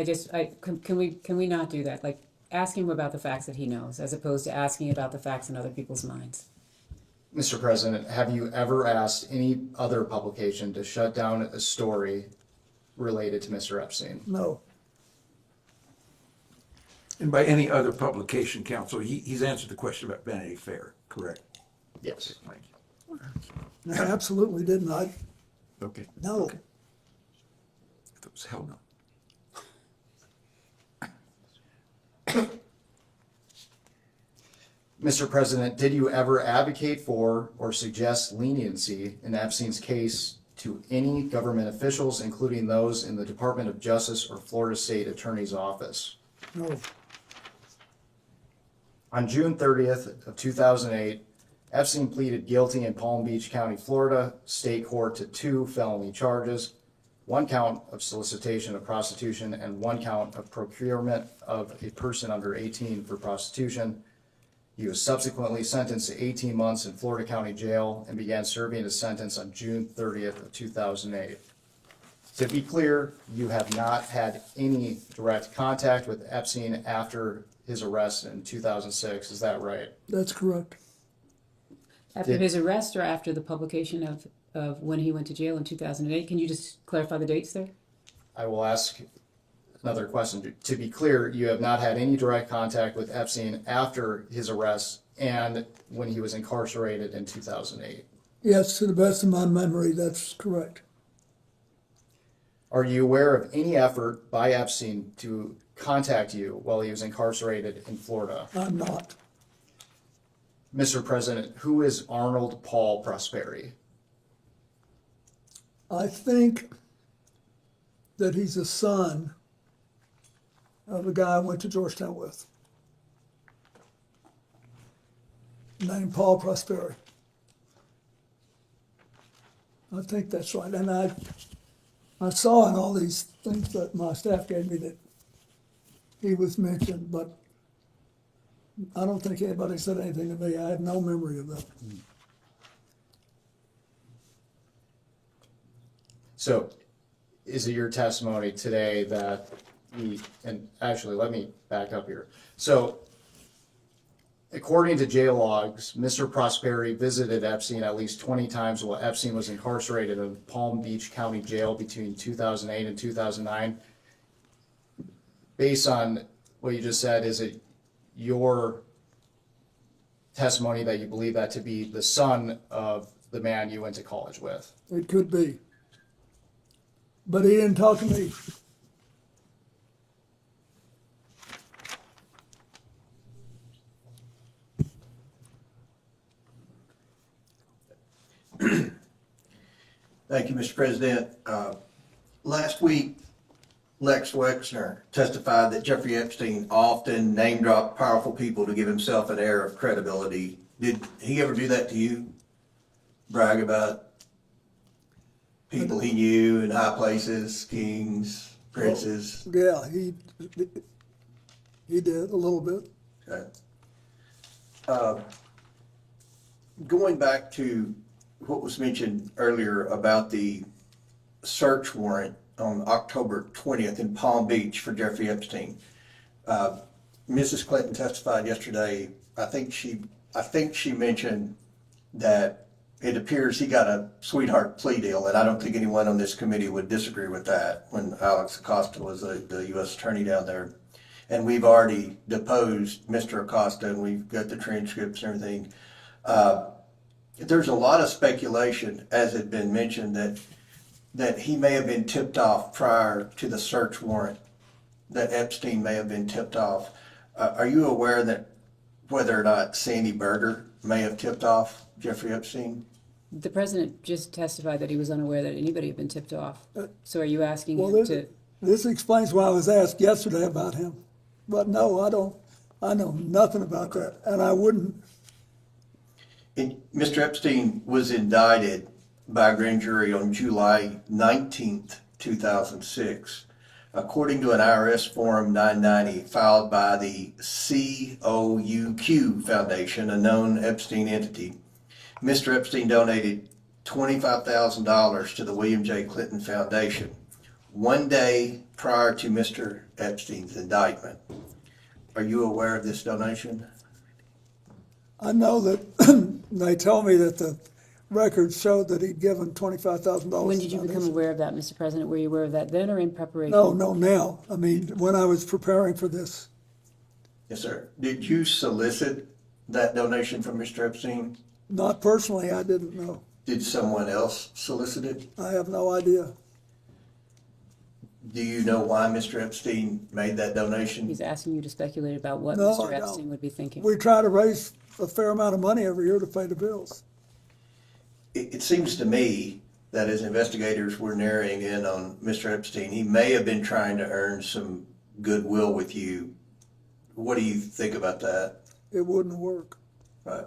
Can we not do that? Like, ask him about the facts that he knows, as opposed to asking about the facts in other people's minds. Mr. President, have you ever asked any other publication to shut down a story related to Mr. Epstein? No. And by any other publication, counsel, he's answered the question about Vanity Fair, correct? Yes. Thank you. I absolutely didn't. Okay. No. Okay. That was hell no. Mr. President, did you ever advocate for or suggest leniency in Epstein's case to any government officials, including those in the Department of Justice or Florida State Attorney's Office? No. On June 30th of 2008, Epstein pleaded guilty in Palm Beach County, Florida State Court to 2 felony charges, 1 count of solicitation of prostitution and 1 count of procurement of a person under 18 for prostitution. He was subsequently sentenced to 18 months in Florida County Jail and began serving his sentence on June 30th of 2008. To be clear, you have not had any direct contact with Epstein after his arrest in 2006, is that right? That's correct. After his arrest or after the publication of when he went to jail in 2008? Can you just clarify the dates there? I will ask another question. To be clear, you have not had any direct contact with Epstein after his arrest and when he was incarcerated in 2008. Yes, to the best of my memory, that's correct. Are you aware of any effort by Epstein to contact you while he was incarcerated in Florida? I'm not. Mr. President, who is Arnold Paul Prosperi? I think that he's a son of a guy I went to Georgetown with, named Paul Prosperi. I think that's right. And I saw in all these things that my staff gave me that he was mentioned, but I don't think anybody said anything to me. I have no memory of that. So is it your testimony today that and actually, let me back up here. So according to jail logs, Mr. Prosperi visited Epstein at least 20 times while Epstein was incarcerated in Palm Beach County Jail between 2008 and 2009. Based on what you just said, is it your testimony that you believe that to be the son of the man you went to college with? It could be. But he didn't talk to me. Thank you, Mr. President. Last week, Lex Wexner testified that Jeffrey Epstein often name-dropped powerful people to give himself an air of credibility. Did he ever do that to you? Brag about people he knew in high places, kings, princes? Yeah, he did a little bit. Okay. Going back to what was mentioned earlier about the search warrant on October 20th in Palm Beach for Jeffrey Epstein. Mrs. Clinton testified yesterday. I think she mentioned that it appears he got a sweetheart plea deal, and I don't think anyone on this committee would disagree with that when Alex Acosta was the U.S. attorney down there. And we've already deposed Mr. Acosta, and we've got the transcripts and everything. There's a lot of speculation, as had been mentioned, that he may have been tipped off prior to the search warrant, that Epstein may have been tipped off. Are you aware that whether or not Sandy Berger may have tipped off Jeffrey Epstein? The president just testified that he was unaware that anybody had been tipped off. So are you asking him to? This explains why I was asked yesterday about him. But no, I don't. I know nothing about that, and I wouldn't. Mr. Epstein was indicted by a grand jury on July 19th, 2006. According to an IRS Form 990 filed by the COUQ Foundation, a known Epstein entity, Mr. Epstein donated $25,000 to the William J. Clinton Foundation one day prior to Mr. Epstein's indictment. Are you aware of this donation? I know that they told me that the records showed that he'd given $25,000. When did you become aware of that, Mr. President? Were you aware of that then or in preparation? No, now. I mean, when I was preparing for this. Yes, sir. Did you solicit that donation from Mr. Epstein? Not personally, I didn't know. Did someone else solicit it? I have no idea. Do you know why Mr. Epstein made that donation? He's asking you to speculate about what No, Mr. I Epstein don't. would be thinking. We try to raise a fair amount of money every year to pay the bills. It seems to me that as investigators were narrowing in on Mr. Epstein, he may have been trying to earn some goodwill with you. What do you think about that? It wouldn't work. Right.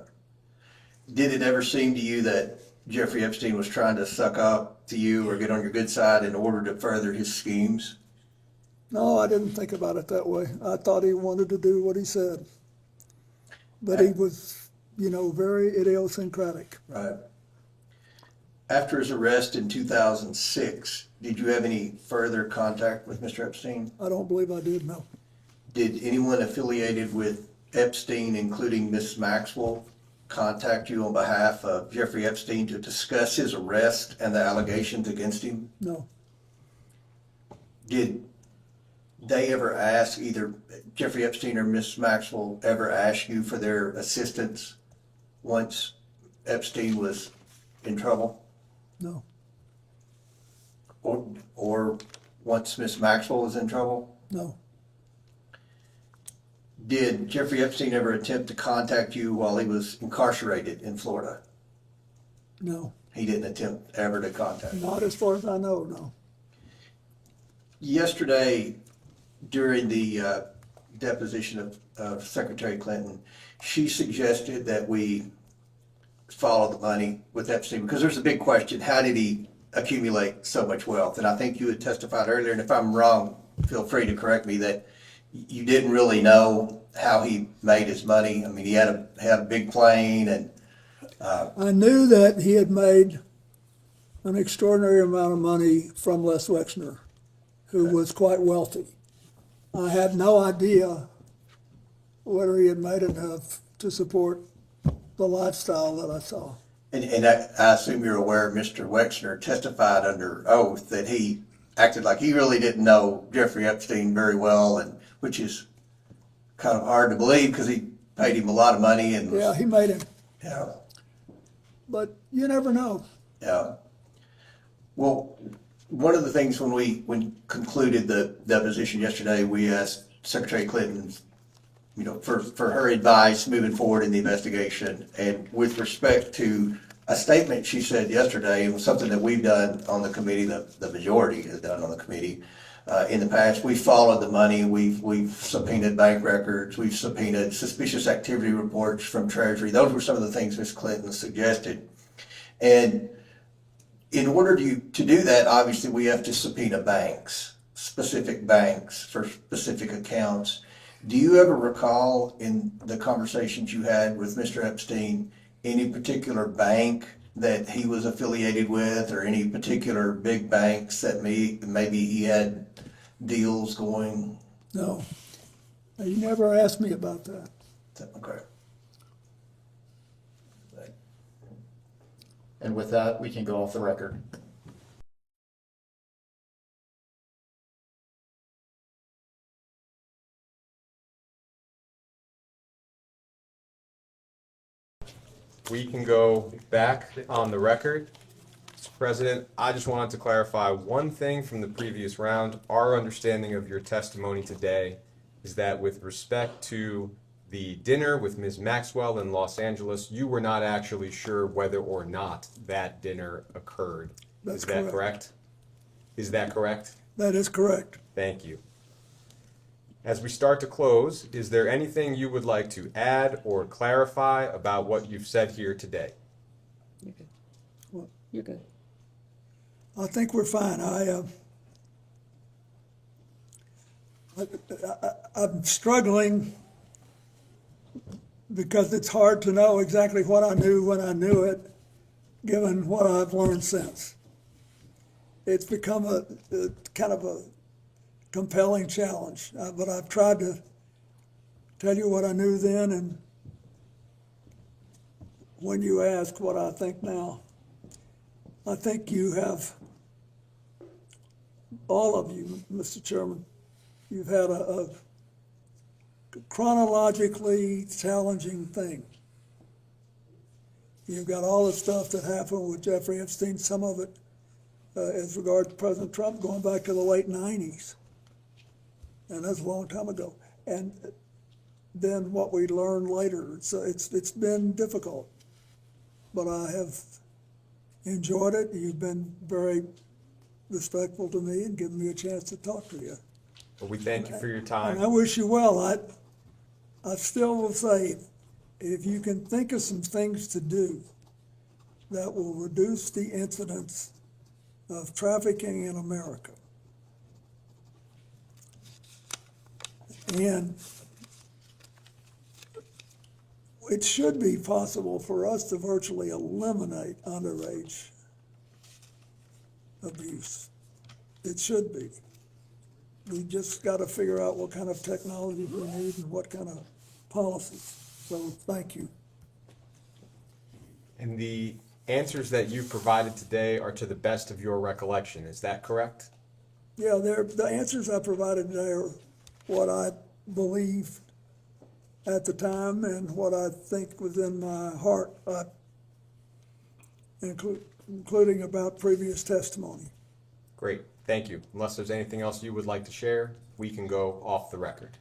Did it ever seem to you that Jeffrey Epstein was trying to suck up to you or get on your good side in order to further his schemes? No, I didn't think about it that way. I thought he wanted to do what he said. But he was, very idiosyncratic. Right. After his arrest in 2006, did you have any further contact with Mr. Epstein? I don't believe I did, no. Did anyone affiliated with Epstein, including Miss Maxwell, contact you on behalf of Jeffrey Epstein to discuss his arrest and the allegations against him? No. Did they ever ask, either Jeffrey Epstein or Miss Maxwell ever ask you for their assistance once Epstein was in trouble? No. Or once Miss Maxwell was in trouble? No. Did Jeffrey Epstein ever attempt to contact you while he was incarcerated in Florida? No. He didn't attempt ever to contact you? Not as far as I know, no. Yesterday, during the deposition of Secretary Clinton, she suggested that we follow the money with Epstein, because there's a big question: how did he accumulate so much wealth? And I think you had testified earlier, and if I'm wrong, feel free to correct me, that you didn't really know how he made his money. I mean, he had a big plane, and I knew that he had made an extraordinary amount of money from Les Wexner, who was quite wealthy. I had no idea whether he had made enough to support the lifestyle that I saw. and I assume you're aware Mr. Wexner testified under oath that he acted like he really didn't know Jeffrey Epstein very well, and which is kind of hard to believe because he paid him a lot of money and Yeah, he made him. Yeah. But you never know. Yeah. Well, one of the things when we concluded the deposition yesterday, we asked Secretary Clinton, for her advice moving forward in the investigation. And with respect to a statement she said yesterday, it was something that we've done on the committee, the majority has done on the committee. In the past, we followed the money. We've subpoenaed bank records. We've subpoenaed suspicious activity reports from Treasury. Those were some of the things Ms. Clinton suggested. And in order to do that, obviously, we have to subpoena banks, specific banks for specific accounts. Do you ever recall in the conversations you had with Mr. Epstein any particular bank that he was affiliated with, or any particular big banks that maybe he had deals going? No. You never asked me about that. Okay. And with that, we can go off the record. We can go back on the record. Mr. President, I just wanted to clarify one thing from the previous round. Our understanding of your testimony today is that with respect to the dinner with Ms. Maxwell in Los Angeles, you were not actually sure whether or not that dinner occurred. That's Is that correct. correct? Is that correct? That is correct. Thank you. As we start to close, is there anything you would like to add or clarify about what you've said here today? You're good. Well, you're good. I think we're fine. I'm struggling because it's hard to know exactly what I knew when I knew it, given what I've learned since. It's become a kind of a compelling challenge, but I've tried to tell you what I knew then, and when you ask what I think now, I think you have, all of you, Mr. Chairman, you've had a chronologically challenging thing. You've got all the stuff that happened with Jeffrey Epstein, some of it as regards to President Trump going back to the late 90s. And that's a long time ago. And then what we learned later, it's been difficult. But I have enjoyed it. You've been very respectful to me and given me a chance to talk to you. Well, we thank you for your time. And I wish you well. I still will say, if you can think of some things to do that will reduce the incidence of trafficking in America, and it should be possible for us to virtually eliminate underage abuse. It should be. We just got to figure out what kind of technology we need and what kind of policies. So thank you. And the answers that you provided today are to the best of your recollection. Is that correct? Yeah, the answers I provided today are what I believed at the time and what I think was in my heart, including about previous testimony. Great, thank you. Unless there's anything else you would like to share, we can go off the record.